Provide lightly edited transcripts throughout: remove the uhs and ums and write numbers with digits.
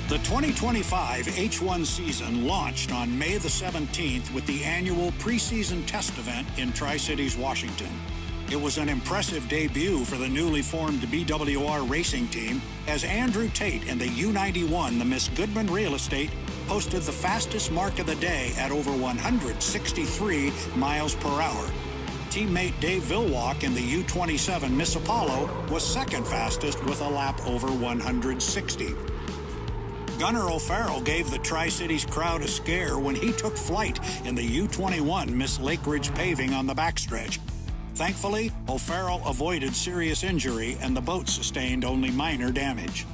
The 2025 H1 season launched on May the 17th with the annual preseason test event in Tri-Cities, Washington. It was an impressive debut for the newly formed BWR racing team as Andrew Tate in the U91, the Miss Goodman Real Estate, posted the fastest mark of the day at over 163 miles per hour. Teammate Dave Villwock in the U27 Miss Apollo was second fastest with a lap over 160. Gunnar O'Farrell gave the Tri-Cities crowd a scare when he took flight in the U21 Miss Lake Ridge Paving on the backstretch. Thankfully, O'Farrell avoided serious injury and the boat sustained only minor damage.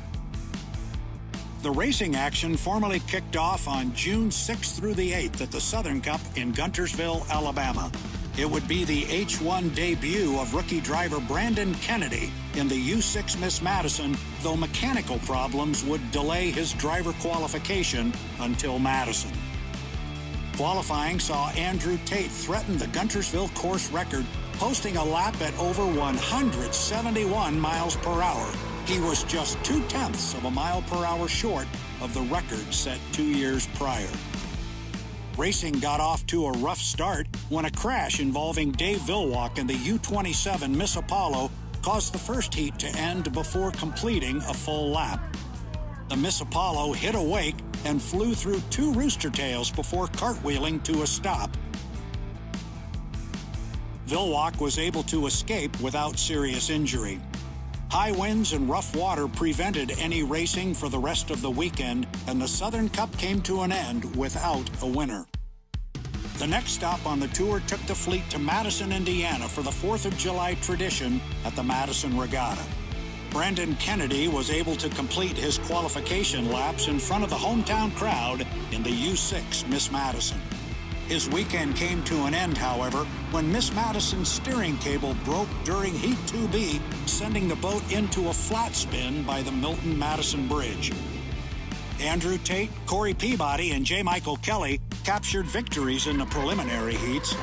The racing action formally kicked off on June 6th through the 8th at the Southern Cup in Guntersville, Alabama. It would be the H1 debut of rookie driver Brandon Kennedy in the U6 Miss Madison, though mechanical problems would delay his driver qualification until Madison. Qualifying saw Andrew Tate threaten the Guntersville course record, posting a lap at over 171 miles per hour. He was just 0.2 of a mile per hour short of the record set 2 years prior. Racing got off to a rough start when a crash involving Dave Villwock in the U27 Miss Apollo caused the first heat to end before completing a full lap. The Miss Apollo hit a wake and flew through 2 rooster tails before cartwheeling to a stop. Villwock was able to escape without serious injury. High winds and rough water prevented any racing for the rest of the weekend, and the Southern Cup came to an end without a winner. The next stop on the tour took the fleet to Madison, Indiana for the 4th of July tradition at the Madison Regatta. Brandon Kennedy was able to complete his qualification laps in front of the hometown crowd in the U6 Miss Madison. His weekend came to an end, however, when Miss Madison's steering cable broke during Heat 2B, sending the boat into a flat spin by the Milton-Madison Bridge. Andrew Tate, Corey Peabody, and J. Michael Kelly captured victories in the preliminary heats.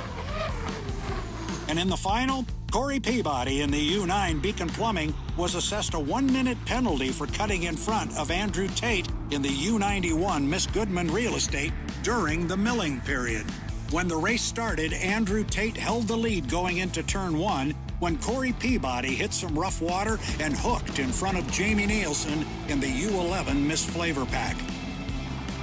And in the final, Corey Peabody in the U9 Beacon Plumbing was assessed a 1-minute penalty for cutting in front of Andrew Tate in the U91 Miss Goodman Real Estate during the milling period. When the race started, Andrew Tate held the lead going into turn 1 when Corey Peabody hit some rough water and hooked in front of Jamie Nilsen in the U11 Miss FLAV-R-PAC.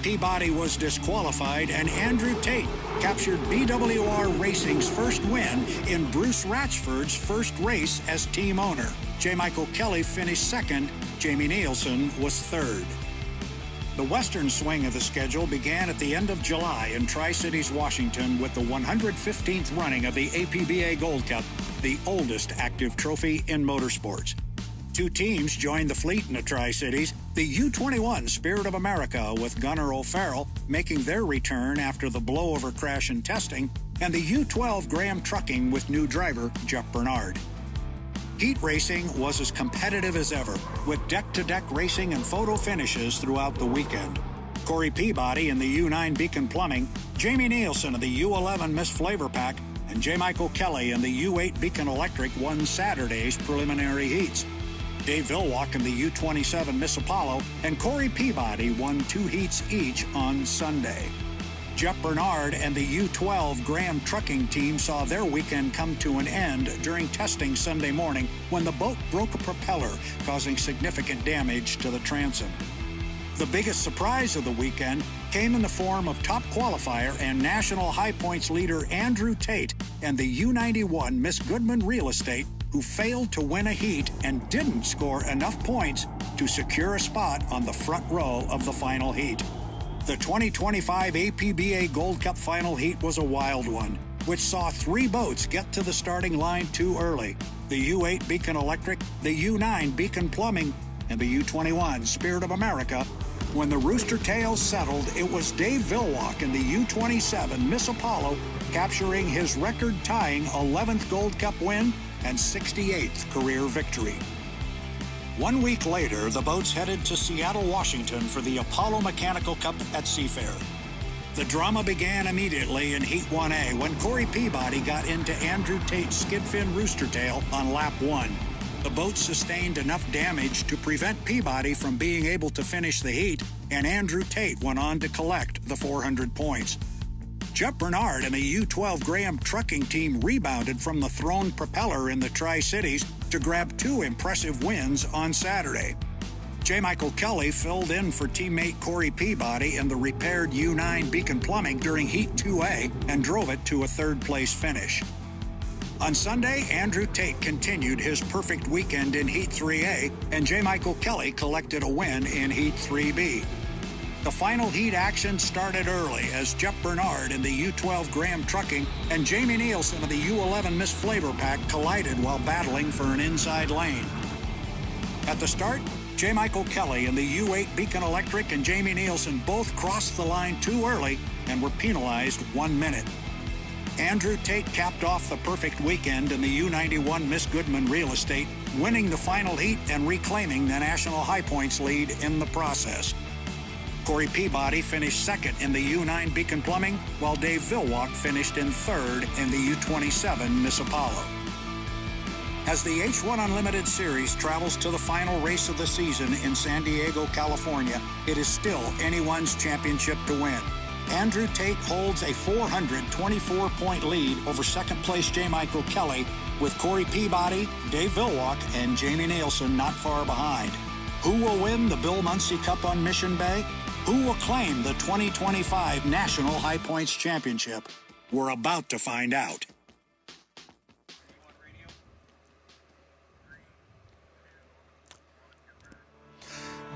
Peabody was disqualified, and Andrew Tate captured BWR Racing's first win in Bruce Ratchford's first race as team owner. J. Michael Kelly finished second. Jamie Nilsen was third. The western swing of the schedule began at the end of July in Tri-Cities, Washington, with the 115th running of the APBA Gold Cup, the oldest active trophy in motorsports. 2 teams joined the fleet in the Tri-Cities, the U21 Spirit of America with Gunnar O'Farrell making their return after the blowover crash and testing, and the U12 Graham Trucking with new driver Jeff Bernard. Heat racing was as competitive as ever, with deck-to-deck racing and photo finishes throughout the weekend. Corey Peabody in the U9 Beacon Plumbing, Jamie Nilsen of the U11 Miss FLAV-R-PAC, and J. Michael Kelly in the U8 Beacon Electric won Saturday's preliminary heats. Dave Villwock in the U27 Miss Apollo and Corey Peabody won 2 heats each on Sunday. Jeff Bernard and the U12 Graham Trucking team saw their weekend come to an end during testing Sunday morning when the boat broke a propeller, causing significant damage to the transom. The biggest surprise of the weekend came in the form of top qualifier and national high points leader Andrew Tate and the U91 Miss Goodman Real Estate, who failed to win a heat and didn't score enough points to secure a spot on the front row of the final heat. The 2025 APBA Gold Cup final heat was a wild one, which saw 3 boats get to the starting line too early: the U8 Beacon Electric, the U9 Beacon Plumbing, and the U21 Spirit of America. When the rooster tails settled, it was Dave Villwock in the U27 Miss Apollo capturing his record-tying 11th Gold Cup win and 68th career victory. 1 week later, the boats headed to Seattle, Washington for the Apollo Mechanical Cup at Seafair. The drama began immediately in Heat 1A when Corey Peabody got into Andrew Tate's skid fin rooster tail on lap 1. The boat sustained enough damage to prevent Peabody from being able to finish the heat, and Andrew Tate went on to collect the 400 points. Jeff Bernard and the U12 Graham trucking team rebounded from the thrown propeller in the Tri-Cities to grab 2 impressive wins on Saturday. J. Michael Kelly filled in for teammate Corey Peabody in the repaired U9 Beacon Plumbing during Heat 2A and drove it to a third-place finish. On Sunday, Andrew Tate continued his perfect weekend in Heat 3A, and J. Michael Kelly collected a win in Heat 3B. The final heat action started early as Jeff Bernard in the U12 Graham Trucking and Jamie Nilsen of the U11 Miss FLAV-R-PAC collided while battling for an inside lane. At the start, J. Michael Kelly in the U8 Beacon Electric and Jamie Nilsen both crossed the line too early and were penalized 1 minute. Andrew Tate capped off the perfect weekend in the U91 Miss Goodman Real Estate, winning the final heat and reclaiming the national high points lead in the process. Corey Peabody finished second in the U9 Beacon Plumbing, while Dave Villwock finished in third in the U27 Miss Apollo. As the H1 Unlimited Series travels to the final race of the season in San Diego, California, it is still anyone's championship to win. Andrew Tate holds a 424-point lead over second-place J. Michael Kelly, with Corey Peabody, Dave Villwock, and Jamie Nilsen not far behind. Who will win the Bill Muncey Cup on Mission Bay? Who will claim the 2025 National High Points Championship? We're about to find out.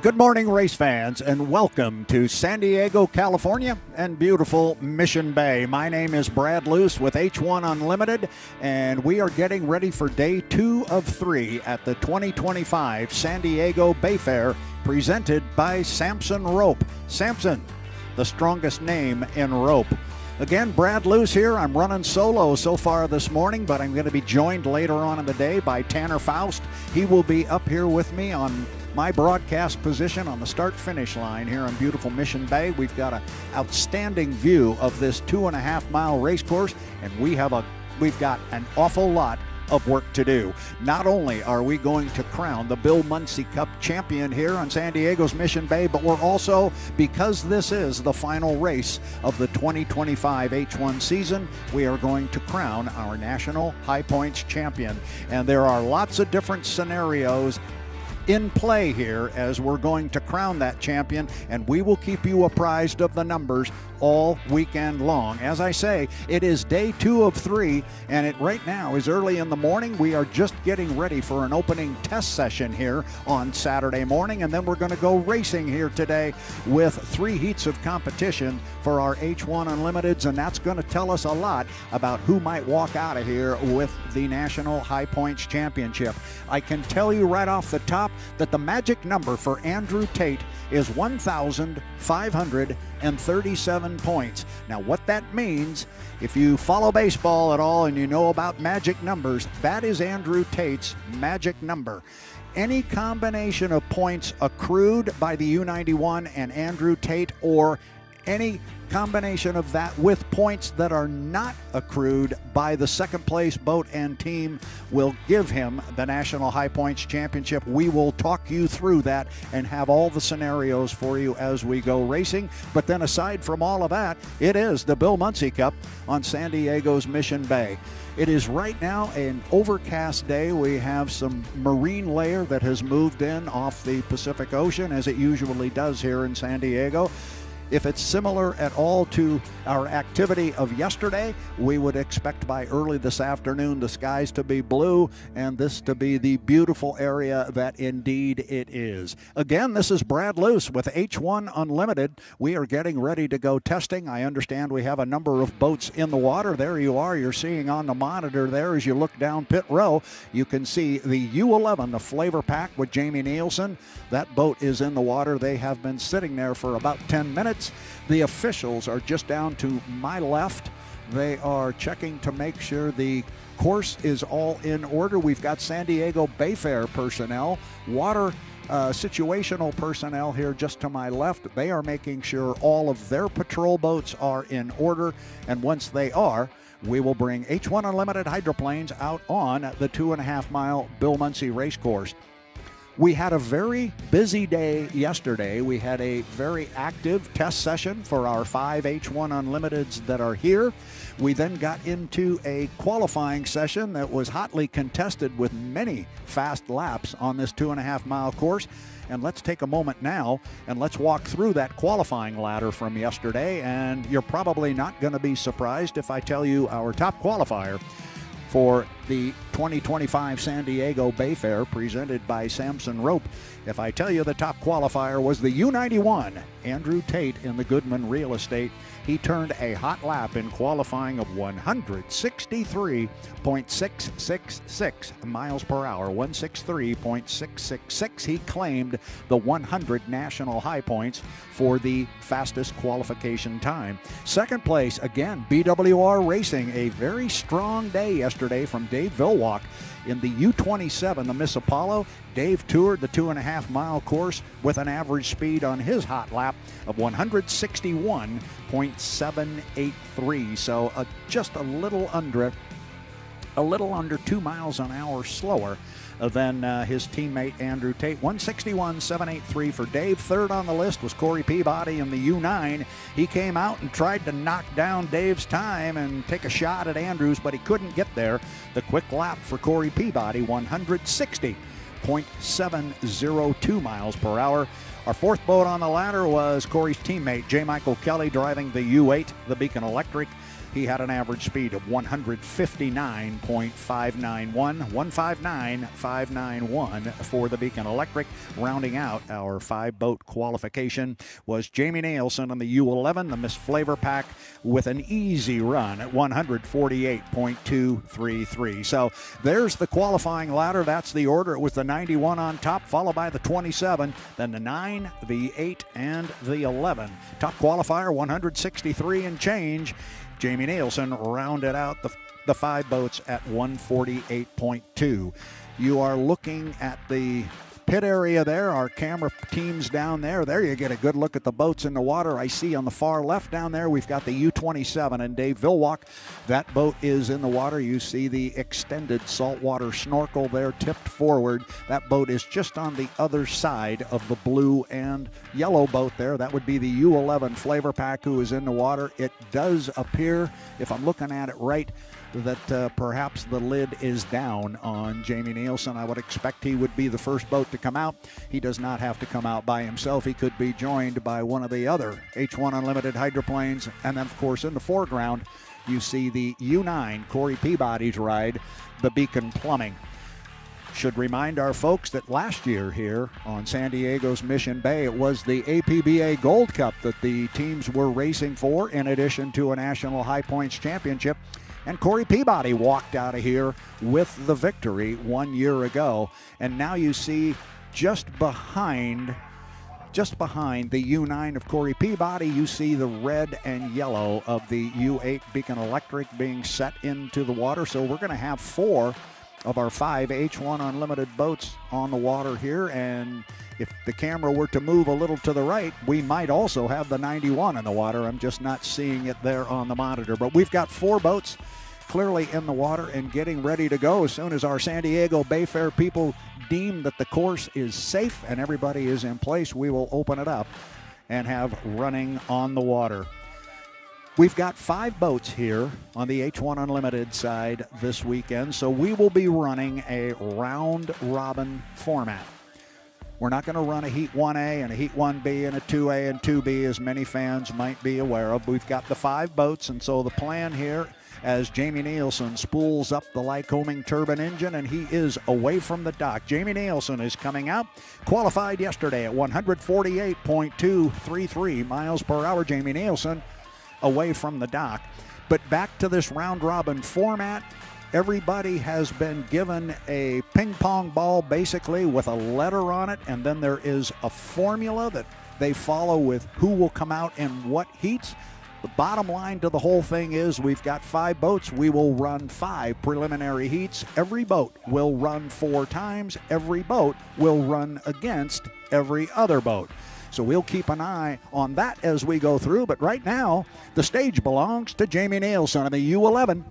Good morning, race fans, and welcome to San Diego, California, and beautiful Mission Bay. My name is Brad Luce with H1 Unlimited, and we are getting ready for day 2 of 3 at the 2025 San Diego Bayfair, presented by Samson Rope. Samson, the strongest name in rope. Again, Brad Luce here. I'm running solo so far this morning, but I'm going to be joined later on in the day by Tanner Faust. He will be up here with me on my broadcast position on the start-finish line here on beautiful Mission Bay. We've got an outstanding view of this 2.5-mile race course, and we've got an awful lot of work to do. Not only are we going to crown the Bill Muncey Cup champion here on San Diego's Mission Bay, but we're also, because this is the final race of the 2025 H1 season, we are going to crown our National High Points champion. And there are lots of different scenarios in play here as we're going to crown that champion, and we will keep you apprised of the numbers all weekend long. As I say, it is day 2 of 3, and it right now is early in the morning. We are just getting ready for an opening test session here on Saturday morning, and then we're going to go racing here today with 3 heats of competition for our H1 Unlimiteds, and that's going to tell us a lot about who might walk out of here with the National High Points Championship. I can tell you right off the top that the magic number for Andrew Tate is 1,537 points. Now, what that means, if you follow baseball at all and you know about magic numbers, that is Andrew Tate's magic number. Any combination of points accrued by the U91 and Andrew Tate, or any combination of that with points that are not accrued by the second place boat and team, will give him the National High Points Championship. We will talk you through that and have all the scenarios for you as we go racing. But then aside from all of that, it is the Bill Muncey Cup on San Diego's Mission Bay. It is right now an overcast day. We have some marine layer that has moved in off the Pacific Ocean, as it usually does here in San Diego. If it's similar at all to our activity of yesterday, we would expect by early this afternoon the skies to be blue and this to be the beautiful area that indeed it is. Again, this is Brad Luce with H1 Unlimited. We are getting ready to go testing. I understand we have a number of boats in the water. There you are. You're seeing on the monitor there as you look down pit row. You can see the U11, the FLAV-R-PAC with Jamie Nilsen. That boat is in the water. They have been sitting there for about 10 minutes. The officials are just down to my left. They are checking to make sure the course is all in order. We've got San Diego Bayfair personnel, water situational personnel here just to my left. They are making sure all of their patrol boats are in order, and once they are, we will bring H1 Unlimited hydroplanes out on the 2.5-mile Bill Muncey race course. We had a very busy day yesterday. We had a very active test session for our 5 H1 Unlimiteds that are here. We then got into a qualifying session that was hotly contested with many fast laps on this 2.5-mile course. And let's take a moment now and let's walk through that qualifying ladder from yesterday. And you're probably not going to be surprised if I tell you our top qualifier for the 2025 San Diego Bayfair presented by Samson Rope. If I tell you the top qualifier was the U91, Andrew Tate in the Goodman Real Estate. He turned a hot lap in qualifying of 163.666 miles per hour, 163.666. He claimed the 100 national high points for the fastest qualification time. Second place, again, BWR Racing, a very strong day yesterday from Dave Villwock. In the U27, the Miss Apollo, Dave toured the 2.5-mile course with an average speed on his hot lap of 161.783. So just a little under 2 miles an hour slower than his teammate Andrew Tate. 161.783 for Dave. Third on the list was Corey Peabody in the U9. He came out and tried to knock down Dave's time and take a shot at Andrews, but he couldn't get there. The quick lap for Corey Peabody, 160.702 miles per hour. Our fourth boat on the ladder was Corey's teammate J. Michael Kelly driving the U8, the Beacon Electric. He had an average speed of 159.591, 159.591 for the Beacon Electric. Rounding out our 5-boat qualification was Jamie Nilsen on the U11, the Miss FLAV-R-PAC, with an easy run at 148.233. So there's the qualifying ladder. That's the order. It was the 91 on top, followed by the 27, then the 9, the 8, and the 11. Top qualifier, 163 and change. Jamie Nilsen rounded out the 5 boats at 148.2. You are looking at the pit area there. Our camera team's down there. There you get a good look at the boats in the water. I see on the far left down there, we've got the U27 and Dave Villwock. That boat is in the water. You see the extended saltwater snorkel there tipped forward. That boat is just on the other side of the blue and yellow boat there. That would be the U11 FLAV-R-PAC who is in the water. It does appear, if I'm looking at it right, that perhaps the lid is down on Jamie Nilsen. I would expect he would be the first boat to come out. He does not have to come out by himself. He could be joined by one of the other H1 Unlimited hydroplanes. And then, of course, in the foreground, you see the U9, Corey Peabody's ride, the Beacon Plumbing. Should remind our folks that last year here on San Diego's Mission Bay, it was the APBA Gold Cup that the teams were racing for, in addition to a National High Points Championship. And Corey Peabody walked out of here with the victory 1 year ago. And now you see just behind the U9 of Corey Peabody, you see the red and yellow of the U8 Beacon Electric being set into the water. So we're going to have 4 of our 5 H1 Unlimited boats on the water here. And if the camera were to move a little to the right, we might also have the 91 in the water. I'm just not seeing it there on the monitor. But we've got 4 boats clearly in the water and getting ready to go. As soon as our San Diego Bayfair people deem that the course is safe and everybody is in place, we will open it up and have running on the water. We've got 5 boats here on the H1 Unlimited side this weekend, so we will be running a round-robin format. We're not going to run a Heat 1A and a Heat 1B and a 2A and 2B, as many fans might be aware of. We've got the 5 boats, and so the plan here, as Jamie Nilsen spools up the Lycoming turbine engine, and he is away from the dock. Jamie Nilsen is coming out, qualified yesterday at 148.233 miles per hour. Jamie Nilsen away from the dock. But back to this round-robin format. Everybody has been given a ping pong ball basically with a letter on it, and then there is a formula that they follow with who will come out in what heats. The bottom line to the whole thing is we've got 5 boats. We will run 5 preliminary heats. Every boat will run 4 times. Every boat will run against every other boat. So we'll keep an eye on that as we go through. But right now, the stage belongs to Jamie Nilsen of the U11,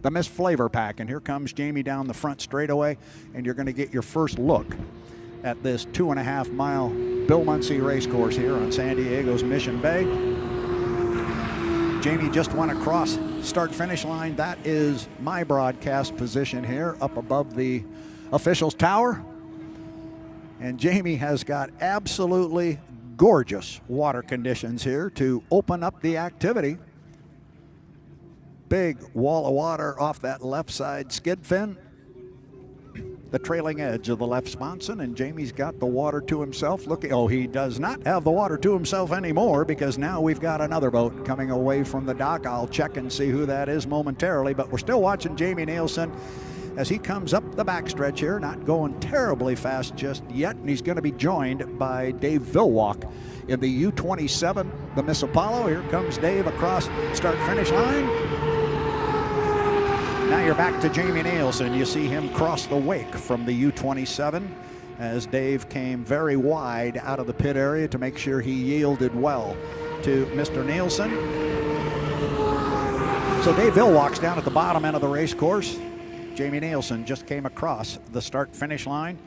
the Miss FLAV-R-PAC. And here comes Jamie down the front straightaway, and you're going to get your first look at this 2.5-mile Bill Muncey racecourse here on San Diego's Mission Bay. Jamie just went across start-finish line. That is my broadcast position here up above the officials' tower. And Jamie has got absolutely gorgeous water conditions here to open up the activity. Big wall of water off that left side skid fin, the trailing edge of the left sponson, and Jamie's got the water to himself. Oh, he does not have the water to himself anymore, because now we've got another boat coming away from the dock. I'll check and see who that is momentarily, but we're still watching Jamie Nilsen as he comes up the backstretch here, not going terribly fast just yet, and he's going to be joined by Dave Villwock in the U27, the Miss Apollo. Here comes Dave across start-finish line. Now you're back to Jamie Nilsen. You see him cross the wake from the U27 as Dave came very wide out of the pit area to make sure he yielded well to Mr. Nilsen. So Dave Villwock's down at the bottom end of the race course. Jamie Nilsen just came across the start-finish line.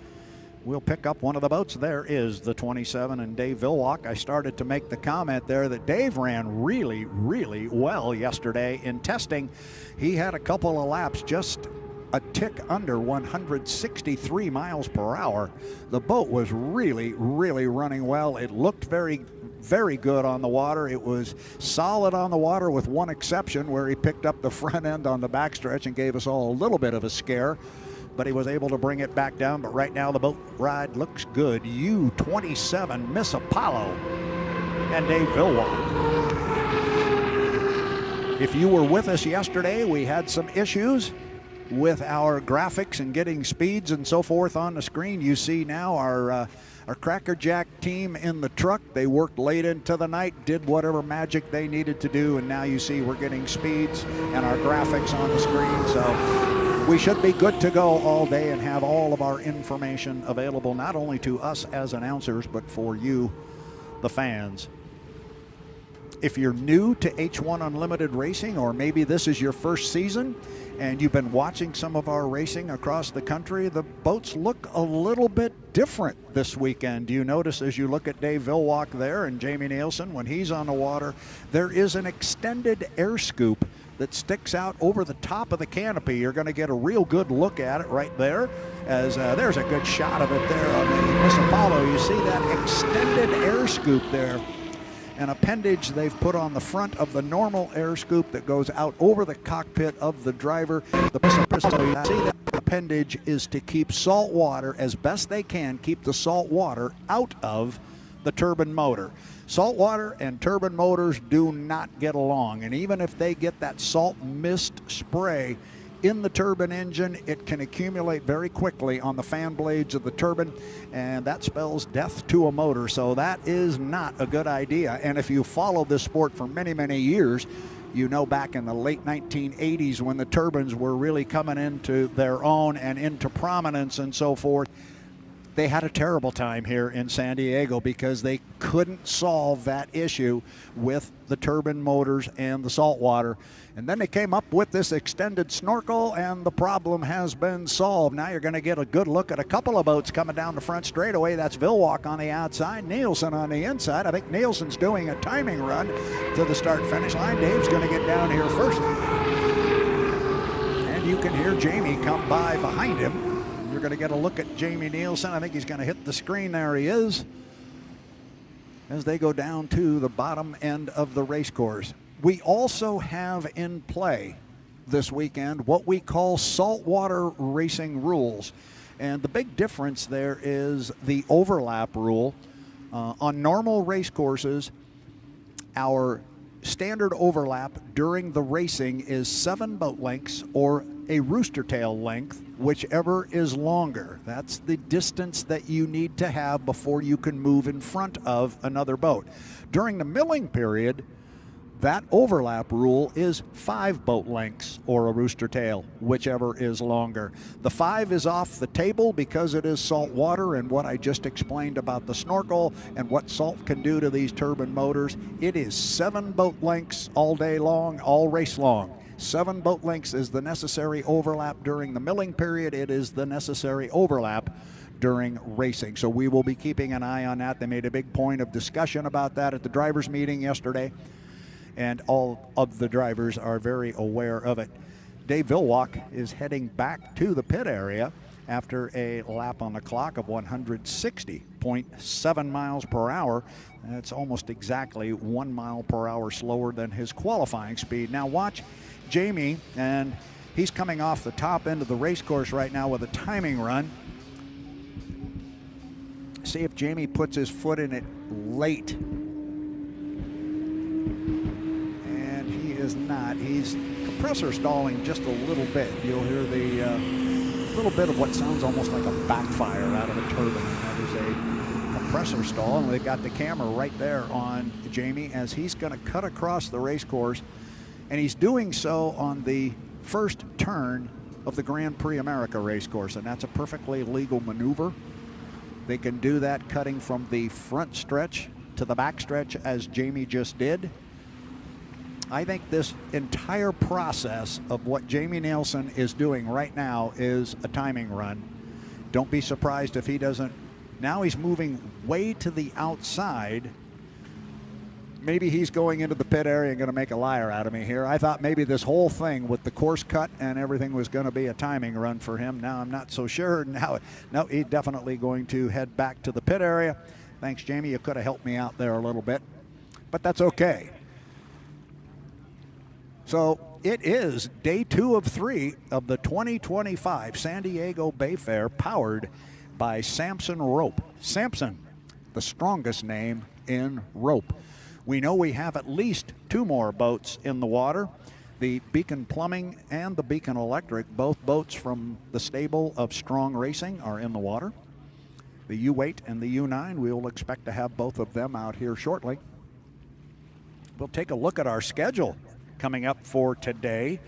We'll pick up one of the boats. There is the 27 and Dave Villwock. I started to make the comment there that Dave ran really, really well yesterday in testing. He had a couple of laps just a tick under 163 miles per hour. The boat was really, really running well. It looked very, very good on the water. It was solid on the water with one exception where he picked up the front end on the backstretch and gave us all a little bit of a scare. But he was able to bring it back down. But right now the boat ride looks good. U27 Miss Apollo and Dave Villwock. If you were with us yesterday, we had some issues with our graphics and getting speeds and so forth on the screen. You see now our Cracker Jack team in the truck. They worked late into the night, did whatever magic they needed to do, and now you see we're getting speeds and our graphics on the screen. So we should be good to go all day and have all of our information available, not only to us as announcers, but for you, the fans. If you're new to H1 Unlimited Racing, or maybe this is your first season and you've been watching some of our racing across the country, the boats look a little bit different this weekend. You notice as you look at Dave Villwock there and Jamie Nilsen, when he's on the water, there is an extended air scoop that sticks out over the top of the canopy. You're going to get a real good look at it right there, as there's a good shot of it there on the Miss Apollo. You see that extended air scoop there, an appendage they've put on the front of the normal air scoop that goes out over the cockpit of the driver. The Miss Apollo, you see that appendage is to keep salt water, as best they can, keep the salt water out of the turbine motor. Salt water and turbine motors do not get along, and even if they get that salt mist spray in the turbine engine, it can accumulate very quickly on the fan blades of the turbine, and that spells death to a motor. So that is not a good idea. And if you follow this sport for many, many years, you know back in the late 1980s when the turbines were really coming into their own and into prominence and so forth, they had a terrible time here in San Diego because they couldn't solve that issue with the turbine motors and the salt water. And then they came up with this extended snorkel, and the problem has been solved. Now you're going to get a good look at a couple of boats coming down the front straightaway. That's Villwock on the outside, Nilsen on the inside. I think Nilsen's doing a timing run to the start-finish line. Dave's going to get down here first. And you can hear Jamie come by behind him. You're going to get a look at Jamie Nilsen. I think he's going to hit the screen. There he is, as they go down to the bottom end of the race course. We also have in play this weekend what we call saltwater racing rules. And the big difference there is the overlap rule. On normal race courses, our standard overlap during the racing is 7 boat lengths or a rooster tail length, whichever is longer. That's the distance that you need to have before you can move in front of another boat. During the milling period, That overlap rule is 5 boat lengths or a rooster tail, whichever is longer. The 5 is off the table because it is salt water, and what I just explained about the snorkel and what salt can do to these turbine motors. It is 7 boat lengths all day long, all race long. 7 boat lengths is the necessary overlap during the milling period. It is the necessary overlap during racing. So we will be keeping an eye on that. They made a big point of discussion about that at the drivers' meeting yesterday, and all of the drivers are very aware of it. Dave Villwock is heading back to the pit area after a lap on the clock of 160.7 miles per hour. That's almost exactly 1 mile per hour slower than his qualifying speed. Now watch Jamie, and he's coming off the top end of the race course right now with a timing run. See if Jamie puts his foot in it late. And he is not. He's compressor stalling just a little bit. You'll hear the little bit of what sounds almost like a backfire out of a turbine. That is a compressor stall, and they've got the camera right there on Jamie as he's going to cut across the race course. And he's doing so on the first turn of the Grand Prix America race course, and that's a perfectly legal maneuver. They can do that cutting from the front stretch to the back stretch as Jamie just did. I think this entire process of what Jamie Nilsen is doing right now is a timing run. Don't be surprised if he doesn't. Now he's moving way to the outside. Maybe he's going into the pit area and going to make a liar out of me here. I thought maybe this whole thing with the course cut and everything was going to be a timing run for him. Now I'm not so sure. No, he's definitely going to head back to the pit area. Thanks, Jamie. You could have helped me out there a little bit, but that's okay. So it is day 2 of 3 of the 2025 San Diego Bayfair, powered by Samson Rope. Samson, the strongest name in rope. We know we have at least 2 more boats in the water. The Beacon Plumbing and the Beacon Electric, both boats from the stable of Strong Racing, are in the water. The U8 and the U9, we will expect to have both of them out here shortly. We'll take a look at our schedule coming up for today.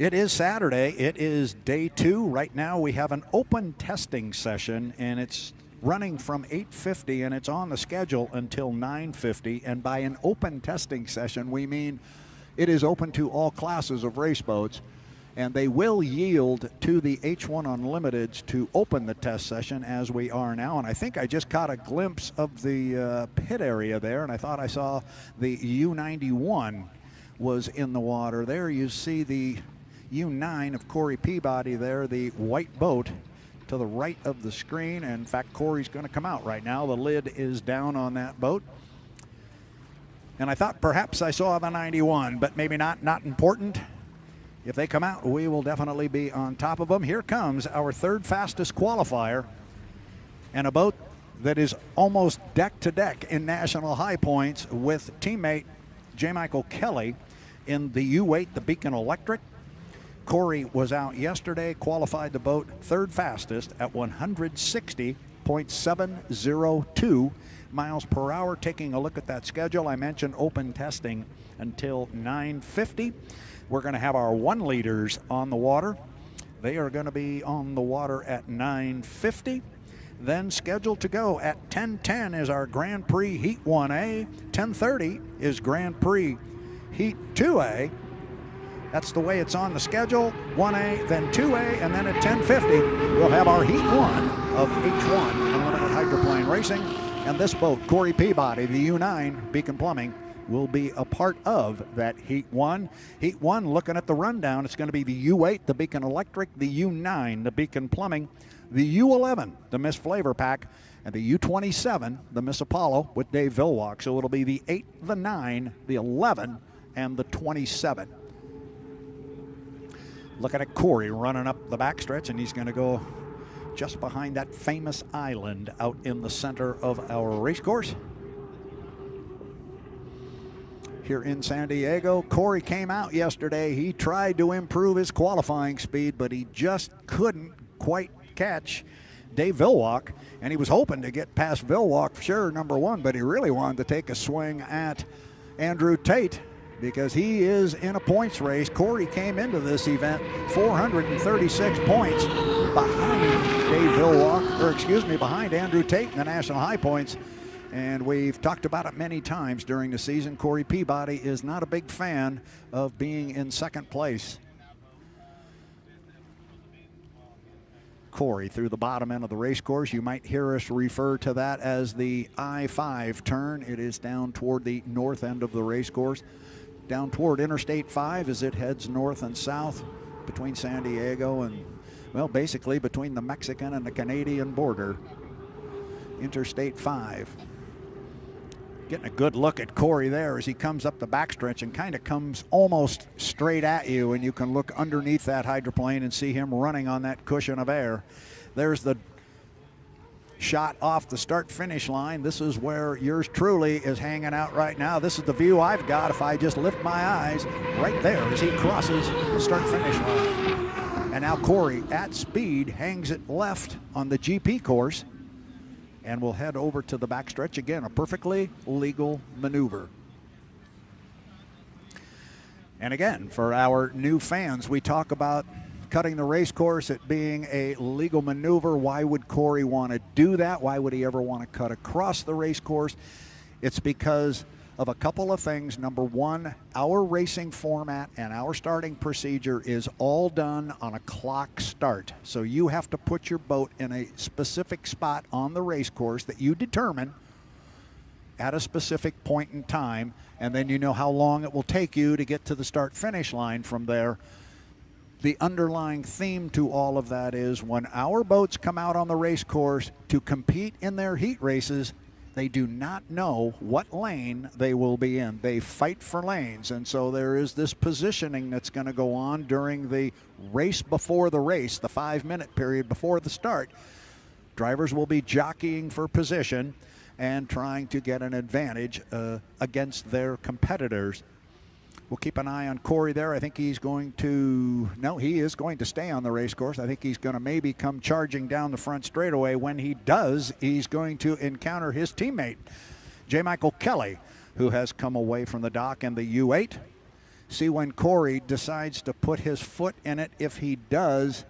It is Saturday. It is day 2. Right now we have an open testing session, and it's running from 8:50, and it's on the schedule until 9:50. And by an open testing session, we mean it is open to all classes of race boats, and they will yield to the H1 Unlimiteds to open the test session as we are now. And I think I just caught a glimpse of the pit area there, and I thought I saw the U91 was in the water. There you see the U9 of Corey Peabody there, the white boat to the right of the screen. And in fact, Corey's going to come out right now. The lid is down on that boat. And I thought perhaps I saw the 91, but maybe not. Not important. If they come out, we will definitely be on top of them. Here comes our 3rd fastest qualifier, and a boat that is almost deck to deck in national high points with teammate J. Michael Kelly in the U8, the Beacon Electric. Corey was out yesterday, qualified the boat 3rd fastest at 160.702 miles per hour. Taking a look at that schedule, I mentioned open testing until 9:50. We're going to have our 1 leaders on the water. They are going to be on the water at 9:50. Then scheduled to go at 10:10 is our Grand Prix Heat 1A. 10:30 is Grand Prix Heat 2A. That's the way it's on the schedule. 1A, then 2A, and then at 10:50, we'll have our Heat 1 of H1 Unlimited Hydroplane Racing. And this boat, Corey Peabody, the U9 Beacon Plumbing, will be a part of that Heat 1. Heat 1, looking at the rundown, it's going to be the U8, the Beacon Electric, the U9, the Beacon Plumbing, the U11, the Miss FLAV-R-PAC, and the U27, the Miss Apollo with Dave Villwock. So it'll be the 8, the 9, the 11, and the 27. Looking at Corey running up the backstretch, and he's going to go just behind that famous island out in the center of our race course. Here in San Diego, Corey came out yesterday. He tried to improve his qualifying speed, but he just couldn't quite catch Dave Villwock, and he was hoping to get past Villwock, sure, number 1, but he really wanted to take a swing at Andrew Tate, because he is in a points race. Corey came into this event 436 points behind behind Andrew Tate in the national high points. And we've talked about it many times during the season. Corey Peabody is not a big fan of being in second place. Corey through the bottom end of the race course. You might hear us refer to that as the I-5 turn. It is down toward the north end of the race course, down toward Interstate 5 as it heads north and south between San Diego and, well, basically between the Mexican and the Canadian border. Interstate 5. Getting a good look at Corey there as he comes up the backstretch and kind of comes almost straight at you, and you can look underneath that hydroplane and see him running on that cushion of air. There's the shot off the start-finish line. This is where yours truly is hanging out right now. This is the view I've got if I just lift my eyes right there as he crosses the start-finish line. And now Corey at speed hangs it left on the GP course, and we'll head over to the backstretch again, a perfectly legal maneuver. And again, for our new fans, we talk about cutting the race course, it being a legal maneuver. Why would Corey want to do that? Why would he ever want to cut across the race course? It's because of a couple of things. Number one, our racing format and our starting procedure is all done on a clock start. So you have to put your boat in a specific spot on the race course that you determine at a specific point in time, and then you know how long it will take you to get to the start-finish line from there. The underlying theme to all of that is when our boats come out on the race course to compete in their heat races, they do not know what lane they will be in. They fight for lanes, and so there is this positioning that's going to go on during the race before the race, the 5-minute period before the start. Drivers will be jockeying for position and trying to get an advantage against their competitors. We'll keep an eye on Corey there. I think he's going to, no, he is going to stay on the race course. I think he's going to maybe come charging down the front straightaway. When he does, he's going to encounter his teammate, J. Michael Kelly, who has come away from the dock in the U8. See when Corey decides to put his foot in it. If he does,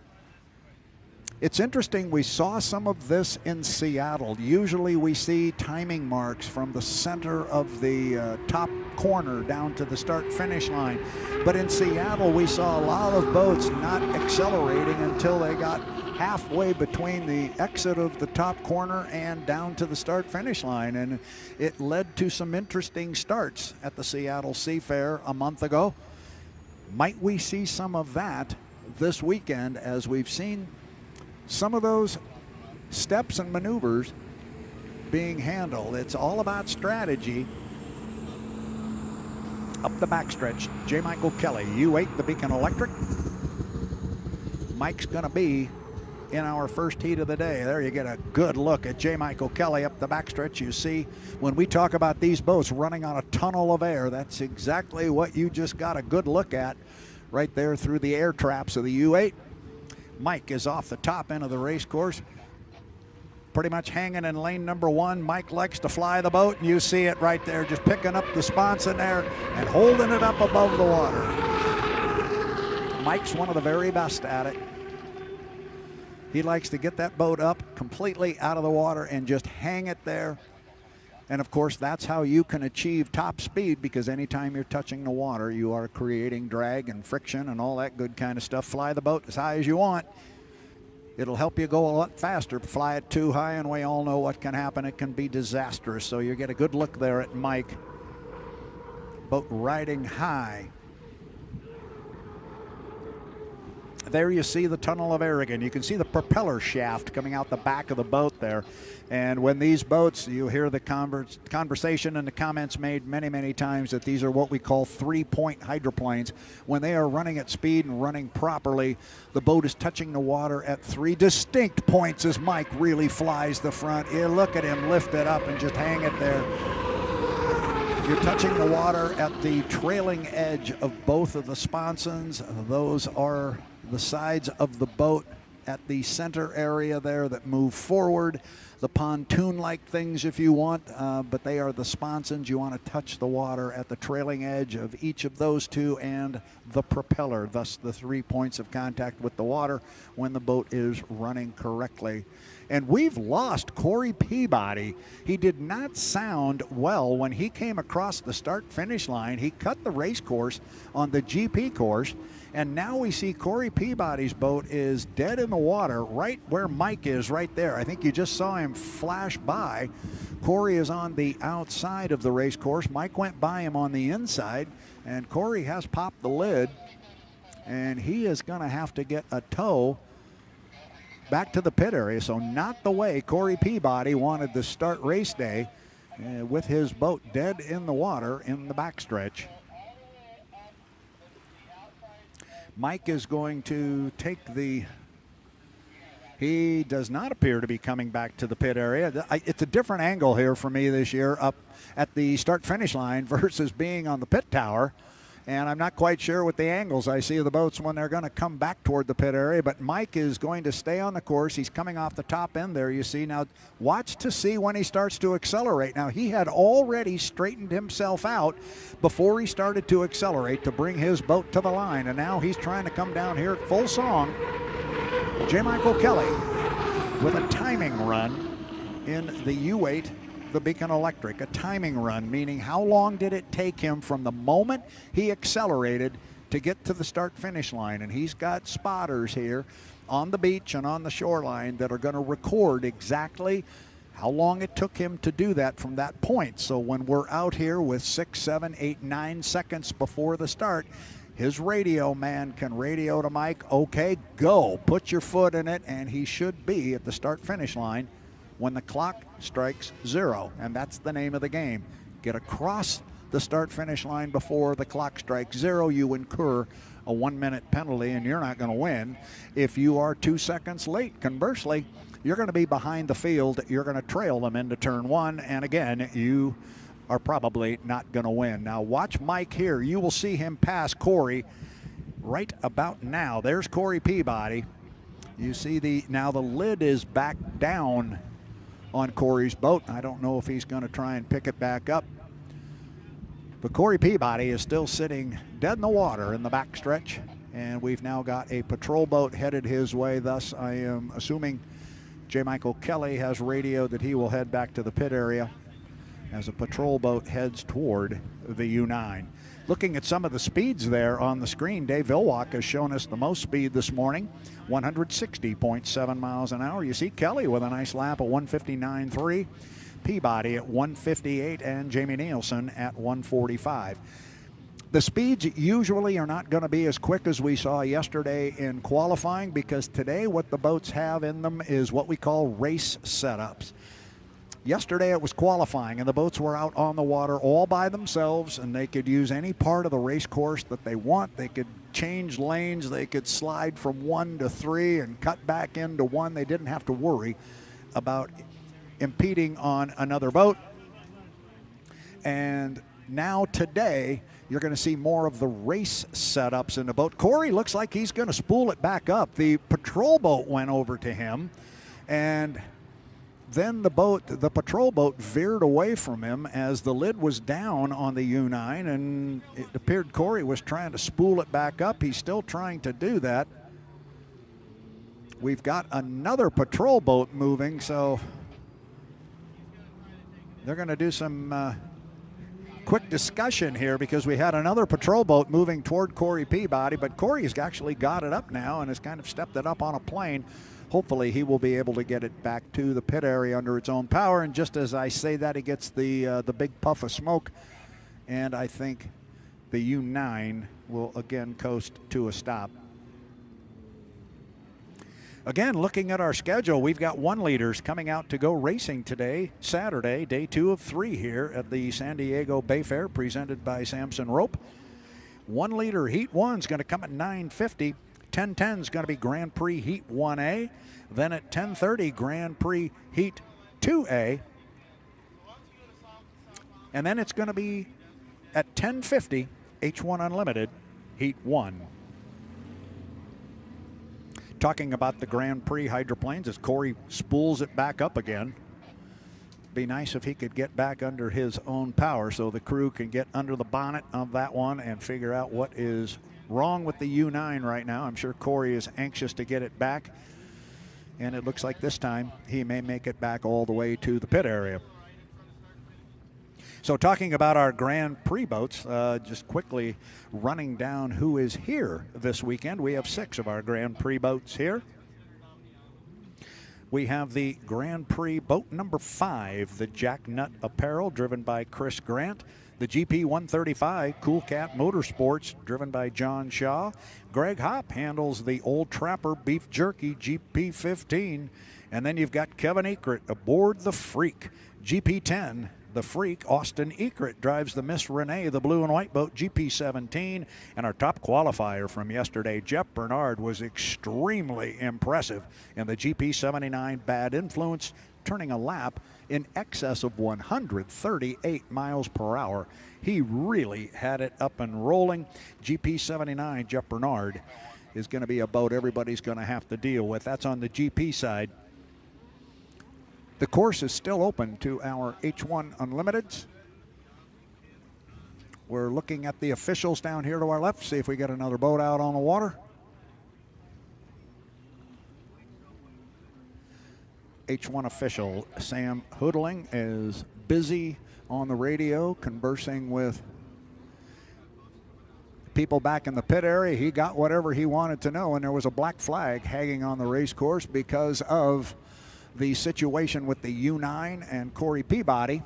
it's interesting, we saw some of this in Seattle. Usually we see timing marks from the center of the top corner down to the start-finish line. But in Seattle, we saw a lot of boats not accelerating until they got halfway between the exit of the top corner and down to the start-finish line. And it led to some interesting starts at the Seattle Seafair a month ago. Might we see some of that this weekend, as we've seen some of those steps and maneuvers being handled? It's all about strategy. Up the backstretch, J. Michael Kelly, U8, the Beacon Electric. Mike's going to be in our first heat of the day. There you get a good look at J. Michael Kelly up the backstretch. You see, when we talk about these boats running on a tunnel of air, that's exactly what you just got a good look at right there through the air traps of the U8. Mike is off the top end of the race course, pretty much hanging in lane number 1. Mike likes to fly the boat, and you see it right there, just picking up the sponson there and holding it up above the water. Mike's one of the very best at it. He likes to get that boat up completely out of the water and just hang it there. And of course, that's how you can achieve top speed, because anytime you're touching the water, you are creating drag and friction and all that good kind of stuff. Fly the boat as high as you want. It'll help you go a lot faster. Fly it too high, and we all know what can happen. It can be disastrous. So you get a good look there at Mike. Boat riding high. There you see the tunnel of air again. You can see the propeller shaft coming out the back of the boat there. And when these boats, you hear the conversation and the comments made many, many times that these are what we call 3-point hydroplanes. When they are running at speed and running properly, the boat is touching the water at 3 distinct points as Mike really flies the front. You look at him lift it up and just hang it there. You're touching the water at the trailing edge of both of the sponsons. Those are the sides of the boat at the center area there that move forward. the pontoon-like things if you want, but they are the sponsons. You want to touch the water at the trailing edge of each of those two and the propeller, thus the 3 points of contact with the water when the boat is running correctly. And we've lost Corey Peabody. He did not sound well when he came across the start-finish line. He cut the race course on the GP course, and now we see Corey Peabody's boat is dead in the water right where Mike is right there. I think you just saw him flash by. Corey is on the outside of the race course. Mike went by him on the inside, and Corey has popped the lid, and he is going to have to get a tow back to the pit area. So not the way Corey Peabody wanted to start race day, with his boat dead in the water in the backstretch. Mike is going to take he does not appear to be coming back to the pit area. It's a different angle here for me this year up at the start-finish line versus being on the pit tower. And I'm not quite sure with the angles I see of the boats when they're going to come back toward the pit area. But Mike is going to stay on the course. He's coming off the top end there, you see. Now, watch to see when he starts to accelerate. Now, he had already straightened himself out before he started to accelerate to bring his boat to the line. And now he's trying to come down here at full song. J. Michael Kelly with a timing run in the U8. The Beacon Electric, a timing run, meaning how long did it take him from the moment he accelerated to get to the start-finish line. And he's got spotters here on the beach and on the shoreline that are going to record exactly how long it took him to do that from that point. So when we're out here with 6, 7, 8, 9 seconds before the start, his radio man can radio to Mike, okay, go, put your foot in it, and he should be at the start-finish line when the clock strikes 0, and that's the name of the game. Get across the start-finish line before the clock strikes 0, you incur a 1-minute penalty, and you're not going to win. If you are 2 seconds late, conversely, you're going to be behind the field. You're going to trail them into turn 1, and again, you are probably not going to win. Now watch Mike here. You will see him pass Corey right about now. There's Corey Peabody. You see now the lid is back down on Corey's boat. I don't know if he's going to try and pick it back up. But Corey Peabody is still sitting dead in the water in the backstretch, and we've now got a patrol boat headed his way. Thus, I am assuming J. Michael Kelly has radioed that he will head back to the pit area as a patrol boat heads toward the U9. Looking at some of the speeds there on the screen, Dave Villwock has shown us the most speed this morning, 160.7 miles an hour. You see Kelly with a nice lap at 159.3, Peabody at 158, and Jamie Nilsen at 145. The speeds usually are not going to be as quick as we saw yesterday in qualifying, because today what the boats have in them is what we call race setups. Yesterday it was qualifying, and the boats were out on the water all by themselves, and they could use any part of the race course that they want. They could change lanes. They could slide from 1 to 3 and cut back into 1. They didn't have to worry about impeding on another boat. And now today you're going to see more of the race setups in the boat. Corey looks like he's going to spool it back up. The patrol boat went over to him, and then the patrol boat veered away from him as the lid was down on the U9, and it appeared Corey was trying to spool it back up. He's still trying to do that. We've got another patrol boat moving, so they're going to do some quick discussion here, because we had another patrol boat moving toward Corey Peabody, but Corey's actually got it up now and has kind of stepped it up on a plane. Hopefully he will be able to get it back to the pit area under its own power. And just as I say that, he gets the big puff of smoke, and I think the U9 will again coast to a stop. Again, looking at our schedule, we've got 1-liters coming out to go racing today, Saturday, day 2 of 3 here at the San Diego Bayfair, presented by Samson Rope. 1-liter Heat 1 is going to come at 9:50. 10:10 is going to be Grand Prix Heat 1A. Then at 10:30, Grand Prix Heat 2A. And then it's going to be at 10:50, H1 Unlimited Heat 1. Talking about the Grand Prix hydroplanes as Corey spools it back up again. Be nice if he could get back under his own power so the crew can get under the bonnet of that one and figure out what is wrong with the U9 right now. I'm sure Corey is anxious to get it back, and it looks like this time he may make it back all the way to the pit area. So talking about our Grand Prix boats, just quickly running down who is here this weekend. We have 6 of our Grand Prix boats here. We have the Grand Prix boat number 5, the Jack Nut Apparel, driven by Chris Grant. The GP 135 Cool Cat Motorsports, driven by John Shaw. Greg Hopp handles the Old Trapper Beef Jerky GP 15. And then you've got Kevin Ekert aboard the Freak GP 10. The Freak, Austin Ekert, drives the Miss Renee, the blue and white boat, GP17. And our top qualifier from yesterday, Jeff Bernard, was extremely impressive in the GP79 Bad Influence, turning a lap in excess of 138 miles per hour. He really had it up and rolling. GP79, Jeff Bernard, is going to be a boat everybody's going to have to deal with. That's on the GP side. The course is still open to our H1 Unlimiteds. We're looking at the officials down here to our left, see if we get another boat out on the water. H1 official Sam Hoodling is busy on the radio conversing with people back in the pit area. He got whatever he wanted to know, and there was a black flag hanging on the race course because of the situation with the U9 and Corey Peabody.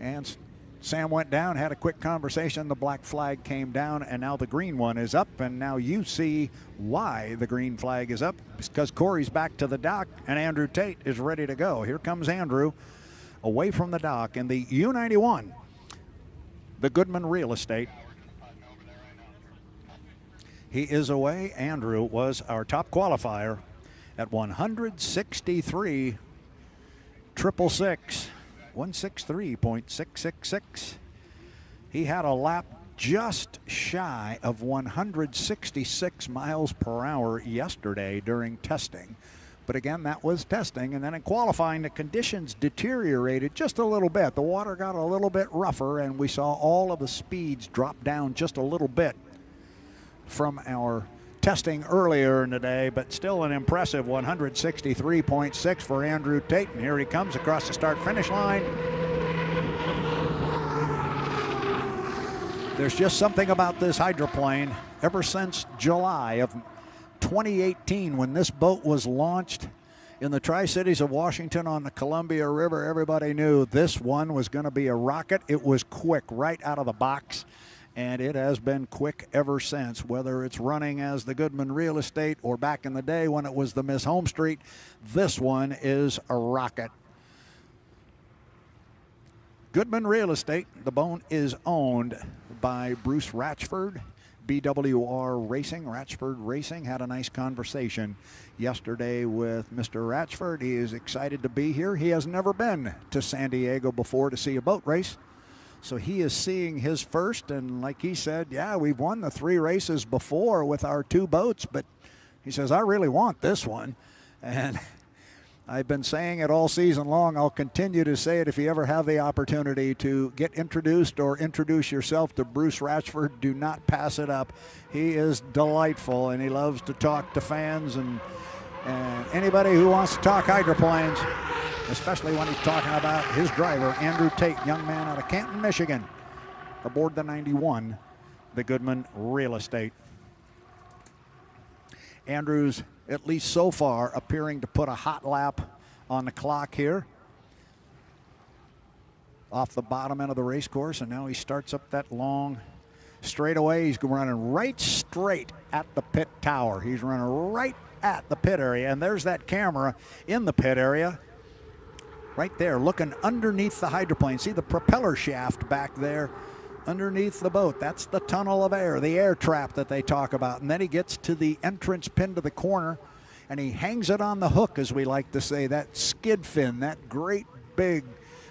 And Sam went down, had a quick conversation. The black flag came down, and now the green one is up. And now you see why the green flag is up. It's because Corey's back to the dock, and Andrew Tate is ready to go. Here comes Andrew away from the dock in the U91, the Goodman Real Estate. He is away. Andrew was our top qualifier at 163 666, 163.666. He had a lap just shy of 166 miles per hour yesterday during testing. But again, that was testing. And then in qualifying, the conditions deteriorated just a little bit. The water got a little bit rougher, and we saw all of the speeds drop down just a little bit from our testing earlier in the day, but still an impressive 163.6 for Andrew Tate. And here he comes across the start-finish line. There's just something about this hydroplane. Ever since July of 2018, when this boat was launched in the Tri-Cities of Washington on the Columbia River, everybody knew this one was going to be a rocket. It was quick right out of the box, and it has been quick ever since, whether it's running as the Goodman Real Estate or back in the day when it was the Miss Home Street. This one is a rocket. Goodman Real Estate, the boat is owned by Bruce Ratchford, BWR Racing. Ratchford Racing had a nice conversation yesterday with Mr. Ratchford. He is excited to be here. He has never been to San Diego before to see a boat race, so he is seeing his first. And like he said, yeah, we've won the 3 races before with our 2 boats, but he says, I really want this one. And I've been saying it all season long. I'll continue to say it. If you ever have the opportunity to get introduced or introduce yourself to Bruce Ratchford, do not pass it up. He is delightful, and he loves to talk to fans and anybody who wants to talk hydroplanes, especially when he's talking about his driver, Andrew Tate, young man out of Canton, Michigan, aboard the 91, the Goodman Real Estate. Andrew's, at least so far, appearing to put a hot lap on the clock here off the bottom end of the race course, and now he starts up that long straightaway. He's running right straight at the pit tower. He's running right at the pit area, and there's that camera in the pit area right there looking underneath the hydroplane. See the propeller shaft back there underneath the boat. That's the tunnel of air, the air trap that they talk about. And then he gets to the entrance pin to the corner, and he hangs it on the hook, as we like to say, that skid fin, that great big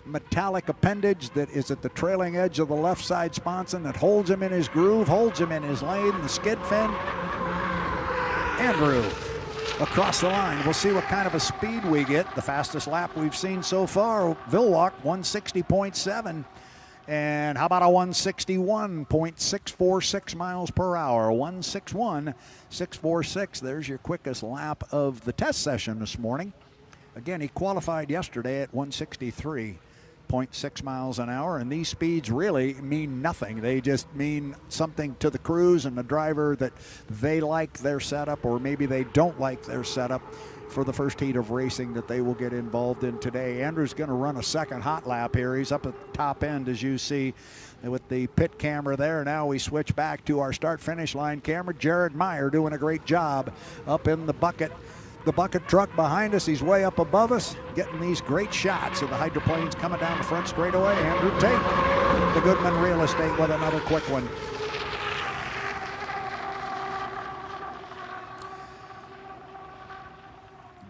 metallic appendage that is at the trailing edge of the left side sponson that holds him in his groove, holds him in his lane, the skid fin. Andrew across the line. We'll see what kind of a speed we get. The fastest lap we've seen so far, Villwock, 160.7. And how about a 161.646 miles per hour? 161.646. There's your quickest lap of the test session this morning. Again, he qualified yesterday at 163.6 miles an hour, and these speeds really mean nothing. They just mean something to the crews and the driver that they like their setup, or maybe they don't like their setup for the first heat of racing that they will get involved in today. Andrew's going to run a second hot lap here. He's up at the top end, as you see, with the pit camera there. Now we switch back to our start-finish line camera. Jared Meyer doing a great job up in the bucket truck behind us. He's way up above us, getting these great shots of the hydroplanes coming down the front straightaway. Andrew Tate, the Goodman Real Estate, with another quick one.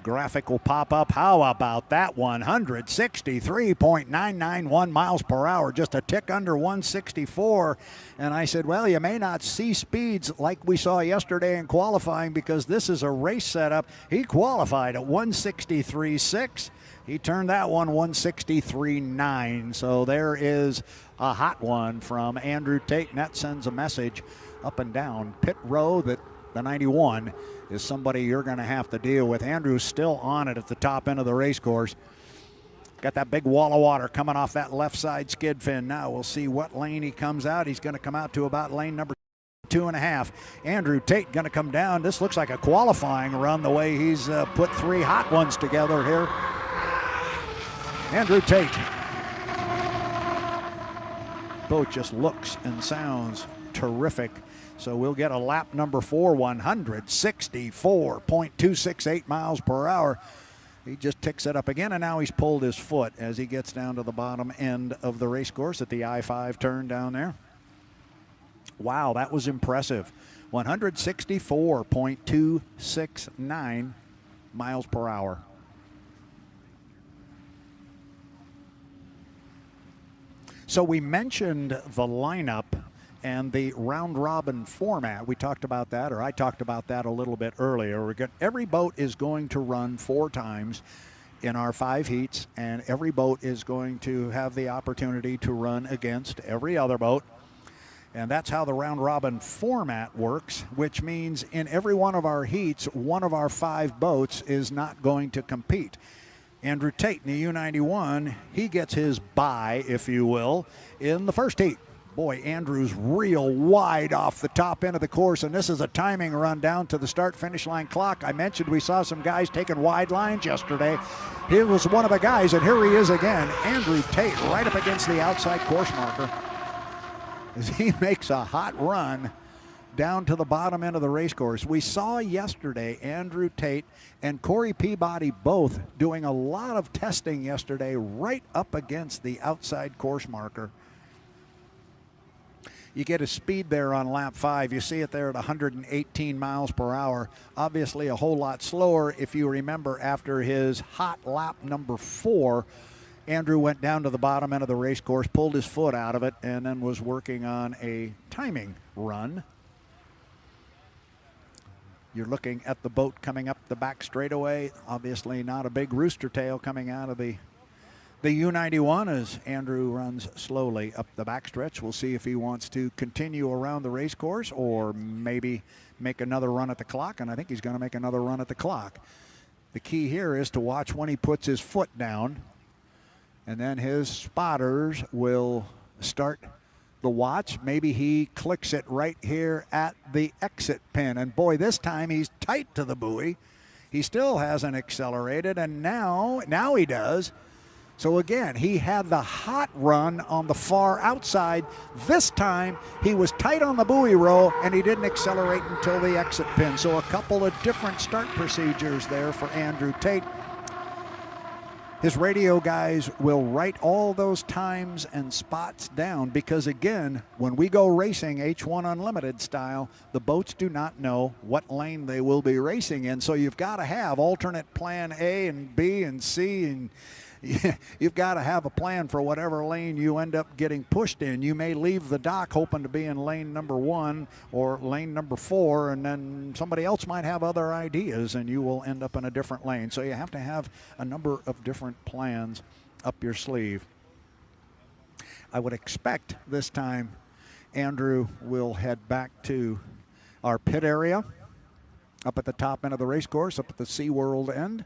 Graphic will pop up. How about that? 163.991 miles per hour, just a tick under 164. And I said, well, you may not see speeds like we saw yesterday in qualifying, because this is a race setup. He qualified at 163.6. He turned that one 163.9. So there is a hot one from Andrew Tate, and that sends a message up and down pit row that the 91 is somebody you're going to have to deal with. Andrew's still on it at the top end of the race course. Got that big wall of water coming off that left side skid fin. Now we'll see what lane he comes out. He's going to come out to about lane number 2.5. Andrew Tate going to come down. This looks like a qualifying run, the way he's put three hot ones together here. Andrew Tate. Boat just looks and sounds terrific. So we'll get a lap number 4, 164.268 miles per hour. He just ticks it up again, and now he's pulled his foot as he gets down to the bottom end of the race course at the I-5 turn down there. Wow, that was impressive. 164.269 miles per hour. So we mentioned the lineup and the round-robin format. We talked about that, or I talked about that a little bit earlier. Every boat is going to run 4 times in our 5 heats, and every boat is going to have the opportunity to run against every other boat. And that's how the round-robin format works, which means in every one of our heats, one of our 5 boats is not going to compete. Andrew Tate in the U91, he gets his bye, if you will, in the first heat. Boy, Andrew's real wide off the top end of the course, and this is a timing run down to the start-finish line clock. I mentioned we saw some guys taking wide lines yesterday. He was one of the guys, and here he is again. Andrew Tate right up against the outside course marker as he makes a hot run down to the bottom end of the race course. We saw yesterday Andrew Tate and Corey Peabody both doing a lot of testing yesterday right up against the outside course marker. You get a speed there on lap 5. You see it there at 118 miles per hour. Obviously a whole lot slower. If you remember, after his hot lap number 4, Andrew went down to the bottom end of the race course, pulled his foot out of it, and then was working on a timing run. You're looking at the boat coming up the back straightaway. Obviously not a big rooster tail coming out of the U91 as Andrew runs slowly up the backstretch. We'll see if he wants to continue around the race course or maybe make another run at the clock, and I think he's going to make another run at the clock. The key here is to watch when he puts his foot down, and then his spotters will start the watch. Maybe he clicks it right here at the exit pin, and boy, this time he's tight to the buoy. He still hasn't accelerated, and now he does. So again, he had the hot run on the far outside. This time, he was tight on the buoy row, and he didn't accelerate until the exit pin. So a couple of different start procedures there for Andrew Tate. His radio guys will write all those times and spots down because, again, when we go racing H1 Unlimited style, the boats do not know what lane they will be racing in. So you've got to have alternate plan A and B and C and you've got to have a plan for whatever lane you end up getting pushed in. You may leave the dock hoping to be in lane number 1 or lane number 4, and then somebody else might have other ideas and you will end up in a different lane. So you have to have a number of different plans up your sleeve. I would expect this time Andrew will head back to our pit area up at the top end of the race course, up at the SeaWorld end.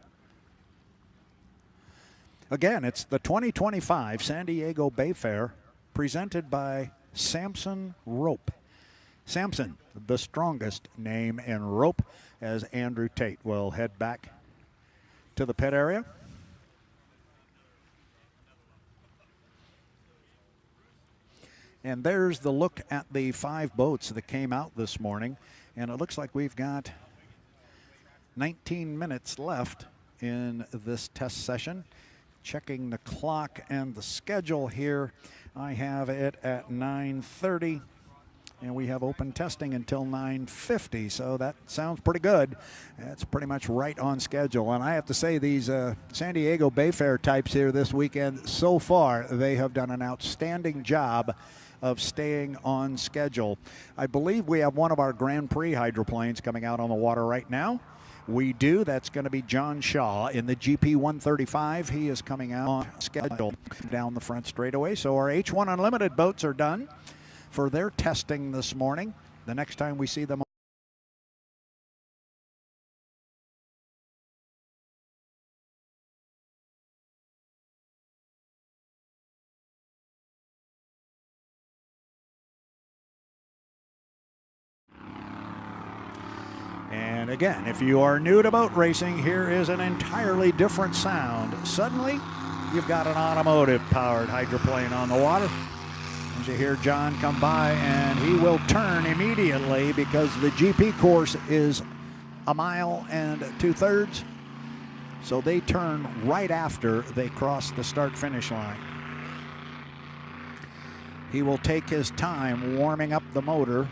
Again, it's the 2025 San Diego Bayfair presented by Samson Rope. Samson, the strongest name in rope, as Andrew Tate will head back to the pit area. And there's the look at the 5 boats that came out this morning. And it looks like we've got 19 minutes left in this test session. Checking the clock and the schedule here, I have it at 9:30, and we have open testing until 9:50, so that sounds pretty good. That's pretty much right on schedule. And I have to say, these San Diego Bayfair types here this weekend, so far, they have done an outstanding job of staying on schedule. I believe we have one of our Grand Prix hydroplanes coming out on the water right now. We do. That's going to be John Shaw in the GP 135. He is coming out on schedule down the front straightaway. So our H1 Unlimited boats are done for their testing this morning. The next time we see them And again, if you are new to boat racing, here is an entirely different sound. Suddenly, you've got an automotive-powered hydroplane on the water. As you hear John come by, and he will turn immediately because the GP course is 1 2/3 miles. So they turn right after they cross the start-finish line. He will take his time warming up the motor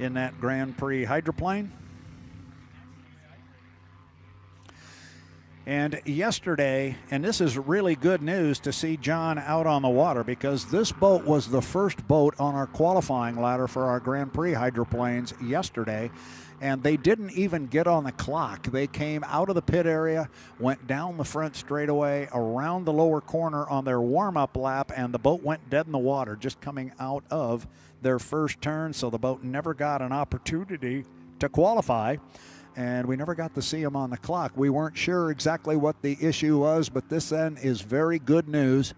in that Grand Prix hydroplane. And yesterday, and this is really good news to see John out on the water, because this boat was the first boat on our qualifying ladder for our Grand Prix hydroplanes yesterday, and they didn't even get on the clock. They came out of the pit area, went down the front straightaway, around the lower corner on their warm-up lap, and the boat went dead in the water just coming out of their first turn, so the boat never got an opportunity to qualify, and we never got to see them on the clock. We weren't sure exactly what the issue was, but this then is very good news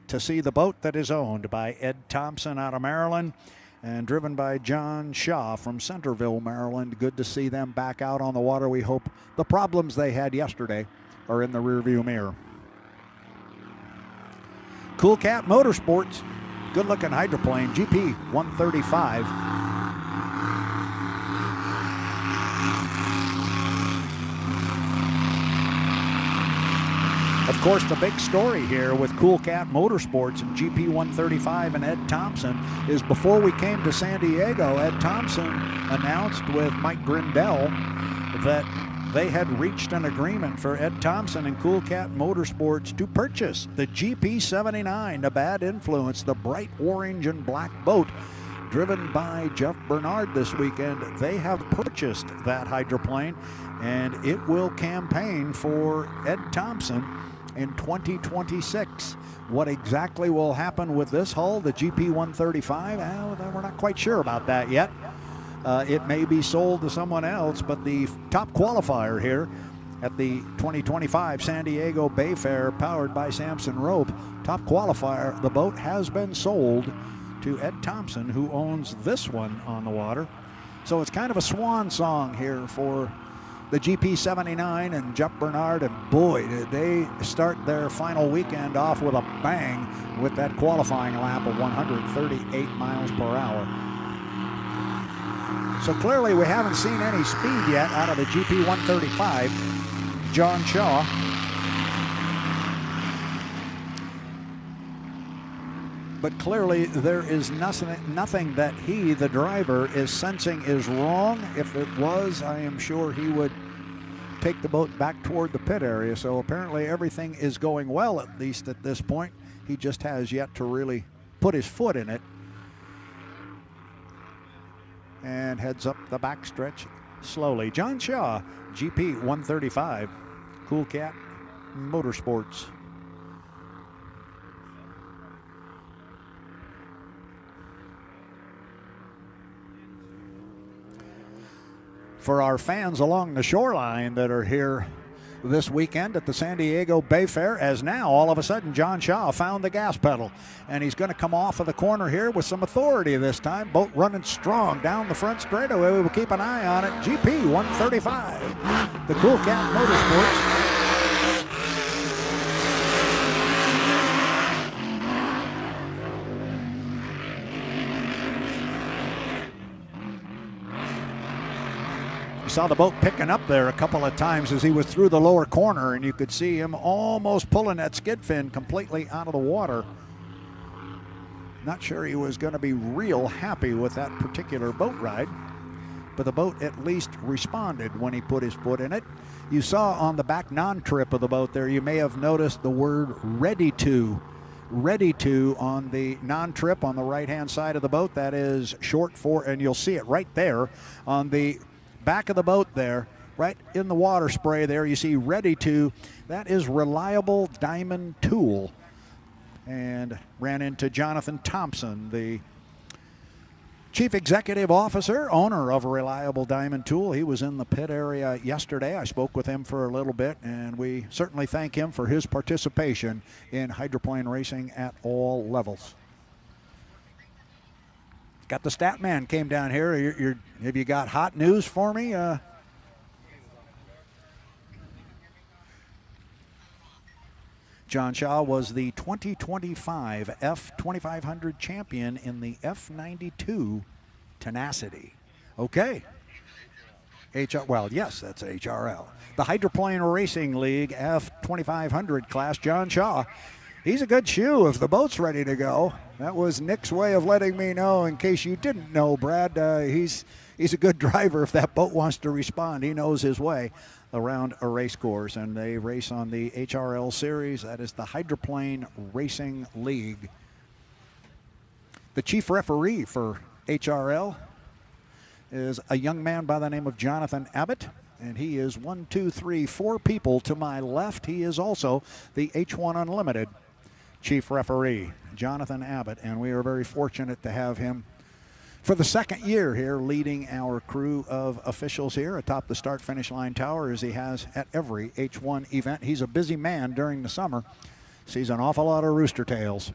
to see the boat that is owned by Ed Thompson out of Maryland and driven by John Shaw from Centerville, Maryland. Good to see them back out on the water. We hope the problems they had yesterday are in the rearview mirror. Cool Cat Motorsports, good-looking hydroplane, GP 135. Of course, the big story here with Cool Cat Motorsports and GP 135 and Ed Thompson is before we came to San Diego, Ed Thompson announced with Mike Grindell that they had reached an agreement for Ed Thompson and Cool Cat Motorsports to purchase the GP 79, the Bad Influence, the bright orange and black boat driven by Jeff Bernard this weekend. They have purchased that hydroplane, and it will campaign for Ed Thompson in 2026. What exactly will happen with this hull, the GP 135? We're not quite sure about that yet. It may be sold to someone else, but the top qualifier here at the 2025 San Diego Bayfair, powered by Samson Rope, top qualifier, the boat has been sold to Ed Thompson, who owns this one on the water. So it's kind of a swan song here for the GP 79 and Jeff Bernard, and boy, did they start their final weekend off with a bang with that qualifying lap of 138 miles per hour. So clearly we haven't seen any speed yet out of the GP 135. John Shaw. But clearly there is nothing that he, the driver, is sensing is wrong. If it was, I am sure he would take the boat back toward the pit area. So apparently everything is going well, at least at this point. He just has yet to really put his foot in it. And heads up the backstretch slowly. John Shaw, GP 135, Cool Cat Motorsports. For our fans along the shoreline that are here this weekend at the San Diego Bayfair, as now all of a sudden John Shaw found the gas pedal, and he's going to come off of the corner here with some authority this time. Boat running strong down the front straightaway. We will keep an eye on it. GP 135, the Cool Cat Motorsports. Saw the boat picking up there a couple of times as he was through the lower corner, and you could see him almost pulling that skid fin completely out of the water. Not sure he was going to be real happy with that particular boat ride, but the boat at least responded when he put his foot in it. You saw on the back non-trip of the boat there, you may have noticed the word ready to on the non-trip on the right-hand side of the boat. That is short for, and you'll see it right there on the back of the boat there, right in the water spray there, you see ready to. That is Reliable Diamond Tool. And ran into Jonathan Thompson, the Chief Executive Officer, owner of Reliable Diamond Tool. He was in the pit area yesterday. I spoke with him for a little bit, and we certainly thank him for his participation in hydroplane racing at all levels. Got the stat man came down here. Have you got hot news for me? John Shaw was the 2025 F2500 champion in the F92 Tenacity. Okay. Well, yes, that's HRL. The Hydroplane Racing League F2500 class, John Shaw. He's a good shoe if the boat's ready to go. That was Nick's way of letting me know, in case you didn't know, Brad. He's a good driver if that boat wants to respond. He knows his way around a race course, and they race on the HRL series. That is the Hydroplane Racing League. The chief referee for HRL is a young man by the name of Jonathan Abbott. And he is 4 people to my left. He is also the H1 Unlimited chief referee, Jonathan Abbott. And we are very fortunate to have him for the second year here leading our crew of officials here atop the start-finish line tower, as he has at every H1 event. He's a busy man during the summer. Sees an awful lot of rooster tails.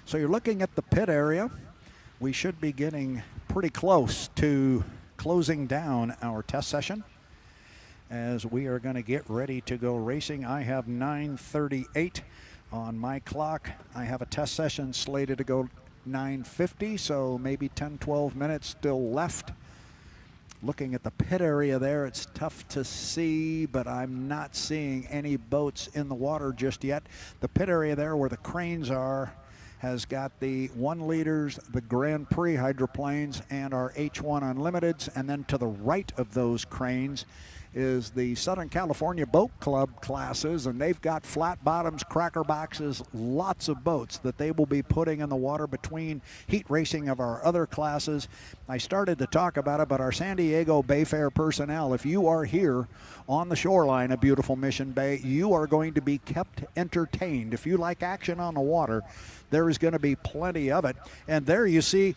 So you're looking at the pit area. We should be getting pretty close to closing down our test session, as we are going to get ready to go racing. I have 9:38 on my clock. I have a test session slated to go 9:50, so maybe 10-12 minutes still left. Looking at the pit area there, it's tough to see, but I'm not seeing any boats in the water just yet. The pit area there where the cranes are has got the 1 liters, the Grand Prix hydroplanes, and our H1 Unlimiteds. And then to the right of those cranes is the Southern California Boat Club classes, and they've got flat bottoms, cracker boxes, lots of boats that they will be putting in the water between heat racing of our other classes. I started to talk about it, but our San Diego Bayfair personnel, if you are here on the shoreline of beautiful Mission Bay, you are going to be kept entertained. If you like action on the water, there is going to be plenty of it. And there you see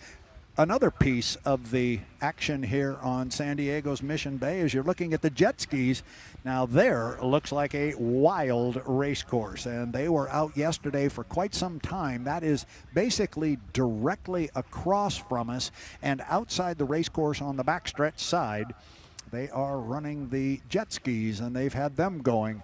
another piece of the action here on San Diego's Mission Bay as you're looking at the jet skis. Now there looks like a wild race course, and they were out yesterday for quite some time. That is basically directly across from us, and outside the race course on the backstretch side, they are running the jet skis, and they've had them going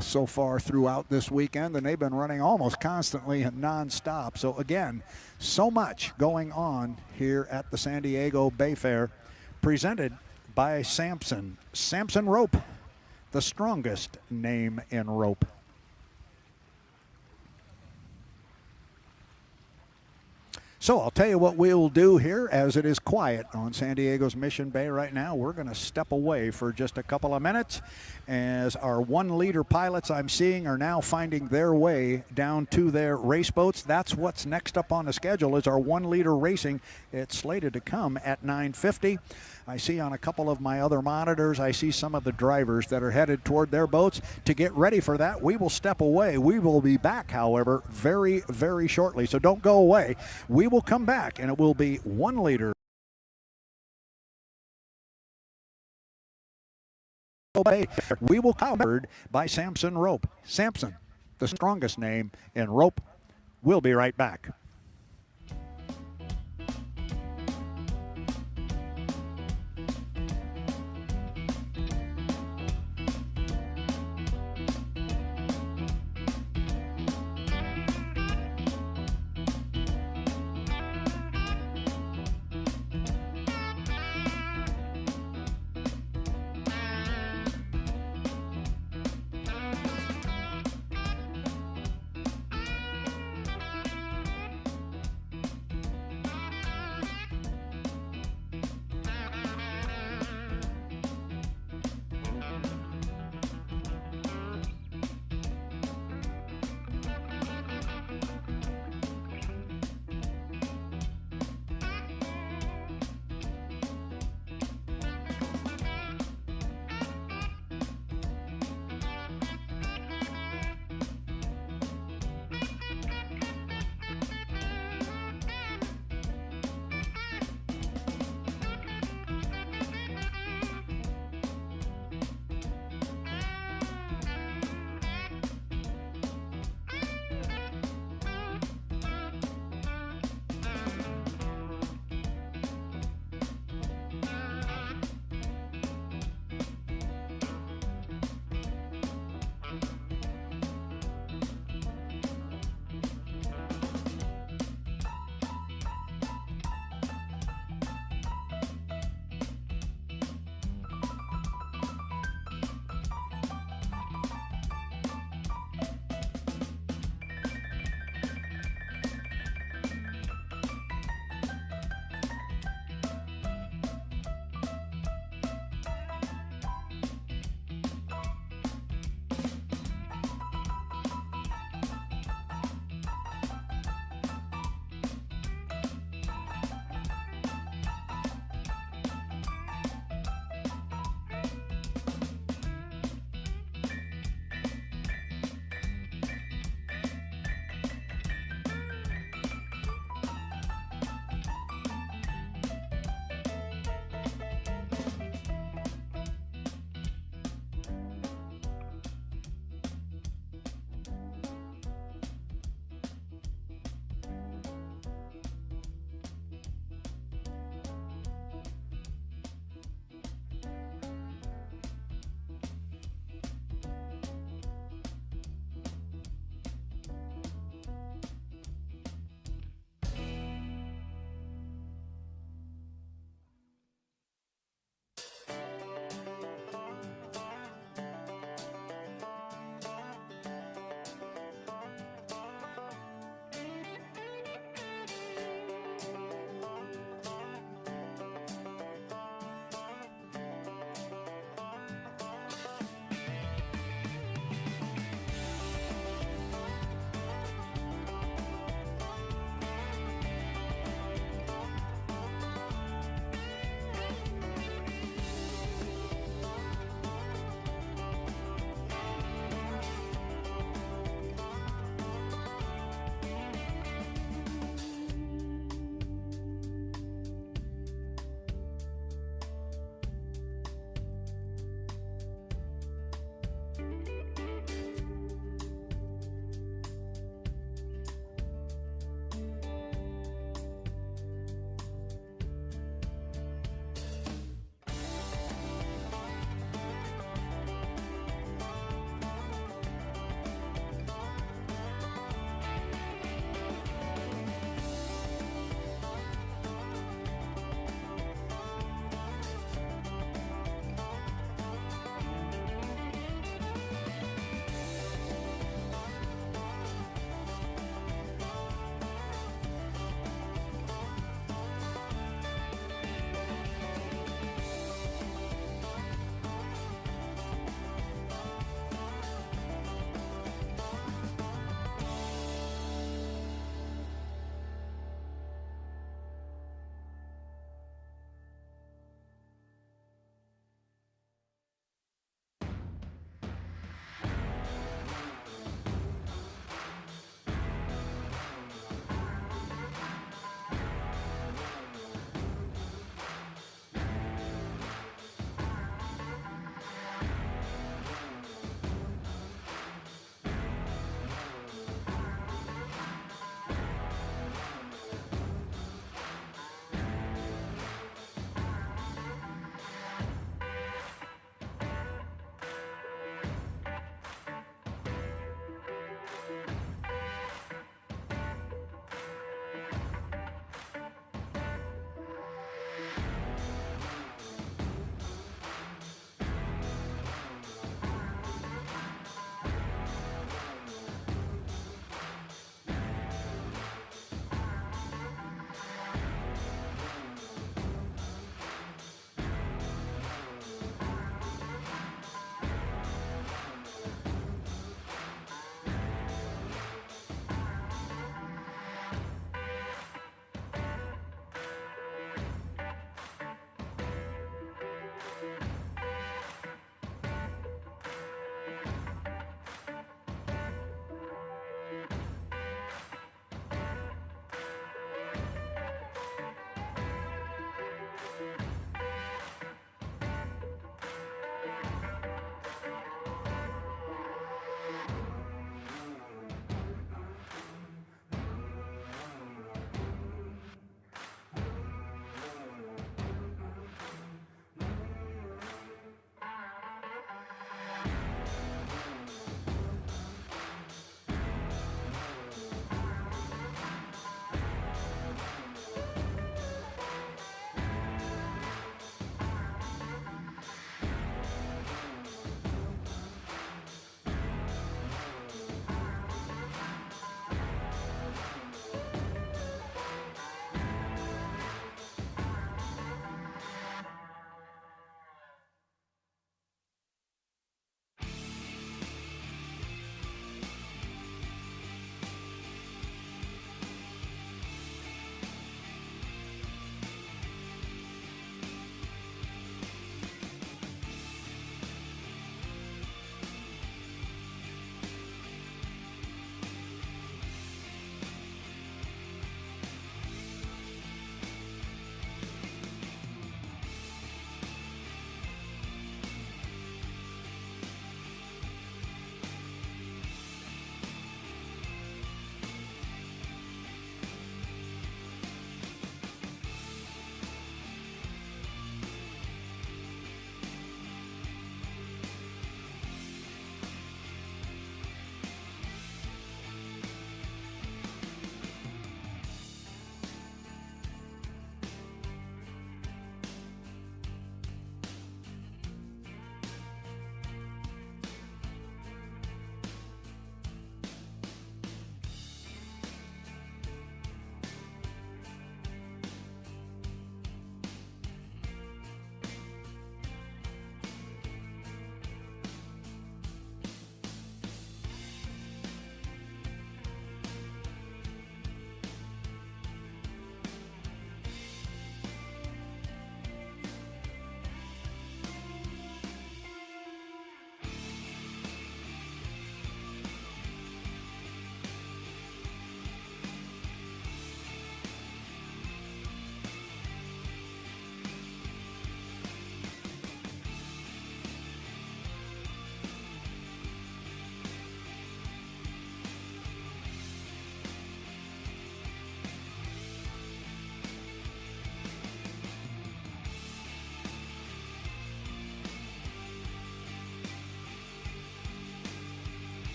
so far throughout this weekend, and they've been running almost constantly and non-stop. So again, so much going on here at the San Diego Bayfair, presented by Samson Rope, the strongest name in rope. So I'll tell you what we'll do here, as it is quiet on San Diego's Mission Bay right now. We're going to step away for just a couple of minutes as our 1-liter pilots I'm seeing are now finding their way down to their race boats. That's what's next up on the schedule is our 1-liter racing. It's slated to come at 9:50. I see on a couple of my other monitors, I see some of the drivers that are headed toward their boats to get ready for that. We will step away. We will be back, however, very, very shortly. So don't go away. We will come back, and it will be 1-liter. We will covered by Samson Rope. Samson, the strongest name in rope. We'll be right back.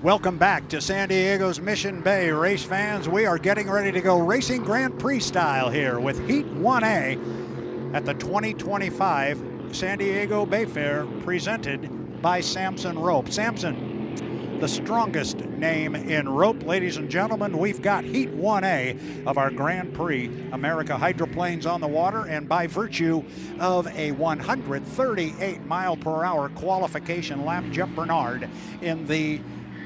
Welcome back to San Diego's Mission Bay. Race fans, we are getting ready to go racing Grand Prix style here with Heat 1A at the 2025 San Diego Bayfair, presented by Samson Rope. Samson, the strongest name in rope. Ladies and gentlemen, we've got Heat 1A of our Grand Prix America hydroplanes on the water, and by virtue of a 138 mile per hour qualification lap, Jeff Bernard in the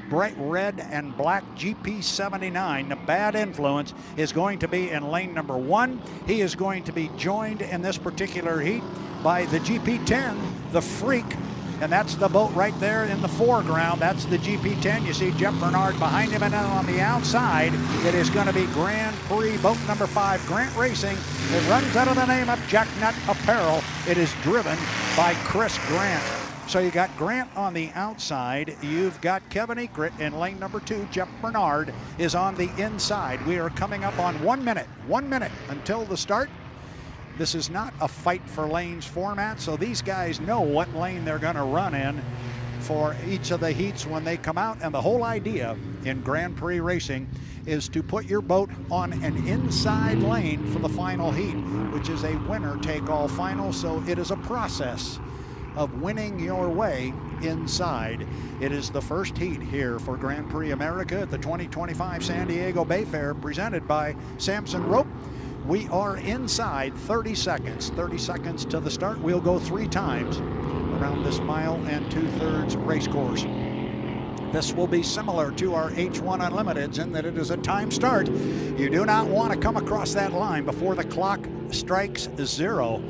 bright red and black GP79, the Bad Influence, is going to be in lane number 1. He is going to be joined in this particular heat by the GP10, the Freak, and that's the boat right there in the foreground. That's the GP10. You see Jeff Bernard behind him, and then on the outside, it is going to be Grand Prix boat number 5, Grant Racing. It runs out of the name of Jacknut Apparel. It is driven by Chris Grant. So you got Grant on the outside. You've got Kevin Egret in lane number 2. Jeff Bernard is on the inside. We are coming up on 1 minute. 1 minute until the start. This is not a fight for lanes format, so these guys know what lane they're going to run in for each of the heats when they come out. And the whole idea in Grand Prix racing is to put your boat on an inside lane for the final heat, which is a winner-take-all final. So it is a process of winning your way inside. It is the first heat here for Grand Prix America at the 2025 San Diego Bayfair, presented by Samson Rope. We are inside 30 seconds. 30 seconds to the start. We'll go 3 times around this 1 2/3 race course. This will be similar to our H1 Unlimiteds in that it is a time start. You do not want to come across that line before the clock strikes 0.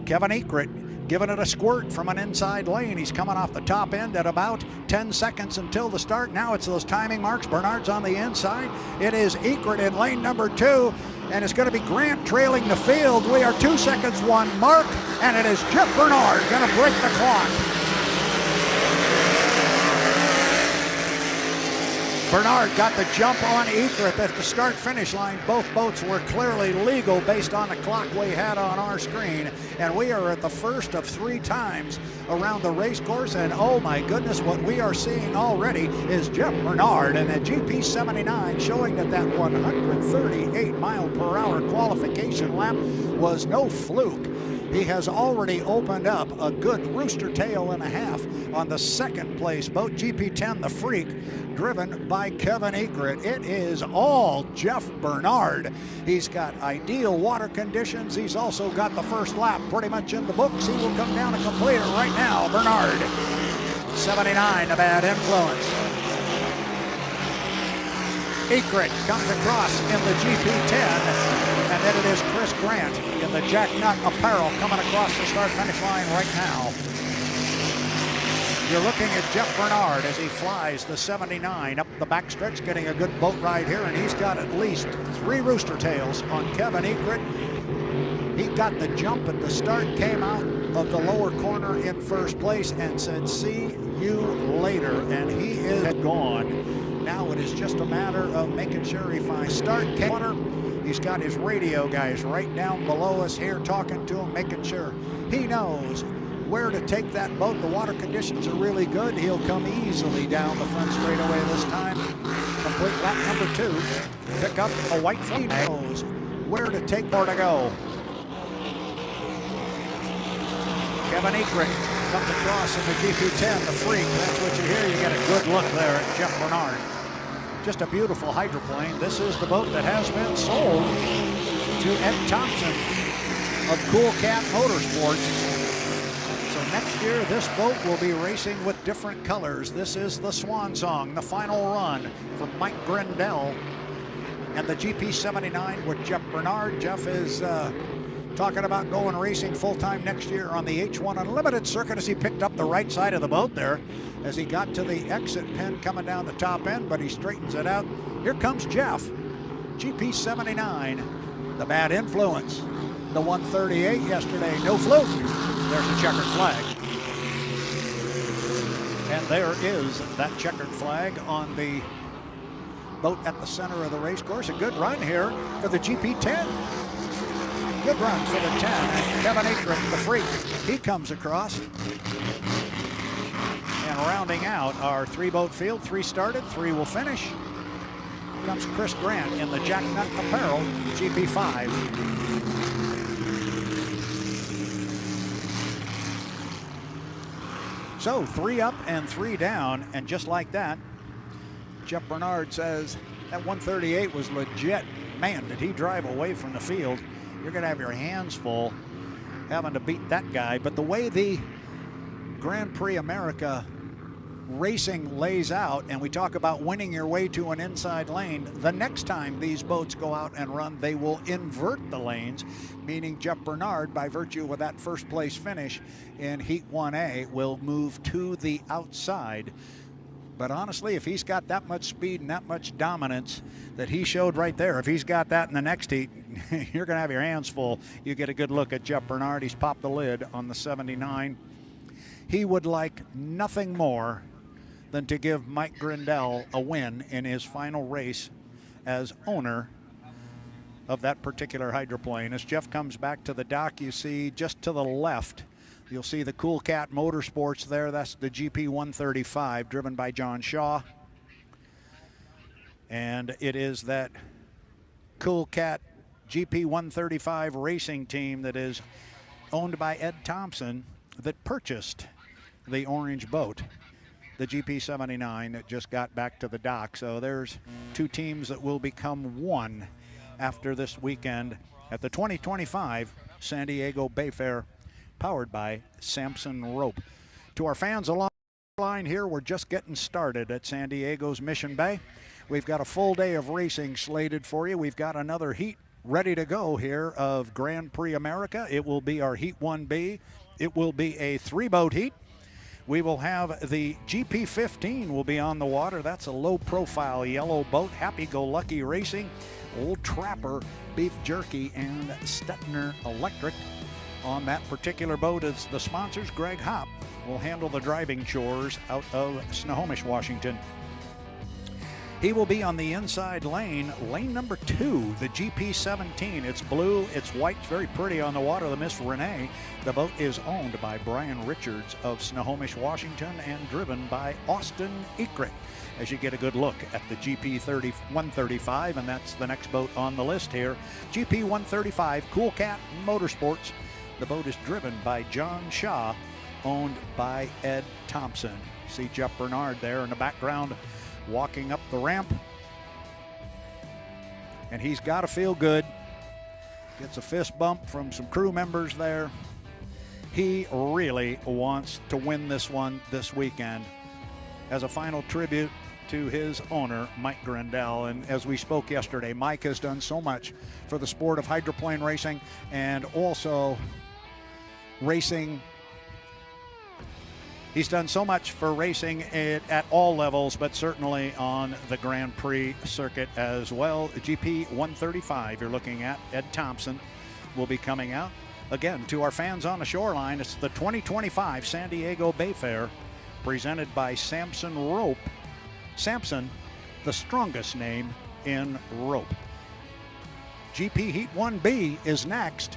Kevin Egret giving it a squirt from an inside lane. He's coming off the top end at about 10 seconds until the start. Now it's those timing marks. Bernard's on the inside. It is Egret in lane number 2, and it's going to be Grant trailing the field. We are 2 seconds 1 mark, and it is Jeff Bernard going to break the clock. Bernard got the jump on Egret at the start-finish line. Both boats were clearly legal based on the clock we had on our screen. And we are at the first of 3 times around the race course. And oh my goodness, what we are seeing already is Jeff Bernard and a GP79 showing that that 138 mile per hour qualification lap was no fluke. He has already opened up a good rooster tail and a half on the second place boat, GP10, the Freak, driven by Kevin Egret. It is all Jeff Bernard. He's got ideal water conditions. He's also got the first lap pretty much in the books. He will come down and complete it right now. Bernard, 79, a Bad Influence. Egret comes across in the GP10. And then it is Chris Grant in the Jacknut Apparel coming across the start-finish line right now. You're looking at Jeff Bernard as he flies the 79 up the backstretch, getting a good boat ride here, and he's got at least 3 rooster tails on Kevin Egret. He got the jump at the start, came out of the lower corner in first place and said, "See you later," and he is gone. Now it is just a matter of making sure he finds start corner. He's got his radio guys right down below us here talking to him, making sure he knows where to take that boat. The water conditions are really good. He'll come easily down the front straightaway this time. Complete lap number 2. Pick up a white flag. Knows where to take more to go. Kevin Egret comes across in the GP10, the Freak. That's what you hear. You get a good look there at Jeff Bernard. Just a beautiful hydroplane. This is the boat that has been sold to Ed Thompson of Cool Cat Motorsports. So next year, this boat will be racing with different colors. This is the Swan Song, the final run from Mike Grindell. And the GP79 with Jeff Bernard. Jeff is talking about going racing full-time next year on the H1 Unlimited circuit as he picked up the right side of the boat there as he got to the exit pin coming down the top end, but he straightens it out. Here comes Jeff, GP79, the Bad Influence, the 138 yesterday, no fluke. There's a checkered flag. And there is that checkered flag on the boat at the center of the race course. A good run here for the GP10. Good run for the 10. And Kevin Egret, the Freak, he comes across. And rounding out our 3-boat field, 3 started, 3 will finish. Comes Chris Grant in the Jack Nut Apparel GP5. So 3 up and 3 down, and just like that, Jeff Bernard says that 138 was legit. Man, did he drive away from the field. You're going to have your hands full having to beat that guy. But the way the Grand Prix America racing lays out, and we talk about winning your way to an inside lane, the next time these boats go out and run, they will invert the lanes, meaning Jeff Bernard, by virtue of that first place finish in Heat 1A, will move to the outside. But honestly, if he's got that much speed and that much dominance that he showed right there, if he's got that in the next heat, you're going to have your hands full. You get a good look at Jeff Bernard. He's popped the lid on the 79. He would like nothing more than to give Mike Grindell a win in his final race as owner of that particular hydroplane. As Jeff comes back to the dock, you see just to the left, you'll see the Cool Cat Motorsports there. That's the GP 135 driven by John Shaw. And it is that Cool Cat GP 135 racing team that is owned by Ed Thompson that purchased the orange boat, the GP 79, that just got back to the dock. So there's 2 teams that will become one after this weekend at the 2025 San Diego Bayfair, powered by Samson Rope. To our fans along the line here, we're just getting started at San Diego's Mission Bay. We've got a full day of racing slated for you. We've got another heat ready to go here of Grand Prix America. It will be our Heat 1B. It will be a 3-boat heat. We will have the GP15 will be on the water. That's a low-profile yellow boat, Happy-Go-Lucky Racing, Old Trapper, Beef Jerky, and Stetner Electric. On that particular boat is the sponsors. Greg Hopp will handle the driving chores out of Snohomish, Washington. He will be on the inside lane, lane number 2, the GP17. It's blue, it's white, it's very pretty on the water, the Miss Renee. The boat is owned by Brian Richards of Snohomish, Washington, and driven by Austin Ekrick. As you get a good look at the GP 135, and that's the next boat on the list here. GP 135, Cool Cat Motorsports. The boat is driven by John Shaw, owned by Ed Thompson. See Jeff Bernard there in the background, walking up the ramp, and he's got to feel good. Gets a fist bump from some crew members there. He really wants to win this one this weekend as a final tribute to his owner, Mike Grindell. And as we spoke yesterday, Mike has done so much for the sport of hydroplane racing and also racing. He's done so much for racing at all levels, but certainly on the Grand Prix circuit as well. GP 135 you're looking at, Ed Thompson will be coming out. Again, to our fans on the shoreline, it's the 2025 San Diego Bayfair, presented by Samson Rope. Samson, the strongest name in rope. GP Heat 1B is next.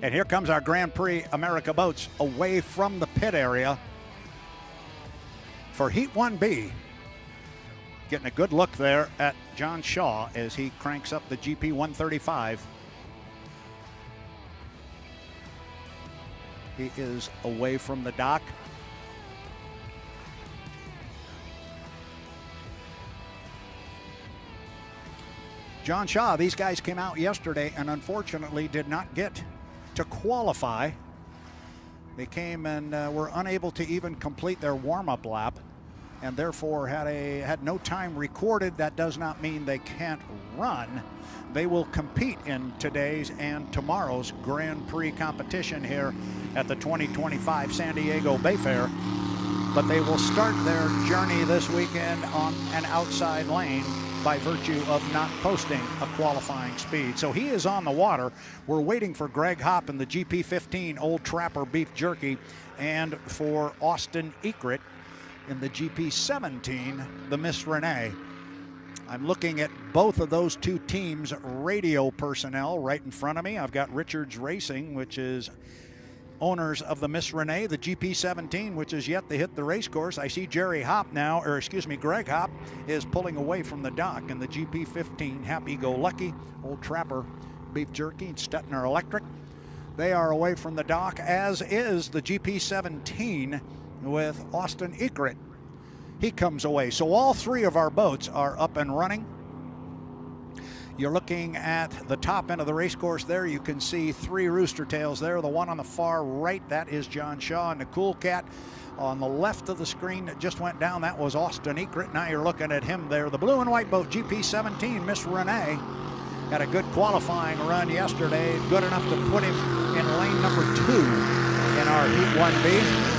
And here comes our Grand Prix America boats away from the pit area for Heat 1B. Getting a good look there at John Shaw as he cranks up the GP 135. He is away from the dock. John Shaw, these guys came out yesterday and unfortunately did not get to qualify. They came and were unable to even complete their warm-up lap, and therefore had no time recorded. That does not mean they can't run. They will compete in today's and tomorrow's Grand Prix competition here at the 2025 San Diego Bayfair. but they will start their journey this weekend on an outside lane by virtue of not posting a qualifying speed. So he is on the water. We're waiting for Greg Hopp in the GP15 Old Trapper Beef Jerky, and for Austin Ekrit in the GP17, the Miss Renee. I'm looking at both of those two teams' radio personnel right in front of me. I've got Richards Racing, which is owners of the Miss Renee, the GP17, which is yet to hit the race course. I see Greg Hopp is pulling away from the dock in the GP15 Happy Go Lucky Old Trapper Beef Jerky and Stetner Electric. They are away from the dock, as is the GP17 with Austin Ekrit. He comes away. So all three of our boats are up and running. You're looking at the top end of the race course there. You can see three rooster tails there. The one on the far right, that is John Shaw, and the Cool Cat on the left of the screen that just went down, that was Austin Ekrit. Now you're looking at him there. The blue and white boat, GP17, Miss Renee, had a good qualifying run yesterday, good enough to put him in lane number 2 in our Heat 1B.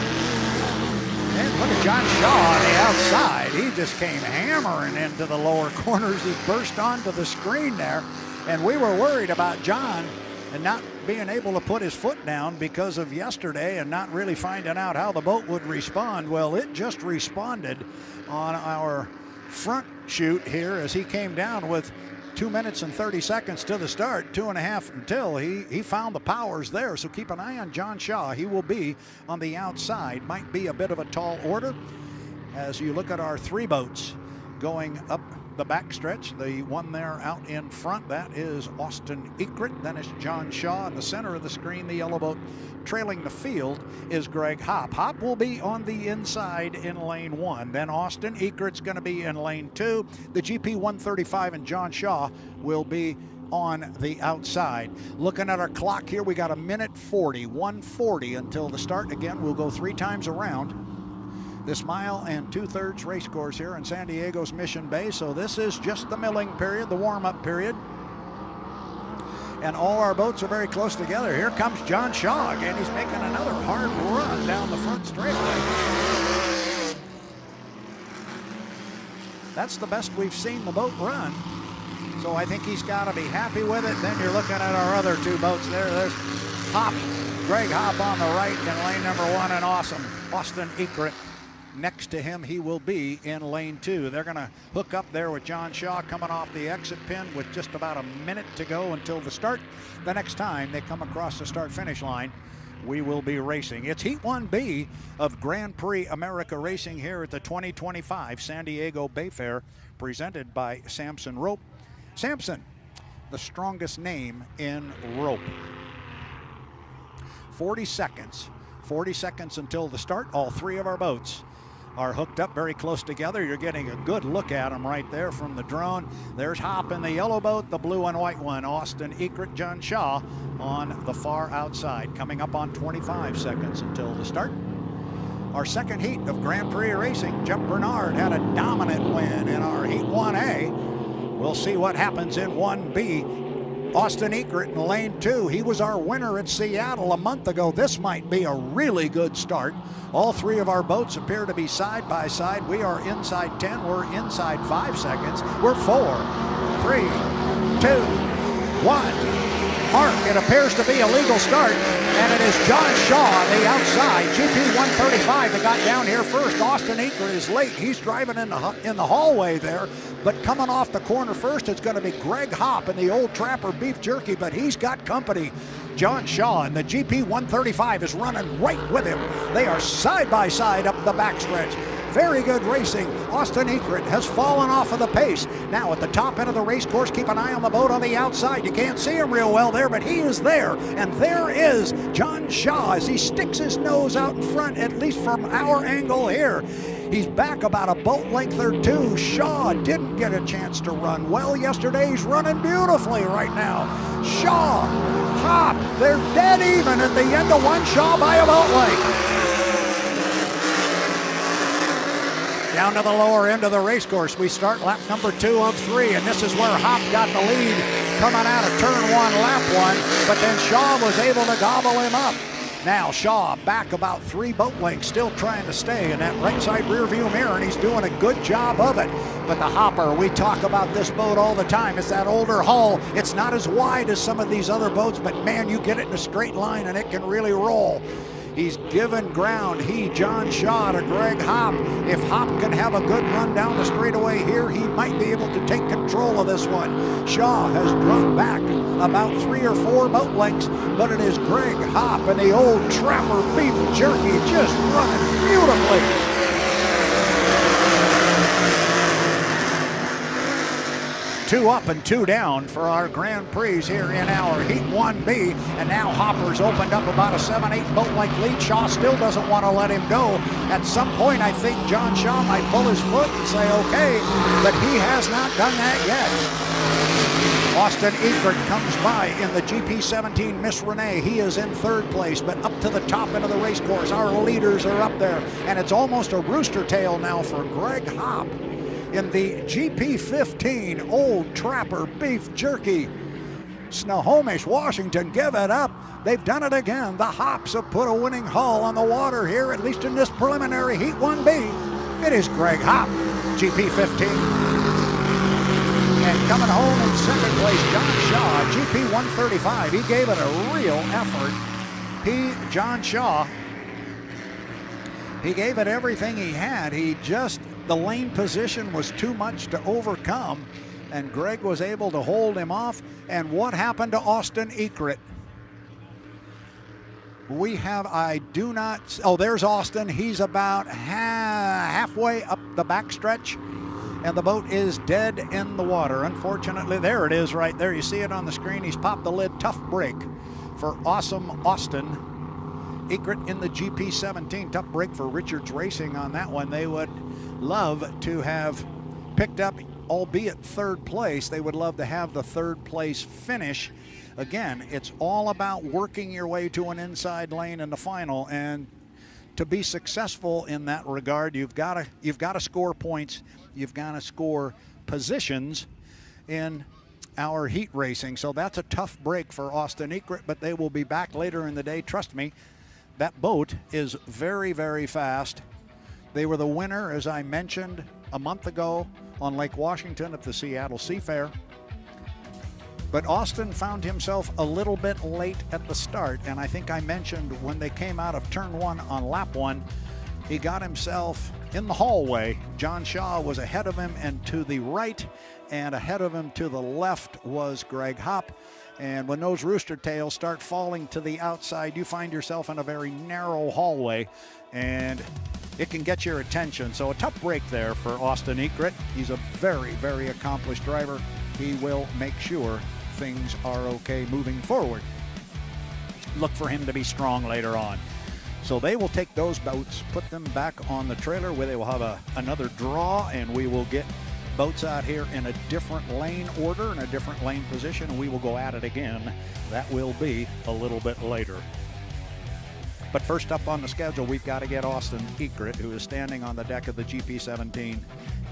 And look at John Shaw on the outside. He just came hammering into the lower corners. He burst onto the screen there. And we were worried about John and not being able to put his foot down because of yesterday and not really finding out how the boat would respond. Well, it just responded on our front chute here as he came down with 2 minutes and 30 seconds to the start, 2.5 until. He found the powers there, so keep an eye on John Shaw. He will be on the outside. Might be a bit of a tall order as you look at our three boats going up the backstretch. The one there out in front, that is Austin Ekrit. Then it's John Shaw. In the center of the screen, the yellow boat trailing the field is Greg Hopp. Hopp will be on the inside in lane 1. Then Austin Ekrit's going to be in lane 2. The GP 135 and John Shaw will be on the outside. Looking at our clock here, we got 1:40 until the start. Again, we'll go 3 times around this 1 2/3 race course here in San Diego's Mission Bay. So this is just the milling period, the warm-up period. And all our boats are very close together. Here comes John Shaw again. He's making another hard run down the front straightaway. That's the best we've seen the boat run. So I think he's got to be happy with it. Then you're looking at our other two boats there. There's Hopp, Greg Hopp on the right in lane number 1, and Austin Ekrit. Next to him, he will be in lane 2. They're going to hook up there with John Shaw coming off the exit pin with just about a minute to go until the start. The next time they come across the start-finish line, we will be racing. It's Heat 1B of Grand Prix America Racing here at the 2025 San Diego Bayfair, presented by Samson Rope. Samson, the strongest name in rope. 40 seconds until the start. All three of our boats are hooked up very close together. You're getting a good look at them right there from the drone. There's Hopp in the yellow boat, the blue and white one, Austin Ekrit, John Shaw on the far outside. Coming up on 25 seconds until the start. Our second heat of Grand Prix Racing, Jeff Bernard had a dominant win in our Heat 1A. We'll see what happens in 1B. Austin Ekrit in lane 2. He was our winner at Seattle a month ago. This might be a really good start. All three of our boats appear to be side by side. We are inside 10. We're inside 5 seconds. We're 4, 3, 2, 1. Mark, it appears to be a legal start, and it is John Shaw on the outside. GP 135 that got down here first. Austin Ekrit is late. He's driving in the hallway there, but coming off the corner first, it's going to be Greg Hopp in the Old Trapper Beef Jerky, but he's got company. John Shaw, and the GP 135 is running right with him. They are side by side up the backstretch. Very good racing. Austin Ekrit has fallen off of the pace. Now at the top end of the race course, keep an eye on the boat on the outside. You can't see him real well there, but he is there. And there is John Shaw as he sticks his nose out in front, at least from our angle here. He's back about a boat length or 2. Shaw didn't get a chance to run well yesterday. He's running beautifully right now. Shaw, Hopp, they're dead even at the end of one. Shaw by a boat length. Down to the lower end of the race course, we start lap number 2 of 3, and this is where Hopp got the lead coming out of turn 1, lap 1, but then Shaw was able to gobble him up. Now Shaw back about 3 boat lengths, still trying to stay in that right side rear view mirror, and he's doing a good job of it. But the Hopper, we talk about this boat all the time. It's that older hull. It's not as wide as some of these other boats, but man, you get it in a straight line and it can really roll. He's given ground, John Shaw, to Greg Hopp. If Hopp can have a good run down the straightaway here, he might be able to take control of this one. Shaw has dropped back about 3 or 4 boat lengths, but it is Greg Hopp and the old Trapper Beef Jerky just running beautifully. Two up and 2 down for our Grand Prix here in our Heat 1B. And now Hopper's opened up about a 7-8 boat length lead. Shaw still doesn't want to let him go. At some point, I think John Shaw might pull his foot and say, okay, but he has not done that yet. Austin Egert comes by in the GP17 Miss Renee. He is in 3rd place, but up to the top end of the race course. Our leaders are up there, and it's almost a rooster tail now for Greg Hopp in the GP15 Old Trapper Beef Jerky. Snohomish, Washington, give it up. They've done it again. The Hops have put a winning hull on the water here, at least in this preliminary Heat 1B. It is Greg Hopp, GP15. And coming home in 2nd place, John Shaw, GP 135. He gave it a real effort. John Shaw, he gave it everything he had. The lane position was too much to overcome, and Greg was able to hold him off. And what happened to Austin Egert? There's Austin. He's about halfway up the backstretch, and the boat is dead in the water. Unfortunately, there it is right there. You see it on the screen. He's popped the lid. Tough break for awesome Austin Egert in the GP17. Tough break for Richards Racing on that one. They would love to have picked up, albeit 3rd place. They would love to have the 3rd place finish. Again, it's all about working your way to an inside lane in the final, and to be successful in that regard, you've got to score points. You've got to score positions in our heat racing. So that's a tough break for Austin Egert, but they will be back later in the day. Trust me, that boat is very, very fast. They were the winner, as I mentioned, a month ago on Lake Washington at the Seattle Seafair. But Austin found himself a little bit late at the start, and I think I mentioned when they came out of turn 1 on lap 1, he got himself in the hallway. John Shaw was ahead of him and to the right, and ahead of him to the left was Greg Hopp. And when those rooster tails start falling to the outside, you find yourself in a very narrow hallway, and it can get your attention. So a tough break there for Austin Egert. He's a very, very accomplished driver. He will make sure things are okay moving forward. Look for him to be strong later on. So they will take those boats, put them back on the trailer where they will have another draw, and we will get boats out here in a different lane order, in a different lane position, and we will go at it again. That will be a little bit later. But first up on the schedule, we've got to get Austin Egert, who is standing on the deck of the GP17,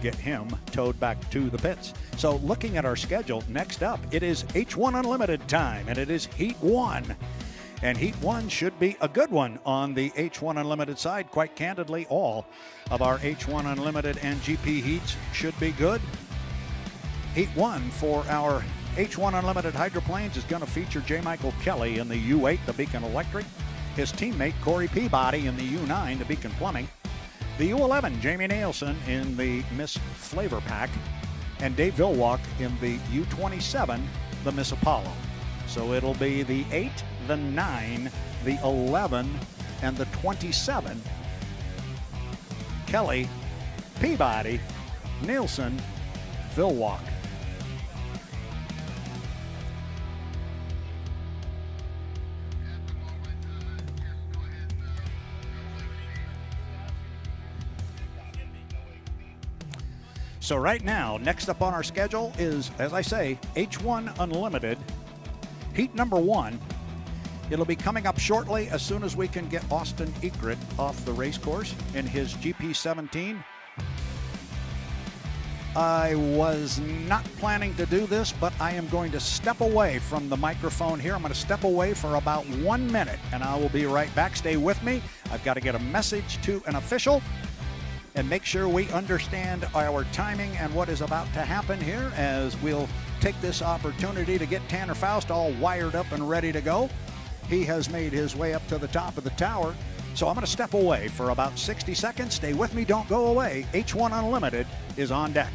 get him towed back to the pits. So looking at our schedule, next up, it is H1 Unlimited time, and it is Heat 1. And Heat 1 should be a good one on the H1 Unlimited side. Quite candidly, all of our H1 Unlimited and GP heats should be good. Heat 1 for our H1 Unlimited hydroplanes is going to feature J. Michael Kelly in the U8, the Beacon Electric. His teammate Corey Peabody in the U9, the Beacon Plumbing. The U11, Jamie Nilsen in the Miss FLAV-R-PAC. And Dave Villwock in the U27, the Miss Apollo. So it'll be the 8, the 9, the 11, and the 27. Kelly, Peabody, Nilsen, Villwock. So right now, next up on our schedule is, as I say, H1 Unlimited, Heat number 1. It'll be coming up shortly as soon as we can get Austin Egert off the race course in his GP17 I was not planning to do this, but I am going to step away from the microphone here. I'm going to step away for about 1 minute, and I will be right back. Stay with me. I've got to get a message to an official and make sure we understand our timing and what is about to happen here, as we'll take this opportunity to get Tanner Faust all wired up and ready to go. He has made his way up to the top of the tower. So I'm going to step away for about 60 seconds. Stay with me. Don't go away. H1 Unlimited is on deck.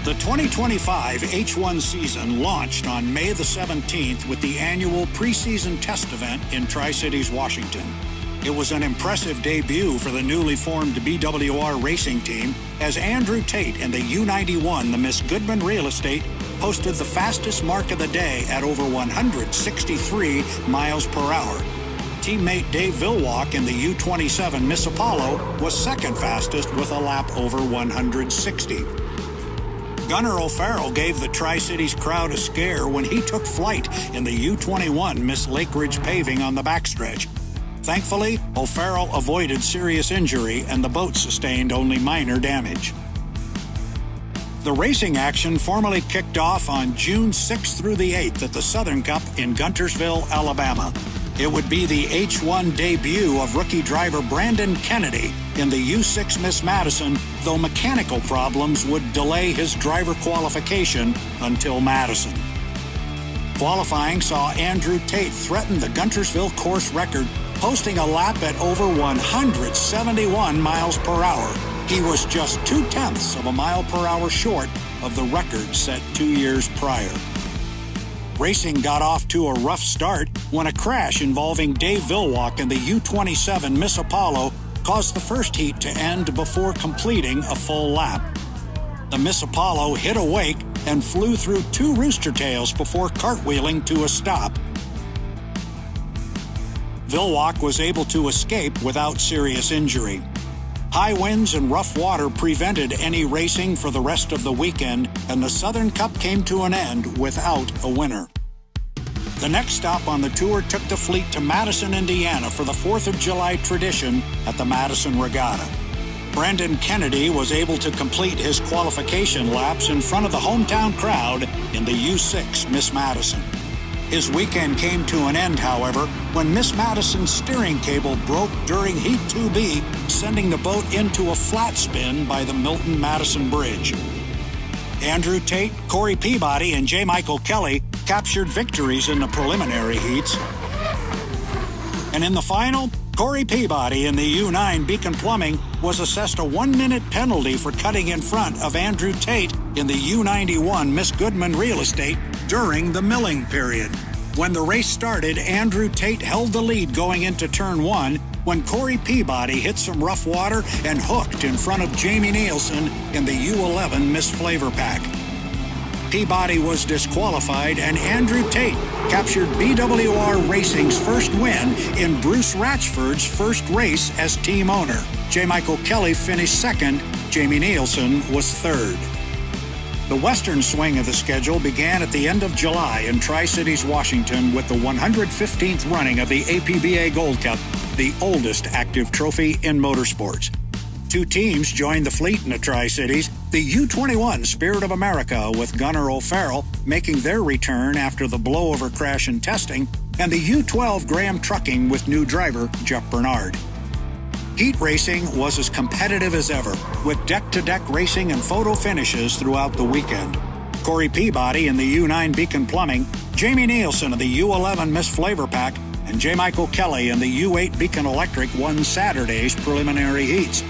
The 2025 H1 season launched on May the 17th with the annual preseason test event in Tri-Cities, Washington. It was an impressive debut for the newly formed BWR racing team as Andrew Tate and the U91, the Miss Goodman Real Estate, posted the fastest mark of the day at over 163 miles per hour. Teammate Dave Villwock in the U27 Miss Apollo was second fastest with a lap over 160. Gunnar O'Farrell gave the Tri-Cities crowd a scare when he took flight in the U21 Miss Lake Ridge Paving on the backstretch. Thankfully, O'Farrell avoided serious injury and the boat sustained only minor damage. The racing action formally kicked off on June 6th through the 8th at the Southern Cup in Guntersville, Alabama. It would be the H1 debut of rookie driver Brandon Kennedy in the U6 Miss Madison, though mechanical problems would delay his driver qualification until Madison. Qualifying saw Andrew Tate threaten the Guntersville course record, posting a lap at over 171 miles per hour. He was just 0.2 of a mile per hour short of the record set 2 years prior. Racing got off to a rough start when a crash involving Dave Villwock in the U-27 Miss Apollo caused the first heat to end before completing a full lap. The Miss Apollo hit a wake and flew through 2 rooster tails before cartwheeling to a stop. Villwock was able to escape without serious injury. High winds and rough water prevented any racing for the rest of the weekend, and the Southern Cup came to an end without a winner. The next stop on the tour took the fleet to Madison, Indiana for the 4th of July tradition at the Madison Regatta. Brandon Kennedy was able to complete his qualification laps in front of the hometown crowd in the U6 Miss Madison. His weekend came to an end, however, when Miss Madison's steering cable broke during Heat 2B, sending the boat into a flat spin by the Milton-Madison Bridge. Andrew Tate, Corey Peabody, and J. Michael Kelly captured victories in the preliminary heats. And in the final, Corey Peabody in the U9 Beacon Plumbing was assessed a 1-minute penalty for cutting in front of Andrew Tate in the U91 Miss Goodman Real Estate during the milling period. When the race started, Andrew Tate held the lead going into turn 1 when Corey Peabody hit some rough water and hooked in front of Jamie Nilsen in the U11 Miss FLAV-R-PAC. Peabody was disqualified, and Andrew Tate captured BWR Racing's first win in Bruce Ratchford's first race as team owner. J. Michael Kelly finished second. Jamie Nilsen was third. The western swing of the schedule began at the end of July in Tri-Cities, Washington, with the 115th running of the APBA Gold Cup, the oldest active trophy in motorsports. 2 teams joined the fleet in the Tri-Cities, the U-21 Spirit of America with Gunnar O'Farrell making their return after the blowover crash and testing, and the U-12 Graham Trucking with new driver Jeff Bernard. Heat racing was as competitive as ever, with deck-to-deck racing and photo finishes throughout the weekend. Corey Peabody in the U9 Beacon Plumbing, Jamie Nilsen of the U11 Miss FLAV-R-PAC, and J. Michael Kelly in the U8 Beacon Electric won Saturday's preliminary heats.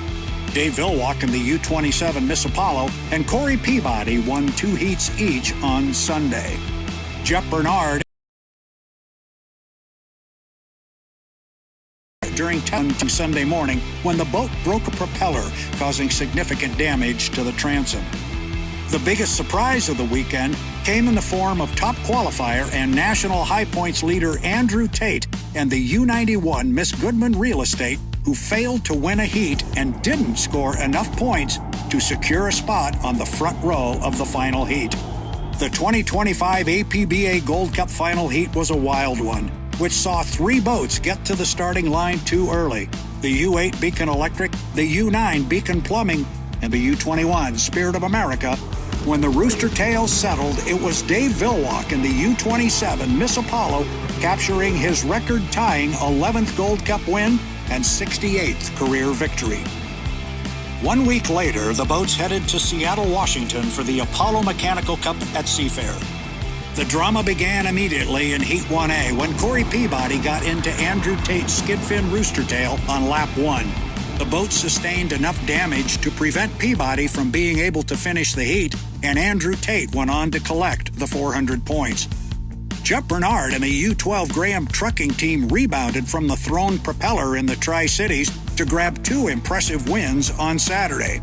Dave Villwock in the U27 Miss Apollo and Corey Peabody won 2 heats each on Sunday. Jeff Bernard during 10 to Sunday morning when the boat broke a propeller, causing significant damage to the transom. The biggest surprise of the weekend came in the form of top qualifier and national high points leader Andrew Tate and the U91 Miss Goodman Real Estate, who failed to win a heat and didn't score enough points to secure a spot on the front row of the final heat. The 2025 APBA Gold Cup final heat was a wild one, which saw 3 boats get to the starting line too early: the U8 Beacon Electric, the U9 Beacon Plumbing, and the U21 Spirit of America. When the rooster tails settled, it was Dave Villwock in the U27 Miss Apollo capturing his record-tying 11th Gold Cup win and 68th career victory. 1 week later, the boats headed to Seattle, Washington for the Apollo Mechanical Cup at Seafair. The drama began immediately in Heat 1A when Corey Peabody got into Andrew Tate's skidfin rooster tail on lap 1. The boat sustained enough damage to prevent Peabody from being able to finish the heat, and Andrew Tate went on to collect the 400 points. Jeff Bernard and the U-12 Graham Trucking team rebounded from the thrown propeller in the Tri-Cities to grab 2 impressive wins on Saturday.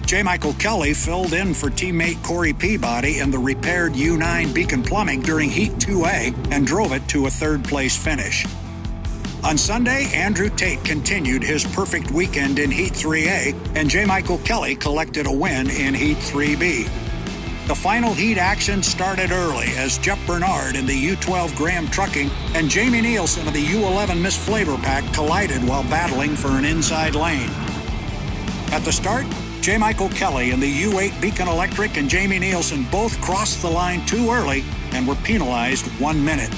J. Michael Kelly filled in for teammate Corey Peabody in the repaired U9 Beacon Plumbing during Heat 2A and drove it to a 3rd-place finish. On Sunday, Andrew Tate continued his perfect weekend in Heat 3A, and J. Michael Kelly collected a win in Heat 3B. The final heat action started early as Jeff Bernard in the U-12 Graham Trucking and Jamie Nilsen of the U11 Miss FLAV-R-PAC collided while battling for an inside lane. At the start, J. Michael Kelly in the U8 Beacon Electric and Jamie Nilsen both crossed the line too early and were penalized 1 minute.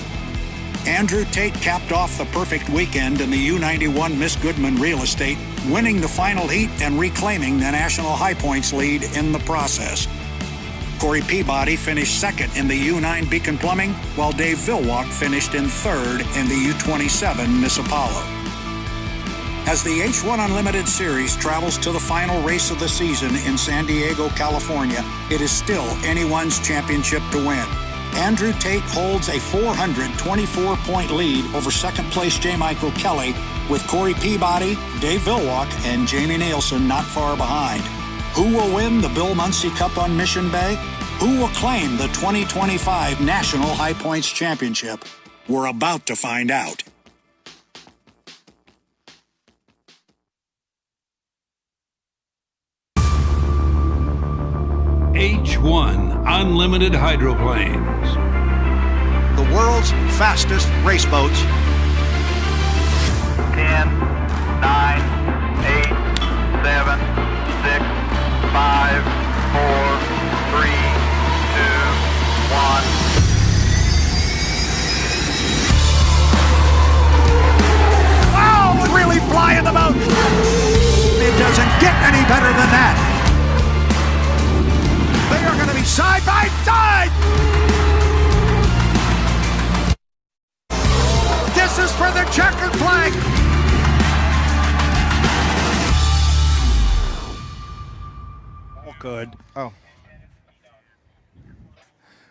Andrew Tate capped off the perfect weekend in the U91 Miss Goodman Real Estate, winning the final heat and reclaiming the national high points lead in the process. Corey Peabody finished second in the U9 Beacon Plumbing, while Dave Villwock finished in third in the U27 Miss Apollo. As the H1 Unlimited Series travels to the final race of the season in San Diego, California, it is still anyone's championship to win. Andrew Tate holds a 424-point lead over second-place J. Michael Kelly, with Corey Peabody, Dave Villwock, and Jamie Nilsen not far behind. Who will win the Bill Muncey Cup on Mission Bay? Who will claim the 2025 National High Points Championship? We're about to find out. H1 Unlimited Hydroplanes. The world's fastest race boats. 10, 9, 8, 7, 6, 5, 4, 3, 2, 1. Oh, really flying the boat. It doesn't get any better than that. They are going to be side by side. This is for the checkered flag. All good. Oh.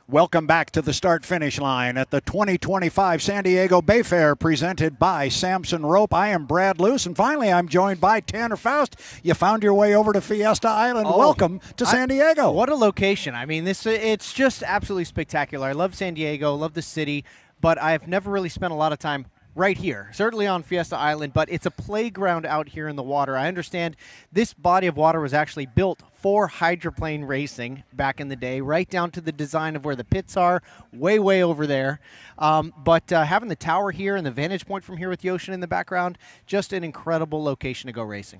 Welcome back to the start-finish line at the 2025 San Diego Bayfair, presented by Samson Rope. I am Brad Luce, and finally I'm joined by Tanner Faust. You found your way over to Fiesta Island. Welcome to San Diego. What a location. I mean, it's just absolutely spectacular. I love San Diego, love the city, but I've never really spent a lot of time right here, certainly on Fiesta Island, but it's a playground out here in the water. I understand this body of water was actually built for hydroplane racing back in the day, right down to the design of where the pits are, way over there. But having the tower here and the vantage point from here with the ocean in the background, just an incredible location to go racing.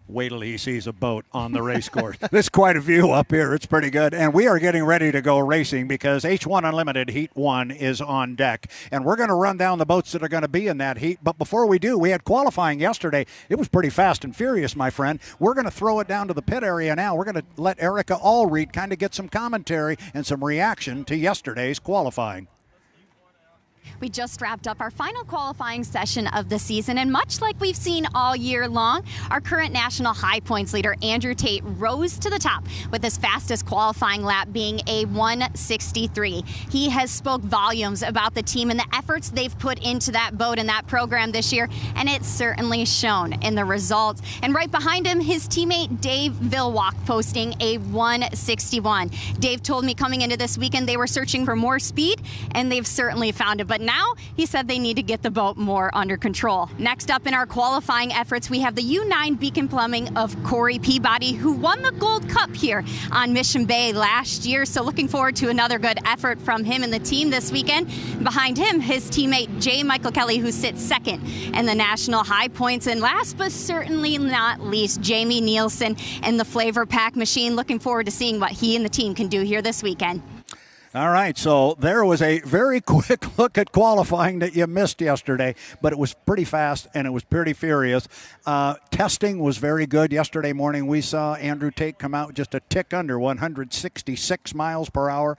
Wait till he sees a boat on the race course. There's quite a view up here. It's pretty good. And we are getting ready to go racing because H1 Unlimited Heat 1 is on deck. And we're going to run down the boats that are going to be in that heat. But before we do, we had qualifying yesterday. It was pretty fast and furious, my friend. We're going to throw it down to the pit area now. We're going to let Erica Allreed kind of get some commentary and some reaction to yesterday's qualifying. We just wrapped up our final qualifying session of the season, and much like we've seen all year long, our current national high points leader, Andrew Tate, rose to the top with his fastest qualifying lap being a 1:63. He has spoke volumes about the team and the efforts they've put into that boat and that program this year, and it's certainly shown in the results. And right behind him, his teammate Dave Villwock posting a 1:61. Dave told me coming into this weekend they were searching for more speed, and they've certainly found it. But now he said they need to get the boat more under control. Next up in our qualifying efforts, we have the U9 Beacon Plumbing of Corey Peabody, who won the Gold Cup here on Mission Bay last year. So looking forward to another good effort from him and the team this weekend. Behind him, his teammate J. Michael Kelly, who sits second in the national high points. And last but certainly not least, Jamie Nilsen and the FLAV-R-PAC machine. Looking forward to seeing what he and the team can do here this weekend. All right, so there was a very quick look at qualifying that you missed yesterday, but it was pretty fast and it was pretty furious. Testing was very good. Yesterday morning we saw Andrew Tate come out just a tick under 166 miles per hour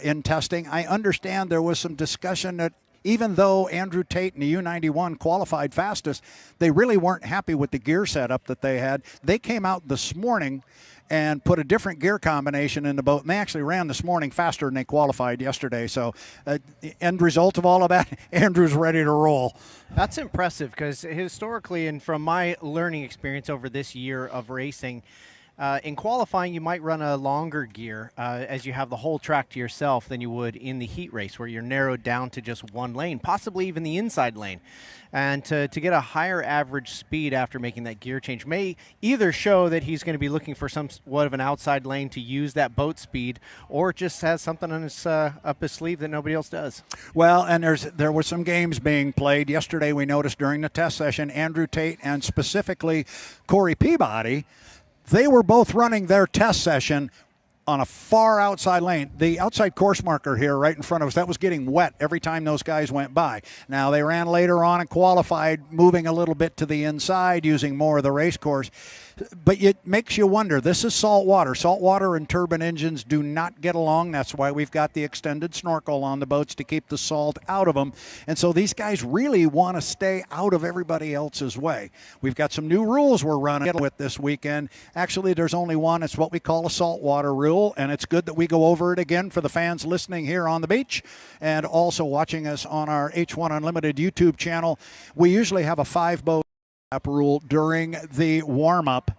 in testing. I understand there was some discussion that even though Andrew Tate and the U91 qualified fastest, they really weren't happy with the gear setup that they had. They came out this morning and put a different gear combination in the boat, and they actually ran this morning faster than they qualified yesterday. So the end result of all of that, Andrew's ready to roll. That's impressive because historically and from my learning experience over this year of racing, in qualifying, you might run a longer gear as you have the whole track to yourself than you would in the heat race where you're narrowed down to just one lane, possibly even the inside lane. And to get a higher average speed after making that gear change may either show that he's going to be looking for somewhat of an outside lane to use that boat speed, or just has something on his up his sleeve that nobody else does. Well, and there were some games being played. Yesterday we noticed during the test session, Andrew Tate and specifically Corey Peabody, they were both running their test session on a far outside lane. The outside course marker here right in front of us, that was getting wet every time those guys went by. Now, they ran later on and qualified, moving a little bit to the inside, using more of the race course. But it makes you wonder. This is salt water. Salt water and turbine engines do not get along. That's why we've got the extended snorkel on the boats to keep the salt out of them. And so these guys really want to stay out of everybody else's way. We've got some new rules we're running with this weekend. Actually, there's only one. It's what we call a saltwater rule, and it's good that we go over it again for the fans listening here on the beach and also watching us on our H1 Unlimited YouTube channel. We usually have a 5-boat rule during the warm-up.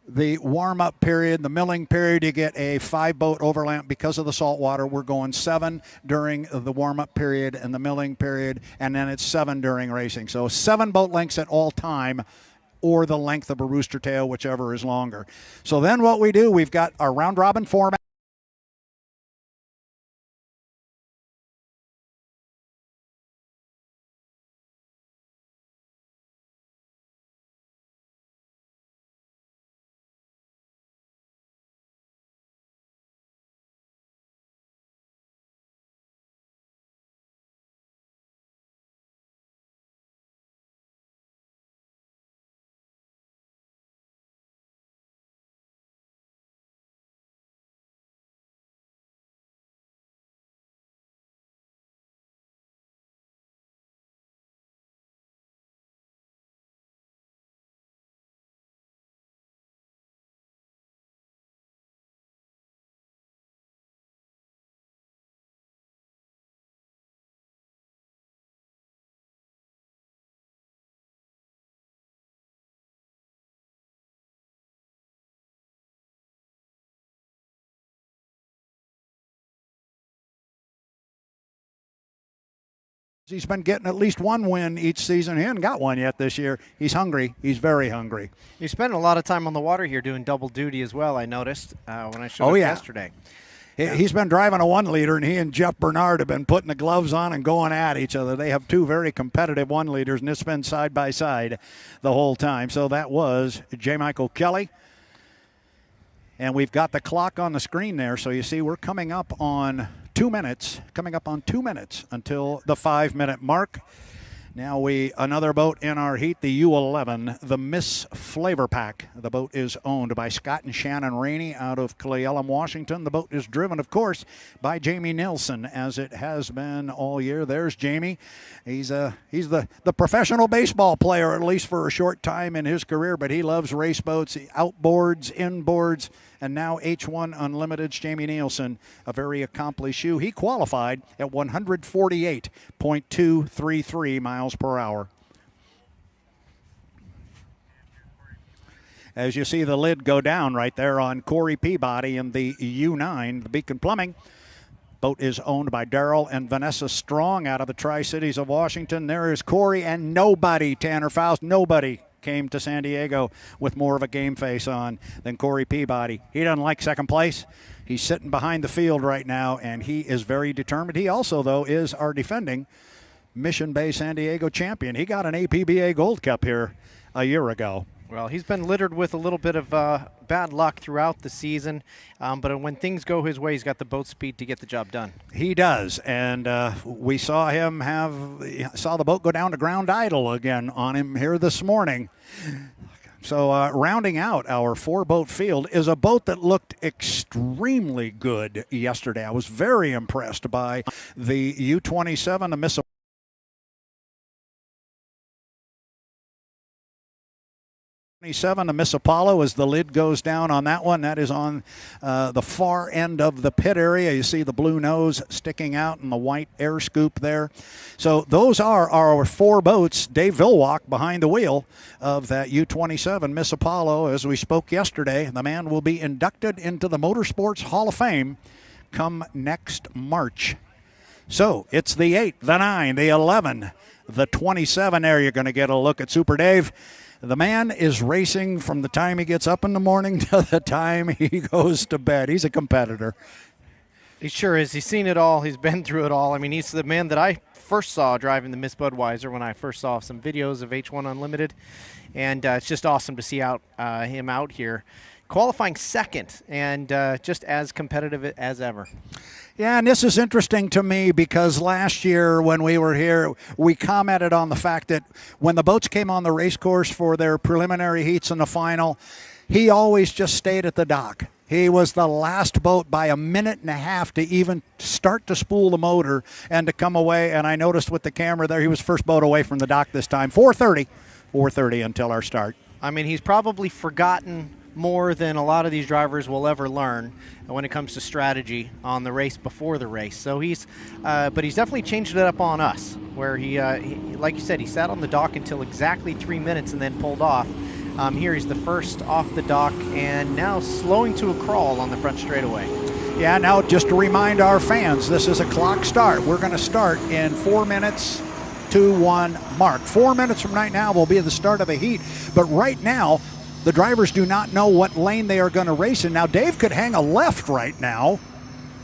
The warm-up period, the milling period, you get a 5-boat overlap because of the salt water. We're going 7 during the warm-up period and the milling period, and then it's 7 during racing. So 7 boat lengths at all time, or the length of a rooster tail, whichever is longer. So then what we do, we've got our round-robin format. He's been getting at least one win each season. He hasn't got one yet this year. He's hungry. He's very hungry. He's spending a lot of time on the water here doing double duty as well, I noticed when I showed up yesterday. He's been driving a 1-liter, and he and Jeff Bernard have been putting the gloves on and going at each other. They have 2 very competitive 1-liters, and it's been side by side the whole time. So that was J. Michael Kelly. And we've got the clock on the screen there, so you see we're coming up on 2 minutes, until the 5-minute mark. Now another boat in our heat, the U11, the Miss FLAV-R-PAC. The boat is owned by Scott and Shannon Rainey out of Cle Elum, Washington. The boat is driven, of course, by Jamie Nilsen, as it has been all year. There's Jamie. He's the professional baseball player, at least for a short time in his career, but he loves race boats, outboards, inboards, and now H1 Unlimited's Jamie Nielsen, a very accomplished shoe. He qualified at 148.233 miles per hour. As you see the lid go down right there on Corey Peabody in the U9, the Beacon Plumbing. Boat is owned by Darrell and Vanessa Strong out of the Tri-Cities of Washington. There is Corey, and nobody, Tanner Faust, nobody came to San Diego with more of a game face on than Corey Peabody. He doesn't like second place. He's sitting behind the field right now, and he is very determined. He also, though, is our defending Mission Bay San Diego champion. He got an APBA Gold Cup here a year ago. Well, he's been littered with a little bit of bad luck throughout the season, but when things go his way, he's got the boat speed to get the job done. He does, and we saw the boat go down to ground idle again on him here this morning. So rounding out our 4-boat field is a boat that looked extremely good yesterday. I was very impressed by the U-27, the Miss the Miss Apollo, as the lid goes down on that one. That is on the far end of the pit area. You see the blue nose sticking out and the white air scoop there. So those are our 4 boats. Dave Villwock behind the wheel of that U-27 Miss Apollo. As we spoke yesterday, the man will be inducted into the Motorsports Hall of Fame come next March. So it's the 8, the 9, the 11, the 27 there. You're going to get a look at Super Dave. The man is racing from the time he gets up in the morning to the time he goes to bed. He's a competitor. He sure is. He's seen it all. He's been through it all. I mean, he's the man that I first saw driving the Miss Budweiser when I first saw some videos of H1 Unlimited. And it's just awesome to see him out here. qualifying second and just as competitive as ever. Yeah, and this is interesting to me because last year when we were here, we commented on the fact that when the boats came on the race course for their preliminary heats in the final, he always just stayed at the dock. He was the last boat by a minute and a half to even start to spool the motor and to come away. And I noticed with the camera there, he was first boat away from the dock this time. 4:30 until our start. I mean, he's probably forgotten more than a lot of these drivers will ever learn when it comes to strategy on the race before the race. So but he's definitely changed it up on us, where he, like you said, he sat on the dock until exactly 3 minutes and then pulled off. Here he's the first off the dock and now slowing to a crawl on the front straightaway. Yeah, now just to remind our fans, this is a clock start. We're going to start in 4 minutes to 1 mark. 4 minutes from right now will be the start of the heat. But right now, the drivers do not know what lane they are going to race in. Now, Dave could hang a left right now.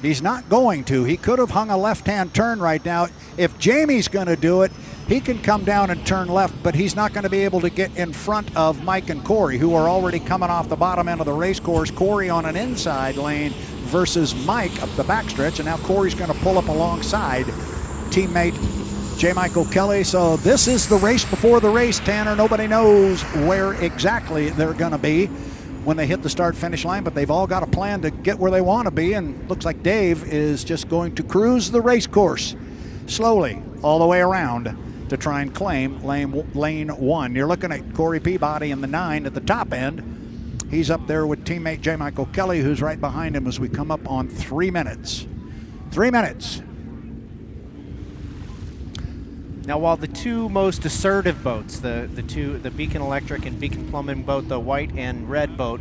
He's not going to. He could have hung a left-hand turn right now. If Jamie's going to do it, he can come down and turn left, but he's not going to be able to get in front of Mike and Corey, who are already coming off the bottom end of the race course. Corey on an inside lane versus Mike up the backstretch, and now Corey's going to pull up alongside teammate J. Michael Kelly. So this is the race before the race, Tanner. Nobody knows where exactly they're going to be when they hit the start-finish line, but they've all got a plan to get where they want to be, and looks like Dave is just going to cruise the race course slowly all the way around to try and claim lane 1. You're looking at Corey Peabody in the 9 at the top end. He's up there with teammate J. Michael Kelly, who's right behind him as we come up on 3 minutes. 3 minutes. Now, while the two most assertive boats, the Beacon Electric and Beacon Plumbing boat, the white and red boat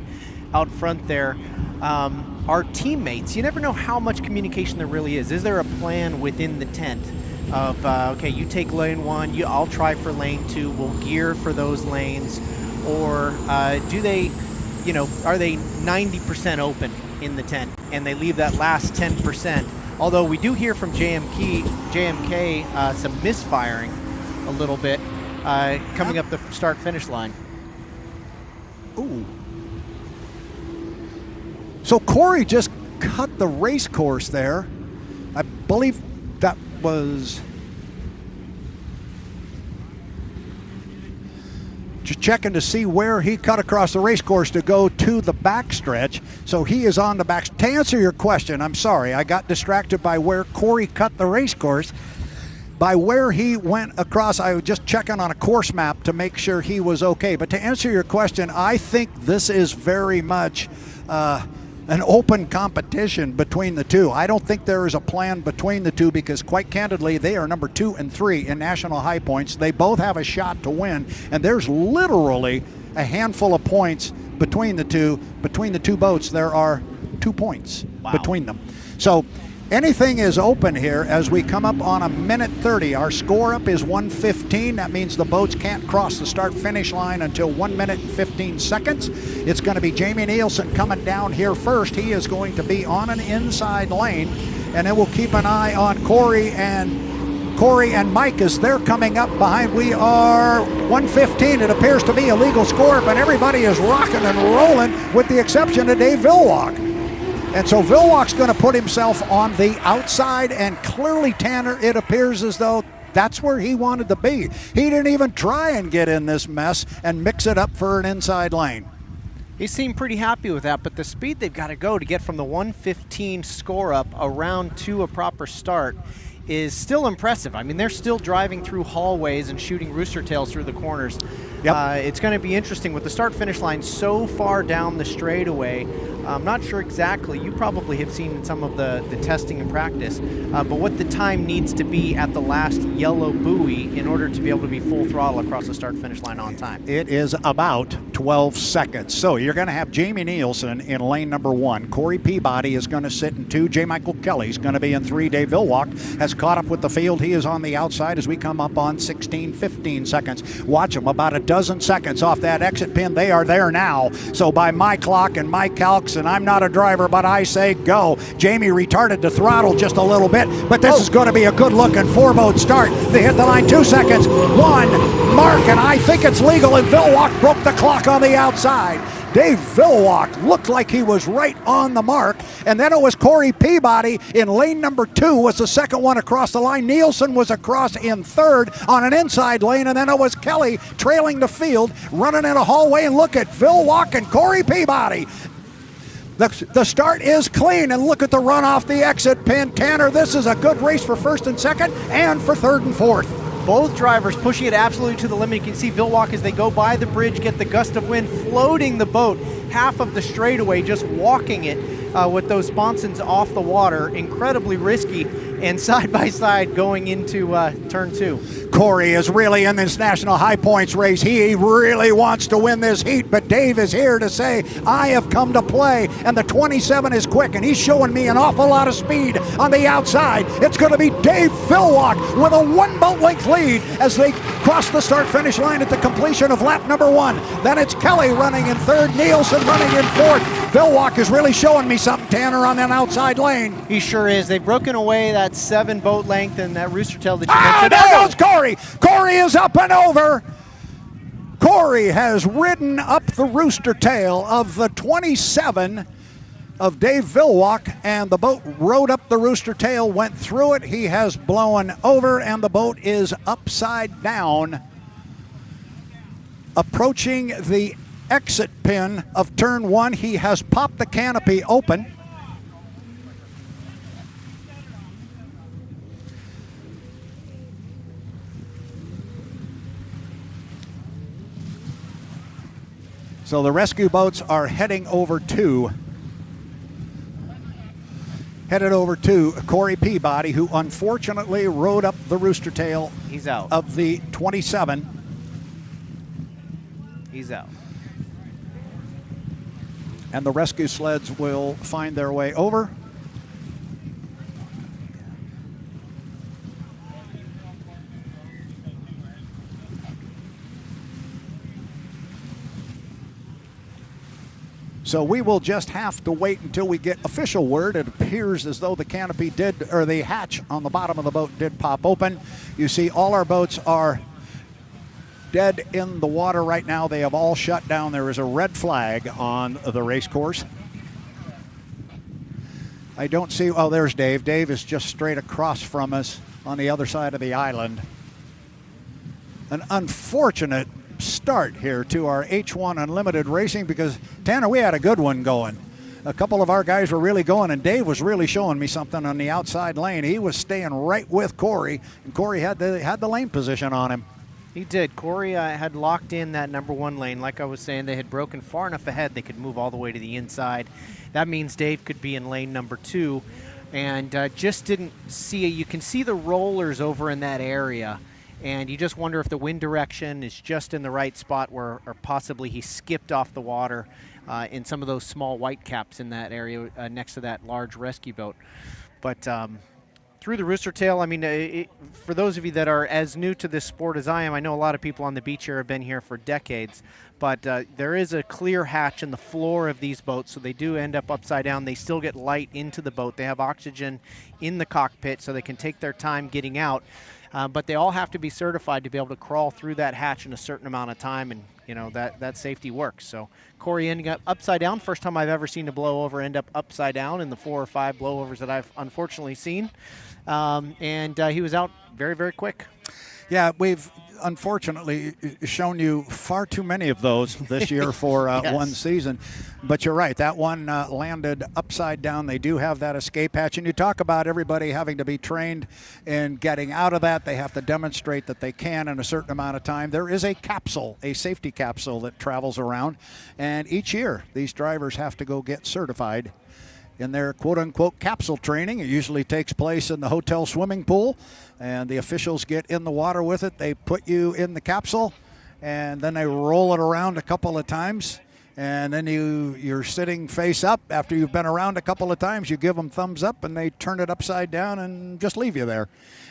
out front there, are teammates, you never know how much communication there really is. Is there a plan within the tent of, okay, you take lane 1, I'll try for lane 2, we'll gear for those lanes, or do they, are they 90% open in the tent and they leave that last 10%? Although we do hear from JMK some misfiring a little bit coming up the start-finish line. Ooh. So Corey just cut the race course there. I believe that was just checking to see where he cut across the race course to go to the backstretch. So he is on the back. To answer your question, I'm sorry, I got distracted by where Corey cut the race course. By where he went across, I was just checking on a course map to make sure he was okay. But to answer your question, I think this is very much an open competition between the two. I don't think there is a plan between the two because, quite candidly, they are number 2 and 3 in national high points. They both have a shot to win, and there's literally a handful of points between the two. Between the two boats, there are 2 points between them. So anything is open here as we come up on a minute 30. Our score up is 1:15. That means the boats can't cross the start-finish line until 1 minute and 15 seconds. It's going to be Jamie Nilsen coming down here first. He is going to be on an inside lane, and then we'll keep an eye on Corey and Mike as they're coming up behind. We are 1:15. It appears to be a legal score, but everybody is rocking and rolling with the exception of Dave Villwock. And so Villwock's going to put himself on the outside, and clearly, Tanner, it appears as though that's where he wanted to be. He didn't even try and get in this mess and mix it up for an inside lane. He seemed pretty happy with that, but the speed they've got to go to get from the 1:15 score up around to a proper start is still impressive. I mean, they're still driving through hallways and shooting rooster tails through the corners. Yep. It's going to be interesting with the start-finish line so far down the straightaway. I'm not sure exactly. You probably have seen some of the testing and practice, but what the time needs to be at the last yellow buoy in order to be able to be full throttle across the start-finish line on time. It is about 12 seconds. So you're going to have Jamie Nilsen in lane number 1. Corey Peabody is going to sit in 2. J. Michael Kelly is going to be in 3. Dave Villwock has caught up with the field. He is on the outside as we come up on 15 seconds. Watch him, about a dozen seconds off that exit pin. They are there now. So by my clock and my calcs, and I'm not a driver, but I say go. Jamie retarded the throttle just a little bit, but this is going to be a good-looking 4-boat start. They hit the line 2 seconds. 1 mark, and I think it's legal, and Villwock broke the clock on the outside. Dave Villwock looked like he was right on the mark. And then it was Corey Peabody in lane number 2 was the second one across the line. Nilsen was across in third on an inside lane. And then it was Kelly trailing the field, running in a hallway. And look at Villwock and Corey Peabody. The start is clean, and look at the run off the exit pin. Tanner, this is a good race for first and second and for third and fourth. Both drivers pushing it absolutely to the limit. You can see Villwock as they go by the bridge, get the gust of wind, floating the boat half of the straightaway, just walking it with those sponsons off the water. Incredibly risky, and side by side going into turn 2. Corey is really in this national high points race. He really wants to win this heat, but Dave is here to say, I have come to play, and the 27 is quick, and he's showing me an awful lot of speed on the outside. It's going to be Dave Villwock with a 1 boat length lead as they cross the start-finish line at the completion of lap number 1. Then it's Kelly running in third, Nilsen running in fourth. Villwock is really showing me something, Tanner, on that outside lane. He sure is. They've broken away that 7 boat length and that rooster tail that you mentioned. There goes Corey. Corey is up and over. Corey has ridden up the rooster tail of the 27 of Dave Villwock, and the boat rode up the rooster tail, went through it. He has blown over, and the boat is upside down, approaching the exit pin of turn 1. He has popped the canopy open. So the rescue boats are headed over to Corey Peabody, who unfortunately rode up the rooster tail. He's out. Of the 27. He's out. And the rescue sleds will find their way over. So we will just have to wait until we get official word. It appears as though the canopy did, or the hatch on the bottom of the boat did pop open. You see all our boats are dead in the water right now. They have all shut down. There is a red flag on the race course. I don't see, oh, there's Dave. Dave is just straight across from us on the other side of the island. An unfortunate start here to our H1 Unlimited racing, because Tanner, we had a good one going. A couple of our guys were really going, and Dave was really showing me something on the outside lane. He was staying right with Corey, and Corey had the lane position on him. He did. Corey had locked in that number 1 lane. Like I was saying, they had broken far enough ahead they could move all the way to the inside. That means Dave could be in lane number 2, and just didn't see it. You can see the rollers over in that area, and you just wonder if the wind direction is just in the right spot where, or possibly he skipped off the water in some of those small white caps in that area next to that large rescue boat. But through the rooster tail, I mean, for those of you that are as new to this sport as I am, I know a lot of people on the beach here have been here for decades, but there is a clear hatch in the floor of these boats, so they do end up upside down. They still get light into the boat. They have oxygen in the cockpit, so they can take their time getting out. But they all have to be certified to be able to crawl through that hatch in a certain amount of time, and you know that safety works. So Corey ending up upside down. First time I've ever seen a blowover end up upside down in the 4 or 5 blowovers that I've unfortunately seen. And he was out very, very quick. Yeah, we've unfortunately shown you far too many of those this year for Yes. one season. But you're right, that one landed upside down. They do have that escape hatch. And you talk about everybody having to be trained in getting out of that. They have to demonstrate that they can in a certain amount of time. There is a capsule, a safety capsule that travels around. And each year, these drivers have to go get certified in their quote-unquote capsule training. It usually takes place in the hotel swimming pool, and the officials get in the water with it. They put you in the capsule, and then they roll it around a couple of times, and then you're sitting face up. After you've been around a couple of times, you give them thumbs up, and they turn it upside down and just leave you there.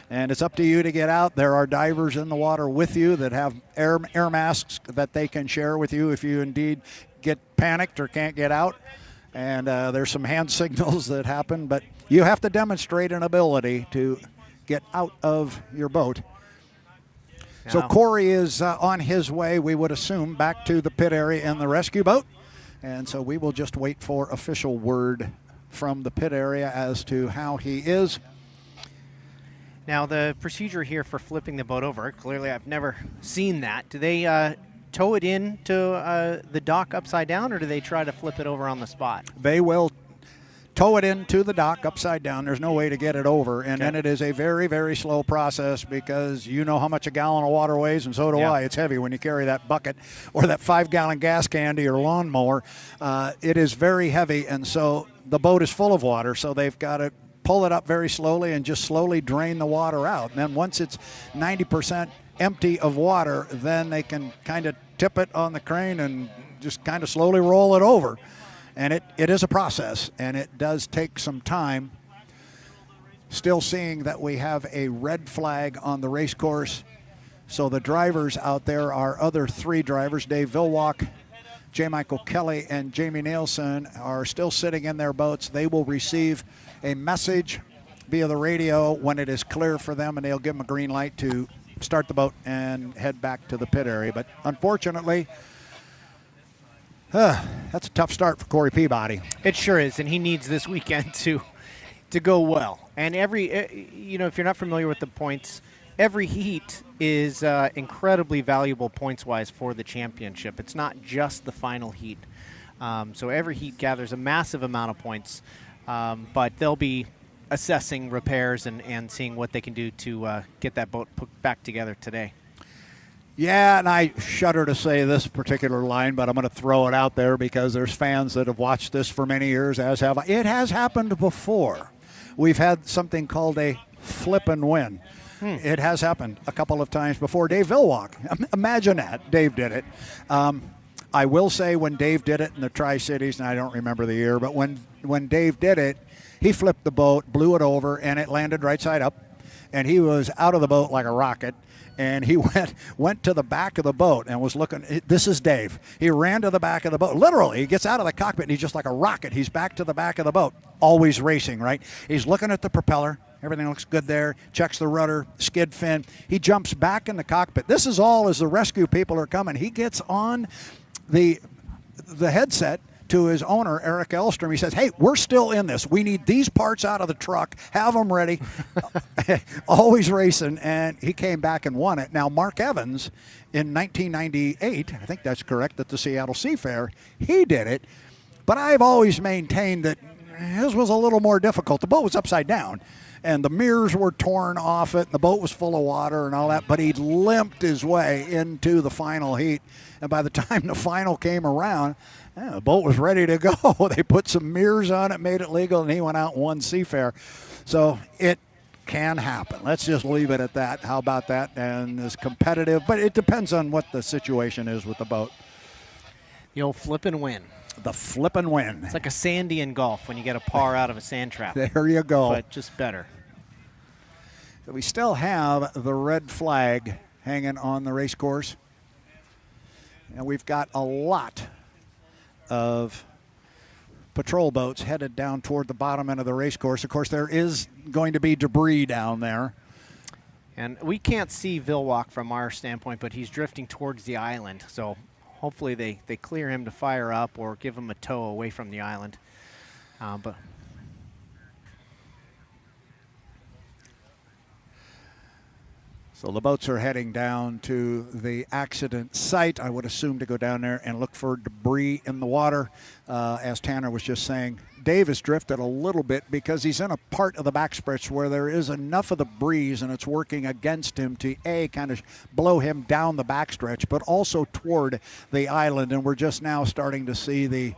And it's up to you to get out. There are divers in the water with you that have air masks that they can share with you if you indeed get panicked or can't get out. And there's some hand signals that happen, but you have to demonstrate an ability to get out of your boat. So Corey is on his way, we would assume, back to the pit area in the rescue boat. And so we will just wait for official word from the pit area as to how he is. Now, the procedure here for flipping the boat over, clearly I've never seen that. Do they tow it in to the dock upside down, or do they try to flip it over on the spot? They will tow it into the dock upside down. There's no way to get it over. And then it is a very, very slow process, because you know how much a gallon of water weighs, and so do I. It's heavy when you carry that bucket or that 5-gallon gas can to your lawnmower. It is very heavy, and so the boat is full of water, so they've got to pull it up very slowly and just slowly drain the water out. And then once it's 90% empty of water, then they can kind of tip it on the crane and just kind of slowly roll it over. And it is a process, and it does take some time. Still seeing that we have a red flag on the race course. So the drivers out there, our other 3 drivers, Dave Villwock, J. Michael Kelly, and Jamie Nilsen, are still sitting in their boats. They will receive a message via the radio when it is clear for them, and they'll give them a green light to start the boat and head back to the pit area. But unfortunately, that's a tough start for Corey Peabody. It sure is, and he needs this weekend to go well. And every, if you're not familiar with the points, every heat is incredibly valuable points-wise for the championship. It's not just the final heat. So every heat gathers a massive amount of points, but they'll be assessing repairs and seeing what they can do to get that boat put back together today. Yeah, and I shudder to say this particular line, but I'm going to throw it out there because there's fans that have watched this for many years, as have I. It has happened before. We've had something called a flip and win. It has happened a couple of times before. Dave Villwock, imagine that. Dave did it. I will say when Dave did it in the Tri-Cities, and I don't remember the year, but when Dave did it, he flipped the boat, blew it over, and it landed right side up. And he was out of the boat like a rocket. And he went to the back of the boat and was looking. This is Dave. He ran to the back of the boat. Literally, he gets out of the cockpit, and he's just like a rocket. He's back to the back of the boat, always racing, right? He's looking at the propeller. Everything looks good there. Checks the rudder, skid fin. He jumps back in the cockpit. This is all as the rescue people are coming. He gets on the headset to his owner, Eric Elstrom. He says, hey, we're still in this. We need these parts out of the truck. Have them ready. Always racing. And he came back and won it. Now, Mark Evans in 1998, I think that's correct, at the Seattle Seafair, he did it. But I've always maintained that his was a little more difficult. The boat was upside down, and the mirrors were torn off it, and the boat was full of water and all that, but he limped his way into the final heat. And by the time the final came around, the boat was ready to go. They put some mirrors on it, made it legal, and he went out and won Seafair. So it can happen. Let's just leave it at that. How about that? And it's competitive, but it depends on what the situation is with the boat. The old flip and win. The flip and win. It's like a sandy in golf when you get a par out of a sand trap. There you go. But just better. So we still have the red flag hanging on the race course. And we've got a lot of patrol boats headed down toward the bottom end of the race course. Of course, there is going to be debris down there. And we can't see Villwock from our standpoint, but he's drifting towards the island. So hopefully they clear him to fire up or give him a tow away from the island. So the boats are heading down to the accident site. I would assume to go down there and look for debris in the water. As Tanner was just saying, Dave has drifted a little bit because he's in a part of the backstretch where there is enough of the breeze and it's working against him to kind of blow him down the backstretch, but also toward the island. And we're just now starting to see the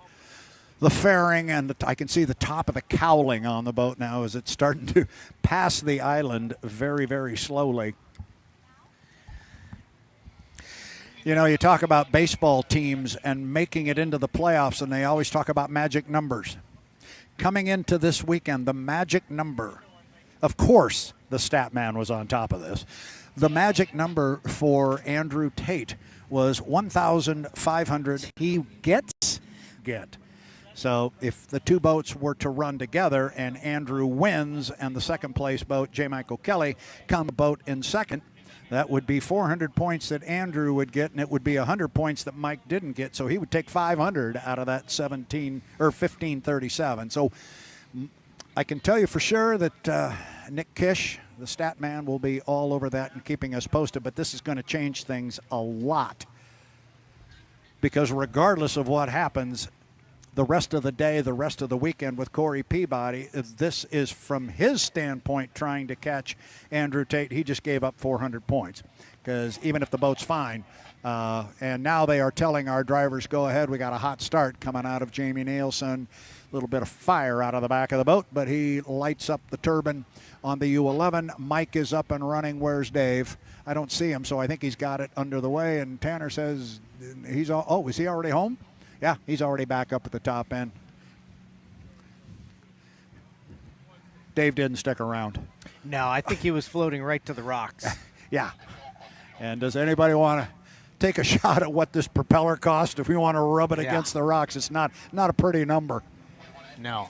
fairing, and I can see the top of the cowling on the boat now as it's starting to pass the island very, very slowly. You know, you talk about baseball teams and making it into the playoffs, and they always talk about magic numbers. Coming into this weekend, the magic number, of course, the stat man was on top of this. The magic number for Andrew Tate was 1,500. He get. So if the two boats were to run together and Andrew wins and the second place boat, J. Michael Kelly, come boat in second, That would be 400 points that Andrew would get, and it would be 100 points that Mike didn't get. So he would take 500 out of that 1537. So I can tell you for sure that Nick Kish, the stat man, will be all over that and keeping us posted. But this is going to change things a lot, because regardless of what happens the rest of the day, the rest of the weekend with Corey Peabody, this is from his standpoint trying to catch Andrew Tate. He just gave up 400 points, because even if the boat's fine, and now they are telling our drivers, go ahead, we got a hot start coming out of Jamie Nilsen. A little bit of fire out of the back of the boat, but he lights up the turbine on the U11. Mike is up and running. Where's Dave? I don't see him, so I think he's got it under the way, and Tanner says he's is he already home? Yeah, he's already back up at the top end. Dave didn't stick around. No, I think he was floating right to the rocks. Yeah. And does anybody want to take a shot at what this propeller cost if we want to rub it against the rocks? It's not a pretty number. No.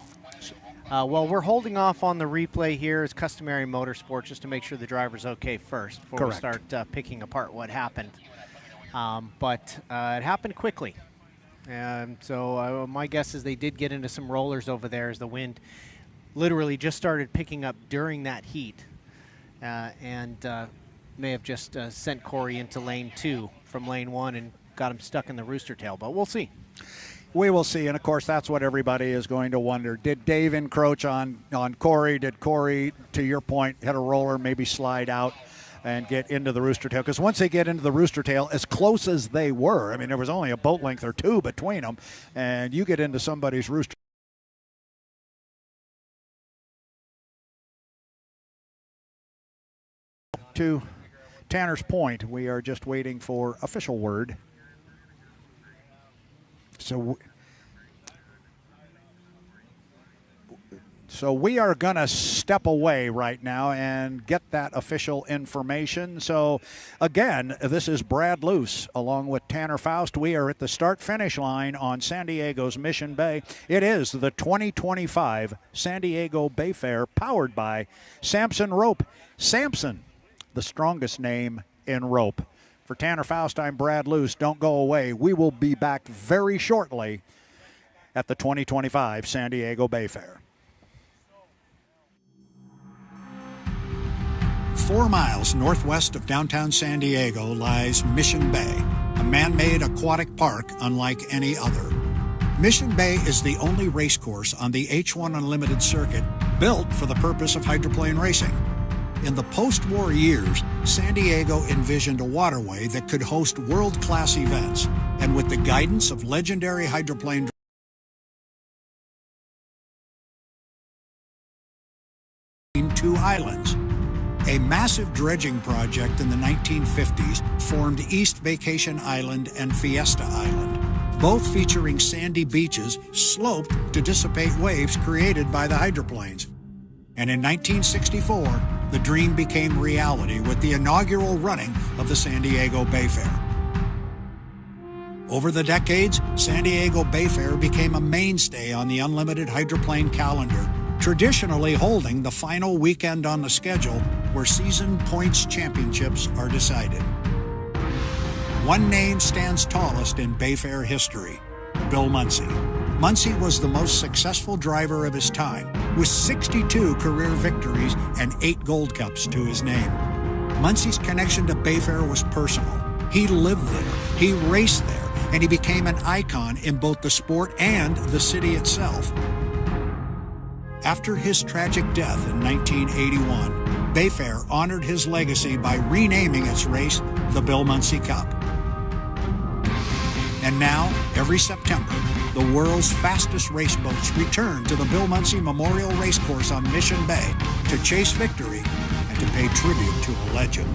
Well, we're holding off on the replay here as customary in motorsport, just to make sure the driver's okay first before we start picking apart what happened. But it happened quickly. And so my guess is they did get into some rollers over there as the wind literally just started picking up during that heat, and may have just sent Corey into lane 2 from lane 1 and got him stuck in the rooster tail, but we'll see. We will see, and of course that's what everybody is going to wonder. Did Dave encroach on Corey? Did Corey, to your point, hit a roller, maybe slide out and get into the rooster tail? Because once they get into the rooster tail, as close as they were, I mean, there was only a boat length or two between them, and you get into somebody's rooster. To Tanner's point, we are just waiting for official word. So we are going to step away right now and get that official information. So, again, this is Brad Luce along with Tanner Faust. We are at the start-finish line on San Diego's Mission Bay. It is the 2025 San Diego Bayfair, powered by Samson Rope. Samson, the strongest name in rope. For Tanner Faust, I'm Brad Luce. Don't go away. We will be back very shortly at the 2025 San Diego Bayfair. 4 miles northwest of downtown San Diego lies Mission Bay, a man-made aquatic park unlike any other. Mission Bay is the only race course on the H1 Unlimited circuit built for the purpose of hydroplane racing. In the post-war years, San Diego envisioned a waterway that could host world-class events, and with the guidance of legendary hydroplane 2 islands. A massive dredging project in the 1950s formed East Vacation Island and Fiesta Island, both featuring sandy beaches sloped to dissipate waves created by the hydroplanes. And in 1964, the dream became reality with the inaugural running of the San Diego Bayfair. Over the decades, San Diego Bayfair became a mainstay on the unlimited hydroplane calendar, traditionally holding the final weekend on the schedule where season points championships are decided. One name stands tallest in Bayfair history: Bill Muncey. Muncey was the most successful driver of his time, with 62 career victories and 8 Gold Cups to his name. Muncey's connection to Bayfair was personal. He lived there, he raced there, and he became an icon in both the sport and the city itself. After his tragic death in 1981, Bayfair honored his legacy by renaming its race the Bill Muncey Cup. And now, every September, the world's fastest race boats return to the Bill Muncey Memorial Racecourse on Mission Bay to chase victory and to pay tribute to a legend.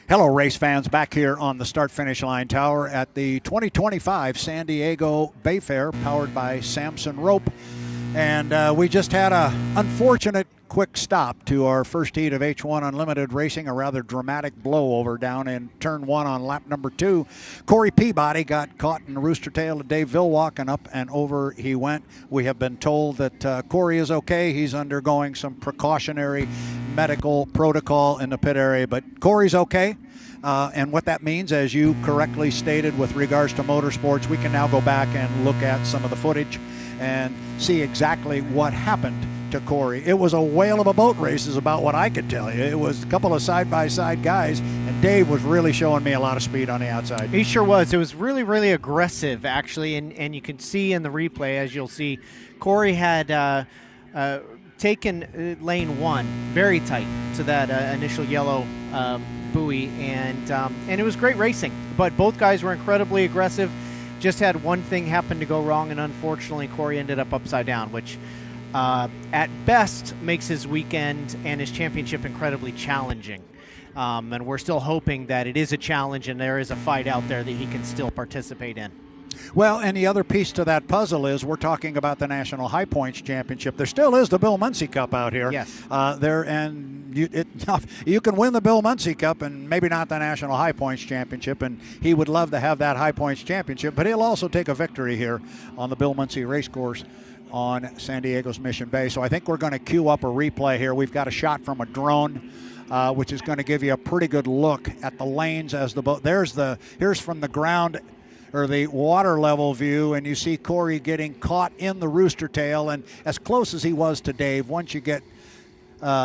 Hello, race fans, back here on the start-finish line tower at the 2025 San Diego Bayfair, powered by Samson Rope. And we just had a unfortunate quick stop to our first heat of H1 Unlimited racing, a rather dramatic blowover down in turn 1 on lap number 2. Corey Peabody got caught in the rooster tail of Dave Villwock, and up and over he went. We have been told that Corey is okay. He's undergoing some precautionary medical protocol in the pit area, but Corey's okay. And what that means, as you correctly stated with regards to motorsports, we can now go back and look at some of the footage and see exactly what happened to Corey. It was a whale of a boat race is about what I could tell you. It was a couple of side-by-side guys, and Dave was really showing me a lot of speed on the outside. He sure was. It was really, really aggressive, actually, and you can see in the replay, as you'll see, Corey had taken lane 1 very tight to that initial yellow buoy, and it was great racing. But both guys were incredibly aggressive. Just had one thing happen to go wrong, and unfortunately Corey ended up upside down, which at best makes his weekend and his championship incredibly challenging. And we're still hoping that it is a challenge and there is a fight out there that he can still participate in. Well, and the other piece to that puzzle is we're talking about the National High Points Championship. There still is the Bill Muncey Cup out here. Yes. You can win the Bill Muncey Cup and maybe not the National High Points Championship, and he would love to have that High Points Championship, but he'll also take a victory here on the Bill Muncey Racecourse on San Diego's Mission Bay. So I think we're going to queue up a replay here. We've got a shot from a drone, which is going to give you a pretty good look at the lanes as the boat. Here's from the ground, or the water level view, and you see Corey getting caught in the rooster tail, and as close as he was to Dave, once you get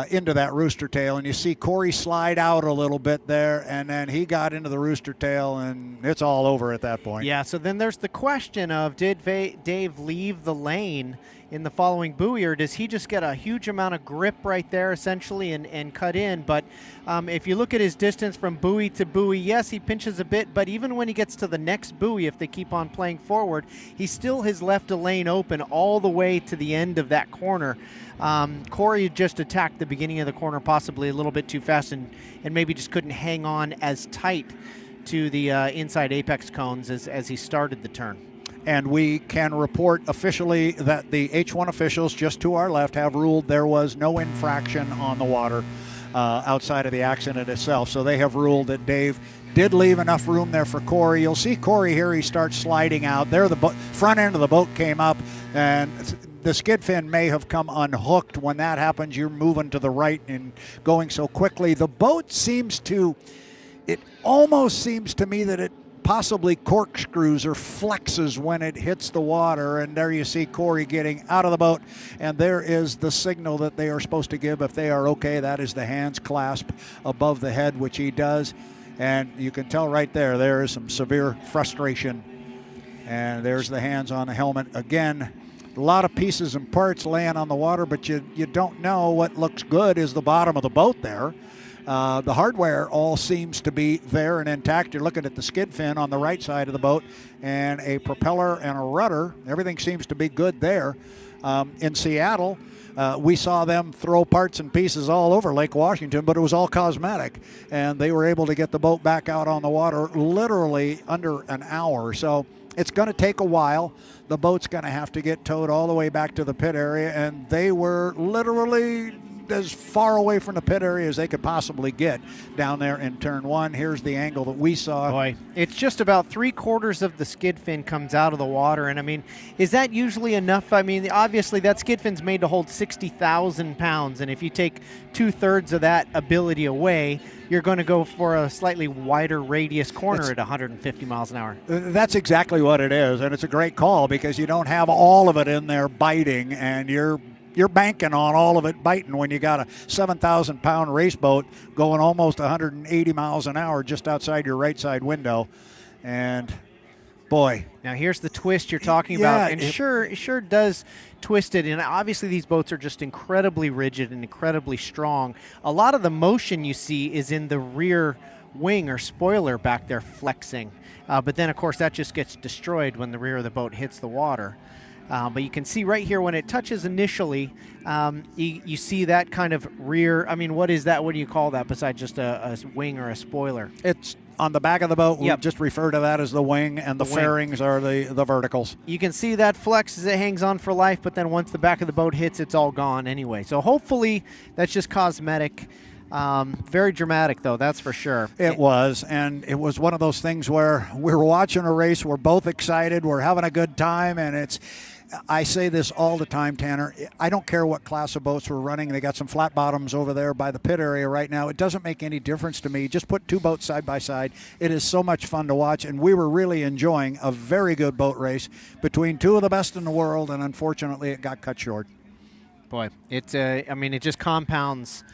into that rooster tail, and you see Corey slide out a little bit there, and then he got into the rooster tail, and it's all over at that point. Yeah, so then there's the question of, did Dave leave the lane in the following buoy, or does he just get a huge amount of grip right there essentially and cut in? But if you look at his distance from buoy to buoy, yes, he pinches a bit, but even when he gets to the next buoy, if they keep on playing forward, he still has left a lane open all the way to the end of that corner. Corey just attacked the beginning of the corner possibly a little bit too fast and maybe just couldn't hang on as tight to the inside apex cones as he started the turn. And we can report officially that the H1 officials just to our left have ruled there was no infraction on the water outside of the accident itself. So they have ruled that Dave did leave enough room there for Corey. You'll see Corey here, he starts sliding out. There the front end of the boat came up, and the skid fin may have come unhooked. When that happens, you're moving to the right and going so quickly. The boat it almost seems to me that it possibly corkscrews or flexes when it hits the water, and there you see Corey getting out of the boat, and there is the signal that they are supposed to give if they are okay. That is the hands clasp above the head, which he does, and you can tell right there is some severe frustration, and there's the hands on the helmet again. A lot of pieces and parts laying on the water, but you don't know. What looks good is the bottom of the boat there. The hardware all seems to be there and intact. You're looking at the skid fin on the right side of the boat and a propeller and a rudder. Everything seems to be good there. In Seattle, we saw them throw parts and pieces all over Lake Washington, but it was all cosmetic. And they were able to get the boat back out on the water literally under an hour. So it's going to take a while. The boat's going to have to get towed all the way back to the pit area, and they were literally as far away from the pit area as they could possibly get down there in turn 1. Here's the angle that we saw. Boy, it's just about 3/4 of the skid fin comes out of the water, and I mean, is that usually enough? I mean, obviously that skid fin's made to hold 60,000 pounds, and if you take 2/3 of that ability away, you're going to go for a slightly wider radius corner at 150 miles an hour. That's exactly what it is, and it's a great call because you don't have all of it in there biting, and you're banking on all of it biting when you got a 7,000-pound race boat going almost 180 miles an hour just outside your right side window. And boy. Now here's the twist you're talking about, and it sure does twist it. And obviously these boats are just incredibly rigid and incredibly strong. A lot of the motion you see is in the rear wing or spoiler back there flexing. But then, of course, that just gets destroyed when the rear of the boat hits the water. But you can see right here when it touches initially, you see that kind of rear. I mean, what is that? What do you call that besides just a wing or a spoiler? It's on the back of the boat. Yep. We just refer to that as the wing, and the fairings are the verticals. You can see that flex as it hangs on for life, but then once the back of the boat hits, it's all gone anyway. So hopefully that's just cosmetic. Very dramatic, though, that's for sure. It was, and it was one of those things where we were watching a race, we're both excited, we're having a good time, and I say this all the time, Tanner. I don't care what class of boats we're running. They got some flat bottoms over there by the pit area right now. It doesn't make any difference to me. Just put two boats side by side. It is so much fun to watch, and we were really enjoying a very good boat race between two of the best in the world, and unfortunately it got cut short. Boy, it just compounds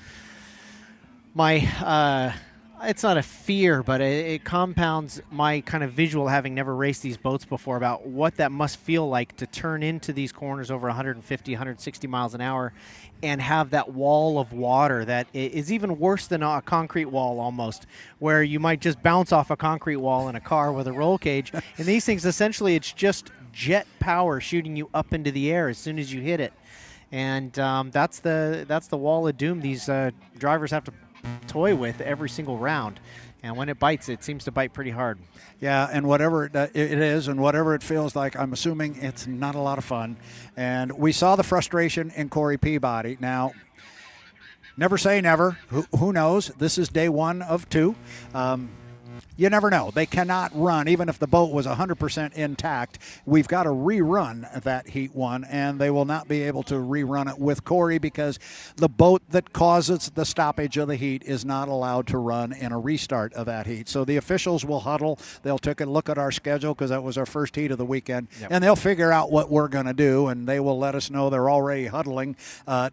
my it's not a fear, but it compounds my kind of visual, having never raced these boats before, about what that must feel like to turn into these corners over 150, 160 miles an hour and have that wall of water that is even worse than a concrete wall almost, where you might just bounce off a concrete wall in a car with a roll cage. And these things, essentially, it's just jet power shooting you up into the air as soon as you hit it. And that's the wall of doom these drivers have to toy with every single round, and when it bites, it seems to bite pretty hard. Yeah, and whatever it is and whatever it feels like, I'm assuming it's not a lot of fun. And we saw the frustration in Corey Peabody. Now, never say never. Who knows? This is day one of two. You never know. They cannot run, even if the boat was 100% intact. We've got to rerun that Heat 1, and they will not be able to rerun it with Corey because the boat that causes the stoppage of the heat is not allowed to run in a restart of that heat. So the officials will huddle. They'll take a look at our schedule because that was our first heat of the weekend, and they'll figure out what we're going to do, and they will let us know. They're already huddling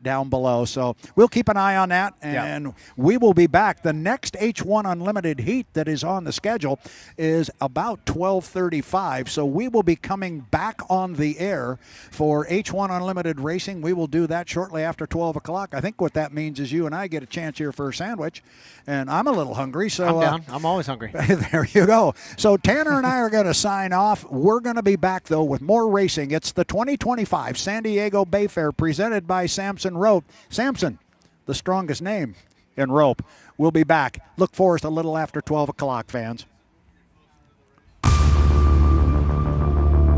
down below. So we'll keep an eye on that, and we will be back. The next H1 Unlimited heat that is on the schedule is about 12:35, so we will be coming back on the air for H1 Unlimited Racing. We will do that shortly after 12 o'clock. I think what that means is you and I get a chance here for a sandwich, and I'm a little hungry. So I'm down. I'm always hungry. There you go. So Tanner and I are going to sign off. We're going to be back, though, with more racing. It's the 2025 San Diego Bayfair presented by Samson Rope. Samson, the strongest name in rope. We'll be back. Look for us a little after 12 o'clock, fans.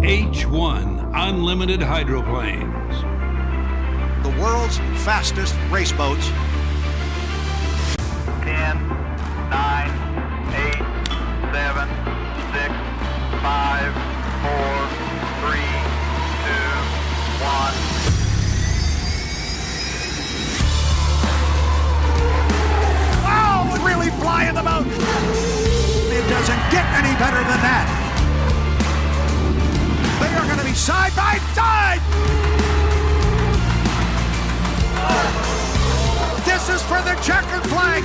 H1 Unlimited Hydroplanes. The world's fastest race boats. 10, 9, 8, 7, 6, 5, 4, 3, 2, 1. Really flying the boat. It doesn't get any better than that. They are going to be side by side. This is for the checkered flag.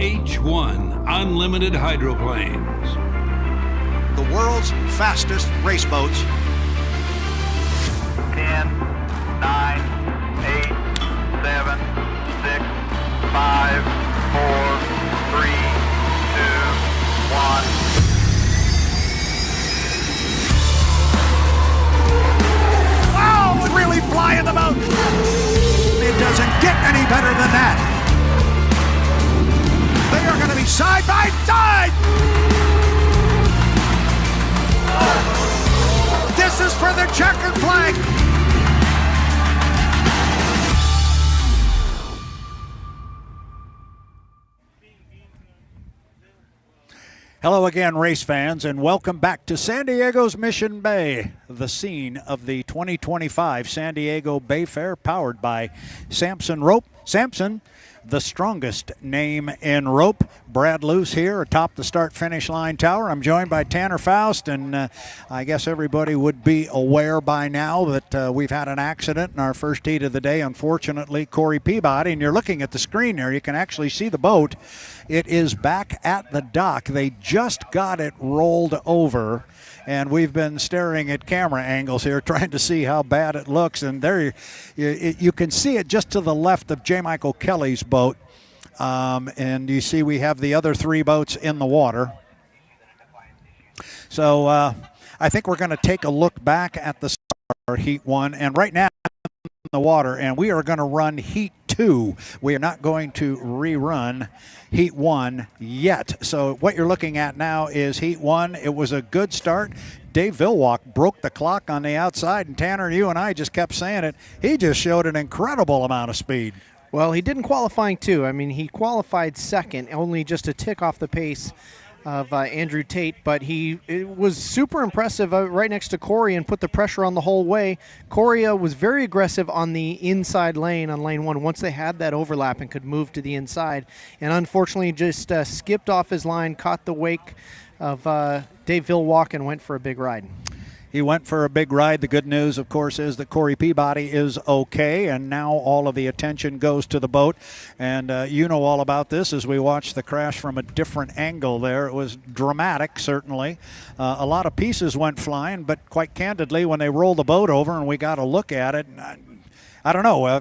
H1 Unlimited Hydroplanes. The world's fastest race boats. 10, 9, 8, 7, 6, 5, 4, 3, 2, 1. Really flying the boat. It doesn't get any better than that. They are going to be side by side. This is for the checkered flag. Hello again, race fans, and welcome back to San Diego's Mission Bay, the scene of the 2025 San Diego Bayfair, powered by Samson Rope. Samson, the strongest name in rope. Brad Luce here atop the start-finish line tower. I'm joined by Tanner Faust, and I guess everybody would be aware by now that we've had an accident in our first heat of the day. Unfortunately, Corey Peabody, and you're looking at the screen there, you can actually see the boat. It is back at the dock. They just got it rolled over, and we've been staring at camera angles here trying to see how bad it looks. And there you can see it just to the left of J. Michael Kelly's boat. And you see we have the other three boats in the water. So I think we're going to take a look back at the Heat 1. And right now in the water, and we are going to run Heat 2. We are not going to rerun Heat 1 yet. So what you're looking at now is Heat 1. It was a good start. Dave Villwock broke the clock on the outside, and Tanner, you and I just kept saying it. He just showed an incredible amount of speed. Well, he didn't qualifying too. I mean, he qualified second, only just a tick off the pace of Andrew Tate, but it was super impressive right next to Corey and put the pressure on the whole way. Corey was very aggressive on the inside lane, on lane 1, once they had that overlap and could move to the inside, and unfortunately just skipped off his line, caught the wake of Dave Villwock, and went for a big ride. He went for a big ride. The good news, of course, is that Corey Peabody is okay, and now all of the attention goes to the boat. And you know all about this as we watch the crash from a different angle there. It was dramatic, certainly. A lot of pieces went flying, but quite candidly, when they rolled the boat over and we got a look at it, I don't know.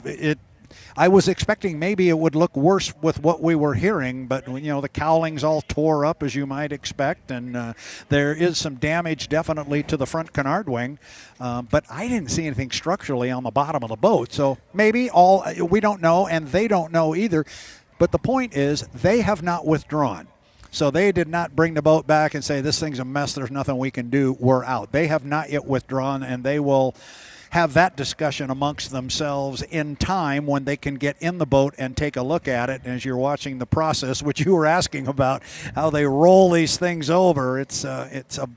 I was expecting maybe it would look worse with what we were hearing, but, you know, the cowling's all tore up, as you might expect, and there is some damage definitely to the front canard wing, but I didn't see anything structurally on the bottom of the boat. So maybe we don't know, and they don't know either, but the point is they have not withdrawn. So they did not bring the boat back and say, this thing's a mess, there's nothing we can do, we're out. They have not yet withdrawn, and they will have that discussion amongst themselves in time when they can get in the boat and take a look at it. And as you're watching the process, which you were asking about, how they roll these things over, it's a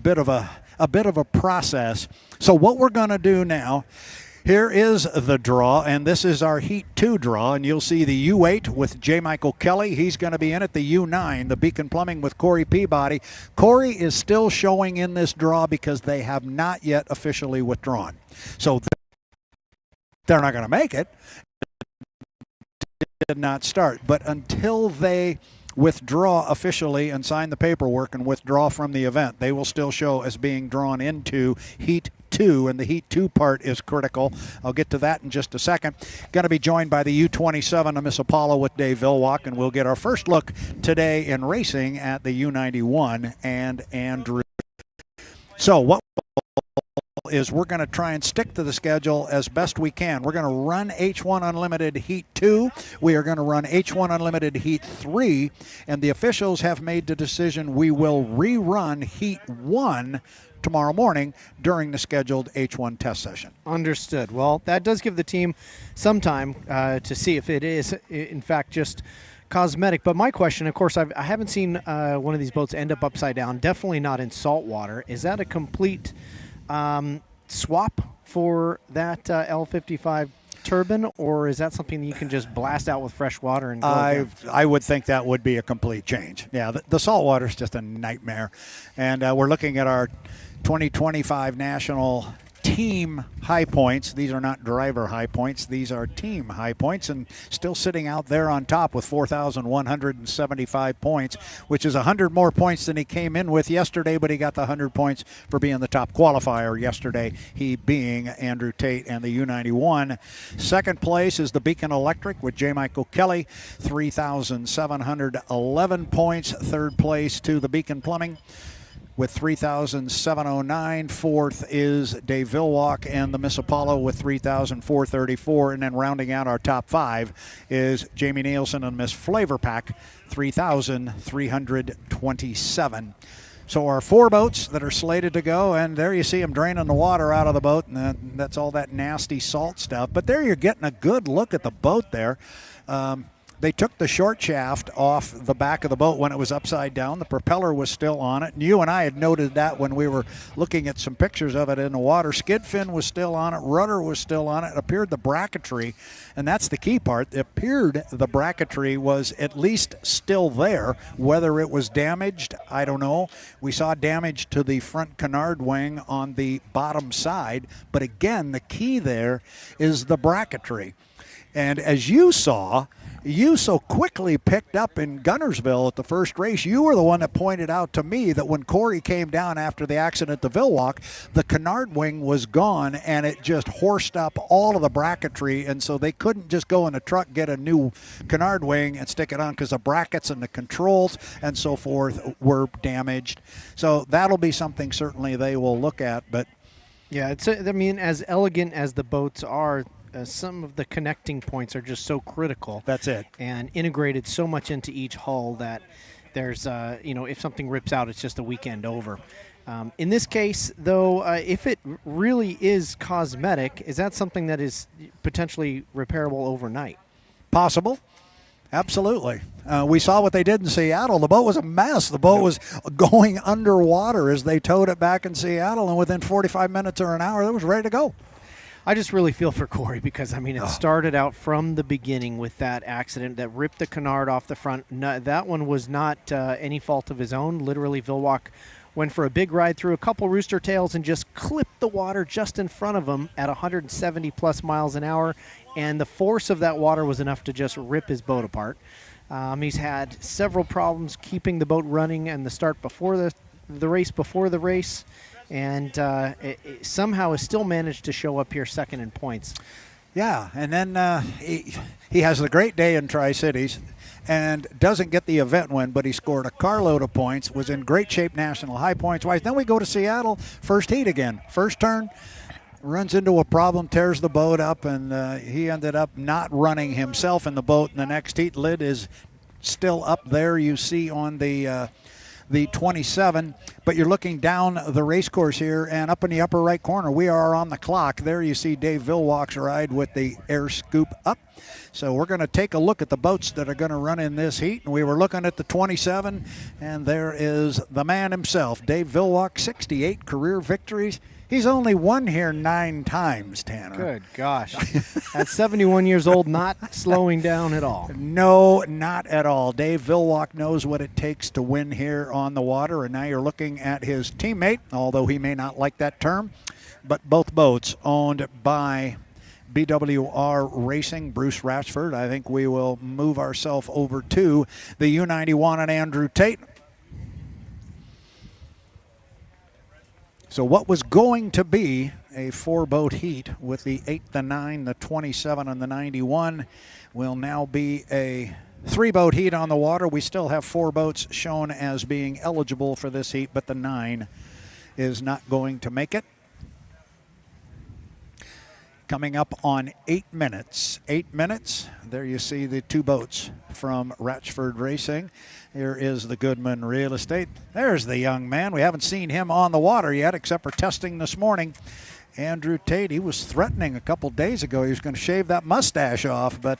bit of a process. So what we're going to do now, here is the draw, and this is our Heat 2 draw, and you'll see the U8 with J. Michael Kelly. He's going to be in it. The U9, the Beacon Plumbing with Corey Peabody. Corey is still showing in this draw because they have not yet officially withdrawn. So they're not going to make it. Did not start. But until they withdraw officially and sign the paperwork and withdraw from the event, they will still show as being drawn into Heat 2, and the Heat 2 part is critical. I'll get to that in just a second. Going to be joined by the U27 of Miss Apollo with Dave Villwock, and we'll get our first look today in racing at the U91 and Andrew. So what is we're going to try and stick to the schedule as best we can. We're going to run H1 Unlimited Heat 2. We are going to run H1 Unlimited Heat 3, and the officials have made the decision we will rerun Heat 1 tomorrow morning during the scheduled H1 test session. Understood. Well, that does give the team some time to see if it is, in fact, just cosmetic. But my question, of course, I haven't seen one of these boats end up upside down, definitely not in salt water. Is that a complete swap for that L55 turbine, or is that something that you can just blast out with fresh water and go again? I would think that would be a complete change. Yeah, the salt water is just a nightmare. And we're looking at our 2025 national team high points. These are not driver high points. These are team high points, and still sitting out there on top with 4,175 points, which is 100 more points than he came in with yesterday, but he got the 100 points for being the top qualifier yesterday, he being Andrew Tate and the U91. Second place is the Beacon Electric with J. Michael Kelly, 3,711 points. Third place to the Beacon Plumbing with 3,709. Fourth is Dave Villwock and the Miss Apollo with 3,434. And then rounding out our top five is Jamie Nilsen and Miss FLAV-R-PAC, 3,327. So our 4 boats that are slated to go, and there you see them draining the water out of the boat, and that's all that nasty salt stuff. But there you're getting a good look at the boat there. They took the short shaft off the back of the boat when it was upside down. The propeller was still on it. And you and I had noted that when we were looking at some pictures of it in the water. Skid fin was still on it. Rudder was still on it. It appeared the bracketry, and that's the key part. It appeared the bracketry was at least still there. Whether it was damaged, I don't know. We saw damage to the front canard wing on the bottom side. But again, the key there is the bracketry. And as you saw, you so quickly picked up in Gunnersville at the first race. You were the one that pointed out to me that when Corey came down after the accident at the Villwock, the canard wing was gone and it just horsed up all of the bracketry, and so they couldn't just go in the truck, get a new canard wing and stick it on because the brackets and the controls and so forth were damaged. So that'll be something certainly they will look at. But yeah, I mean, as elegant as the boats are, some of the connecting points are just so critical. That's it. And integrated so much into each hull that there's, if something rips out, it's just a weekend over. In this case, though, if it really is cosmetic, is that something that is potentially repairable overnight? Possible. Absolutely. We saw what they did in Seattle. The boat was a mess. The boat was going underwater as they towed it back in Seattle, and within 45 minutes or an hour, it was ready to go. I just really feel for Corey because, I mean, it started out from the beginning with that accident that ripped the canard off the front. No, that one was not any fault of his own. Literally, Villwock went for a big ride through a couple rooster tails and just clipped the water just in front of him at 170-plus miles an hour, and the force of that water was enough to just rip his boat apart. He's had several problems keeping the boat running and the start before the race before the race. And it somehow has still managed to show up here second in points. Yeah, and then he has a great day in Tri-Cities and doesn't get the event win, but he scored a carload of points, was in great shape national high points-wise. Then we go to Seattle, first heat again. First turn, runs into a problem, tears the boat up, and he ended up not running himself in the boat in the next heat. Lid is still up there, you see on the 27, but you're looking down the race course here, and up in the upper right corner, we are on the clock. There you see Dave Villwock's ride with the air scoop up. So we're going to take a look at the boats that are going to run in this heat, and we were looking at the 27, and there is the man himself, Dave Villwock, 68 career victories. He's only won here 9 times, Tanner. Good gosh. At 71 years old, not slowing down at all. No, not at all. Dave Villwock knows what it takes to win here on the water, and now you're looking at his teammate, although he may not like that term, but both boats owned by BWR Racing, Bruce Ratchford. I think we will move ourselves over to the U91 and Andrew Tate. So what was going to be a 4-boat heat with the 8, the 9, the 27, and the 91 will now be a 3-boat heat on the water. We still have 4 boats shown as being eligible for this heat, but the 9 is not going to make it. Coming up on 8 minutes. 8 minutes. There you see the 2 boats from Ratchford Racing. Here is the Goodman Real Estate. There's the young man. We haven't seen him on the water yet except for testing this morning. Andrew Tate, he was threatening a couple days ago he was going to shave that mustache off, but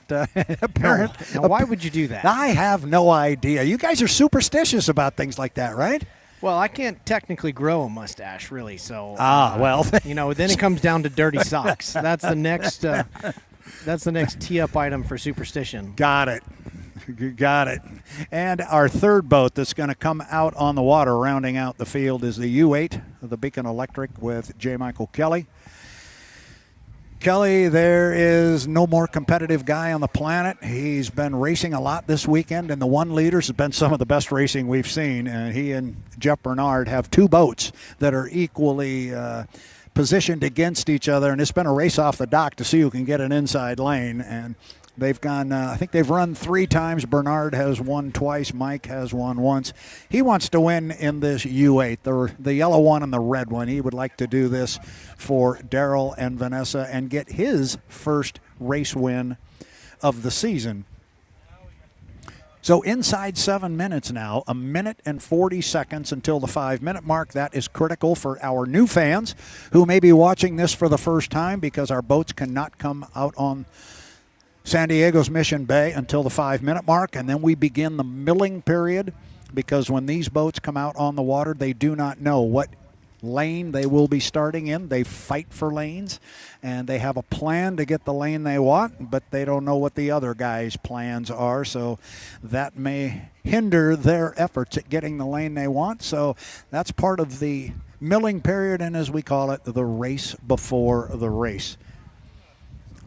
apparently. Now, why would you do that? I have no idea. You guys are superstitious about things like that, right? Well, I can't technically grow a mustache, really, so... well... then it comes down to dirty socks. That's the next tee-up item for superstition. Got it. Got it. And our 3rd boat that's going to come out on the water, rounding out the field, is the U8, the Beacon Electric with J. Michael Kelly. Kelly, there is no more competitive guy on the planet. He's been racing a lot this weekend, and the 1 liters has been some of the best racing we've seen. He and Jeff Bernard have 2 boats that are equally positioned against each other, and it's been a race off the dock to see who can get an inside lane. And they've gone, I think they've run 3 times. Bernard has won twice. Mike has won once. He wants to win in this U8, the yellow one and the red one. He would like to do this for Daryl and Vanessa and get his first race win of the season. So inside 7 minutes now, 1 minute and 40 seconds until the 5-minute mark. That is critical for our new fans who may be watching this for the first time because our boats cannot come out on San Diego's Mission Bay until the 5-minute mark, and then we begin the milling period, because when these boats come out on the water, they do not know what lane they will be starting in. They fight for lanes, and they have a plan to get the lane they want, but they don't know what the other guys' plans are, so that may hinder their efforts at getting the lane they want. So that's part of the milling period, and as we call it, the race before the race.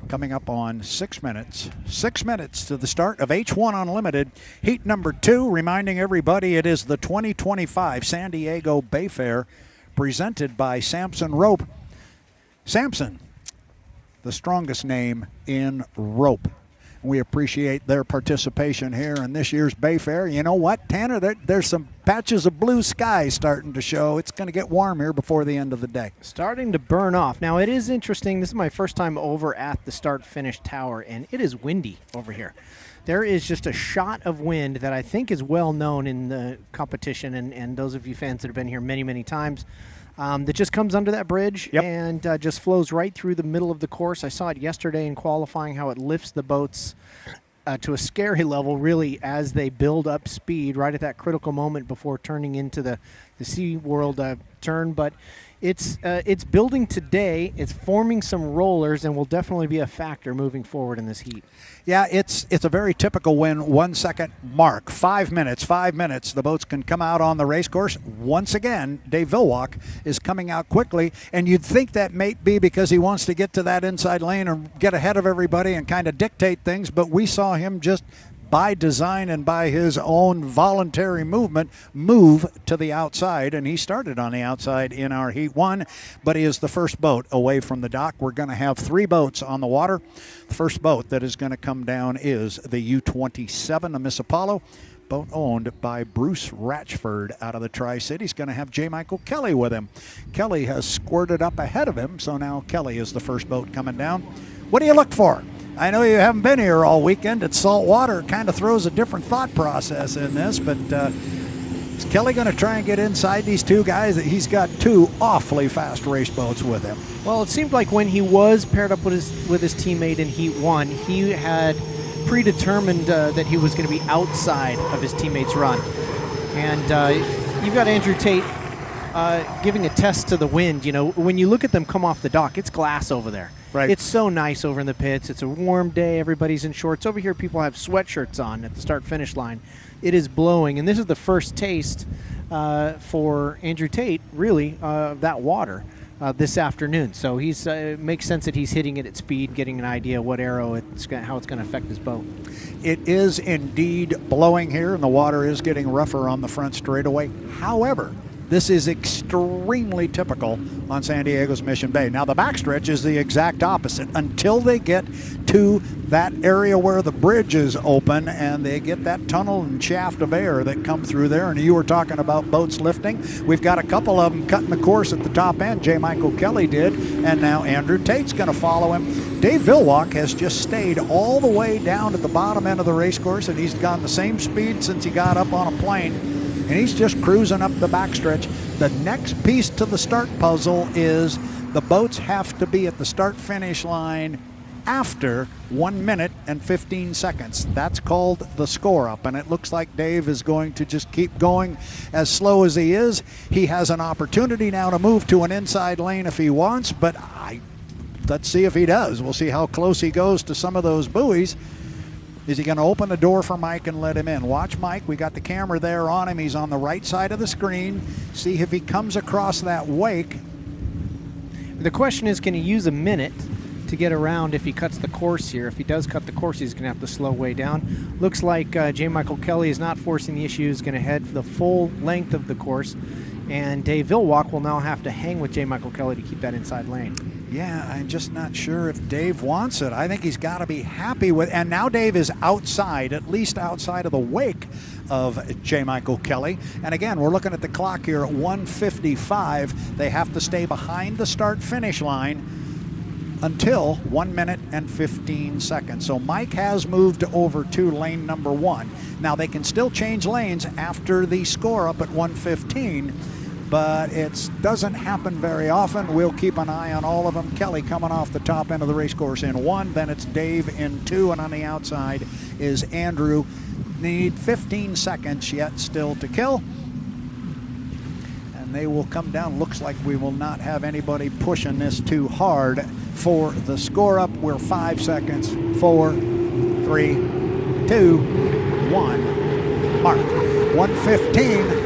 Coming up on 6 minutes. 6 minutes to the start of H1 Unlimited, heat number 2. Reminding everybody it is the 2025 San Diego Bayfair presented by Samson Rope. Samson, the strongest name in rope. We appreciate their participation here in this year's Bayfair. You know what, Tanner? There's some patches of blue sky starting to show. It's going to get warm here before the end of the day. Starting to burn off. Now, it is interesting. This is my first time over at the start-finish tower, and it is windy over here. There is just a shot of wind that I think is well known in the competition, and those of you fans that have been here many, many times, that just comes under that bridge. Yep. And just flows right through the middle of the course. I saw it yesterday in qualifying, how it lifts the boats to a scary level, really, as they build up speed right at that critical moment before turning into the SeaWorld turn. But it's building today. It's forming some rollers and will definitely be a factor moving forward in this heat. Yeah, it's a very typical 1 second mark. 5 minutes. The boats can come out on the race course. Once again, Dave Villwock is coming out quickly, and you'd think that may be because he wants to get to that inside lane and get ahead of everybody and kind of dictate things, but we saw him just by design and by his own voluntary movement, move to the outside, and he started on the outside in our Heat 1, but he is the first boat away from the dock. We're going to have 3 boats on the water. The first boat that is going to come down is the U-27, the Miss Apollo, boat owned by Bruce Ratchford out of the Tri-Cities. Going to have J. Michael Kelly with him. Kelly has squirted up ahead of him, so now Kelly is the first boat coming down. What do you look for? I know you haven't been here all weekend. It's salt water. It kind of throws a different thought process in this, but is Kelly going to try and get inside these 2 guys? He's got 2 awfully fast race boats with him. Well, it seemed like when he was paired up with his teammate in Heat 1, he had predetermined that he was going to be outside of his teammate's run. And you've got Andrew Tate giving a test to the wind. You know, when you look at them come off the dock, it's glass over there. Right. It's so nice over in the pits. It's a warm day. Everybody's in shorts. Over here, people have sweatshirts on at the start-finish line. It is blowing, and this is the first taste for Andrew Tate, really, of that water this afternoon. So he's makes sense that he's hitting it at speed, getting an idea what how it's going to affect his boat. It is indeed blowing here, and the water is getting rougher on the front straightaway. However, this is extremely typical on San Diego's Mission Bay. Now, the backstretch is the exact opposite. Until they get to that area where the bridge is open and they get that tunnel and shaft of air that come through there, and you were talking about boats lifting. We've got a couple of them cutting the course at the top end. J. Michael Kelly did, and now Andrew Tate's going to follow him. Dave Villwock has just stayed all the way down at the bottom end of the race course, and he's gone the same speed since he got up on a plane. And he's just cruising up the backstretch. The next piece to the start puzzle is the boats have to be at the start-finish line after 1 minute and 15 seconds. That's called the score-up, and it looks like Dave is going to just keep going as slow as he is. He has an opportunity now to move to an inside lane if he wants, but let's see if he does. We'll see how close he goes to some of those buoys. Is he going to open the door for Mike and let him in? Watch Mike. We got the camera there on him. He's on the right side of the screen. See if he comes across that wake. The question is, can he use a minute to get around if he cuts the course here. If he does cut the course, he's going to have to slow way down. Looks like J. Michael Kelly is not forcing the issue. He's going to head for the full length of the course. And Dave Villwock will now have to hang with J. Michael Kelly to keep that inside lane. Yeah, I'm just not sure if Dave wants it. I think he's got to be happy with, and now Dave is outside, at least outside of the wake of J. Michael Kelly. And again, we're looking at the clock here at 1:55. They have to stay behind the start-finish line until 1 minute and 15 seconds. So Mike has moved over to lane number 1. Now they can still change lanes after the score up at 1:15, but it doesn't happen very often. We'll keep an eye on all of them. Kelly coming off the top end of the race course in 1, then it's Dave in 2, and on the outside is Andrew. Need 15 seconds yet still to kill. And they will come down. Looks like we will not have anybody pushing this too hard for the score up. We're 5 seconds. 4, 3, 2, 1. Mark. 1:15.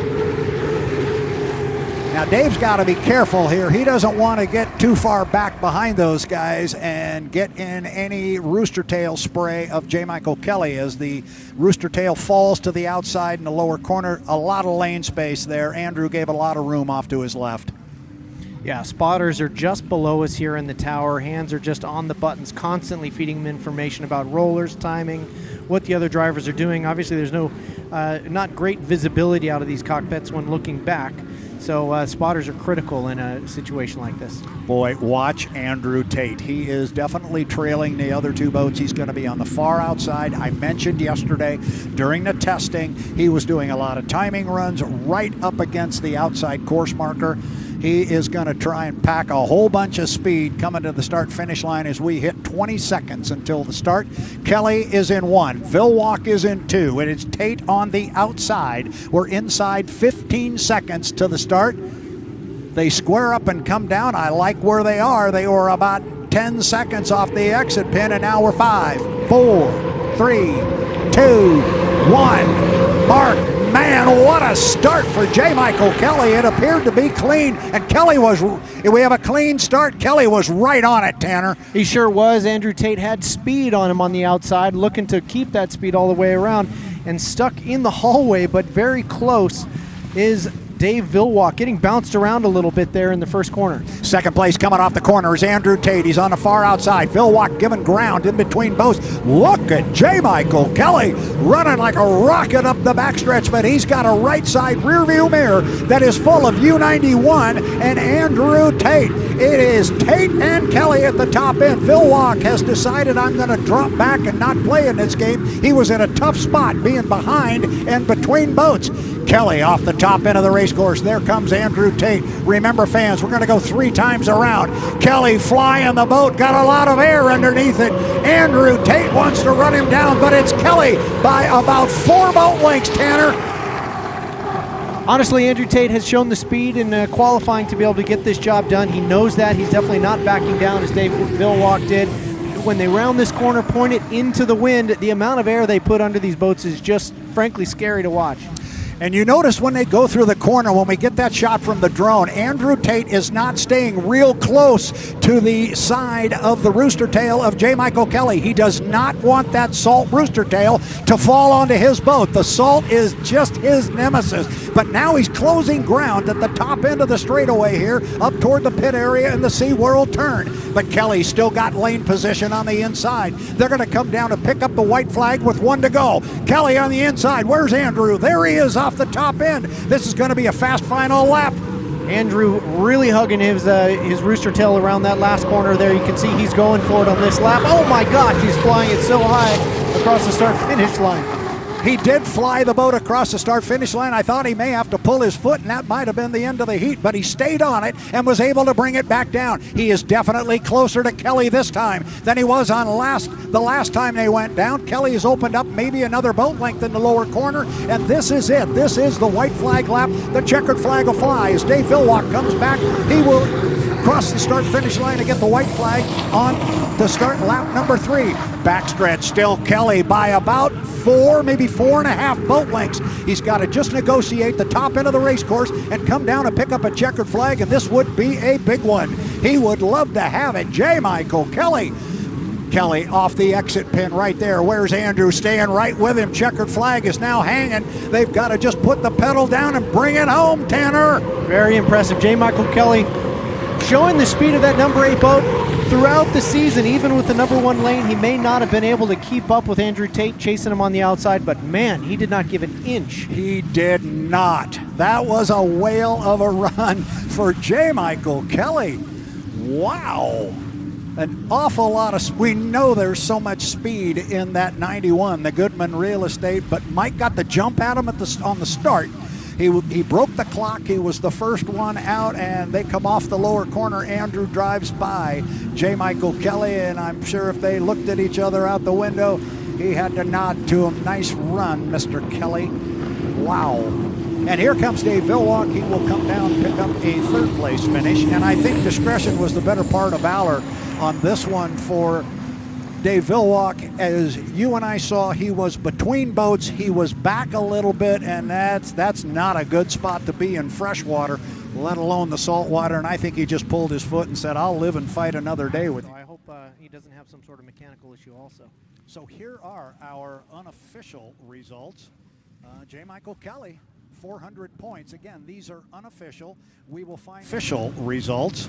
Now Dave's got to be careful here. He doesn't want to get too far back behind those guys and get in any rooster tail spray of J. Michael Kelly as the rooster tail falls to the outside in the lower corner. A lot of lane space there. Andrew gave a lot of room off to his left. Yeah, spotters are just below us here in the tower. Hands are just on the buttons, constantly feeding them information about rollers, timing, what the other drivers are doing. Obviously, there's no, not great visibility out of these cockpits when looking back. So spotters are critical in a situation like this. Boy, watch Andrew Tate. He is definitely trailing the other 2 boats. He's going to be on the far outside. I mentioned yesterday during the testing, he was doing a lot of timing runs right up against the outside course marker. He is going to try and pack a whole bunch of speed coming to the start-finish line as we hit 20 seconds until the start. Kelly is in 1. Villwock is in 2. And it's Tate on the outside. We're inside 15 seconds to the start. They square up and come down. I like where they are. They were about 10 seconds off the exit pin, and now we're 5, 4, 3, 2, 1. Mark. Man, what a start for J. Michael Kelly. It appeared to be clean, and Kelly was, we have a clean start. Kelly was right on it, Tanner. He sure was. Andrew Tate had speed on him on the outside, looking to keep that speed all the way around, and stuck in the hallway, but very close is Dave Villwock, getting bounced around a little bit there in the first corner. Second place coming off the corner is Andrew Tate. He's on the far outside. Villwock giving ground in between boats. Look at J. Michael Kelly running like a rocket up the backstretch, but he's got a right side rear view mirror that is full of U91 and Andrew Tate. It is Tate and Kelly at the top end. Villwock has decided, I'm going to drop back and not play in this game. He was in a tough spot being behind and between boats. Kelly off the top end of the race course. There comes Andrew Tate. Remember, fans, we're going to go 3 times around. Kelly flying the boat, got a lot of air underneath it. Andrew Tate wants to run him down, but it's Kelly by about 4 boat lengths, Tanner. Honestly, Andrew Tate has shown the speed in qualifying to be able to get this job done. He knows that. He's definitely not backing down as Dave Villwock did. When they round this corner, point it into the wind, the amount of air they put under these boats is just, frankly, scary to watch. And you notice when they go through the corner, when we get that shot from the drone, Andrew Tate is not staying real close to the side of the rooster tail of J. Michael Kelly. He does not want that salt rooster tail to fall onto his boat. The salt is just his nemesis. But now he's closing ground at the top end of the straightaway here, up toward the pit area in the SeaWorld turn. But Kelly's still got lane position on the inside. They're going to come down to pick up the white flag with 1 to go. Kelly on the inside. Where's Andrew? There he is off the top end. This is going to be a fast final lap. Andrew really hugging his rooster tail around that last corner there. You can see he's going for it on this lap. Oh my gosh, he's flying it so high across the start-finish line. He did fly the boat across the start-finish line. I thought he may have to pull his foot, and that might have been the end of the heat, but he stayed on it and was able to bring it back down. He is definitely closer to Kelly this time than he was on the last time they went down. Kelly has opened up maybe another boat length in the lower corner, and this is it. This is the white flag lap. The checkered flag will fly as Dave Villwock comes back. He will across the start-finish line to get the white flag on to start lap number 3. Backstretch still Kelly by about 4, maybe 4.5 boat lengths. He's got to just negotiate the top end of the race course and come down and pick up a checkered flag, and this would be a big one. He would love to have it. J. Michael Kelly. Kelly off the exit pin right there. Where's Andrew? Staying right with him. Checkered flag is now hanging. They've got to just put the pedal down and bring it home, Tanner. Very impressive. J. Michael Kelly showing the speed of that number 8 boat throughout the season. Even with the number 1 lane, he may not have been able to keep up with Andrew Tate chasing him on the outside, but man, he did not give an inch. He did not. That was a whale of a run for J. Michael Kelly. Wow. An awful lot of, we know there's so much speed in that 91, the Goodman Real Estate, but Mike got the jump at him on the start. He broke the clock. He was the first one out, and they come off the lower corner. Andrew drives by J. Michael Kelly, and I'm sure if they looked at each other out the window, he had to nod to him. Nice run, Mr. Kelly. Wow. And here comes Dave Villwock. He will come down and pick up a third-place finish, and I think discretion was the better part of valor on this one for Dave Villwock. As you and I saw, he was between boats. He was back a little bit, and that's not a good spot to be in freshwater, let alone the saltwater. And I think he just pulled his foot and said, I'll live and fight another day with you. I hope he doesn't have some sort of mechanical issue also. So here are our unofficial results. J. Michael Kelly, 400 points. Again, these are unofficial. We will find official results.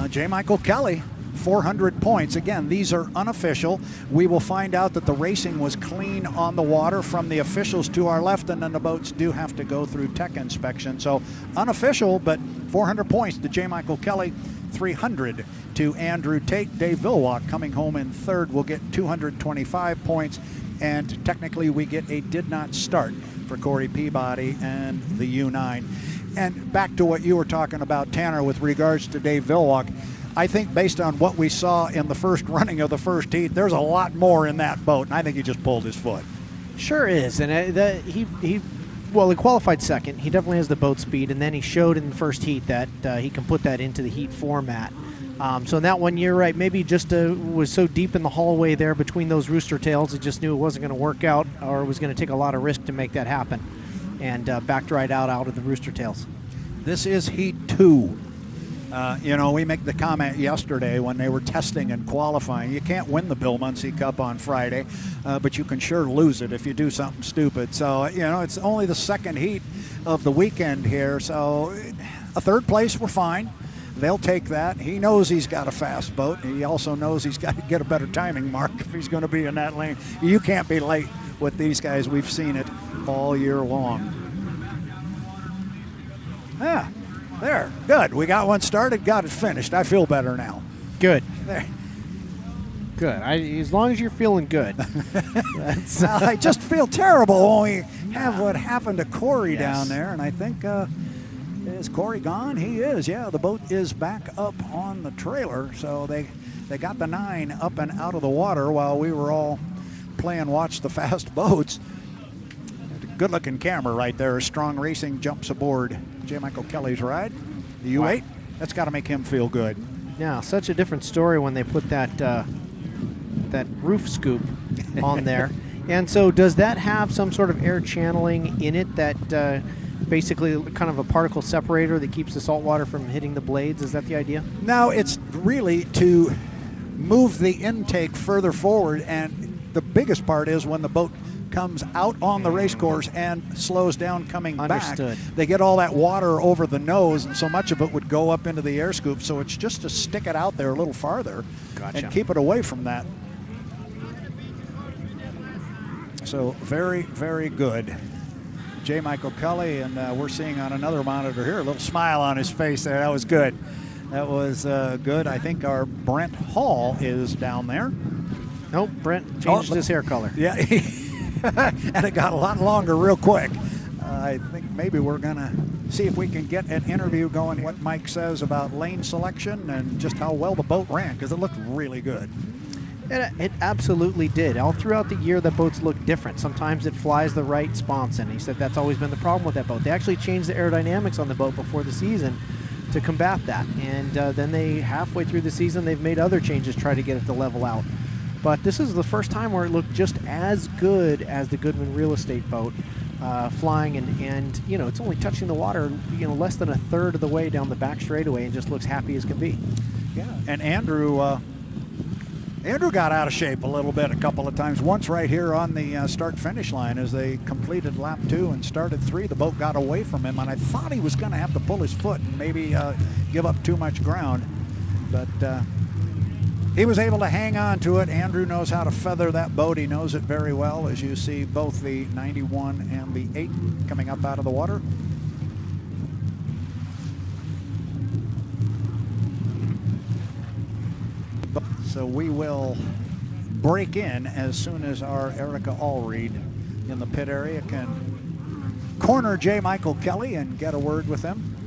J. Michael Kelly, 400 points. Again, these are unofficial. We will find out that the racing was clean on the water from the officials to our left, and then the boats do have to go through tech inspection. So unofficial, but 400 points to J. Michael Kelly, 300 to Andrew Tate. Dave Villwock coming home in third will get 225 points, and technically we get a did not start for Corey Peabody and the U9. And back to what you were talking about, Tanner, with regards to Dave Villwock, I think based on what we saw in the first running of the first heat, there's a lot more in that boat, and I think he just pulled his foot. Sure is, and he qualified second. He definitely has the boat speed, and then he showed in the first heat that he can put that into the heat format. So in that one, you're right, maybe just was so deep in the hallway there between those rooster tails, he just knew it wasn't going to work out, or it was going to take a lot of risk to make that happen, and backed right out of the rooster tails. This is heat 2. We make the comment yesterday when they were testing and qualifying, you can't win the Bill Muncey Cup on Friday, but you can sure lose it if you do something stupid. So, it's only the second heat of the weekend here. So a third place, we're fine. They'll take that. He knows he's got a fast boat. He also knows he's got to get a better timing mark if he's going to be in that lane. You can't be late with these guys. We've seen it all year long. Yeah, there, good. We got one started, got it finished. I feel better now. Good. There. Good. As long as you're feeling good. I just feel terrible when we have what happened to Corey down there, and I think is Corey gone? He is. Yeah, the boat is back up on the trailer, so they got the 9 up and out of the water while we were all playing watch the fast boats. Good-looking camera right there. Strong Racing jumps aboard J. Michael Kelly's ride. The U8, that's got to make him feel good. Yeah, such a different story when they put that that roof scoop on there. And so does that have some sort of air channeling in it that basically kind of a particle separator that keeps the salt water from hitting the blades? Is that the idea? No, it's really to move the intake further forward, and the biggest part is when the boat comes out on the race course and slows down coming Understood. back. They get all that water over the nose, and so much of it would go up into the air scoop, so it's just to stick it out there a little farther and keep it away from that. So very, very good. J. Michael Kelly, and we're seeing on another monitor here a little smile on his face there. That was good. That was good. I think our Brent Hall is down there. Nope, Brent changed his hair color. Yeah, and it got a lot longer real quick. I think maybe we're going to see if we can get an interview going, what Mike says about lane selection and just how well the boat ran, because it looked really good. It absolutely did. All throughout the year, the boats look different. Sometimes it flies the right sponson. He said that's always been the problem with that boat. They actually changed the aerodynamics on the boat before the season to combat that. And then they, halfway through the season, they've made other changes, try to get it to level out. But this is the first time where it looked just as good as the Goodman real estate boat flying, and you know, it's only touching the water, you know, less than a third of the way down the back straightaway, and just looks happy as can be. Yeah, and Andrew got out of shape a little bit a couple of times. Once right here on the start-finish line as they completed lap 2 and started 3, the boat got away from him, and I thought he was going to have to pull his foot and maybe give up too much ground, but he was able to hang on to it. Andrew knows how to feather that boat. He knows it very well, as you see both the 91 and the 8 coming up out of the water. So we will break in as soon as our Erica Allreed in the pit area can corner J. Michael Kelly and get a word with him.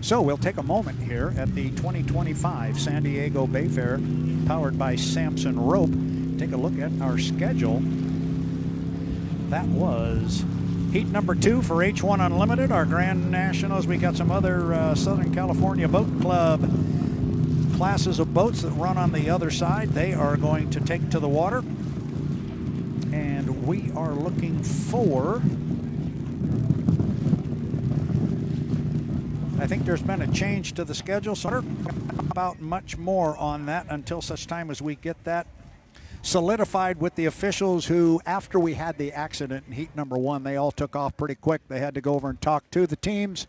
So we'll take a moment here at the 2025 San Diego Bayfair, powered by Samson Rope. Take a look at our schedule. That was heat number 2 for H1 Unlimited, our Grand Nationals. We got some other Southern California Boat Club classes of boats that run on the other side. They are going to take to the water. And we are looking for, I think there's been a change to the schedule, so about much more on that until such time as we get that solidified with the officials who, after we had the accident in heat number 1, they all took off pretty quick. They had to go over and talk to the teams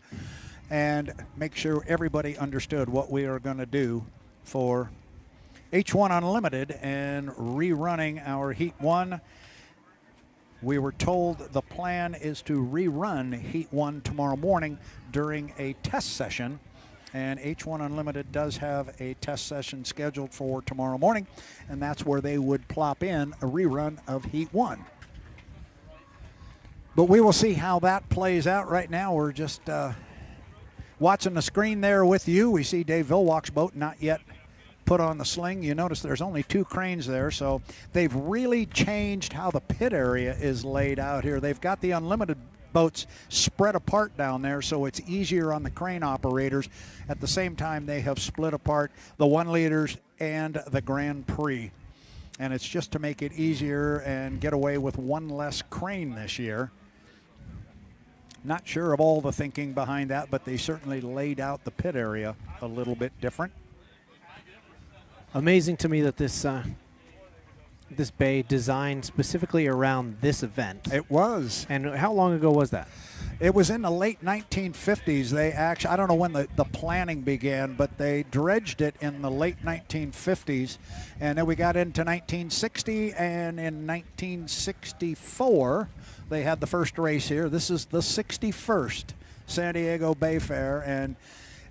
and make sure everybody understood what we are going to do for H1 Unlimited and rerunning our heat 1. We were told the plan is to rerun heat 1 tomorrow morning during a test session, and H1 Unlimited does have a test session scheduled for tomorrow morning, and that's where they would plop in a rerun of heat 1. But we will see how that plays out. Right now we're just watching the screen there with you. We see Dave Villwock's boat not yet put on the sling. You notice there's only 2 cranes there, so they've really changed how the pit area is laid out here. They've got the Unlimited boats spread apart down there, so it's easier on the crane operators. At the same time, they have split apart the 1-liters and the Grand Prix, and it's just to make it easier and get away with 1 less crane this year. Not sure of all the thinking behind that, but they certainly laid out the pit area a little bit different. Amazing to me that this this bay designed specifically around this event. It was. And how long ago was that? It was in the late 1950s. They actually, I don't know when the planning began, but they dredged it in the late 1950s. And then we got into 1960, and in 1964, they had the first race here. This is the 61st San Diego Bayfair, and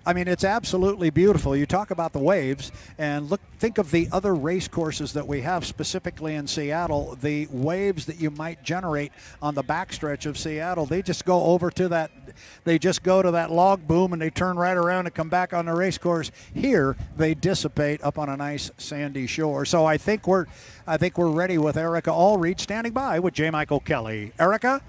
I mean, it's absolutely beautiful. You talk about the waves, and think of the other race courses that we have, specifically in Seattle. The waves that you might generate on the backstretch of Seattle, they just go over to that, they just go to that log boom and they turn right around and come back on the race course. Here, they dissipate up on a nice sandy shore. So I think we're ready with Erica Allreed standing by with J. Michael Kelly. Erica?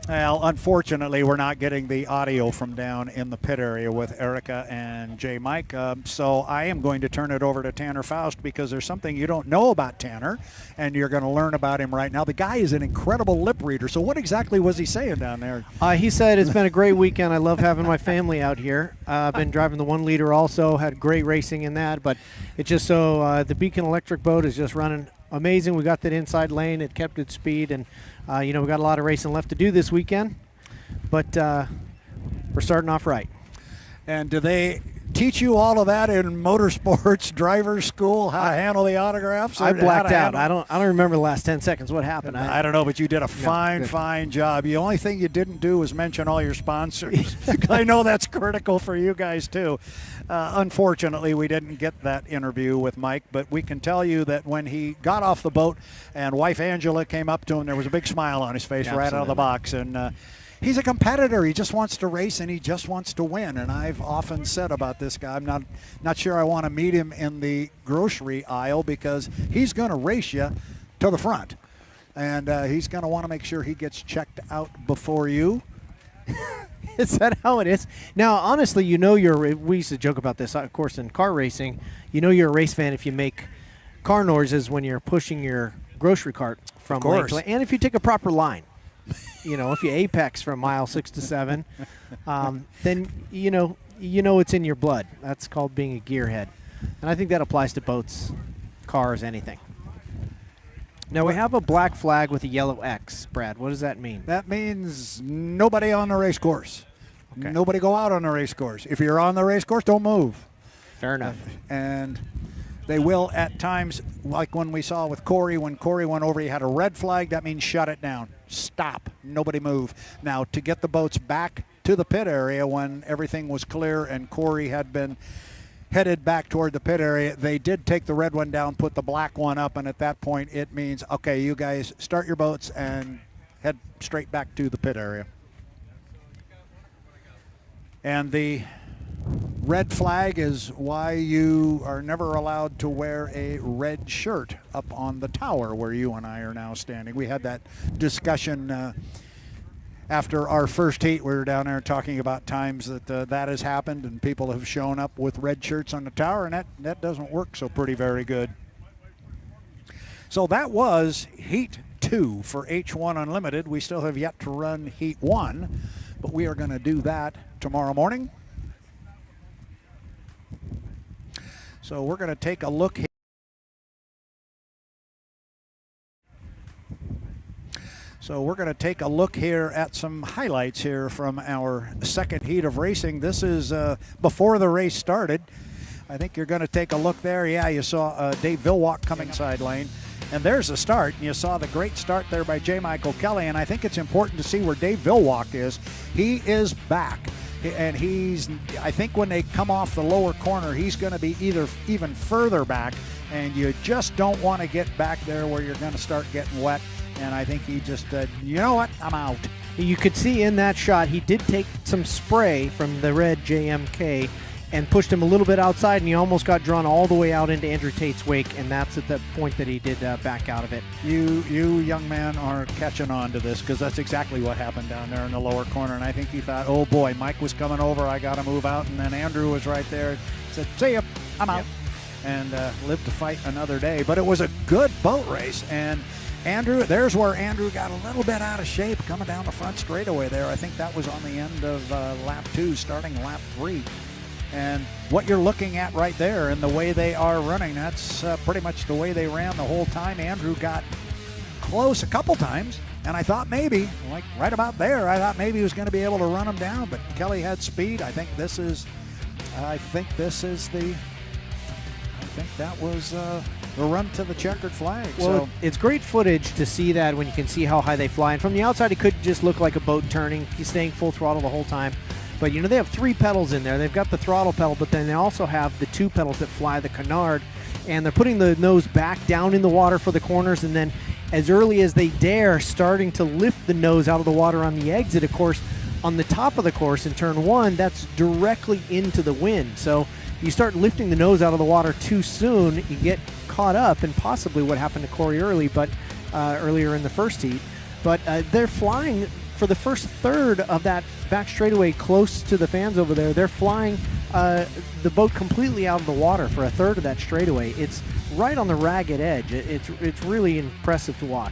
Well, unfortunately, we're not getting the audio from down in the pit area with Erica and J. Mike. So I am going to turn it over to Tanner Faust, because there's something you don't know about Tanner, and you're going to learn about him right now. The guy is an incredible lip reader. So what exactly was he saying down there? He said, it's been a great weekend. I love having my family out here. I've been driving the 1-liter also, had great racing in that, but it's just so the Beacon Electric boat is just running amazing. We got that inside lane. It kept its speed, and you know, we got a lot of racing left to do this weekend, but we're starting off right. And do they teach you all of that in motorsports driver's school, how to handle the autographs? I blacked out. I don't remember the last 10 seconds. What happened? I don't know, but you did a fine job. The only thing you didn't do was mention all your sponsors. I know that's critical for you guys, too. Unfortunately, we didn't get that interview with Mike, but we can tell you that when he got off the boat and wife Angela came up to him, there was a big smile on his face right out of the box. And he's a competitor. He just wants to race, and he just wants to win. And I've often said about this guy, I'm not sure I want to meet him in the grocery aisle because he's going to race you to the front. And he's going to want to make sure he gets checked out before you. Is that how it is? Now, honestly, we used to joke about this, of course, in car racing. You know you're a race fan if you make car noises when you're pushing your grocery cart from lane to lane. And if you take a proper line. If you apex from mile 6 to 7, then you know it's in your blood. That's called being a gearhead. And I think that applies to boats, cars, anything. Now, we have a black flag with a yellow X, Brad. What does that mean? That means nobody on the race course. Okay. Nobody go out on the race course. If you're on the race course, don't move. Fair enough. And they will at times, like when we saw with Corey, when Corey went over, he had a red flag. That means shut it down. Stop. Nobody move. Now, to get the boats back to the pit area when everything was clear and Corey had been headed back toward the pit area, they did take the red one down, put the black one up, and at that point it means, okay, you guys start your boats and head straight back to the pit area. And the red flag is why you are never allowed to wear a red shirt up on the tower where you and I are now standing. We had that discussion after our first heat. We were down there talking about times that that has happened and people have shown up with red shirts on the tower, and that doesn't work so pretty very good. So that was Heat 2 for H1 Unlimited. We still have yet to run Heat 1, but we are going to do that tomorrow morning. So we're going to take a look here. So we're going to take a look here at some highlights here from our second heat of racing. This is before the race started. I think you're going to take a look there. Yeah, you saw Dave Villwock coming side lane. And there's the start. You saw the great start there by J. Michael Kelly. And I think it's important to see where Dave Villwock is. He is back. And I think when they come off the lower corner, he's going to be even further back. And you just don't want to get back there where you're going to start getting wet. And I think he just said, you know what, I'm out. You could see in that shot, he did take some spray from the red JMK and pushed him a little bit outside, and he almost got drawn all the way out into Andrew Tate's wake, and that's at the point that he did back out of it. You young man are catching on to this, because that's exactly what happened down there in the lower corner, and I think he thought, oh boy, Mike was coming over, I got to move out, and then Andrew was right there, said, see ya, I'm out, and lived to fight another day. But it was a good boat race, and Andrew, there's where Andrew got a little bit out of shape coming down the front straightaway there. I think that was on the end of lap 2, starting lap 3. And what you're looking at right there and the way they are running, that's pretty much the way they ran the whole time. Andrew got close a couple times, and I thought maybe, like right about there, I thought maybe he was going to be able to run him down, but Kelly had speed. I think that was the run to the checkered flag. Well, it's great footage to see that when you can see how high they fly. And from the outside, it could just look like a boat turning. He's staying full throttle the whole time. But, they have 3 pedals in there. They've got the throttle pedal, but then they also have the 2 pedals that fly the canard. And they're putting the nose back down in the water for the corners. And then as early as they dare, starting to lift the nose out of the water on the exit. Of course, on the top of the course in turn 1, that's directly into the wind. So you start lifting the nose out of the water too soon, you get caught up, and possibly what happened to Corey earlier in the first heat. But they're flying for the first third of that back straightaway close to the fans over there. They're flying the boat completely out of the water for a third of that straightaway. It's right on the ragged edge. It's really impressive to watch.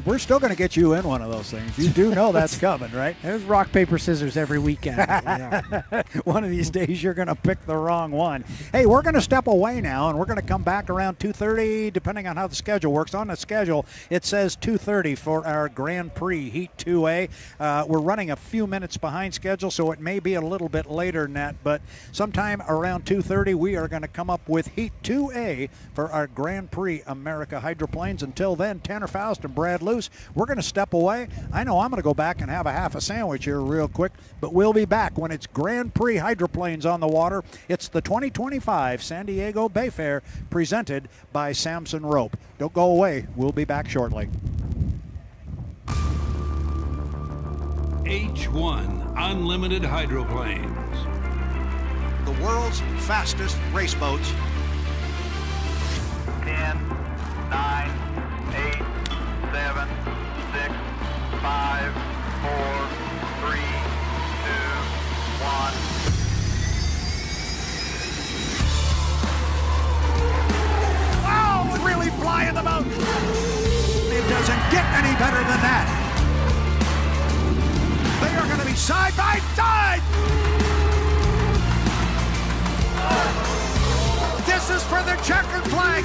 We're still going to get you in one of those things. You do know that's coming, right? There's rock, paper, scissors every weekend. One of these days you're going to pick the wrong one. Hey, we're going to step away now, and we're going to come back around 2:30, depending on how the schedule works. On the schedule, it says 2:30 for our Grand Prix Heat 2A. We're running a few minutes behind schedule, so it may be a little bit later than that, but sometime around 2:30, we are going to come up with Heat 2A for our Grand Prix America Hydroplanes. Until then, Tanner Faust and Brad Luce, we're going to step away. I know I'm going to go back and have a half a sandwich here real quick, but we'll be back when it's Grand Prix Hydroplanes on the water. It's the 2025 San Diego Bayfair, presented by Samson Rope. Don't go away. We'll be back shortly. H1 Unlimited Hydroplanes. The world's fastest race boats. 10, 9, 8, 7, 6, 5, 4, 3, 2, 1. Oh, really flying the boat. It doesn't get any better than that. They are going to be side by side. This is for the checkered flag.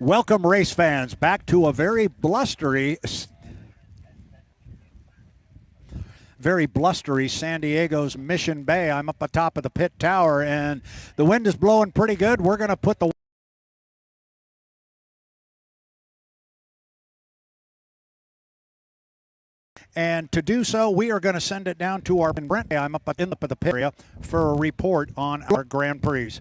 Welcome, race fans, back to a very blustery San Diego's Mission Bay. I'm up atop of the pit tower, and the wind is blowing pretty good. We're going to put the And to do so, we are going to send it down to our Brent. I'm up in the pit area for a report on our Grand Prix.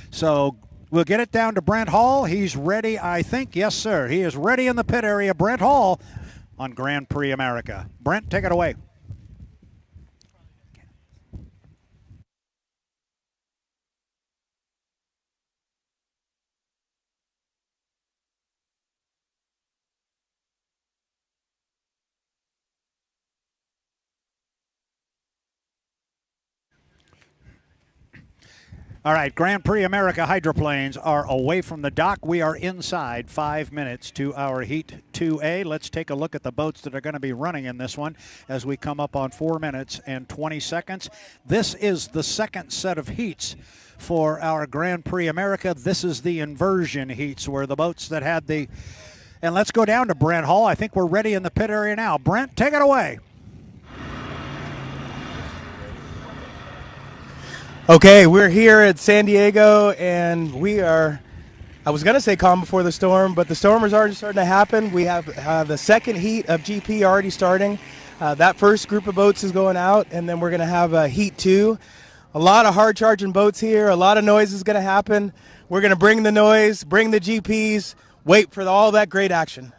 So we'll get it down to Brent Hall. He's ready, I think. Yes, sir. He is ready in the pit area. Brent Hall on Grand Prix America. Brent, take it away. All right, Grand Prix America hydroplanes are away from the dock. We are inside 5 minutes to our Heat 2A. Let's take a look at the boats that are going to be running in this one as we come up on 4 minutes and 20 seconds. This is the second set of heats for our Grand Prix America. This is the inversion heats where the boats that had the... And let's go down to Brent Hall. I think we're ready in the pit area now. Brent, take it away. Okay, we're here at San Diego, and we are, I was going to say calm before the storm, but the storm is already starting to happen. We have the second heat of GP already starting. That first group of boats is going out, and then we're going to have Heat 2. A lot of hard charging boats here. A lot of noise is going to happen. We're going to bring the noise, bring the GPs, wait for all that great action.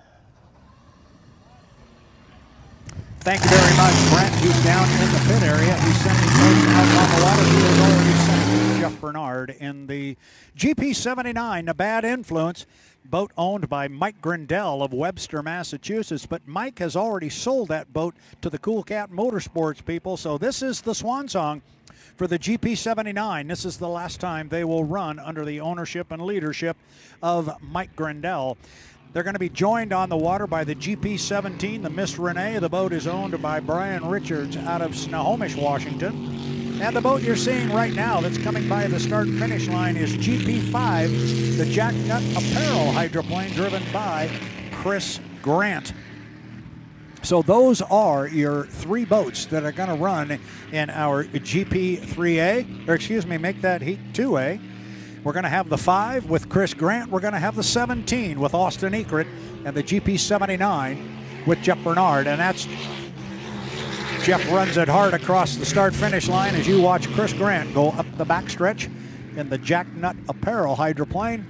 Thank you very much, Brent. He's down in the pit area. He's sending boats out on the water. He is already sending Jeff Bernard in the GP79 Nevada Influence, boat owned by Mike Grindell of Webster, Massachusetts. But Mike has already sold that boat to the Cool Cat Motorsports people. So this is the swan song for the GP79. This is the last time they will run under the ownership and leadership of Mike Grindell. They're going to be joined on the water by the GP17, the Miss Renee. The boat is owned by Brian Richards out of Snohomish, Washington. And the boat you're seeing right now that's coming by the start-finish line is GP5, the Jack Nut Apparel hydroplane driven by Chris Grant. So those are your three boats that are going to run in our GP3A, or excuse me, make that Heat 2A. We're going to have the 5 with Chris Grant. We're going to have the 17 with Austin Ekert and the GP79 with Jeff Bernard. And that's Jeff runs it hard across the start-finish line as you watch Chris Grant go up the backstretch in the Jack Nut Apparel hydroplane.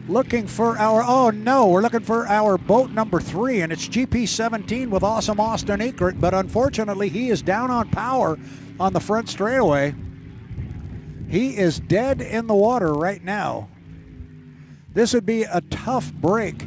Looking for our, oh no, we're looking for our boat number 3, and it's GP17 with awesome Austin Ekert, but unfortunately he is down on power on the front straightaway. He is dead in the water right now. This would be a tough break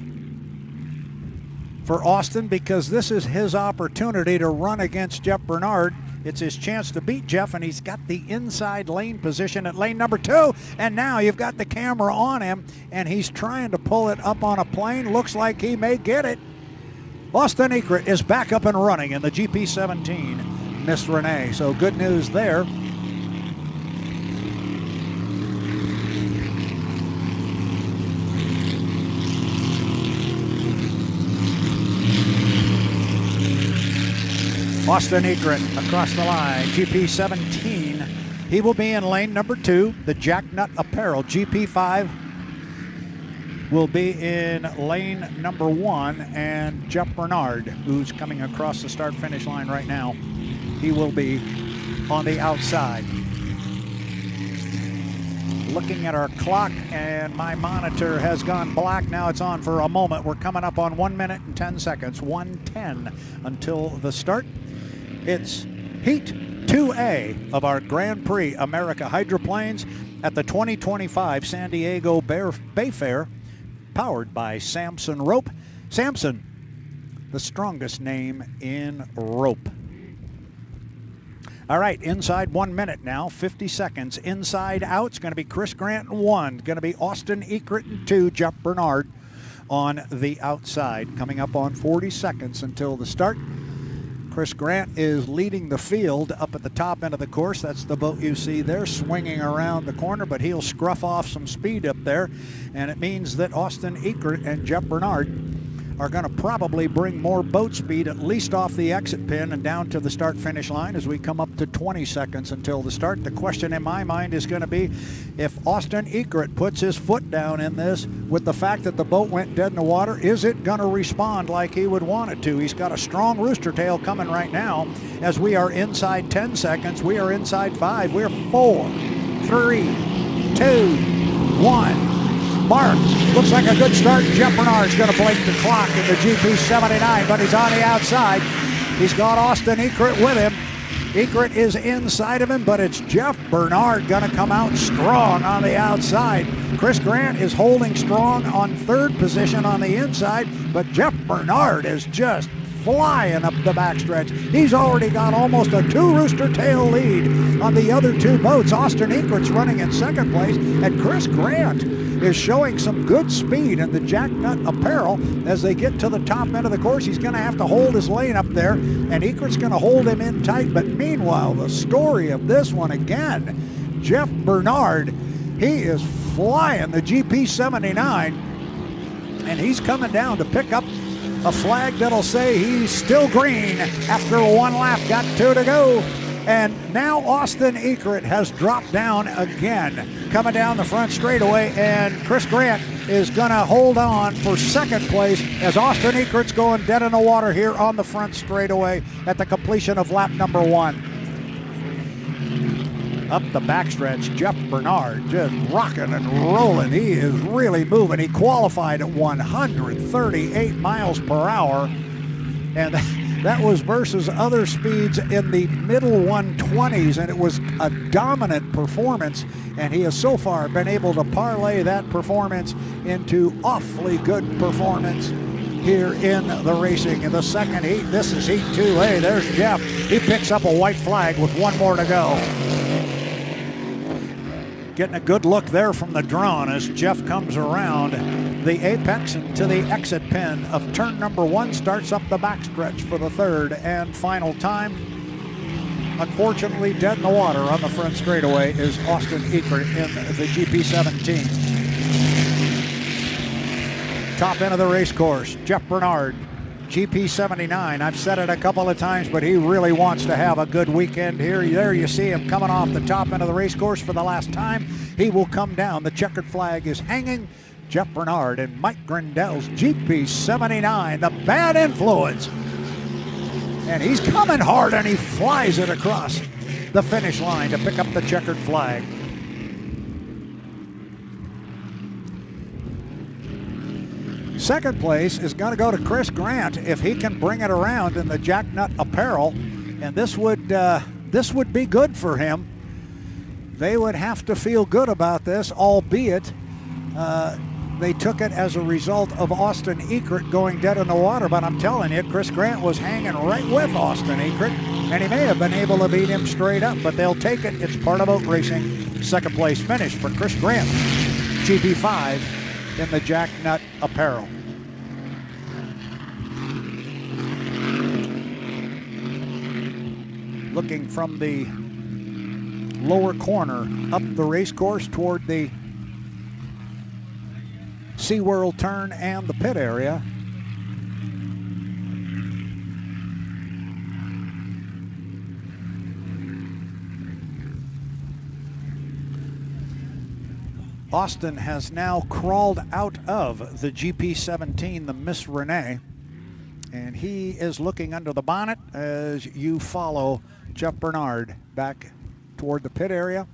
for Austin because this is his opportunity to run against Jeff Bernard. It's his chance to beat Jeff, and he's got the inside lane position at lane number 2. And now you've got the camera on him, and he's trying to pull it up on a plane. Looks like he may get it. Austin Ekert is back up and running in the GP17 Miss Renee. So good news there. Austin Ekert across the line, GP17. He will be in lane number 2, the Jack Nut Apparel. GP5 will be in lane number 1, and Jeff Bernard, who's coming across the start-finish line right now, he will be on the outside. Looking at our clock, and my monitor has gone black. Now it's on for a moment. We're coming up on 1 minute and 10 seconds, 1:10 until the start. It's Heat 2A of our Grand Prix America hydroplanes at the 2025 San Diego Bayfair, powered by Samson Rope. Samson, the strongest name in rope. All right, inside 1 minute now, 50 seconds. Inside out, it's going to be Chris Grant in 1, going to be Austin Ekert in 2, Jeff Bernard on the outside. Coming up on 40 seconds until the start. Chris Grant is leading the field up at the top end of the course. That's the boat you see there swinging around the corner, but he'll scruff off some speed up there, and it means that Austin Eckert and Jeff Bernard are going to probably bring more boat speed, at least off the exit pin and down to the start-finish line as we come up to 20 seconds until the start. The question in my mind is going to be if Austin Eckert puts his foot down in this with the fact that the boat went dead in the water, is it going to respond like he would want it to? He's got a strong rooster tail coming right now as we are inside 10 seconds. We are inside 5. We're 4, 3, 2, 1. Mark, looks like a good start. Jeff Bernard's going to break the clock in the GP79, but he's on the outside. He's got Austin Eckert with him. Eckert is inside of him, but it's Jeff Bernard going to come out strong on the outside. Chris Grant is holding strong on third position on the inside, but Jeff Bernard is just flying up the backstretch. He's already got almost a 2 rooster tail lead on the other 2 boats. Austin Eckert's running in second place, and Chris Grant is showing some good speed in the Jacknut Apparel as they get to the top end of the course. He's going to have to hold his lane up there, and Eckert's going to hold him in tight. But meanwhile, the story of this one again, Jeff Bernard, he is flying the GP79, and he's coming down to pick up a flag that'll say he's still green after 1 lap. Got 2 to go. And now Austin Eckert has dropped down again, coming down the front straightaway, and Chris Grant is going to hold on for second place as Austin Eckert's going dead in the water here on the front straightaway at the completion of lap number 1. Up the backstretch, Jeff Bernard just rocking and rolling. He is really moving. He qualified at 138 miles per hour, and that was versus other speeds in the middle 120s, and it was a dominant performance, and he has so far been able to parlay that performance into awfully good performance here in the racing. In the second heat, this is heat 2. Hey, there's Jeff. He picks up a white flag with 1 more to go. Getting a good look there from the drone as Jeff comes around the apex and to the exit pin of turn number 1, starts up the backstretch for the third and final time. Unfortunately, dead in the water on the front straightaway is Austin Eckert in the GP17. Top end of the race course, Jeff Bernard, GP79. I've said it a couple of times, but he really wants to have a good weekend here. There you see him coming off the top end of the race course for the last time. He will come down. The checkered flag is hanging. Jeff Bernard and Mike Grindell's GP79, the bad influence. And he's coming hard, and he flies it across the finish line to pick up the checkered flag. Second place is going to go to Chris Grant if he can bring it around in the Jacknut Apparel, and this would be good for him. They would have to feel good about this, albeit they took it as a result of Austin Eckert going dead in the water, but I'm telling you, Chris Grant was hanging right with Austin Eckert, and he may have been able to beat him straight up, but they'll take it. It's part of boat racing. Second place finish for Chris Grant, GP5 in the Jacknut Apparel. Looking from the lower corner up the race course toward the SeaWorld turn and the pit area. Austin has now crawled out of the GP17, the Miss Renee, and he is looking under the bonnet as you follow Jeff Bernard back toward the pit area.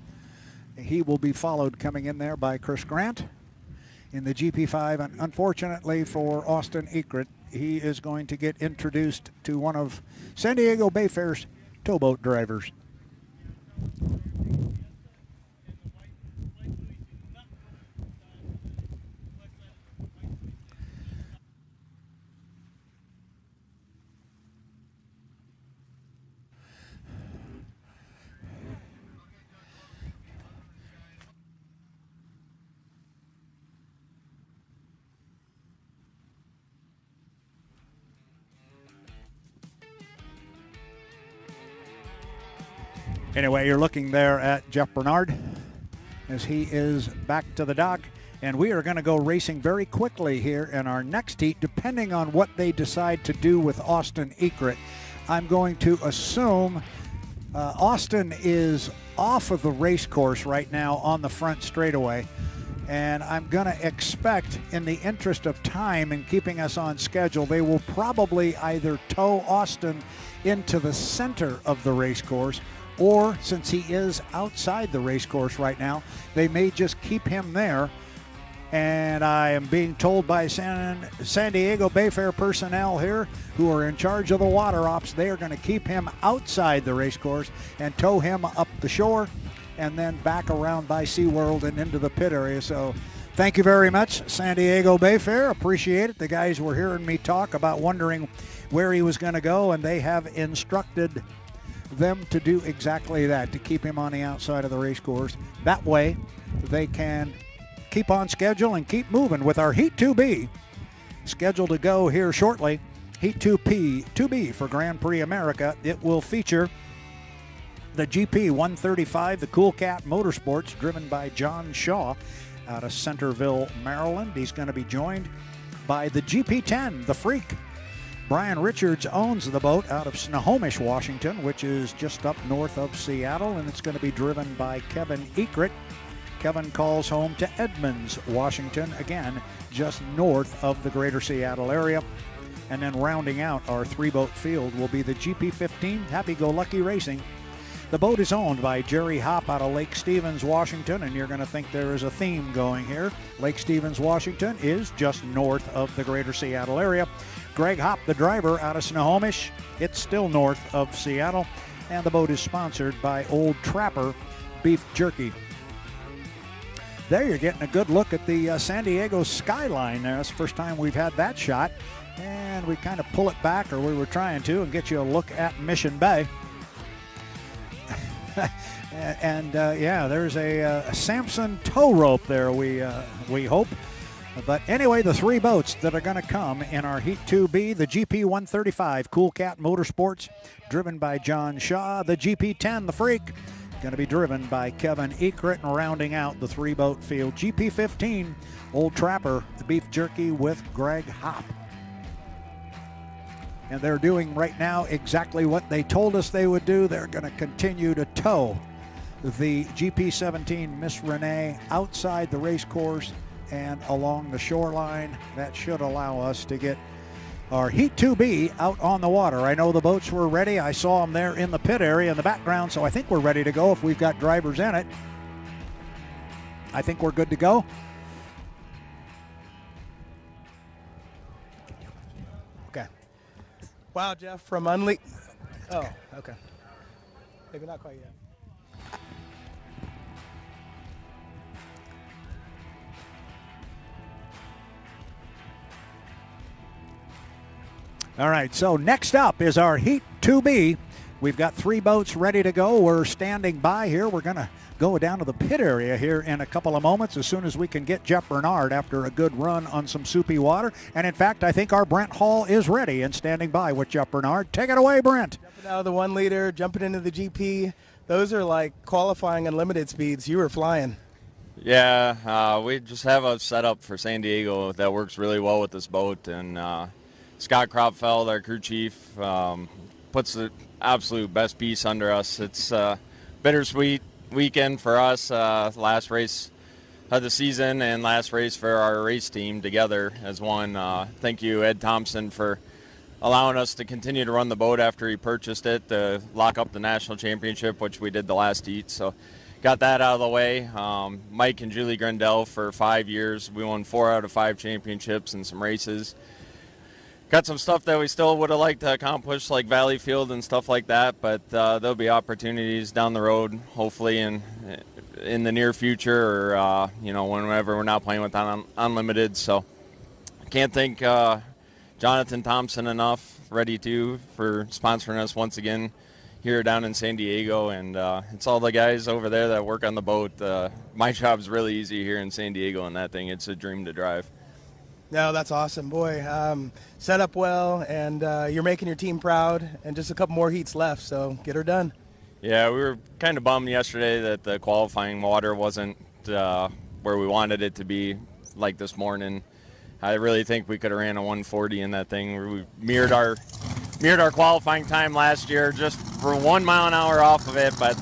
He will be followed coming in there by Chris Grant in the GP5, and unfortunately for Austin Eckert, he is going to get introduced to one of San Diego Bayfair's towboat drivers. Anyway, you're looking there at Jeff Bernard as he is back to the dock. And we are going to go racing very quickly here in our next heat, depending on what they decide to do with Austin Ekret. I'm going to assume Austin is off of the race course right now on the front straightaway. And I'm going to expect, in the interest of time and keeping us on schedule, they will probably either tow Austin into the center of the race course, or since he is outside the race course right now, they may just keep him there. And I am being told by San Diego Bayfair personnel here who are in charge of the water ops, they are going to keep him outside the race course and tow him up the shore and then back around by SeaWorld and into the pit area. So thank you very much, San Diego Bayfair. Appreciate it. The guys were hearing me talk about wondering where he was going to go, and they have instructed them to do exactly that, to keep him on the outside of the race course. That way they can keep on schedule and keep moving with our Heat 2B scheduled to go here shortly. Heat 2B for Grand Prix America. It will feature the GP 135, the Cool Cat Motorsports, driven by John Shaw out of Centerville, Maryland. He's going to be joined by the GP10, the Freak. Brian Richards owns the boat out of Snohomish, Washington, which is just up north of Seattle, and it's going to be driven by Kevin Ekret. Kevin calls home to Edmonds, Washington, again, just north of the greater Seattle area. And then rounding out our three-boat field will be the GP15 Happy-Go-Lucky Racing. The boat is owned by Jerry Hopp out of Lake Stevens, Washington, and you're going to think there is a theme going here. Lake Stevens, Washington is just north of the greater Seattle area. Greg Hopp, the driver, out of Snohomish, it's still north of Seattle. And the boat is sponsored by Old Trapper Beef Jerky. There you're getting a good look at the San Diego skyline there. That's the first time we've had that shot. And we kind of pull it back, or we were trying to, and get you a look at Mission Bay. Yeah, there's a Samson tow rope there, we hope. But anyway, the three boats that are going to come in our Heat 2B, the GP 135 Cool Cat Motorsports, driven by John Shaw. The GP10, the Freak, going to be driven by Kevin Ekret, and rounding out the three-boat field, GP15 Old Trapper Beef Jerky with Greg Hopp. And they're doing right now exactly what they told us they would do. They're going to continue to tow the GP17 Miss Renee outside the race course and along the shoreline. That should allow us to get our Heat 2B out on the water. I know the boats were ready. I saw them there in the pit area in the background, so I think we're ready to go if we've got drivers in it. I think we're good to go. Okay. Wow, Jeff, from Unleashed. Oh, okay. Maybe not quite yet. All right, so next up is our Heat 2B. We've got three boats ready to go. We're standing by here. We're going to go down to the pit area here in a couple of moments as soon as we can get Jeff Bernard after a good run on some soupy water. And in fact, I think our Brent Hall is ready and standing by with Jeff Bernard. Take it away, Brent. Jumping out of the 1 liter, jumping into the GP. Those are like qualifying unlimited speeds. You were flying. Yeah, we just have a setup for San Diego that works really well with this boat. And Scott Kropfeld, our crew chief, puts the absolute best piece under us. It's a bittersweet weekend for us. Last race of the season and last race for our race team together as one. Thank you, Ed Thompson, for allowing us to continue to run the boat after he purchased it to lock up the national championship, which we did the last heat. So got that out of the way. Mike and Julie Grendel for 5 years. We won 4 out of 5 championships and some races. Got some stuff that we still would have liked to accomplish, like Valleyfield and stuff like that, but there'll be opportunities down the road, hopefully in the near future, or whenever we're not playing with Unlimited. So can't thank Jonathan Thompson enough, Ready To, for sponsoring us once again here down in San Diego, and it's all the guys over there that work on the boat. My job's really easy here in San Diego, and that thing, it's a dream to drive. No, that's awesome, boy. Set up well, and you're making your team proud, and just a couple more heats left, so get her done. Yeah, we were kind of bummed yesterday that the qualifying water wasn't where we wanted it to be, like this morning. I really think we could have ran a 140 in that thing. We mirrored our qualifying time last year, just for 1 mile an hour off of it. But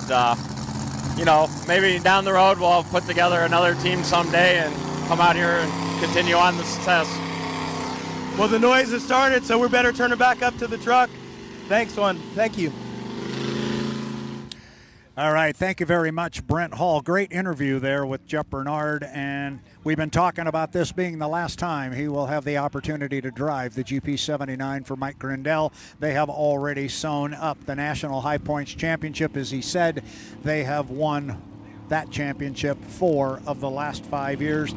you know, maybe down the road we'll put together another team someday and come out here and continue on the success. Well, the noise has started, so we better turn it back up to the truck. Thanks, one. Thank you. All right, thank you very much, Brent Hall. Great interview there with Jeff Bernard, and we've been talking about this being the last time he will have the opportunity to drive the GP79 for Mike Grindel. They have already sewn up the National High Points Championship. As he said, they have won that championship 4 of the last 5 years.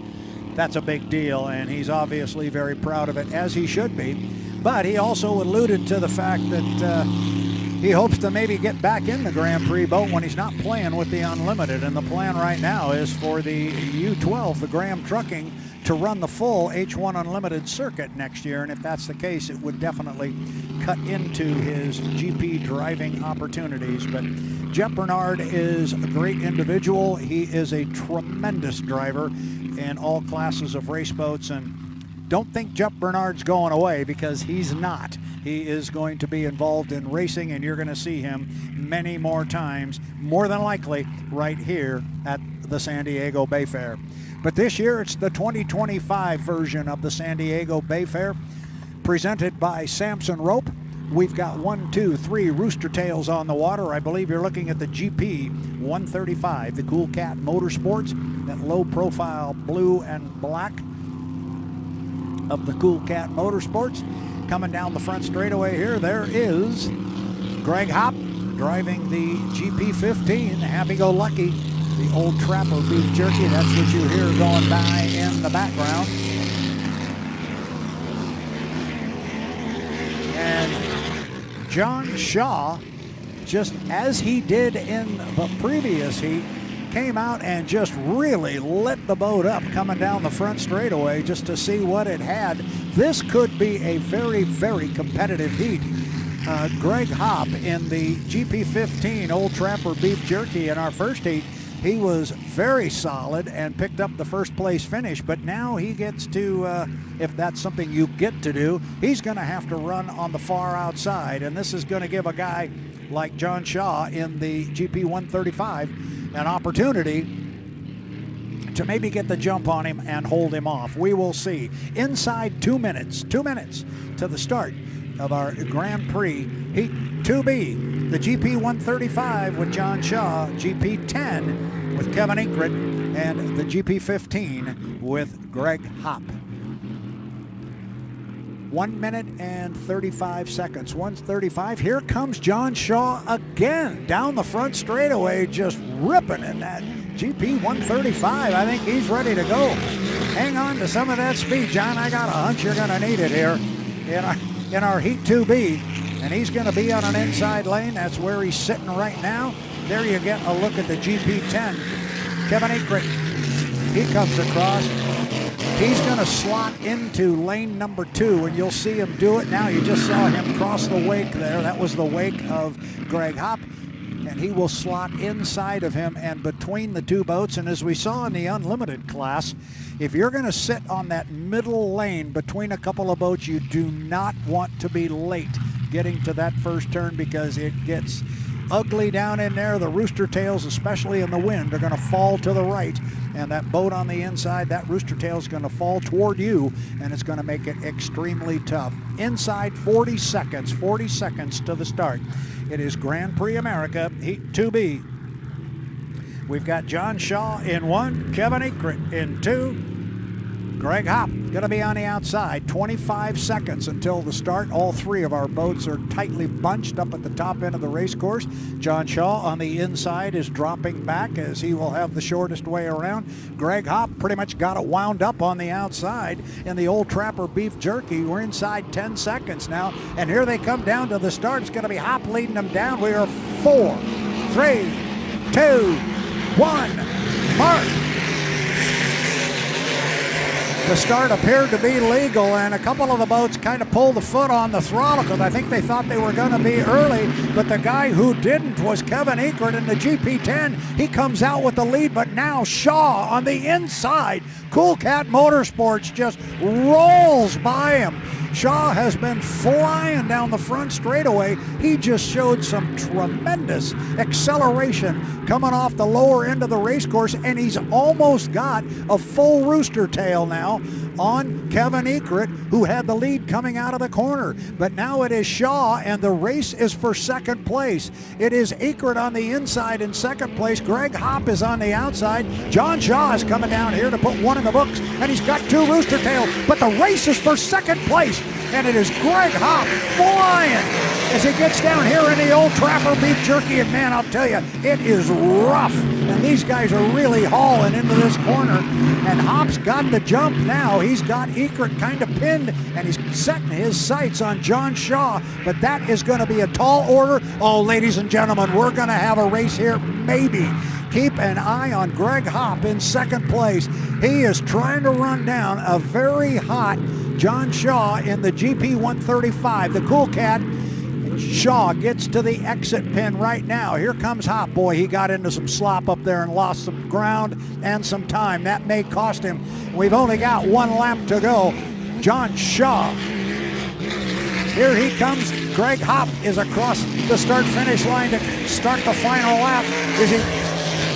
That's a big deal, and he's obviously very proud of it, as he should be. But he also alluded to the fact that he hopes to maybe get back in the Grand Prix boat when he's not playing with the Unlimited. And the plan right now is for the U12, the Graham Trucking, to run the full H1 Unlimited circuit next year. And if that's the case, it would definitely cut into his GP driving opportunities. But Jeff Bernard is a great individual. He is a tremendous driver in all classes of race boats. And don't think Jeff Bernard's going away, because he's not. He is going to be involved in racing, and you're going to see him many more times, more than likely, right here at the San Diego Bayfair. But this year, it's the 2025 version of the San Diego Bayfair, presented by Samson Rope. We've got 1, 2, 3 rooster tails on the water. I believe you're looking at the GP 135, the Cool Cat Motorsports, that low-profile blue and black of the Cool Cat Motorsports. Coming down the front straightaway here, there is Greg Hopp driving the GP15, Happy-Go-Lucky, the old Trapper beef jerky. That's what you hear going by in the background. And John Shaw, just as he did in the previous heat, came out and just really lit the boat up coming down the front straightaway just to see what it had. This could be a very, very competitive heat. Greg Hopp in the GP15 Old Trapper Beef Jerky in our first heat, he was very solid and picked up the first place finish, but now he gets to, if that's something you get to do, he's going to have to run on the far outside, and this is going to give a guy like John Shaw in the GP 135 an opportunity to maybe get the jump on him and hold him off. We will see. Inside 2 minutes to the start of our Grand Prix Heat 2B, the GP 135 with John Shaw, GP 10 with Kevin Inkrit, and the GP 15 with Greg Hopp. 1 minute and 35 seconds. 1:35. Here comes John Shaw again down the front straightaway, just ripping in that GP 135. I think he's ready to go. Hang on to some of that speed, John. I got a hunch you're going to need it here in our Heat 2B. And he's going to be on an inside lane. That's where he's sitting right now. There you get a look at the GP 10. Kevin Inkrit, he comes across. He's going to slot into lane number 2, and you'll see him do it now. You just saw him cross the wake there. That was the wake of Greg Hopp, and he will slot inside of him and between the two boats. And as we saw in the Unlimited class, if you're going to sit on that middle lane between a couple of boats, you do not want to be late getting to that first turn, because it gets ugly down in there. The rooster tails, especially in the wind, are going to fall to the right, and that boat on the inside, that rooster tail is going to fall toward you, and it's going to make it extremely tough. Inside 40 seconds to the start. It is Grand Prix America Heat 2B. We've got John Shaw in 1, Kevin Inkrit in 2, Greg Hopp going to be on the outside. 25 seconds until the start. All 3 of our boats are tightly bunched up at the top end of the race course. John Shaw on the inside is dropping back, as he will have the shortest way around. Greg Hopp pretty much got it wound up on the outside in the Old Trapper Beef Jerky. We're inside 10 seconds now, and here they come down to the start. It's going to be Hopp leading them down. We are 4, 3, 2, 1, mark. The start appeared to be legal, and a couple of the boats kind of pulled the foot on the throttle because I think they thought they were going to be early, but the guy who didn't was Kevin Eckert in the GP10. He comes out with the lead, but now Shaw on the inside. Cool Cat Motorsports just rolls by him. Shaw has been flying down the front straightaway. He just showed some tremendous acceleration coming off the lower end of the race course, and he's almost got a full rooster tail now on Kevin Eckert, who had the lead coming out of the corner. But now it is Shaw, and the race is for second place. It is Eckert on the inside in second place. Greg Hopp is on the outside. John Shaw is coming down here to put one in the books, and he's got 2 rooster tails. But the race is for second place, and it is Greg Hopp flying as he gets down here in the old Trapper Beef Jerky. And man, I'll tell you, it is rough, and these guys are really hauling into this corner. And Hopp's got the jump now. He's got Eckert kind of pinned, and he's setting his sights on John Shaw, but that is going to be a tall order. Oh, ladies and gentlemen, we're going to have a race here, maybe. Keep an eye on Greg Hopp in second place. He is trying to run down a very hot John Shaw in the GP 135. The Cool Cat. Shaw gets to the exit pin right now. Here comes Hopp. Boy, he got into some slop up there and lost some ground and some time. That may cost him. We've only got 1 lap to go. John Shaw. Here he comes. Greg Hopp is across the start-finish line to start the final lap.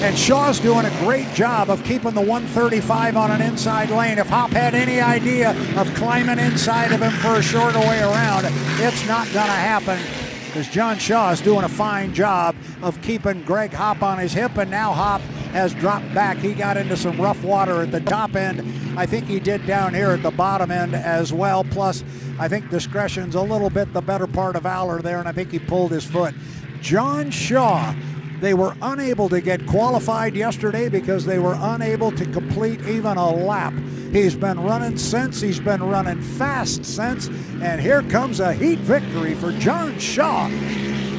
And Shaw's doing a great job of keeping the 135 on an inside lane. If Hopp had any idea of climbing inside of him for a shorter way around, it's not going to happen, because John Shaw is doing a fine job of keeping Greg Hopp on his hip, and now Hopp has dropped back. He got into some rough water at the top end. I think he did down here at the bottom end as well. Plus, I think discretion's a little bit the better part of valor there, and I think he pulled his foot. John Shaw, they were unable to get qualified yesterday because they were unable to complete even a lap. He's been running since. He's been running fast since. And here comes a heat victory for John Shaw.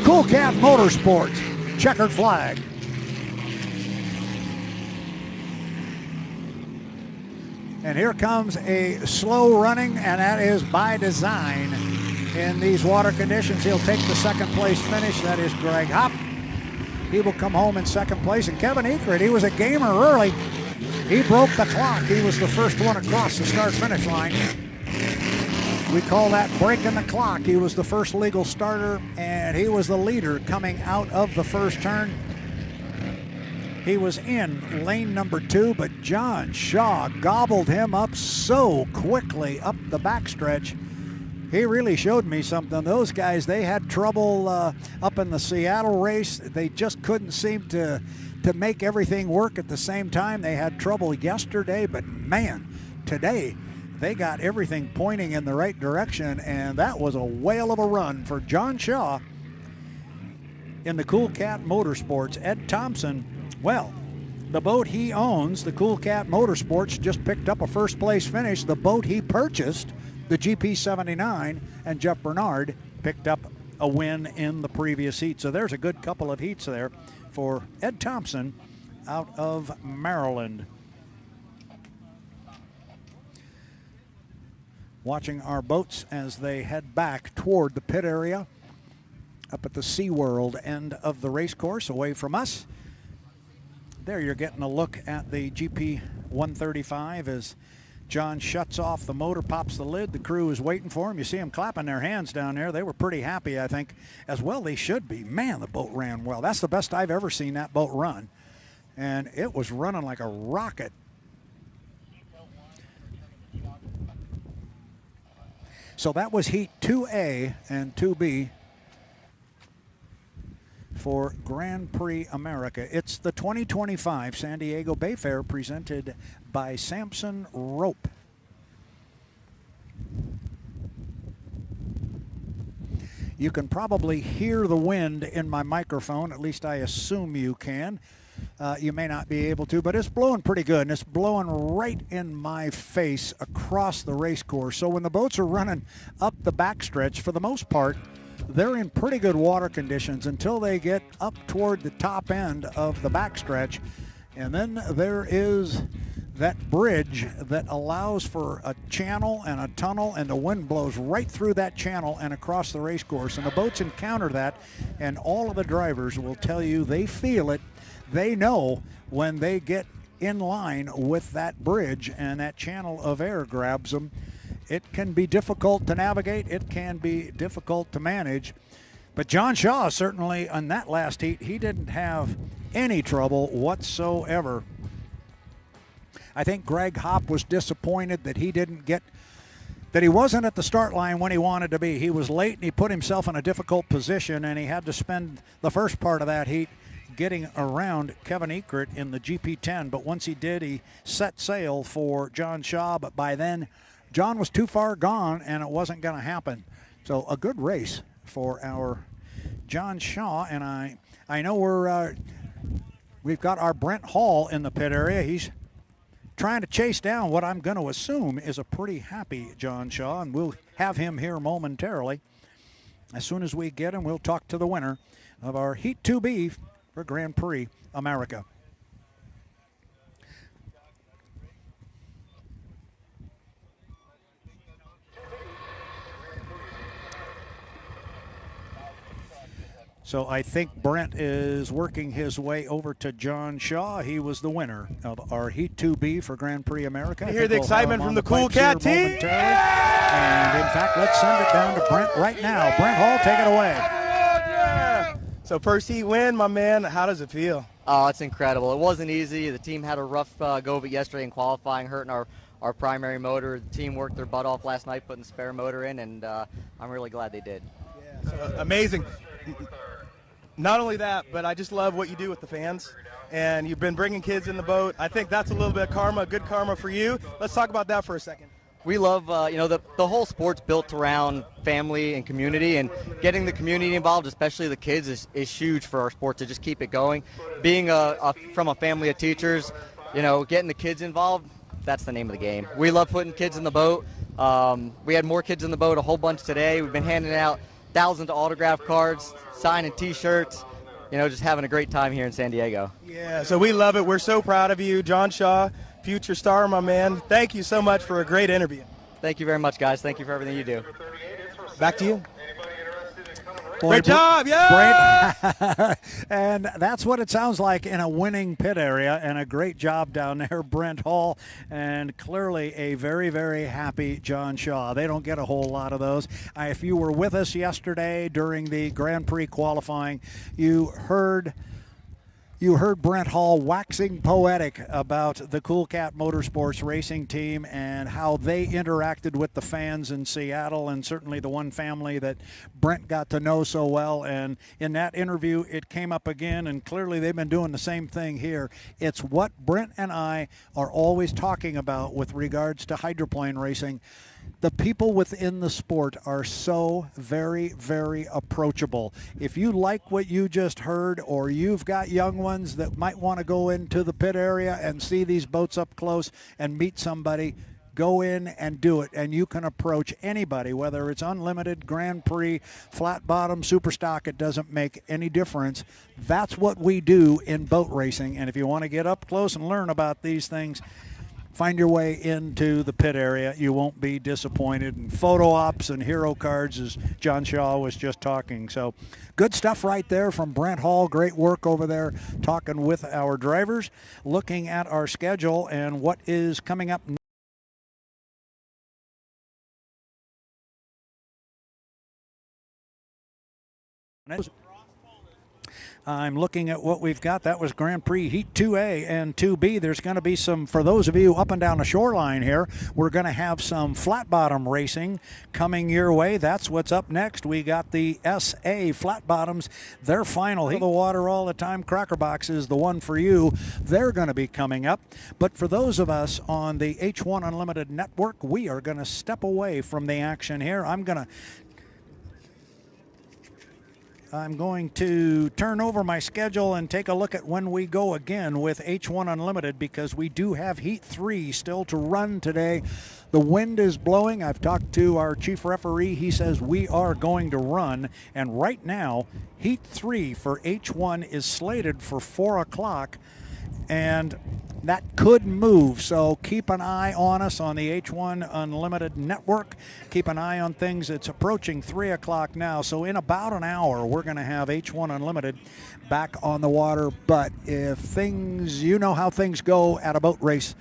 Cool Cat Motorsports, checkered flag. And here comes a slow running, and that is by design. In these water conditions, he'll take the second place finish. That is Greg Hopp. He will come home in second place. And Kevin Eckert, he was a gamer early. He broke the clock. He was the first one across the start-finish line. We call that breaking the clock. He was the first legal starter, and he was the leader coming out of the first turn. He was in lane number 2, but John Shaw gobbled him up so quickly up the backstretch. He really showed me something. Those guys, they had trouble up in the Seattle race. They just couldn't seem to make everything work at the same time. They had trouble yesterday, but man, today they got everything pointing in the right direction, and that was a whale of a run for John Shaw in the Cool Cat Motorsports. Ed Thompson, well, the boat he owns, the Cool Cat Motorsports, just picked up a first place finish. The boat he purchased, the GP79, and Jeff Bernard picked up a win in the previous heat. So there's a good couple of heats there for Ed Thompson out of Maryland. Watching our boats as they head back toward the pit area up at the SeaWorld end of the race course away from us. There you're getting a look at the GP 135 as John shuts off the motor, pops the lid. The crew is waiting for him. You see them clapping their hands down there. They were pretty happy, I think, as well they should be. Man, the boat ran well. That's the best I've ever seen that boat run. And it was running like a rocket. So that was Heat 2A and 2B for Grand Prix America. It's the 2025 San Diego Bayfair presented by Samson Rope. You can probably hear the wind in my microphone, at least I assume you can. You may not be able to, but it's blowing pretty good, and it's blowing right in my face across the race course. So when the boats are running up the backstretch, for the most part, they're in pretty good water conditions until they get up toward the top end of the backstretch. And then there is that bridge that allows for a channel and a tunnel, and the wind blows right through that channel and across the race course. And the boats encounter that, and all of the drivers will tell you they feel it. They know when they get in line with that bridge and that channel of air grabs them. It can be difficult to navigate. It can be difficult to manage. But John Shaw certainly on that last heat, he didn't have any trouble whatsoever. I think Greg Hopp was disappointed that he wasn't at the start line when he wanted to be. He was late and he put himself in a difficult position, and he had to spend the first part of that heat getting around Kevin Eckert in the GP10. But once he did, he set sail for John Shaw. But by then, John was too far gone and it wasn't going to happen. So a good race for our John Shaw. And I know we've got our Brent Hall in the pit area. He's trying to chase down what I'm going to assume is a pretty happy John Shaw, and we'll have him here momentarily. As soon as we get him, we'll talk to the winner of our Heat 2B for Grand Prix America. So I think Brent is working his way over to John Shaw. He was the winner of our Heat 2B for Grand Prix America. You hear the excitement from the Cool Cat team? And in fact, let's send it down to Brent right now. Brent Hall, take it away. Yeah. So first heat win, my man. How does it feel? Oh, it's incredible. It wasn't easy. The team had a rough go of it yesterday in qualifying, hurting our primary motor. The team worked their butt off last night putting the spare motor in, and I'm really glad they did. Yeah, so amazing. Not only that, but I just love what you do with the fans, and you've been bringing kids in the boat. I think that's a little bit of karma, good karma for you. Let's talk about that for a second. We love, the whole sport's built around family and community, and getting the community involved, especially the kids, is huge for our sport to just keep it going. Being from a family of teachers, getting the kids involved, that's the name of the game. We love putting kids in the boat. We had more kids in the boat, a whole bunch today. We've been handing out thousands of autograph cards, signing T-shirts, just having a great time here in San Diego. Yeah, so we love it. We're so proud of you. John Shaw, future star, my man. Thank you so much for a great interview. Thank you very much, guys. Thank you for everything you do. Back to you. Boy, great job, yeah! And that's what it sounds like in a winning pit area, and a great job down there, Brent Hall, and clearly a very, very happy John Shaw. They don't get a whole lot of those. If you were with us yesterday during the Grand Prix qualifying, you heard Brent Hall waxing poetic about the Cool Cat Motorsports racing team and how they interacted with the fans in Seattle, and certainly the one family that Brent got to know so well. And in that interview, it came up again, and clearly they've been doing the same thing here. It's what Brent and I are always talking about with regards to hydroplane racing. The people within the sport are so very, very approachable. If you like what you just heard, or you've got young ones that might want to go into the pit area and see these boats up close and meet somebody, go in and do it. And you can approach anybody, whether it's unlimited, Grand Prix, flat bottom, super stock, it doesn't make any difference. That's what we do in boat racing. And if you want to get up close and learn about these things, find your way into the pit area. You won't be disappointed. And photo ops and hero cards, as John Shaw was just talking. So good stuff right there from Brent Hall. Great work over there talking with our drivers, looking at our schedule and what is coming up next. I'm looking at what we've got. That was Grand Prix Heat 2A and 2B. There's going to be some, for those of you up and down the shoreline here, we're going to have some flat bottom racing coming your way. That's what's up next. We got the SA flat bottoms, their final heat. The water all the time. Cracker Box is the one for you. They're going to be coming up. But for those of us on the H1 Unlimited Network, we are going to step away from the action here. I'm going to turn over my schedule and take a look at when we go again with H1 Unlimited, because we do have Heat 3 still to run today. The wind is blowing. I've talked to our chief referee. He says we are going to run. And right now, Heat 3 for H1 is slated for 4 o'clock. And that could move. So keep an eye on us on the H1 Unlimited Network. Keep an eye on things. It's approaching 3 o'clock now. So in about an hour, we're going to have H1 Unlimited back on the water. But if things, you know how things go at a boat race,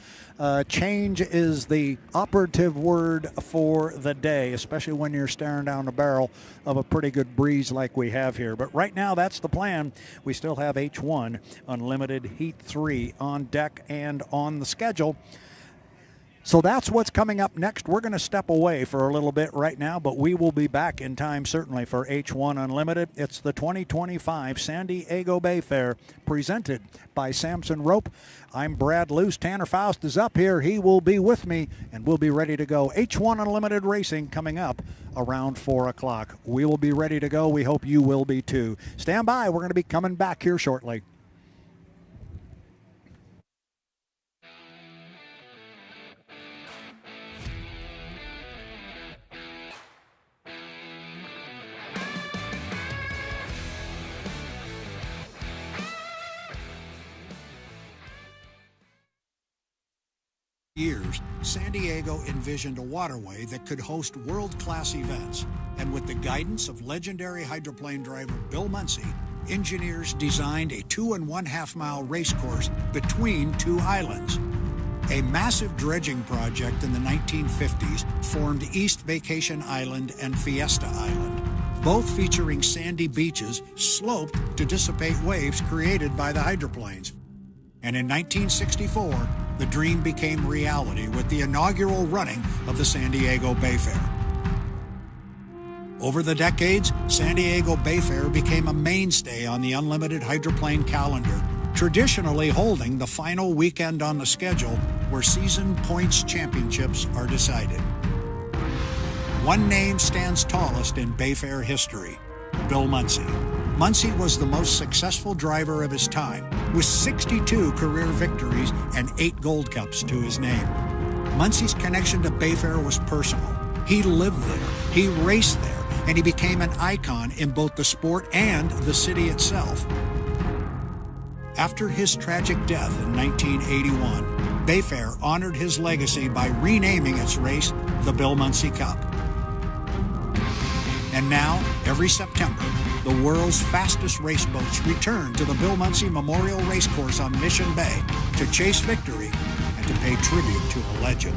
change is the operative word for the day, especially when you're staring down the barrel of a pretty good breeze like we have here. But right now, that's the plan. We still have H1 Unlimited Heat 3 on deck and on the schedule. So that's what's coming up next. We're going to step away for a little bit right now, but we will be back in time certainly for H1 Unlimited. It's the 2025 San Diego Bayfair presented by Samson Rope. I'm Brad Luce. Tanner Faust is up here. He will be with me, and we'll be ready to go. H1 Unlimited Racing coming up around 4 o'clock. We will be ready to go. We hope you will be too. Stand by. We're going to be coming back here shortly. Years, San Diego envisioned a waterway that could host world-class events, and with the guidance of legendary hydroplane driver Bill Muncey, engineers designed a 2.5-mile race course between two islands. A massive dredging project in the 1950s formed East Vacation Island and Fiesta Island, both featuring sandy beaches sloped to dissipate waves created by the hydroplanes. And in 1964, the dream became reality with the inaugural running of the San Diego Bayfair. Over the decades, San Diego Bayfair became a mainstay on the unlimited hydroplane calendar, traditionally holding the final weekend on the schedule where season points championships are decided. One name stands tallest in Bayfair history: Bill Muncey. Muncey was the most successful driver of his time, with 62 career victories and 8 Gold Cups to his name. Muncey's connection to Bayfair was personal. He lived there, he raced there, and he became an icon in both the sport and the city itself. After his tragic death in 1981, Bayfair honored his legacy by renaming its race the Bill Muncey Cup. And now, every September, the world's fastest race boats return to the Bill Muncey Memorial Racecourse on Mission Bay to chase victory and to pay tribute to a legend.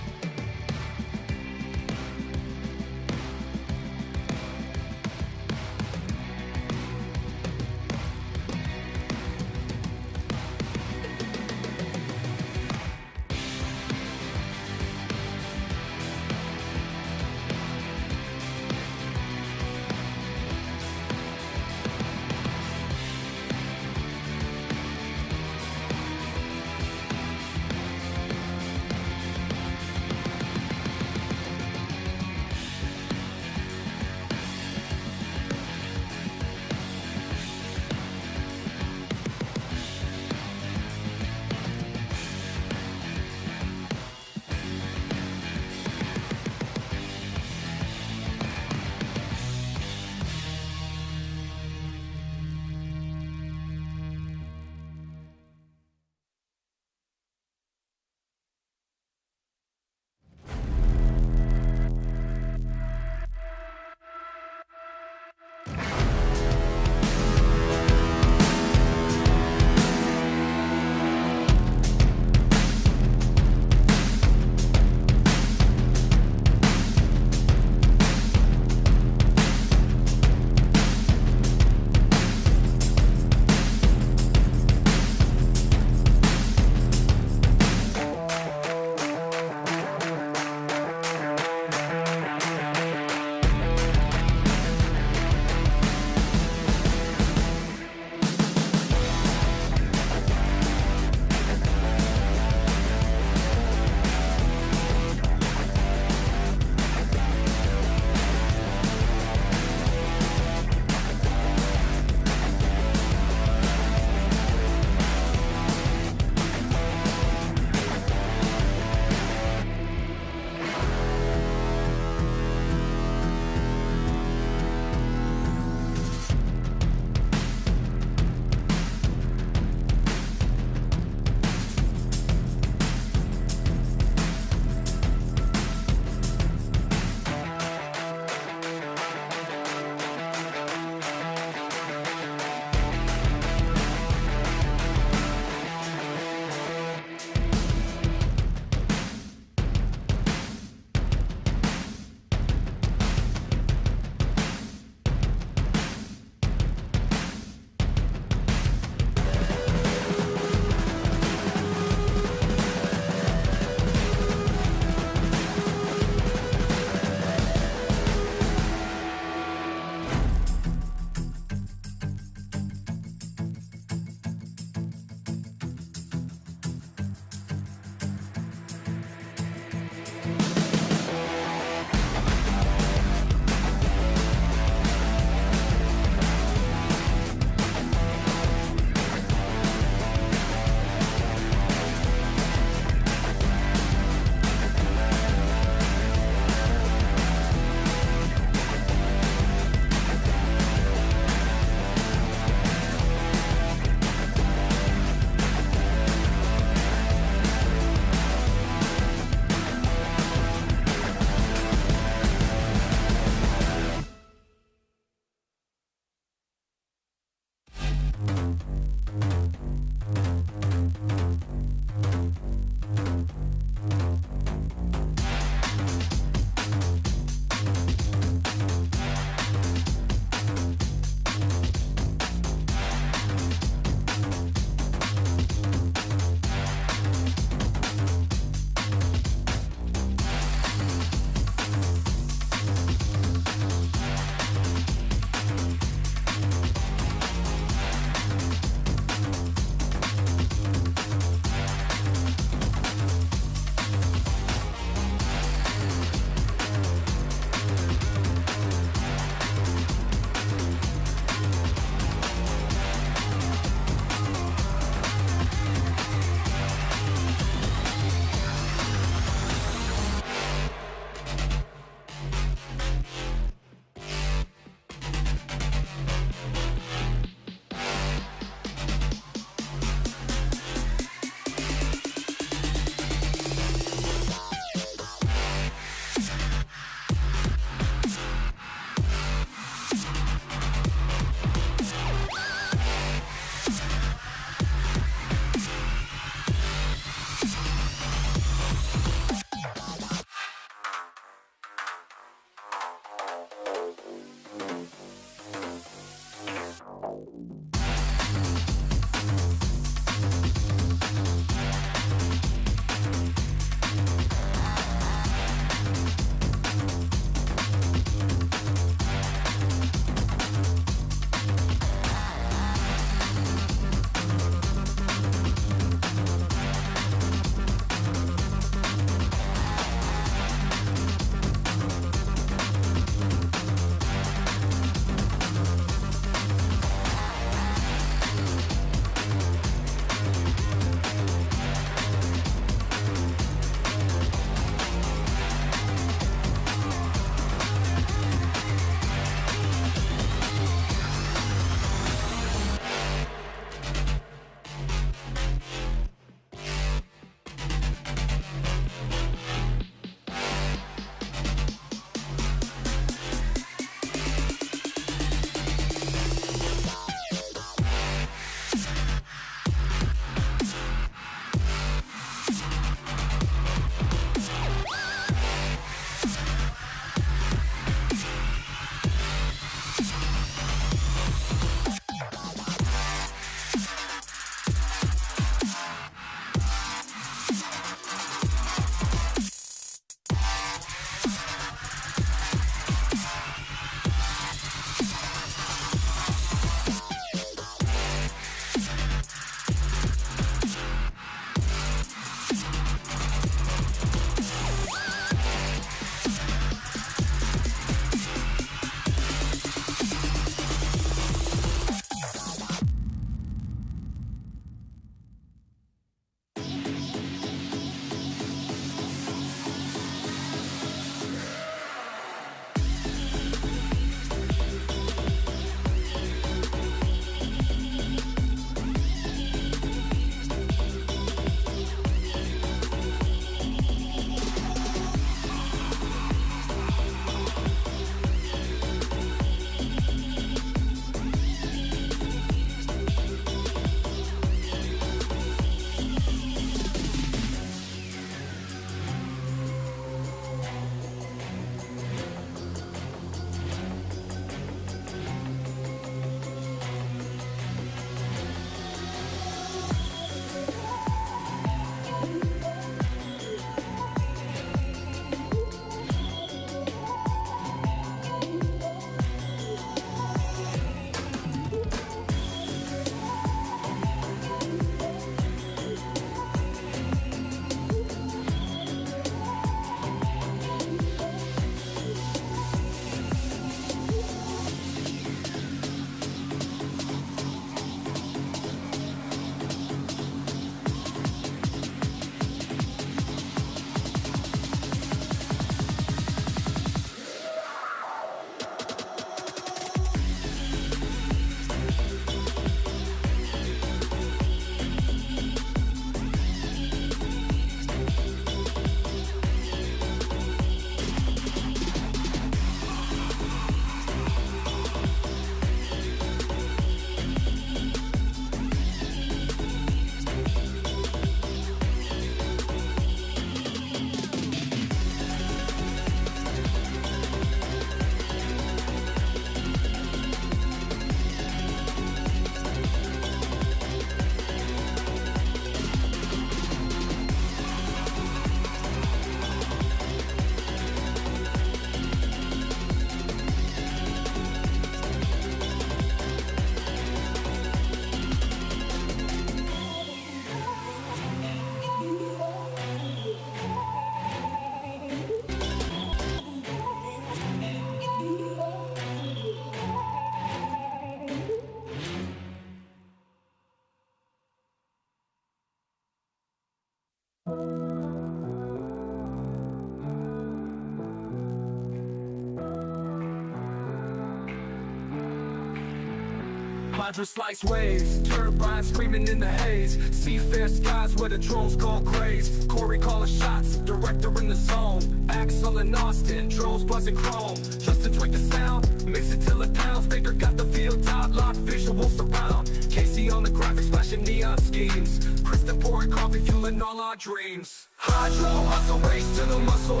Hydra slice waves, turbines screaming in the haze. Seafair skies where the drones go crazy. Corey calling shots, director in the zone. Axel and Austin, drones buzzing chrome. Just to tweak the sound, mix it till it pounds. Baker got the field top lock, visual surround. Casey on the graphics, flashing neon schemes. Kristen pouring coffee, fueling all our dreams. Hydro hustle, race to the muscle.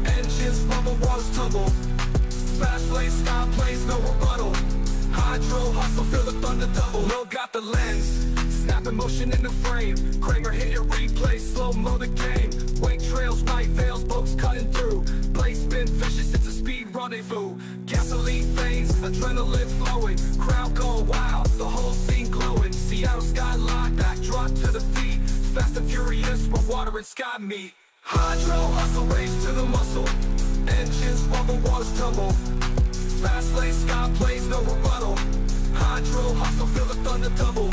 Engines rumble, walls tumble. Fast lane, sky plays, no rebuttal. Hydro hustle, feel the thunder double. Lil got the lens, snapping motion in the frame. Kramer hit it, replay, slow-mo the game. Wake trails, night veils, boats cutting through. Blade spin vicious, it's a speed rendezvous. Gasoline veins, adrenaline flowing. Crowd going wild, the whole scene glowing. Seattle skyline, backdrop to the feet. Fast and furious, where water and sky meet. Hydro hustle, race to the muscle. Engines rumble, walls tumble. Fast lane, sky plays, no rebuttal. Hydro hustle, feel the thunder double.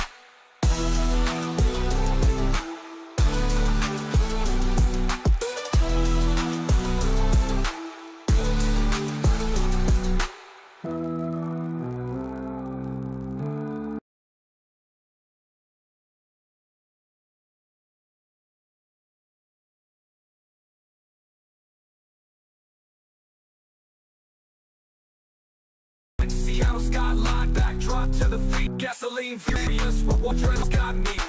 Seattle skyline, backdrop to the feet. Gasoline furious, where water and sky meet.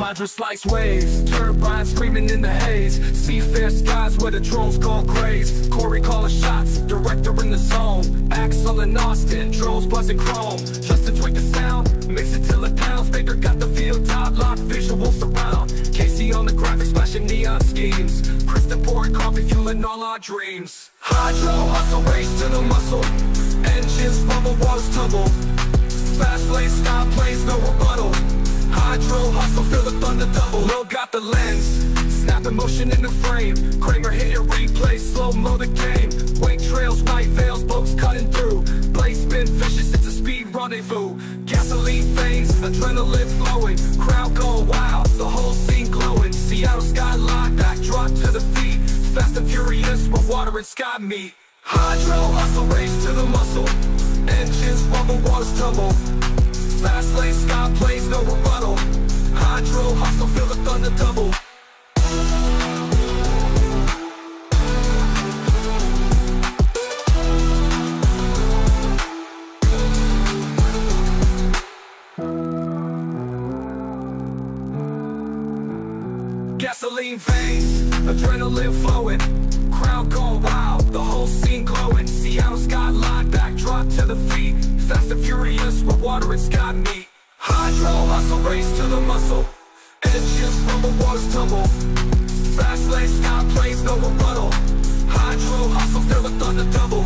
Hydra slice waves, turbines screaming in the haze. Seafair skies where the drones call craze. Corey calling shots, director in the zone. Axel and Austin, drones buzzing chrome. Just to tweak the sound, mix it till it pounds. Baker got the field top lock, visual surround. Casey on the graphics, flashing neon schemes. Kristen pouring coffee, fueling all our dreams. Hydro hustle, race to the muscle. Engines bubble, walls tumble. Fast lane, sky planes, no rebuttal. Hydro hustle, feel the thunder double. Lil got the lens, snapping motion in the frame. Kramer hit it, replay, slow-mo the game. Wake trails, night veils, boats cutting through. Blade spin vicious, it's a speed rendezvous. Gasoline veins, adrenaline flowing. Crowd going wild, the whole scene glowing. Seattle skyline, backdrop to the feet. Fast and furious, where water and sky meet. Hydro hustle, race to the muscle. Engines rumble, waters tumble. Fast lane, sky planes, no rebuttal. Hydro hustle, feel the thunder double. Gasoline veins, adrenaline flowing. Crowd going wild, the whole scene glowing. Seattle skyline, backdrop to the feet. Fast and furious, where water and sky meet. Hydro hustle, race to the muscle. Engines rumble, waters tumble. Fast lane, sky planes, no rebuttal. Hydro hustle, feel the thunder double.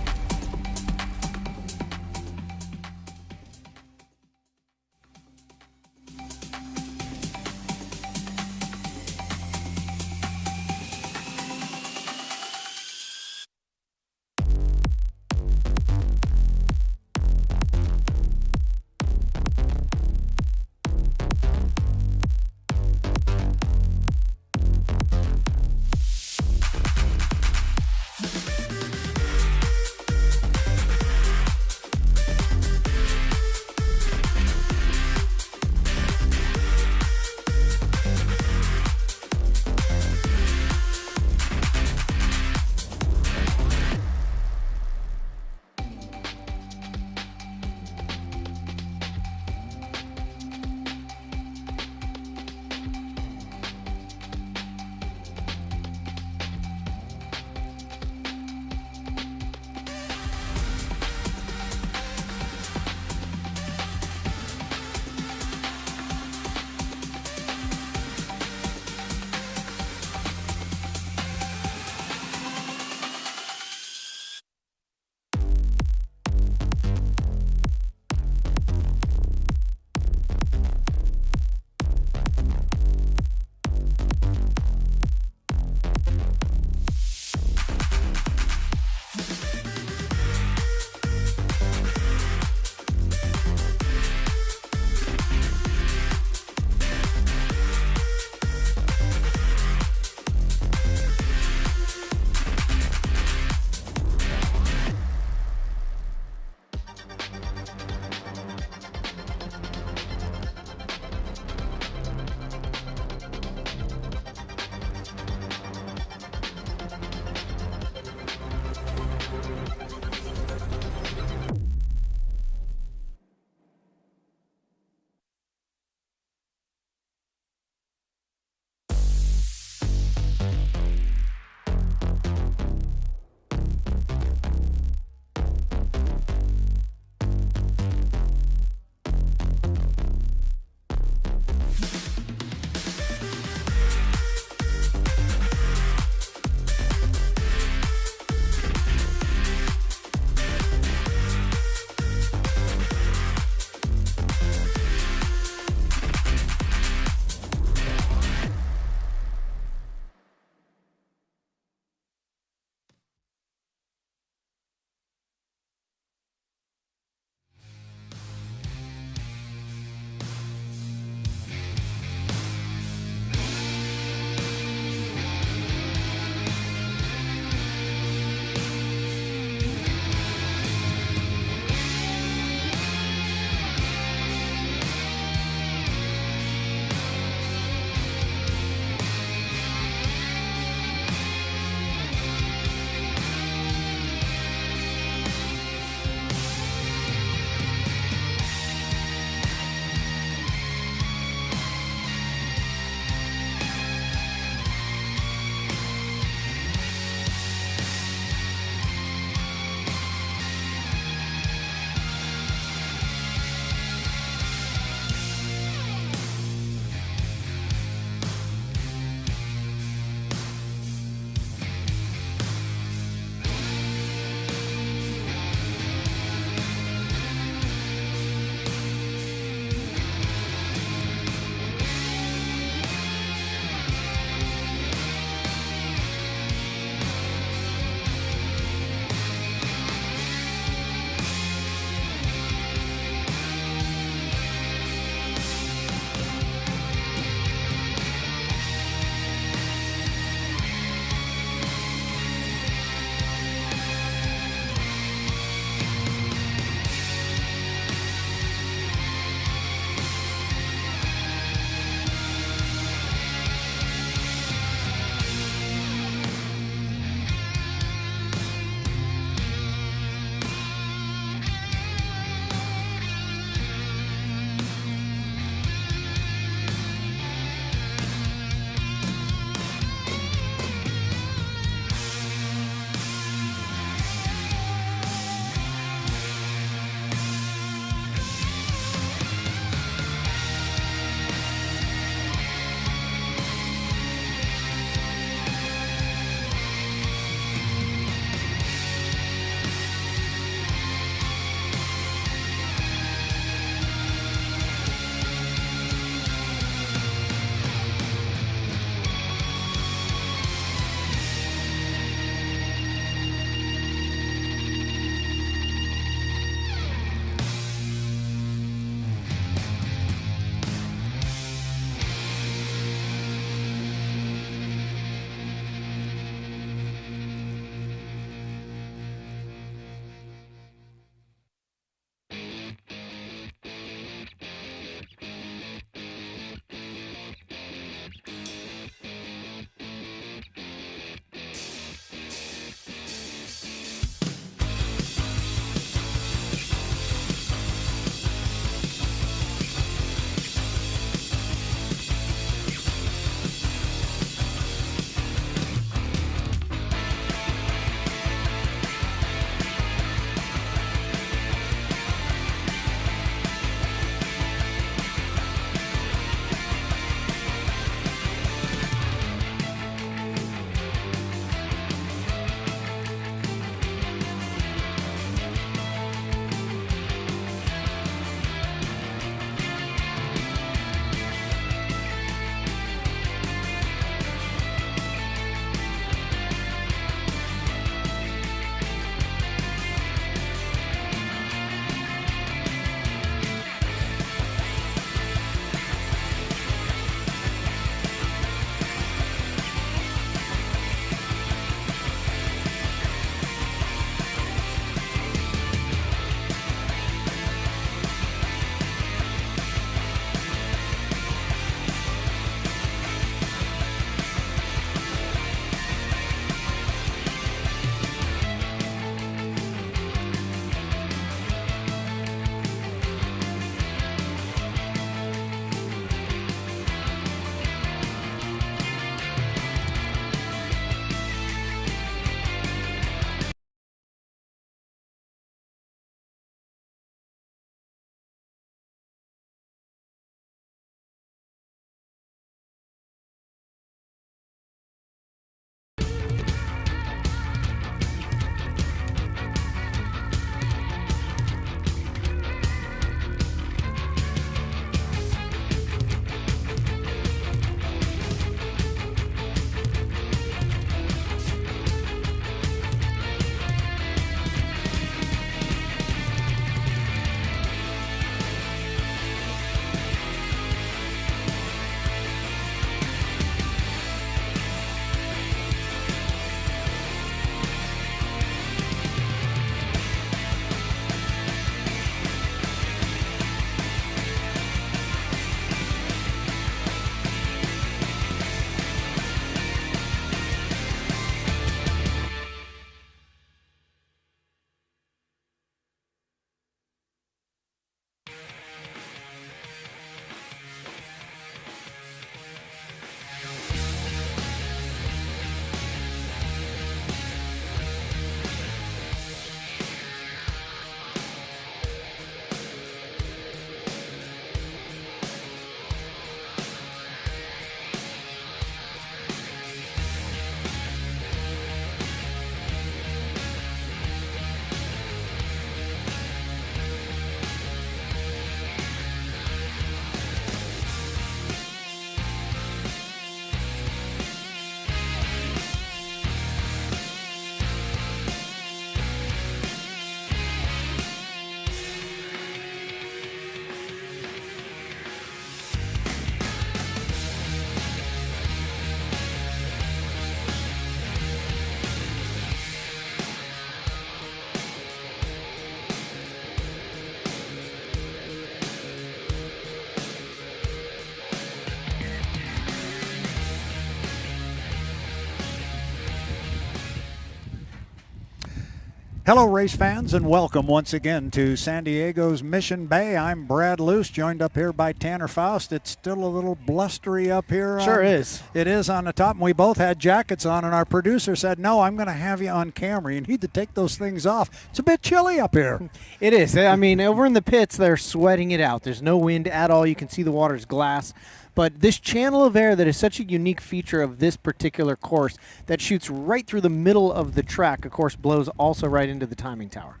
Hello, race fans, and welcome once again to San Diego's Mission Bay. I'm Brad Luce, joined up here by Tanner Faust. It's still a little blustery up here. Sure is. It is on the top, and we both had jackets on, and our producer said, no, I'm going to have you on camera. You need to take those things off. It's a bit chilly up here. It is. I mean, over in the pits, they're sweating it out. There's no wind at all. You can see the water's glass. But this channel of air that is such a unique feature of this particular course that shoots right through the middle of the track, of course, blows also right into the timing tower.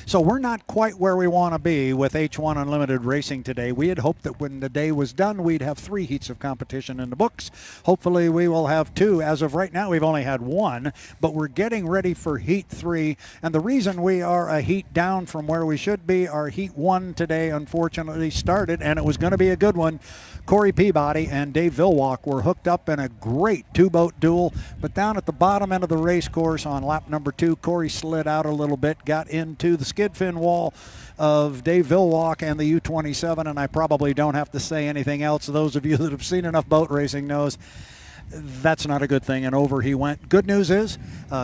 So we're not quite where we want to be with H1 Unlimited racing today. We had hoped that when the day was done, we'd have 3 heats of competition in the books. Hopefully we will have 2. As of right now, we've only had 1, but we're getting ready for Heat 3. And the reason we are a heat down from where we should be, our Heat 1 today unfortunately started, and it was going to be a good one. Corey Peabody and Dave Villwock were hooked up in a great 2-boat duel, but down at the bottom end of the race course on lap number 2, Corey slid out a little bit, got into the skid fin wall of Dave Villwock and the U-27, and I probably don't have to say anything else. Those of you that have seen enough boat racing knows that's not a good thing, and over he went. Good news is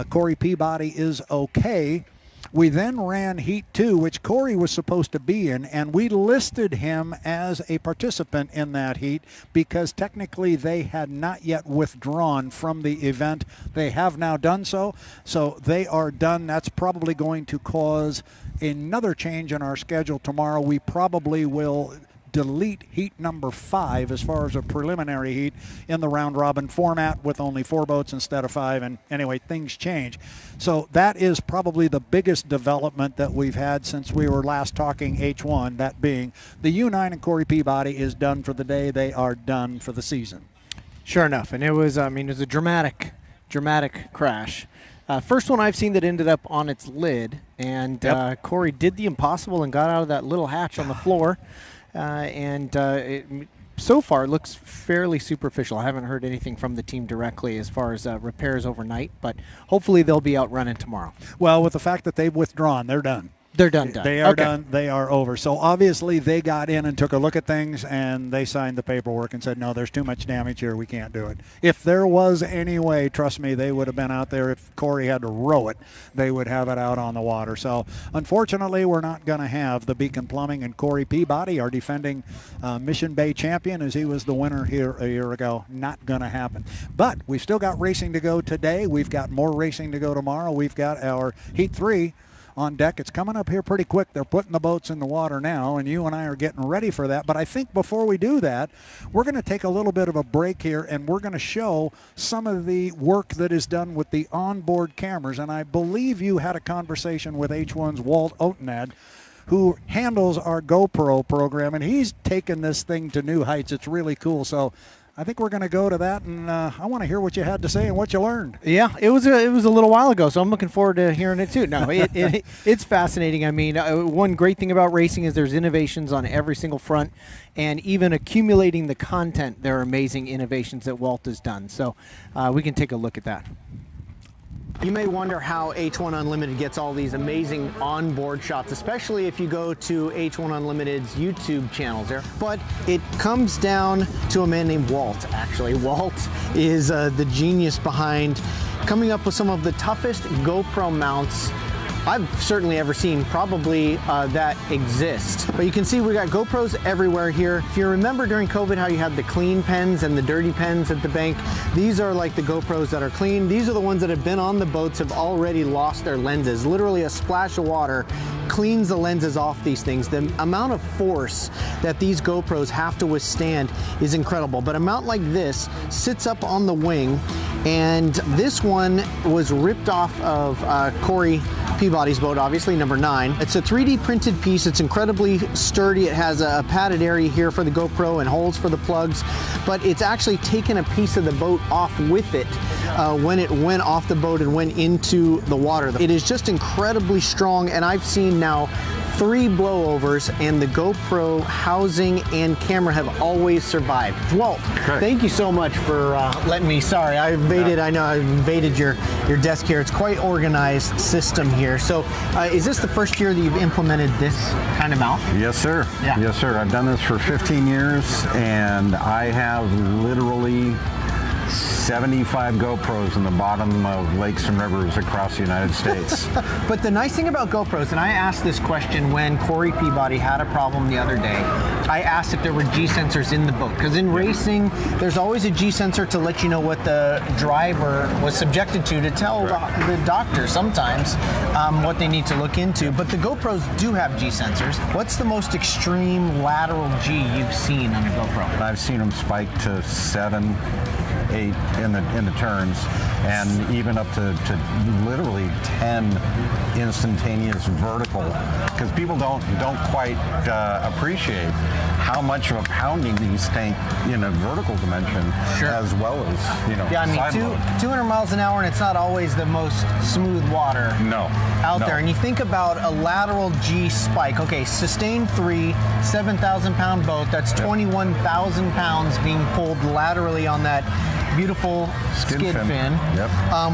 Corey Peabody is okay. We then ran Heat 2, which Corey was supposed to be in, and we listed him as a participant in that heat because technically they had not yet withdrawn from the event. They have now done so, so they are done. That's probably going to cause another change in our schedule tomorrow. We probably will delete heat number 5 as far as a preliminary heat in the round robin format with only 4 boats instead of 5, and anyway, things change. So that is probably the biggest development that we've had since we were last talking H1, that being the U9 and Corey Peabody is done for the day. They are done for the season. Sure enough, and it was, I mean, it was a dramatic crash. First one I've seen that ended up on its lid, and yep. Corey did the impossible and got out of that little hatch on the floor. So far it looks fairly superficial. I haven't heard anything from the team directly as far as repairs overnight, but hopefully they'll be out running tomorrow. Well, with the fact that they've withdrawn, they're done. They're done. They are done. They are over. So obviously they got in and took a look at things, and they signed the paperwork and said, no, there's too much damage here. We can't do it. If there was any way, trust me, they would have been out there. If Corey had to row it, they would have it out on the water. So unfortunately, we're not going to have the Beacon Plumbing and Corey Peabody, our defending Mission Bay champion, as he was the winner here a year ago. Not going to happen. But we've still got racing to go today. We've got more racing to go tomorrow. We've got our Heat 3 on deck. It's coming up here pretty quick. They're putting the boats in the water now, and you and I are getting ready for that. But I think before we do that, we're going to take a little bit of a break here, and we're going to show some of the work that is done with the onboard cameras. And I believe you had a conversation with H1's Walt Otenad, who handles our GoPro program, and he's taken this thing to new heights. It's really cool. So I think we're going to go to that, and I want to hear what you had to say and what you learned. Yeah, it was a little while ago, so I'm looking forward to hearing it too. No, it's fascinating. I mean, one great thing about racing is there's innovations on every single front, and even accumulating the content, there are amazing innovations that Walt has done. So we can take a look at that. You may wonder how H1 Unlimited gets all these amazing onboard shots, especially if you go to H1 Unlimited's YouTube channels there. But it comes down to a man named Walt, actually. Walt is the genius behind coming up with some of the toughest GoPro mounts I've certainly ever seen, probably that exist. But you can see we got GoPros everywhere here. If you remember during COVID how you had the clean pens and the dirty pens at the bank, these are like the GoPros that are clean. These are the ones that have been on the boats, have already lost their lenses. Literally a splash of water cleans the lenses off these things. The amount of force that these GoPros have to withstand is incredible. But a mount like this sits up on the wing, and this one was ripped off of Corey Peabody's boat, obviously, number 9. It's a 3D printed piece. It's incredibly sturdy. It has a padded area here for the GoPro and holes for the plugs, but it's actually taken a piece of the boat off with it when it went off the boat and went into the water. It is just incredibly strong, and I've seen now 3 blowovers, and the GoPro housing and camera have always survived. Walt, thank you so much for letting me, sorry, I know I invaded your desk here. It's quite organized system here. So is this the first year that you've implemented this kind of mount? Yes, sir. Yeah. Yes, sir. I've done this for 15 years, and I have literally 75 GoPros in the bottom of lakes and rivers across the United States. But the nice thing about GoPros, and I asked this question when Corey Peabody had a problem the other day, I asked if there were G sensors in the boat. Because in racing, there's always a G sensor to let you know what the driver was subjected to tell the doctor sometimes what they need to look into. But the GoPros do have G sensors. What's the most extreme lateral G you've seen on a GoPro? I've seen them spike to 7, 8 in the turns, and even up to literally 10 instantaneous vertical, because people don't quite appreciate how much of a pounding these take in a vertical dimension, as well as, you know, yeah, I mean, 200 miles an hour, and it's not always the most smooth water out there. And you think about a lateral G spike. Okay, sustained 3, 7,000 pound boat, that's 21,000 pounds being pulled laterally on that beautiful skid fin,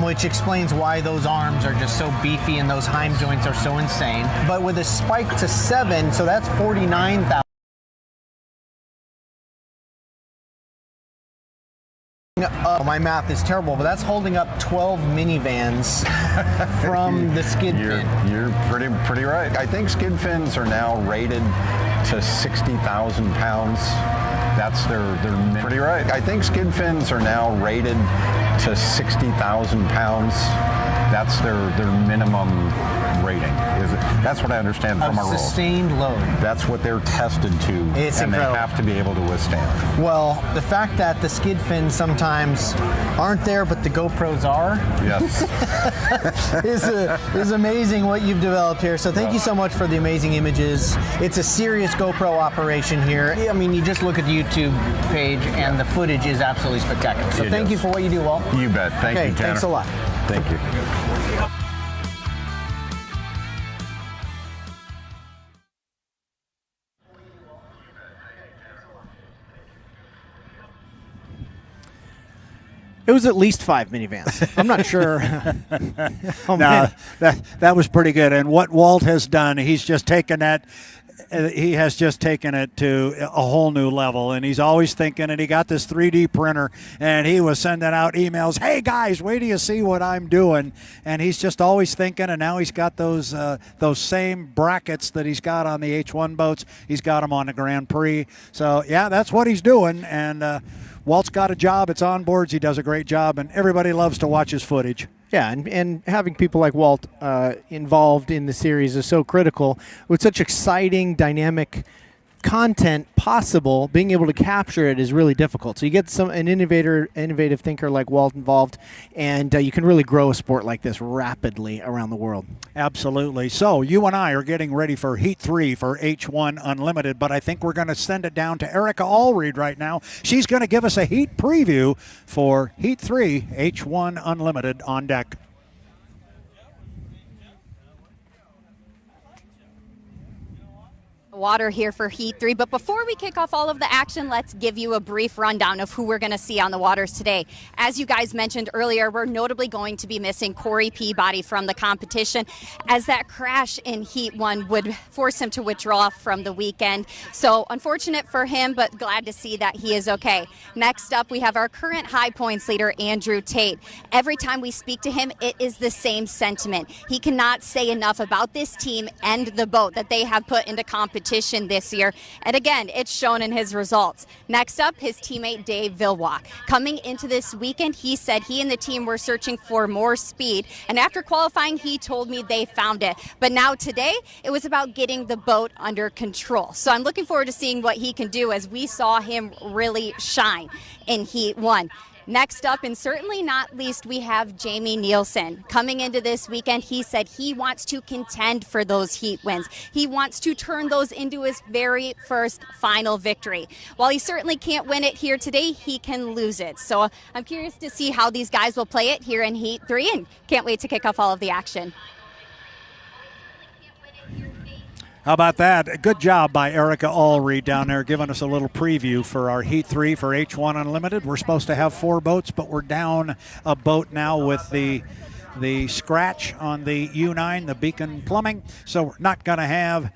which explains why those arms are just so beefy and those heim joints are so insane. But with a spike to 7, so that's 49,000. Oh, my math is terrible, but that's holding up 12 minivans from the skid fin. You're pretty right. I think skid fins are now rated to 60,000 pounds. That's their pretty right. I think skid fins are now rated to 60,000 pounds. That's their minimum rating. That's what I understand from our rules. Sustained load. That's what they're tested to, and incredible. They have to be able to withstand. Well, the fact that the skid fins sometimes aren't there, but the GoPros are, is amazing what you've developed here. So thank you so much for the amazing images. It's a serious GoPro operation here. I mean, you just look at the YouTube page, and the footage is absolutely spectacular. So thank you for what you do, Walt. You bet. Thank you, Tanner. Thanks a lot. Thank you. It was at least 5 minivans. I'm not sure. That was pretty good. And what Walt has done, he's just taken that. He has just taken it to a whole new level, and he's always thinking, and he got this 3D printer, and he was sending out emails, hey guys, wait till you see what I'm doing, and he's just always thinking, and now he's got those same brackets that he's got on the H1 boats, he's got them on the Grand Prix, so yeah, that's what he's doing, and Walt's got a job, it's Onboards, he does a great job, and everybody loves to watch his footage. Yeah, and having people like Walt involved in the series is so critical. With such exciting, dynamic content possible, being able to capture it is really difficult. So you get an innovative thinker like Walt involved, and you can really grow a sport like this rapidly around the world. Absolutely. So you and I are getting ready for Heat 3 for H1 Unlimited, but I think we're going to send it down to Erica Allred right now. She's going to give us a heat preview for Heat 3 H1 Unlimited on deck. Water here for Heat 3, but before we kick off all of the action, let's give you a brief rundown of who we're going to see on the waters today. As you guys mentioned earlier, we're notably going to be missing Corey Peabody from the competition, as that crash in Heat 1 would force him to withdraw from the weekend. So unfortunate for him, but glad to see that he is okay. Next up, we have our current high points leader, Andrew Tate. Every time we speak to him, it is the same sentiment. He cannot say enough about this team and the boat that they have put into competition this year, and again, it's shown in his results. Next up, his teammate Dave Villwock. Coming into this weekend, he said he and the team were searching for more speed, and after qualifying, he told me they found it. But now today, it was about getting the boat under control. So I'm looking forward to seeing what he can do, as we saw him really shine in Heat 1. Next up, and certainly not least, we have Jamie Nilsen. Coming into this weekend, he said he wants to contend for those heat wins. He wants to turn those into his very first final victory. While he certainly can't win it here today, he can lose it. So I'm curious to see how these guys will play it here in Heat 3, and can't wait to kick off all of the action. How about that? Good job by Erica Allred down there giving us a little preview for our Heat 3 for H1 Unlimited. We're supposed to have 4 boats, but we're down a boat now with the scratch on the U9, the Beacon Plumbing. So we're not going to have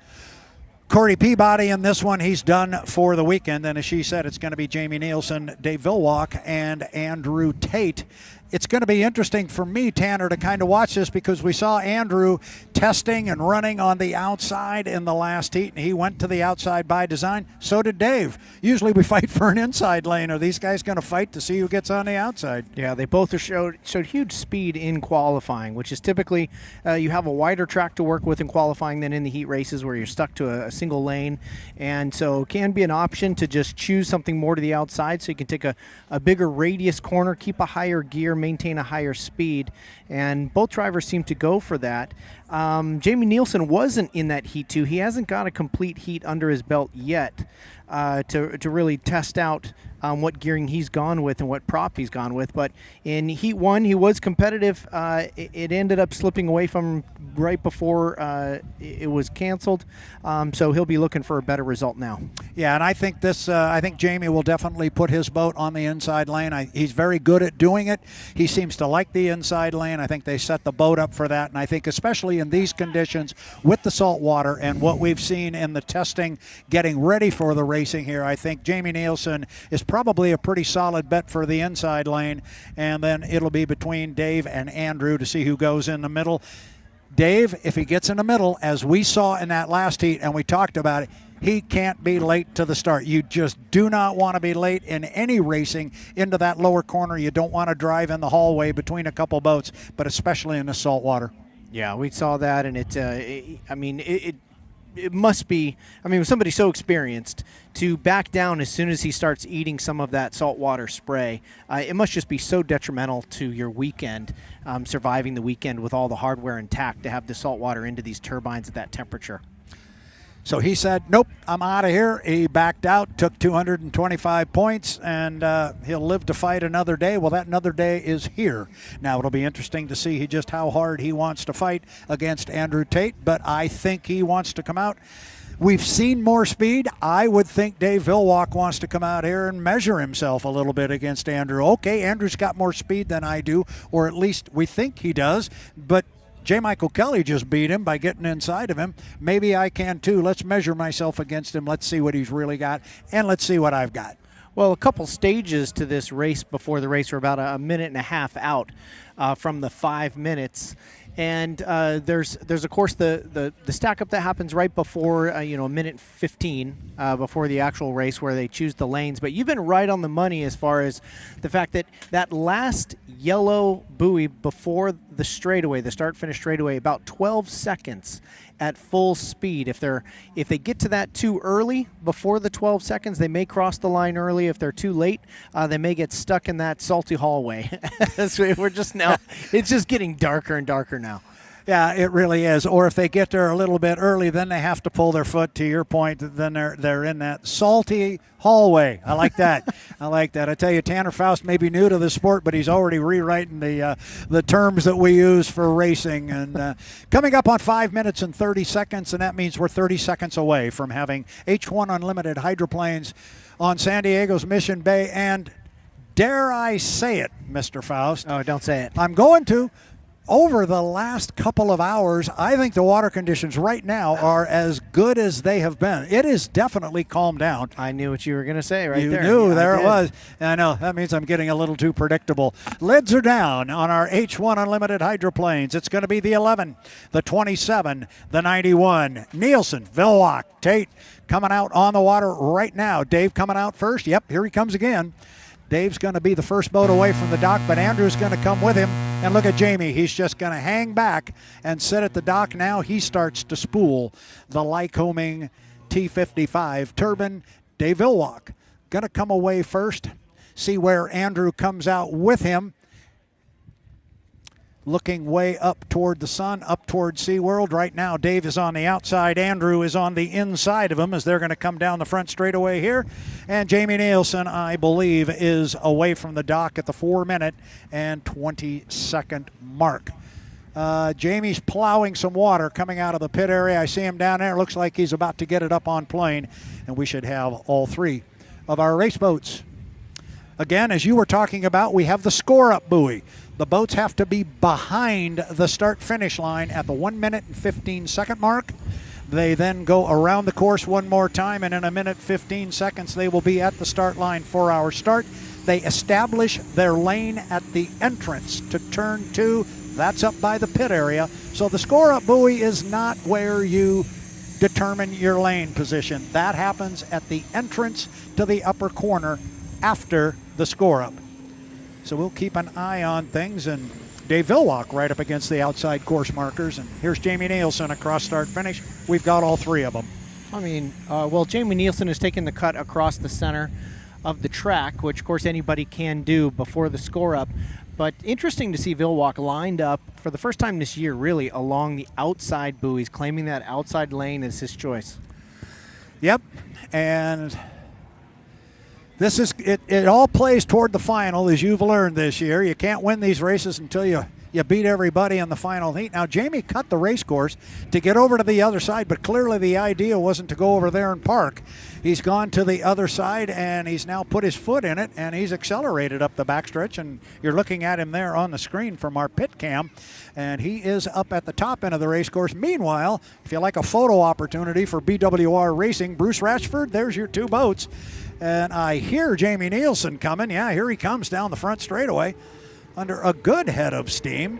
Corey Peabody in this one, he's done for the weekend. And as she said, it's going to be Jamie Nilsen, Dave Villwock, and Andrew Tate. It's going to be interesting for me, Tanner, to kind of watch this because we saw Andrew testing and running on the outside in the last heat, and he went to the outside by design. So did Dave. Usually we fight for an inside lane. Are these guys going to fight to see who gets on the outside? Yeah, they both showed huge speed in qualifying, which is typically you have a wider track to work with in qualifying than in the heat races where you're stuck to a single lane. And so it can be an option to just choose something more to the outside so you can take a bigger radius corner, keep a higher gear, maintain a higher speed, and both drivers seem to go for that. Jamie Nilsen wasn't in that heat 2. He hasn't got a complete heat under his belt yet to really test out what gearing he's gone with and what prop he's gone with. But in heat 1, he was competitive. It ended up slipping away from him right before it was canceled. So he'll be looking for a better result now. Yeah, and I think I think Jamie will definitely put his boat on the inside lane. He's very good at doing it. He seems to like the inside lane. I think they set the boat up for that. And I think especially in these conditions with the salt water and what we've seen in the testing getting ready for the racing here, I think Jamie Nilsen is probably a pretty solid bet for the inside lane. And then it'll be between Dave and Andrew to see who goes in the middle. Dave, if he gets in the middle, as we saw in that last heat and we talked about it, he can't be late to the start. You just do not want to be late in any racing into that lower corner. You don't want to drive in the hallway between a couple boats, but especially in the salt water. Yeah, we saw that, and it must be, with somebody so experienced to back down as soon as he starts eating some of that saltwater spray, it must just be so detrimental to your weekend, surviving the weekend with all the hardware intact to have the saltwater into these turbines at that temperature. So he said, nope, I'm out of here. He backed out, took 225 points, and he'll live to fight another day. Well, that another day is here. Now, it'll be interesting to see just how hard he wants to fight against Andrew Tate, but I think he wants to come out. We've seen more speed. I would think Dave Villwock wants to come out here and measure himself a little bit against Andrew. Okay, Andrew's got more speed than I do, or at least we think he does, but J. Michael Kelly just beat him by getting inside of him. Maybe I can too. Let's measure myself against him. Let's see what he's really got, and let's see what I've got. Well, a couple stages to this race before the race were about a minute and a half out from the 5 minutes. And there's of course the stack up that happens right before a minute 15 before the actual race where they choose the lanes. But you've been right on the money as far as the fact that last yellow buoy before the straightaway, the start finish straightaway, about 12 seconds at full speed. If they get to that too early before the 12 seconds, they may cross the line early. If they're too late, they may get stuck in that salty hallway. We're just now, it's just getting darker and darker now. Yeah, it really is. Or if they get there a little bit early, then they have to pull their foot, to your point. Then they're in that salty hallway. I like that. I like that. I tell you, Tanner Faust may be new to the sport, but he's already rewriting the terms that we use for racing. And coming up on 5 minutes and 30 seconds, and that means we're 30 seconds away from having H1 Unlimited hydroplanes on San Diego's Mission Bay. And dare I say it, Mr. Faust? Oh, don't say it. I'm going to. Over the last couple of hours, I think the water conditions right now are as good as they have been. It is definitely calmed down. I knew what you were going to say there. You knew, there it was. I know, that means I'm getting a little too predictable. Lids are down on our H1 Unlimited hydroplanes. It's going to be the 11, the 27, the 91. Nilsen, Villwock, Tate coming out on the water right now. Dave coming out first. Yep, here he comes again. Dave's going to be the first boat away from the dock, but Andrew's going to come with him. And look at Jamie. He's just going to hang back and sit at the dock. Now he starts to spool the Lycoming T55 turbine. Dave Villwock going to come away first, see where Andrew comes out with him. Looking way up toward the sun, up toward SeaWorld. Right now, Dave is on the outside. Andrew is on the inside of him as they're going to come down the front straightaway here. And Jamie Nilsen, I believe, is away from the dock at the 4 minute and 20-second mark. Jamie's plowing some water coming out of the pit area. I see him down there. Looks like he's about to get it up on plane. And we should have all three of our race boats. Again, as you were talking about, we have the score-up buoy. The boats have to be behind the start-finish line at the 1 minute and 15-second mark. They then go around the course one more time, and in a minute 15 seconds they will be at the start line for our start. They establish their lane at the entrance to turn 2. That's up by the pit area. So the score-up buoy is not where you determine your lane position. That happens at the entrance to the upper corner after the score-up. So we'll keep an eye on things, and Dave Villwock right up against the outside course markers. And here's Jamie Nilsen across start finish. We've got all 3 of them. I mean, well, Jamie Nilsen has taken the cut across the center of the track, which of course anybody can do before the score up. But interesting to see Villwock lined up for the first time this year, really, along the outside buoys, claiming that outside lane is his choice. Yep, and this is it all plays toward the final, as you've learned this year. You can't win these races until you beat everybody in the final heat. Now, Jamie cut the race course to get over to the other side, but clearly the idea wasn't to go over there and park. He's gone to the other side, and he's now put his foot in it, and he's accelerated up the backstretch, and you're looking at him there on the screen from our pit cam, and he is up at the top end of the race course. Meanwhile, if you like a photo opportunity for BWR Racing, Bruce Rashford, there's your 2 boats, and I hear Jamie Nilsen coming. Yeah, here he comes down the front straightaway under a good head of steam.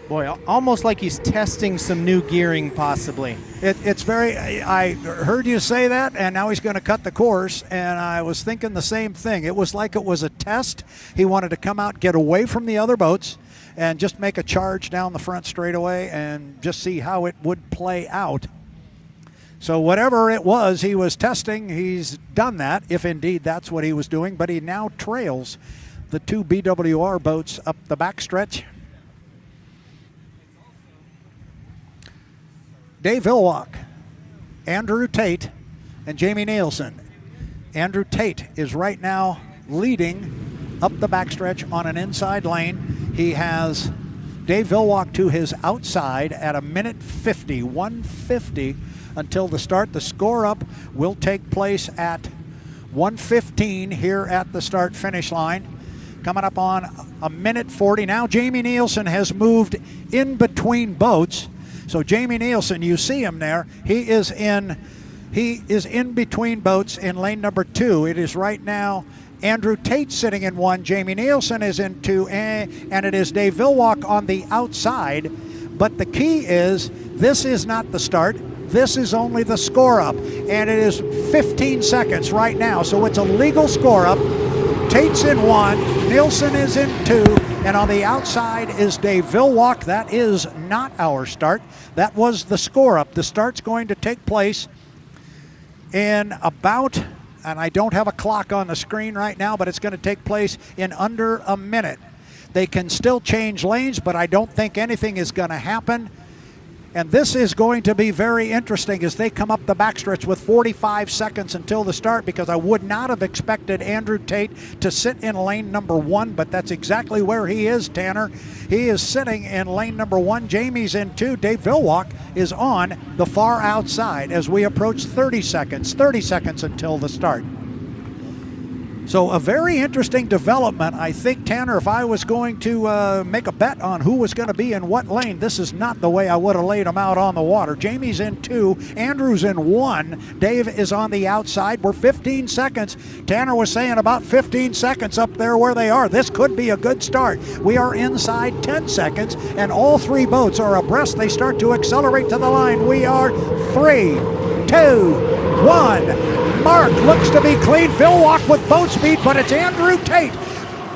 Boy, almost like he's testing some new gearing, possibly. It's very, I heard you say that, and now he's going to cut the course, and I was thinking the same thing. It was like it was a test. He wanted to come out, get away from the other boats, and just make a charge down the front straightaway and just see how it would play out. So whatever it was he was testing, he's done that, if indeed that's what he was doing, but he now trails the 2 BWR boats up the backstretch. Dave Villwock, Andrew Tate, and Jamie Nilsen. Andrew Tate is right now leading up the backstretch on an inside lane. He has Dave Villwock to his outside at a minute 50, 1:50 until the start. The score up will take place at 1:15 here at the start finish line. Coming up on a minute 40. Now Jamie Nilsen has moved in between boats. So Jamie Nilsen, you see him there. He is in between boats in lane number 2. It is right now Andrew Tate sitting in 1. Jamie Nilsen is in 2, and it is Dave Villwock on the outside. But the key is this is not the start. This is only the score up, and it is 15 seconds right now. So it's a legal score up. Tate's in 1, Nilsen is in 2, and on the outside is Dave Villwock. That is not our start. That was the score up. The start's going to take place in about, and I don't have a clock on the screen right now, but it's going to take place in under a minute. They can still change lanes, but I don't think anything is going to happen. And this is going to be very interesting as they come up the backstretch with 45 seconds until the start, because I would not have expected Andrew Tate to sit in lane number 1, but that's exactly where he is, Tanner. He is sitting in lane number 1. Jamie's in 2. Dave Villwock is on the far outside as we approach 30 seconds until the start. So a very interesting development. I think, Tanner, if I was going to make a bet on who was going to be in what lane, this is not the way I would have laid them out on the water. Jamie's in 2, Andrew's in 1, Dave is on the outside. We're 15 seconds. Tanner was saying about 15 seconds up there where they are. This could be a good start. We are inside 10 seconds, and all 3 boats are abreast. They start to accelerate to the line. We are 3, 2, 1. Mark looks to be clean. Villwock with boat speed, but it's Andrew Tate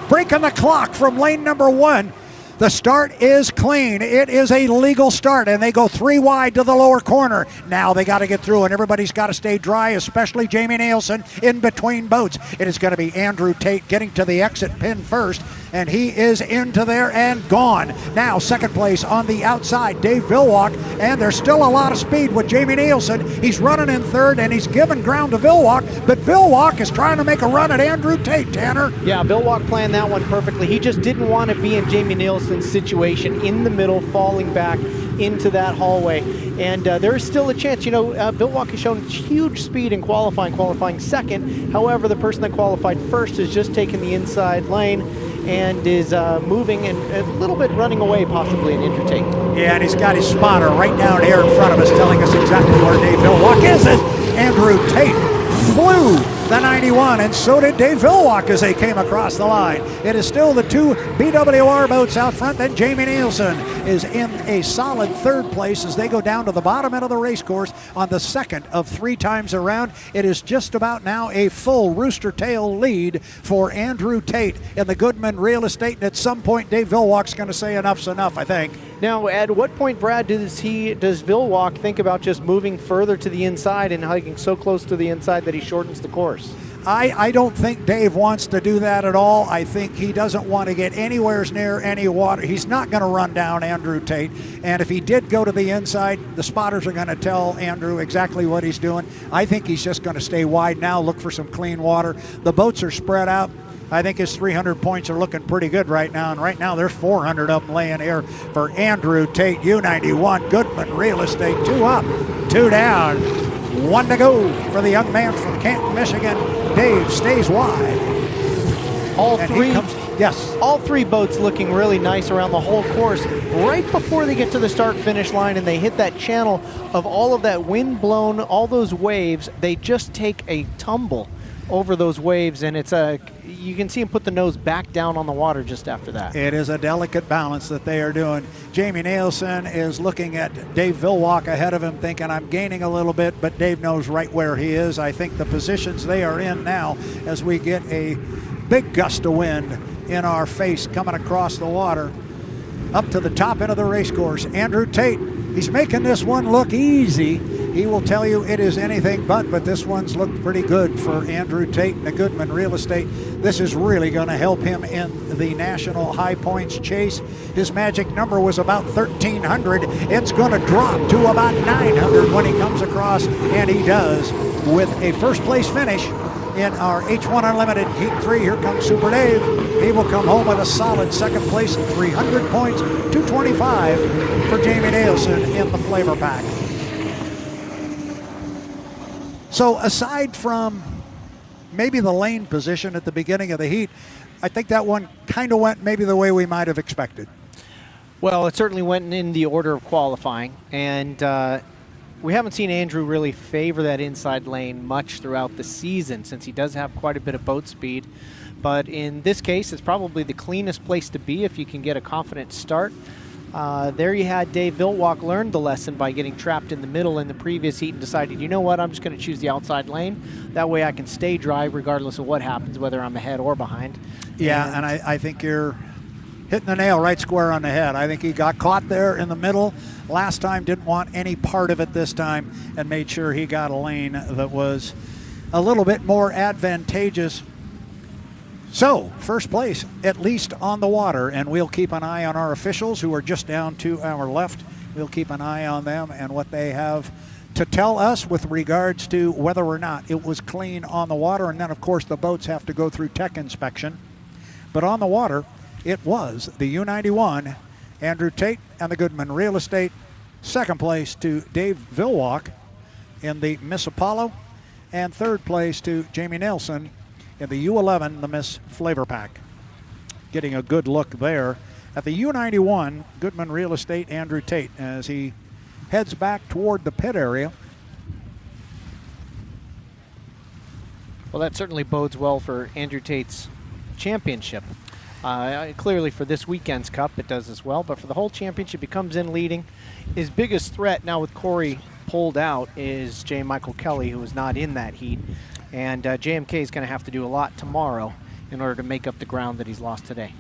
breaking the clock from lane number 1. The start is clean. It is a legal start, and they go 3 wide to the lower corner. Now they got to get through, and everybody's got to stay dry, especially Jamie Nilsen in between boats. It is going to be Andrew Tate getting to the exit pin first, and he is into there and gone. Now second place on the outside, Dave Villwock, and there's still a lot of speed with Jamie Nilsen. He's running in 3rd, and he's giving ground to Villwock, but Villwock is trying to make a run at Andrew Tate, Tanner. Yeah, Villwock planned that one perfectly. He just didn't want to be in Jamie Nilsen's situation in the middle, falling back into that hallway. And there is still a chance. You know, Villwock has shown huge speed in qualifying 2nd. However, the person that qualified 1st has just taken the inside lane. and is moving and a little bit running away possibly in Andrew Tate. Yeah, and he's got his spotter right down here in front of us telling us exactly where Dave Villwock is. Andrew Tate flew the 91, and so did Dave Villwock as they came across the line. It is still the two BWR boats out front. Then Jamie Nilsen is in a solid third place as they go down to the bottom end of the race course on the second of 3 times around. It is just about now a full rooster tail lead for Andrew Tate in the Goodman Real Estate, and at some point Dave Villwock's going to say enough's enough, I think. Now, at what point, Brad, does Villwock think about just moving further to the inside and hiking so close to the inside that he shortens the course? I don't think Dave wants to do that at all. I think he doesn't want to get anywhere near any water. He's not going to run down Andrew Tate. And if he did go to the inside, the spotters are going to tell Andrew exactly what he's doing. I think he's just going to stay wide now, look for some clean water. The boats are spread out. I think his 300 points are looking pretty good right now. And right now there's 400 of them laying here for Andrew Tate, U91, Goodman Real Estate. 2 up, 2 down. 1 to go for the young man from Canton, Michigan. Dave stays wide. All three boats looking really nice around the whole course. Right before they get to the start-finish line and they hit that channel of all of that wind-blown, all those waves, they just take a tumble over those waves, and it's you can see him put the nose back down on the water just after that. It is a delicate balance that they are doing. Jamie Nilsen is looking at Dave Villwock ahead of him, thinking I'm gaining a little bit, but Dave knows right where he is. I think the positions they are in now, as we get a big gust of wind in our face coming across the water, up to the top end of the race course. Andrew Tate, he's making this one look easy. He will tell you it is anything but this one's looked pretty good for Andrew Tate and the Goodman Real Estate. This is really going to help him in the national high points chase. His magic number was about 1,300. It's going to drop to about 900 when he comes across, and he does, with a first place finish in our H1 Unlimited Heat 3. Here comes Super Dave. He will come home with a solid second place, 300 points, 225 for Jamie Nilsen in the FLAV-R-PAC. So aside from maybe the lane position at the beginning of the heat, I think that one kind of went maybe the way we might have expected. Well, it certainly went in the order of qualifying, and we haven't seen Andrew really favor that inside lane much throughout the season, since he does have quite a bit of boat speed. But in this case, it's probably the cleanest place to be if you can get a confident start. There you had Dave Villwock learned the lesson by getting trapped in the middle in the previous heat and decided, you know what, I'm just going to choose the outside lane. That way I can stay dry regardless of what happens, whether I'm ahead or behind. Yeah, and I think you're hitting the nail right square on the head. I think he got caught there in the middle last time, didn't want any part of it this time, and made sure he got a lane that was a little bit more advantageous. So, first place, at least on the water, and we'll keep an eye on our officials who are just down to our left. We'll keep an eye on them and what they have to tell us with regards to whether or not it was clean on the water. And then, of course, the boats have to go through tech inspection. But on the water, it was the U91, Andrew Tate and the Goodman Real Estate. Second place to Dave Villwock in the Miss Apollo, and third place to Jamie Nilsen in the U11, the Miss FLAV-R-PAC. Getting a good look there at the U91, Goodman Real Estate, Andrew Tate, as he heads back toward the pit area. Well, that certainly bodes well for Andrew Tate's championship. Clearly for this weekend's cup, it does as well, but for the whole championship, he comes in leading. His biggest threat now with Corey pulled out is J. Michael Kelly, who was not in that heat. And JMK is going to have to do a lot tomorrow in order to make up the ground that he's lost today.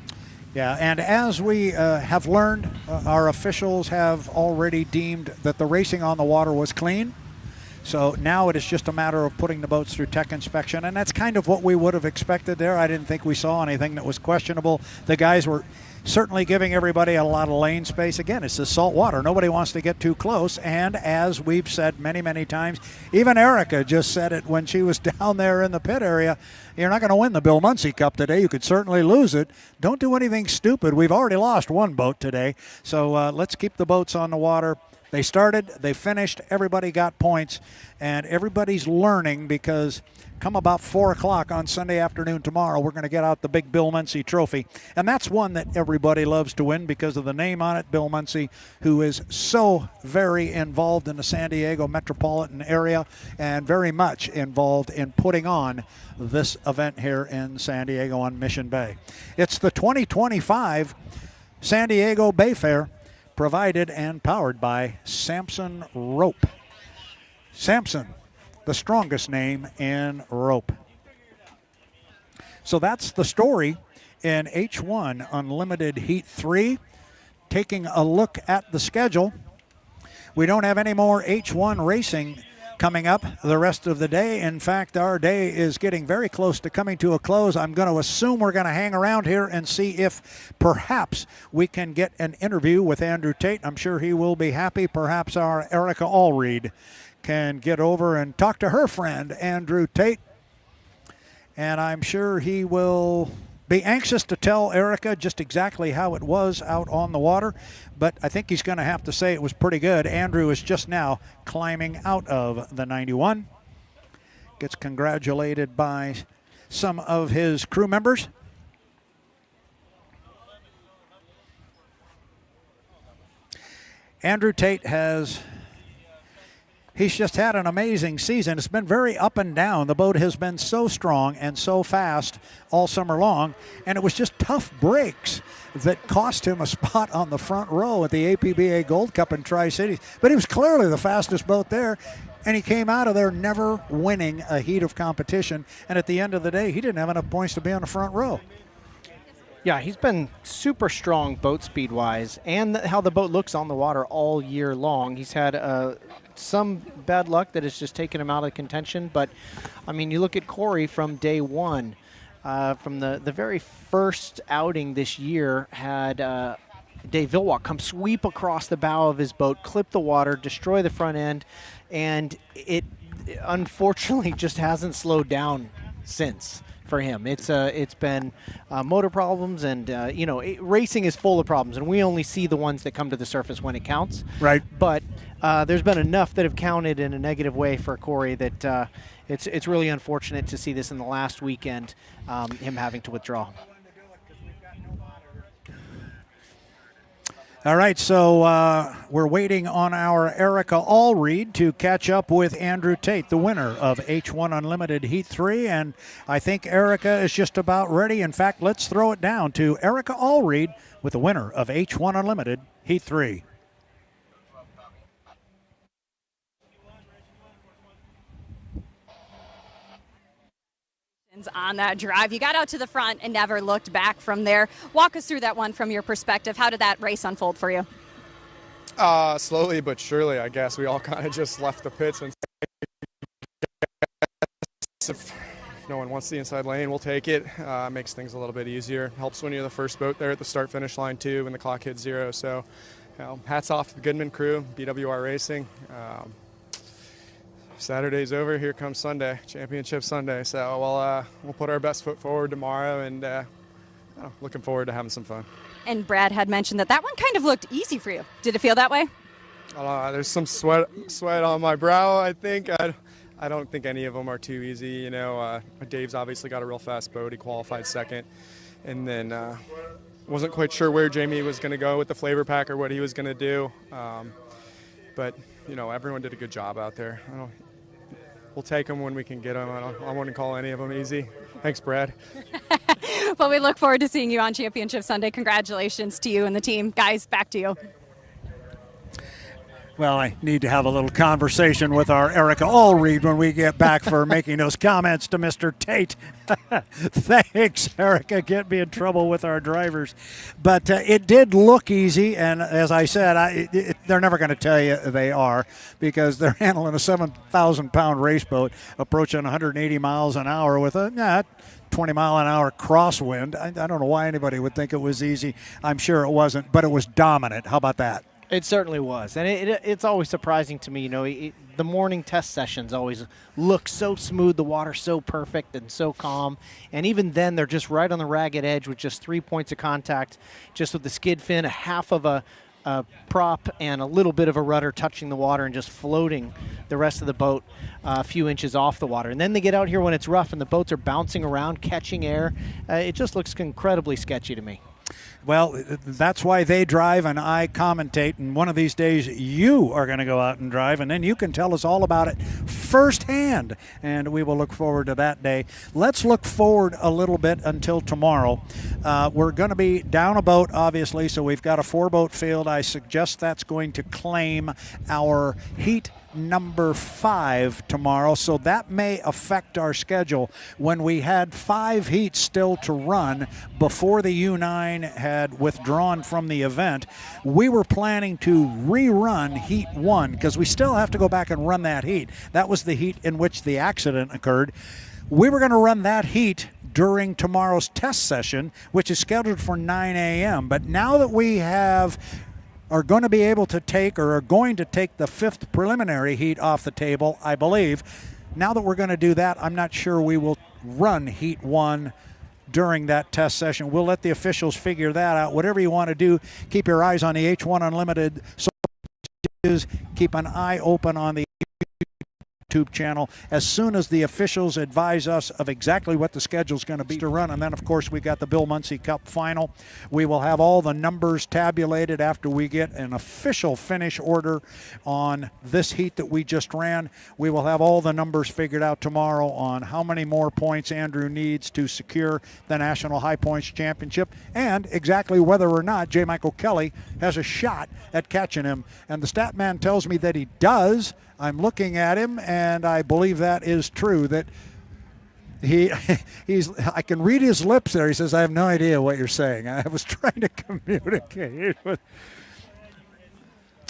Yeah, and as we have learned, our officials have already deemed that the racing on the water was clean. So now it is just a matter of putting the boats through tech inspection, and that's kind of what we would have expected there. I didn't think we saw anything that was questionable. The guys were certainly giving everybody a lot of lane space. Again, it's the salt water. Nobody wants to get too close, and as we've said many, many times, even Erica just said it when she was down there in the pit area, you're not going to win the Bill Muncey Cup today. You could certainly lose it. Don't do anything stupid. We've already lost one boat today, so let's keep the boats on the water. They started, they finished, everybody got points, and everybody's learning because come about 4 o'clock on Sunday afternoon tomorrow, we're going to get out the big Bill Muncey trophy. And that's one that everybody loves to win because of the name on it, Bill Muncey, who is so very involved in the San Diego metropolitan area and very much involved in putting on this event here in San Diego on Mission Bay. It's the 2025 San Diego Bayfair, provided and powered by Samson Rope. Samson, the strongest name in rope. So that's the story in H1 Unlimited Heat 3. Taking a look at the schedule, we don't have any more H1 racing coming up the rest of the day. In fact, our day is getting very close to coming to a close. I'm going to assume we're going to hang around here and see if perhaps we can get an interview with Andrew Tate. I'm sure he will be happy. Perhaps our Erica Allreed can get over and talk to her friend, Andrew Tate. And I'm sure he will be anxious to tell Erica just exactly how it was out on the water. But I think he's going to have to say it was pretty good. Andrew is just now climbing out of the 91. Gets congratulated by some of his crew members. Andrew Tate he's just had an amazing season. It's been very up and down. The boat has been so strong and so fast all summer long, and it was just tough breaks that cost him a spot on the front row at the APBA Gold Cup in Tri-Cities. But he was clearly the fastest boat there, and he came out of there never winning a heat of competition. And at the end of the day, he didn't have enough points to be on the front row. Yeah, he's been super strong boat speed-wise, and how the boat looks on the water all year long. He's had some bad luck that has just taken him out of contention. But, I mean, you look at Corey from day one. From the very first outing this year, had Dave Villwock come sweep across the bow of his boat, clip the water, destroy the front end, and it unfortunately just hasn't slowed down since. For him, it's been motor problems, and racing is full of problems, and we only see the ones that come to the surface when it counts. Right. But there's been enough that have counted in a negative way for Corey that it's really unfortunate to see this in the last weekend, him having to withdraw. All right, so we're waiting on our Erica Allreed to catch up with Andrew Tate, the winner of H1 Unlimited Heat 3, and I think Erica is just about ready. In fact, let's throw it down to Erica Allreed with the winner of H1 Unlimited Heat 3. On that drive, you got out to the front and never looked back from there. Walk us through that one from your perspective. How did that race unfold for you? Slowly but surely, I guess. We all kind of just left the pits and if no one wants the inside lane, we'll take it. Makes things a little bit easier. Helps when you're the first boat there at the start-finish line too when the clock hits 0. So, hats off to the Goodman crew, BWR Racing. Saturday's over. Here comes Sunday, Championship Sunday. So we'll put our best foot forward tomorrow, and looking forward to having some fun. And Brad had mentioned that one kind of looked easy for you. Did it feel that way? There's some sweat on my brow, I think. I don't think any of them are too easy. Dave's obviously got a real fast boat. He qualified second, and then wasn't quite sure where Jamie was going to go with the FLAV-R-PAC or what he was going to do. But everyone did a good job out there. We'll take them when we can get them. I wouldn't call any of them easy. Thanks, Brad. Well, we look forward to seeing you on Championship Sunday. Congratulations to you and the team. Guys, back to you. Well, I need to have a little conversation with our Erica Allreed when we get back for making those comments to Mr. Tate. Thanks, Erica. Get me in trouble with our drivers. But it did look easy, and as I said, they're never going to tell you they are because they're handling a 7,000-pound race boat approaching 180 miles an hour with a 20-mile-an-hour crosswind. I don't know why anybody would think it was easy. I'm sure it wasn't, but it was dominant. How about that? It certainly was, and it's always surprising to me. The morning test sessions always look so smooth, the water so perfect and so calm, and even then they're just right on the ragged edge with just 3 points of contact, just with the skid fin, a half of a prop, and a little bit of a rudder touching the water and just floating the rest of the boat a few inches off the water. And then they get out here when it's rough and the boats are bouncing around, catching air. It just looks incredibly sketchy to me. Well, that's why they drive and I commentate, and one of these days you are going to go out and drive, and then you can tell us all about it firsthand, and we will look forward to that day. Let's look forward a little bit until tomorrow. We're going to be down a boat, obviously, so we've got a 4-boat field. I suggest that's going to claim our heat number 5 tomorrow, so that may affect our schedule. When we had 5 heats still to run before the U9 had withdrawn from the event, we were planning to rerun heat 1 because we still have to go back and run that heat. That was the heat in which the accident occurred. We were going to run that heat during tomorrow's test session, which is scheduled for 9 a.m. But now that we are going to be able to take, or are going to take, the 5th preliminary heat off the table, I believe. Now that we're going to do that, I'm not sure we will run heat 1 during that test session. We'll let the officials figure that out. Whatever you want to do, keep your eyes on the H1 Unlimited. Keep an eye open on the YouTube channel as soon as the officials advise us of exactly what the schedule is going to be to run. And then, of course, we got the Bill Muncey Cup final. We will have all the numbers tabulated after we get an official finish order on this heat that we just ran. We will have all the numbers figured out tomorrow on how many more points Andrew needs to secure the National High Points Championship, and exactly whether or not J. Michael Kelly has a shot at catching him. And the stat man tells me that he does. I'm looking at him, and I believe that is true, that I can read his lips there. He says, I have no idea what you're saying. I was trying to communicate with.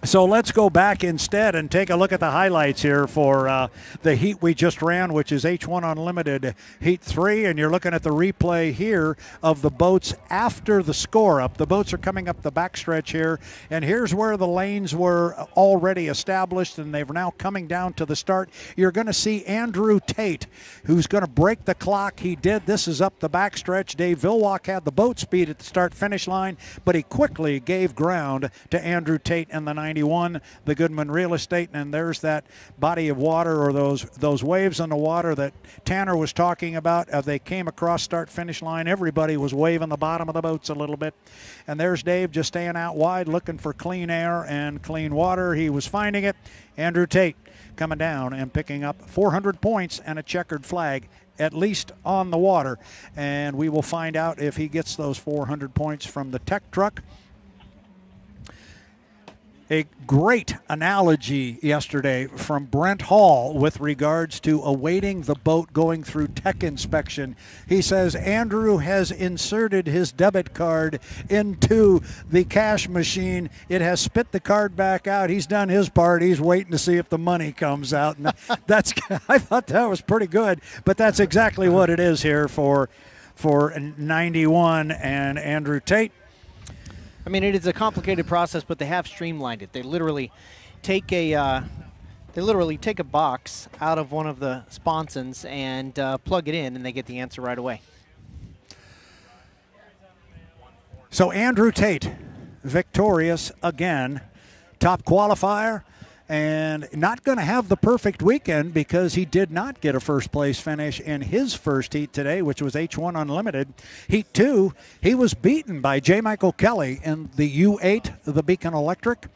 So let's go back instead and take a look at the highlights here for the heat we just ran, which is H1 Unlimited Heat 3. And you're looking at the replay here of the boats after the score up. The boats are coming up the backstretch here. And here's where the lanes were already established, and they're now coming down to the start. You're going to see Andrew Tate, who's going to break the clock. He did. This is up the backstretch. Dave Villwock had the boat speed at the start-finish line, but he quickly gave ground to Andrew Tate in the 91, the Goodman Real Estate. And there's that body of water, or those waves on the water that Tanner was talking about. As they came across start-finish line, everybody was waving the bottom of the boats a little bit. And there's Dave just staying out wide, looking for clean air and clean water. He was finding it. Andrew Tate coming down and picking up 400 points and a checkered flag, at least on the water. And we will find out if he gets those 400 points from the tech truck. A great analogy yesterday from Brent Hall with regards to awaiting the boat going through tech inspection. He says Andrew has inserted his debit card into the cash machine. It has spit the card back out. He's done his part. He's waiting to see if the money comes out. And I thought that was pretty good, but that's exactly what it is here for 91 and Andrew Tate. I mean, it is a complicated process, but they have streamlined it. They literally take a box out of one of the sponsons and plug it in, and they get the answer right away. So Andrew Tate, victorious again, top qualifier, and not going to have the perfect weekend because he did not get a first place finish in his first heat today, which was H1 Unlimited. Heat 2, he was beaten by J. Michael Kelly in the U8, the Beacon Electric.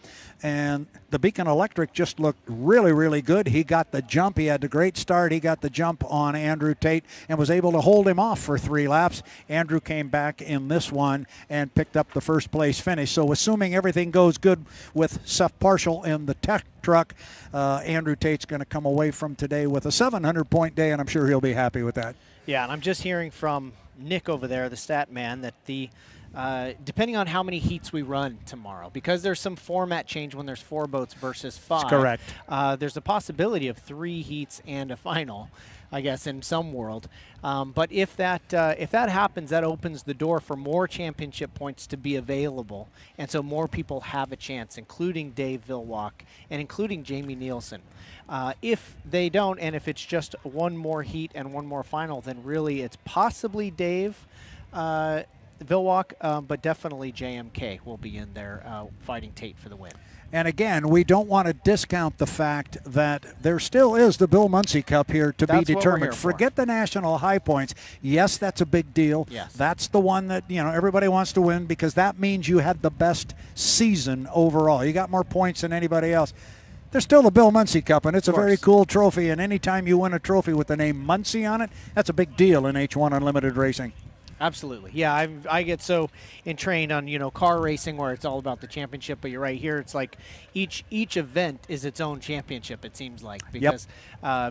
And the Beacon Electric just looked really, really good. He got the jump. He had the great start. He got the jump on Andrew Tate and was able to hold him off for 3 laps. Andrew came back in this one and picked up the first place finish. So assuming everything goes good with Seth Parshall in the tech truck, Andrew Tate's going to come away from today with a 700-point day, and I'm sure he'll be happy with that. Yeah, and I'm just hearing from Nick over there, the stat man, that depending on how many heats we run tomorrow, because there's some format change when there's 4 boats versus 5. That's correct. There's a possibility of 3 heats and a final, I guess, in some world. But if that happens, that opens the door for more championship points to be available, and so more people have a chance, including Dave Villwock and including Jamie Nilsen. If they don't, and if it's just 1 more heat and 1 more final, then really it's possibly Dave Villwock, but definitely JMK will be in there fighting Tate for the win. And again, we don't want to discount the fact that there still is the Bill Muncey Cup here to be determined. Forget the national high points. Yes, that's a big deal. Yes. That's the one that, you know, everybody wants to win because that means you had the best season overall. You got more points than anybody else. There's still the Bill Muncey Cup, and it's a very cool trophy. And anytime you win a trophy with the name Muncey on it, that's a big deal in H1 Unlimited racing. Absolutely. Yeah, I get so entrained on, you know, car racing where it's all about the championship, but you're right here. It's like each event is its own championship, it seems like, because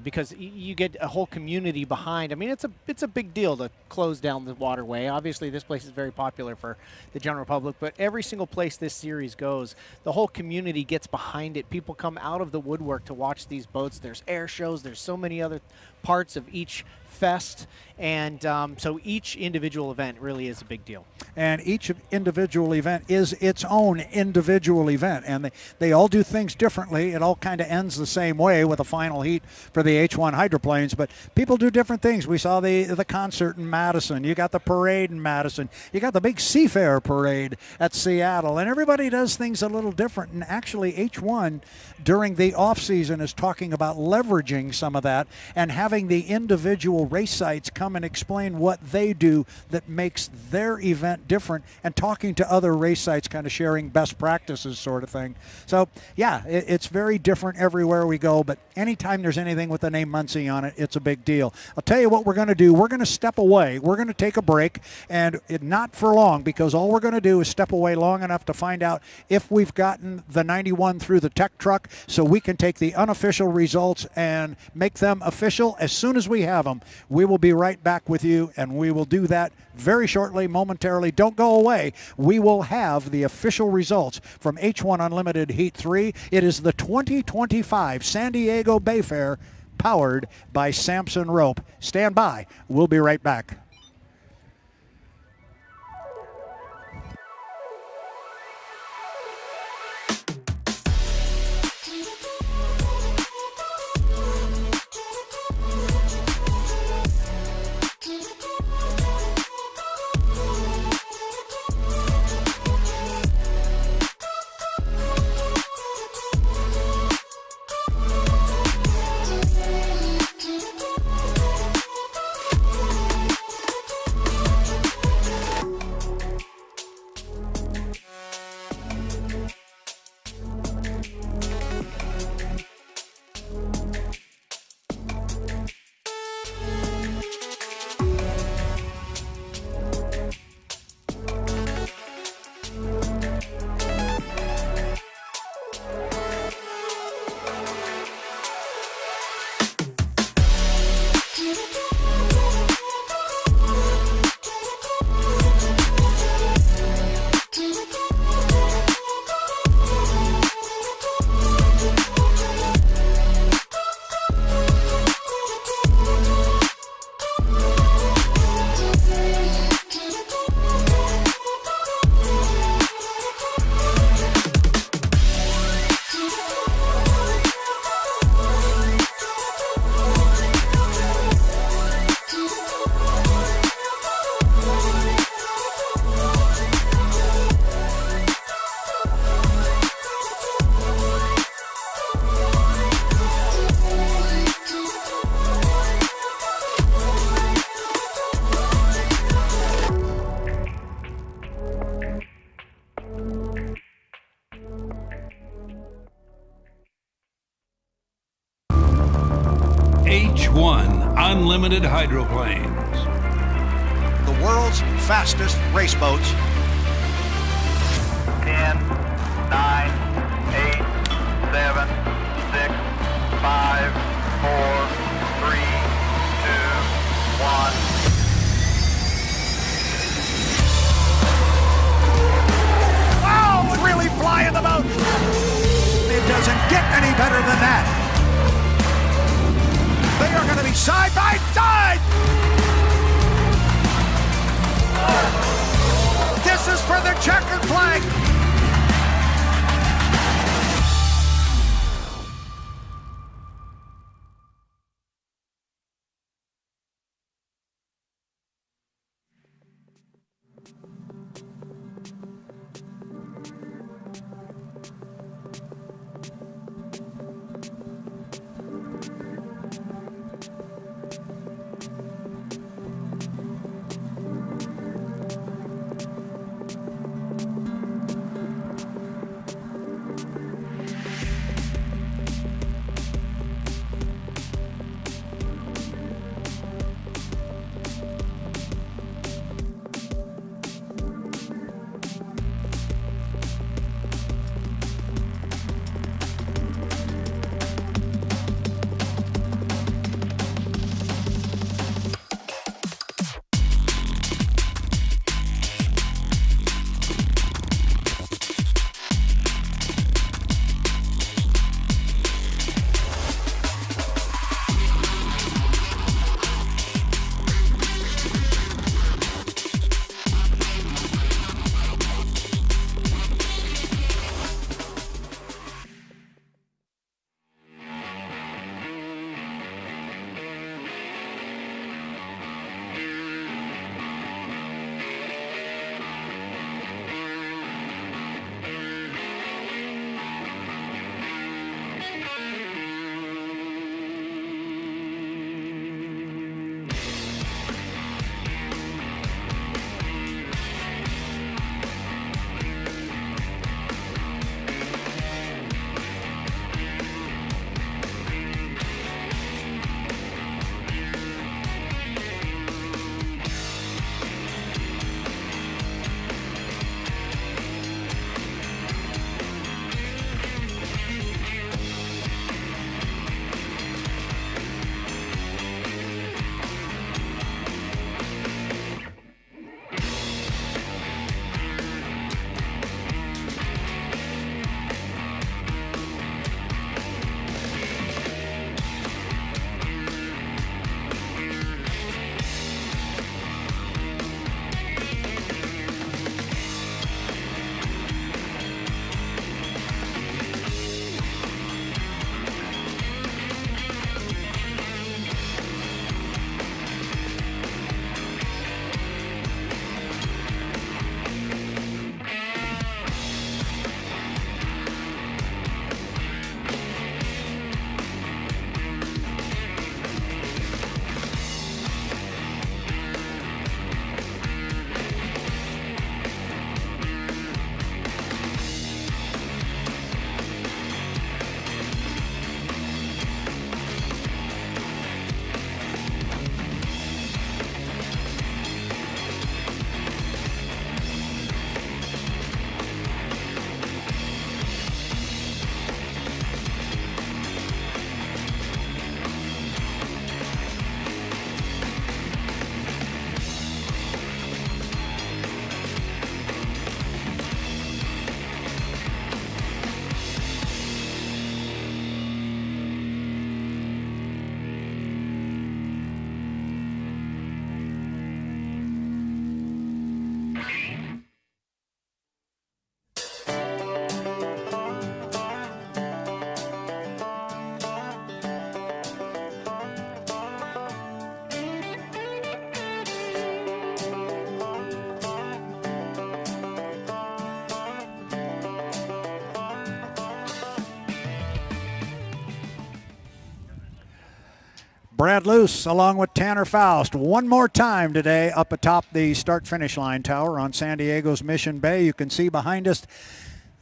because you get a whole community behind. I mean, it's a big deal to close down the waterway. Obviously, this place is very popular for the general public, but every single place this series goes, the whole community gets behind it. People come out of the woodwork to watch these boats. There's air shows. There's so many other parts of each fest, and so each individual event really is a big deal. And each individual event is its own individual event, and they all do things differently. It all kind of ends the same way with a final heat for the H1 hydroplanes, but people do different things. We saw the concert in Madison. You got the parade in Madison. You got the big Seafair parade at Seattle, and everybody does things a little different. And actually, H1 during the off season is talking about leveraging some of that and having the individual race sites come and explain what they do that makes their event different, and talking to other race sites, kind of sharing best practices sort of thing. So yeah, it's very different everywhere we go, but anytime there's anything with the name Muncey on it, it's a big deal. I'll tell you what we're going to do. We're going to step away. We're going to take a break, and not for long, because all we're going to do is step away long enough to find out if we've gotten the 91 through the tech truck, so we can take the unofficial results and make them official. As soon as we have them, we will be right back with you, and we will do that very shortly, momentarily. Don't go away. We will have the official results from H1 Unlimited Heat 3. It is the 2025 San Diego Bayfair, powered by Samson Rope. Stand by. We'll be right back. H1 Unlimited Hydroplanes. The world's fastest race boats. 10, 9, 8, 7, 6, 5, 4, 3, 2, 1. Wow, really flying the boat. It doesn't get any better than that. They are going to be side by side. This is for the checkered flag. Brad Luce along with Tanner Faust one more time today up atop the start-finish line tower on San Diego's Mission Bay. You can see behind us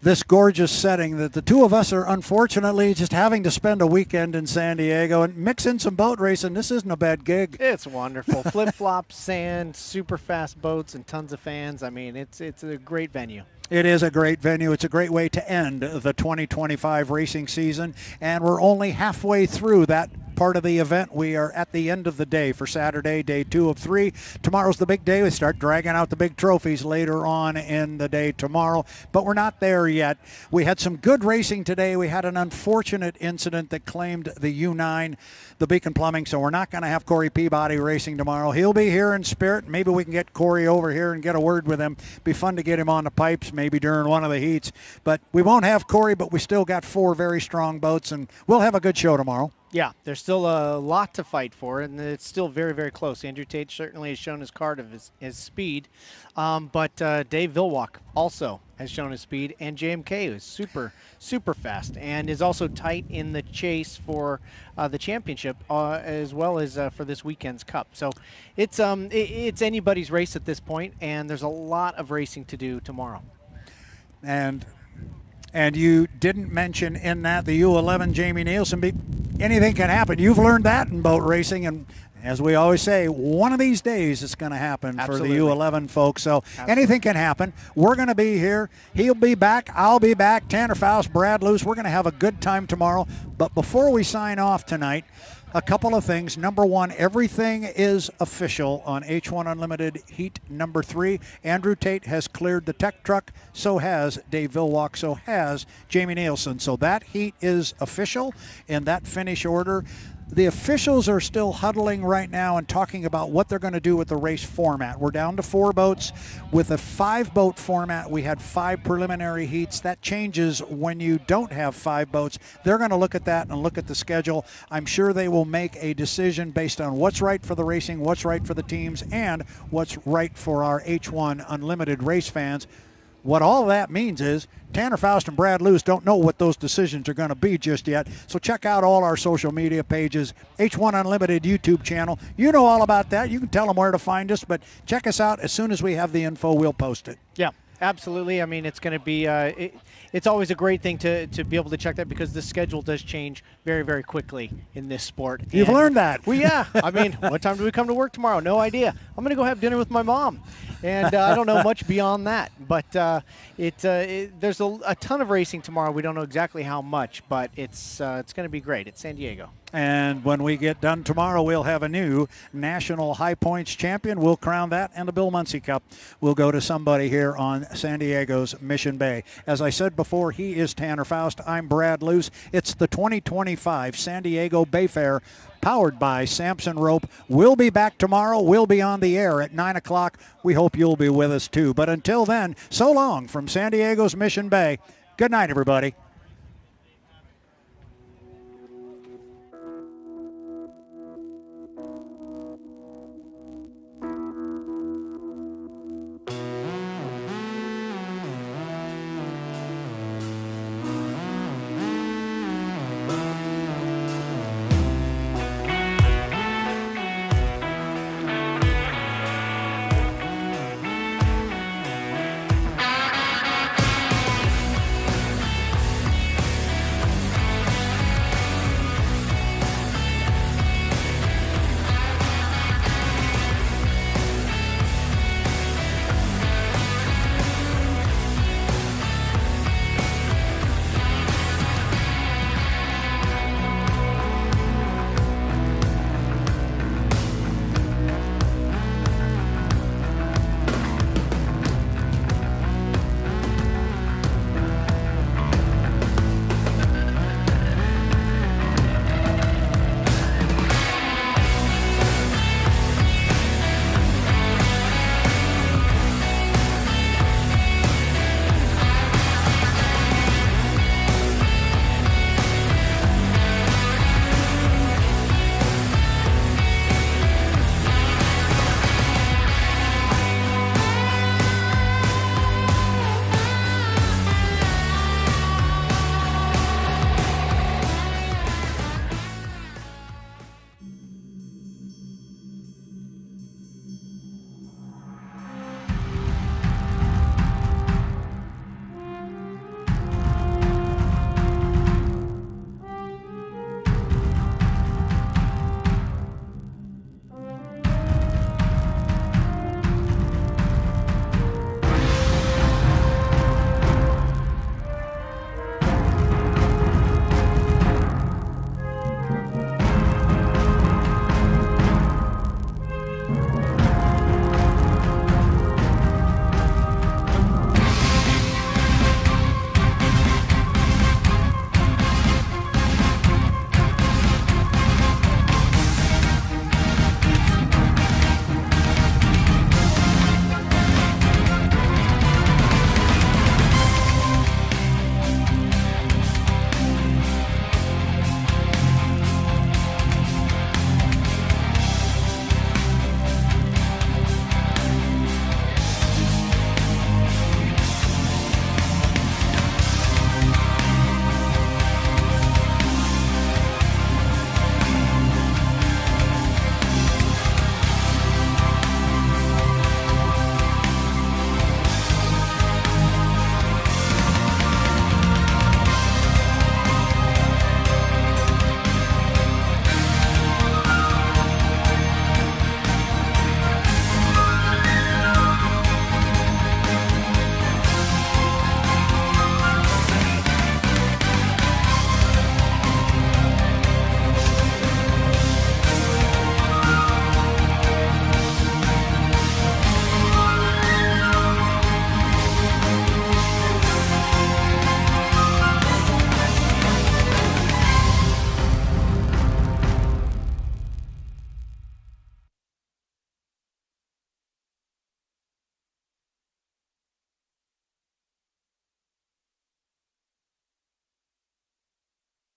this gorgeous setting that the two of us are unfortunately just having to spend a weekend in San Diego and mix in some boat racing. This isn't a bad gig. It's wonderful. Flip-flop, sand, super fast boats, and tons of fans. I mean, it's a great venue. It is a great venue. It's a great way to end the 2025 racing season, and we're only halfway through that part of the event. We are at the end of the day for Saturday, day 2 of 3. Tomorrow's the big day. We start dragging out the big trophies later on in the day tomorrow, but we're not there yet. We had some good racing today. We had an unfortunate incident that claimed the U9, the Beacon Plumbing, so we're not going to have Corey Peabody racing tomorrow. He'll be here in spirit. Maybe we can get Corey over here and get a word with him. Be fun to get him on the pipes maybe during one of the heats, but we won't have Corey, but we still got 4 very strong boats, and we'll have a good show tomorrow. Yeah, there's still a lot to fight for, and it's still very, very close. Andrew Tate certainly has shown his card of his speed, but Dave Villwock also has shown his speed, and JMK is super, super fast and is also tight in the chase for the championship as well as for this weekend's cup. So it's anybody's race at this point, and there's a lot of racing to do tomorrow. And you didn't mention in that the U11 Jamie Nilsen. Anything can happen. You've learned that in boat racing, and as we always say, one of these days it's going to happen. Absolutely. For the U11 folks. So absolutely. Anything can happen. We're going to be here. He'll be back. I'll be back. Tanner Faust, Brad Luce. We're going to have a good time tomorrow. But before we sign off tonight, a couple of things. Number one, everything is official on H1 Unlimited Heat number 3. Andrew Tate has cleared the tech truck. So has Dave Villwock. So has Jamie Nilsen. So that heat is official in that finish order. The officials are still huddling right now and talking about what they're going to do with the race format. We're down to 4 boats. With a 5-boat format, we had 5 preliminary heats. That changes when you don't have 5 boats. They're going to look at that and look at the schedule. I'm sure they will make a decision based on what's right for the racing, what's right for the teams, and what's right for our H1 Unlimited race fans. What all that means is Tanner Faust and Brad Luce don't know what those decisions are going to be just yet. So check out all our social media pages, H1 Unlimited YouTube channel. You know all about that. You can tell them where to find us, but check us out. As soon as we have the info, we'll post it. Yeah, absolutely. I mean, it's going to be it's always a great thing to be able to check that because the schedule does change very, very quickly in this sport. You've learned that. Well, yeah. I mean, what time do we come to work tomorrow? No idea. I'm going to go have dinner with my mom. And I don't know much beyond that. But there's a ton of racing tomorrow. We don't know exactly how much, but it's going to be great. It's San Diego. And when we get done tomorrow, we'll have a new national high points champion. We'll crown that, and the Bill Muncey Cup will go to somebody here on San Diego's Mission Bay. As I said before, he is Tanner Faust. I'm Brad Luce. It's the 2025 San Diego Bayfair, powered by Samson Rope. We'll be back tomorrow. We'll be on the air at 9 o'clock. We hope you'll be with us, too. But until then, so long from San Diego's Mission Bay. Good night, everybody.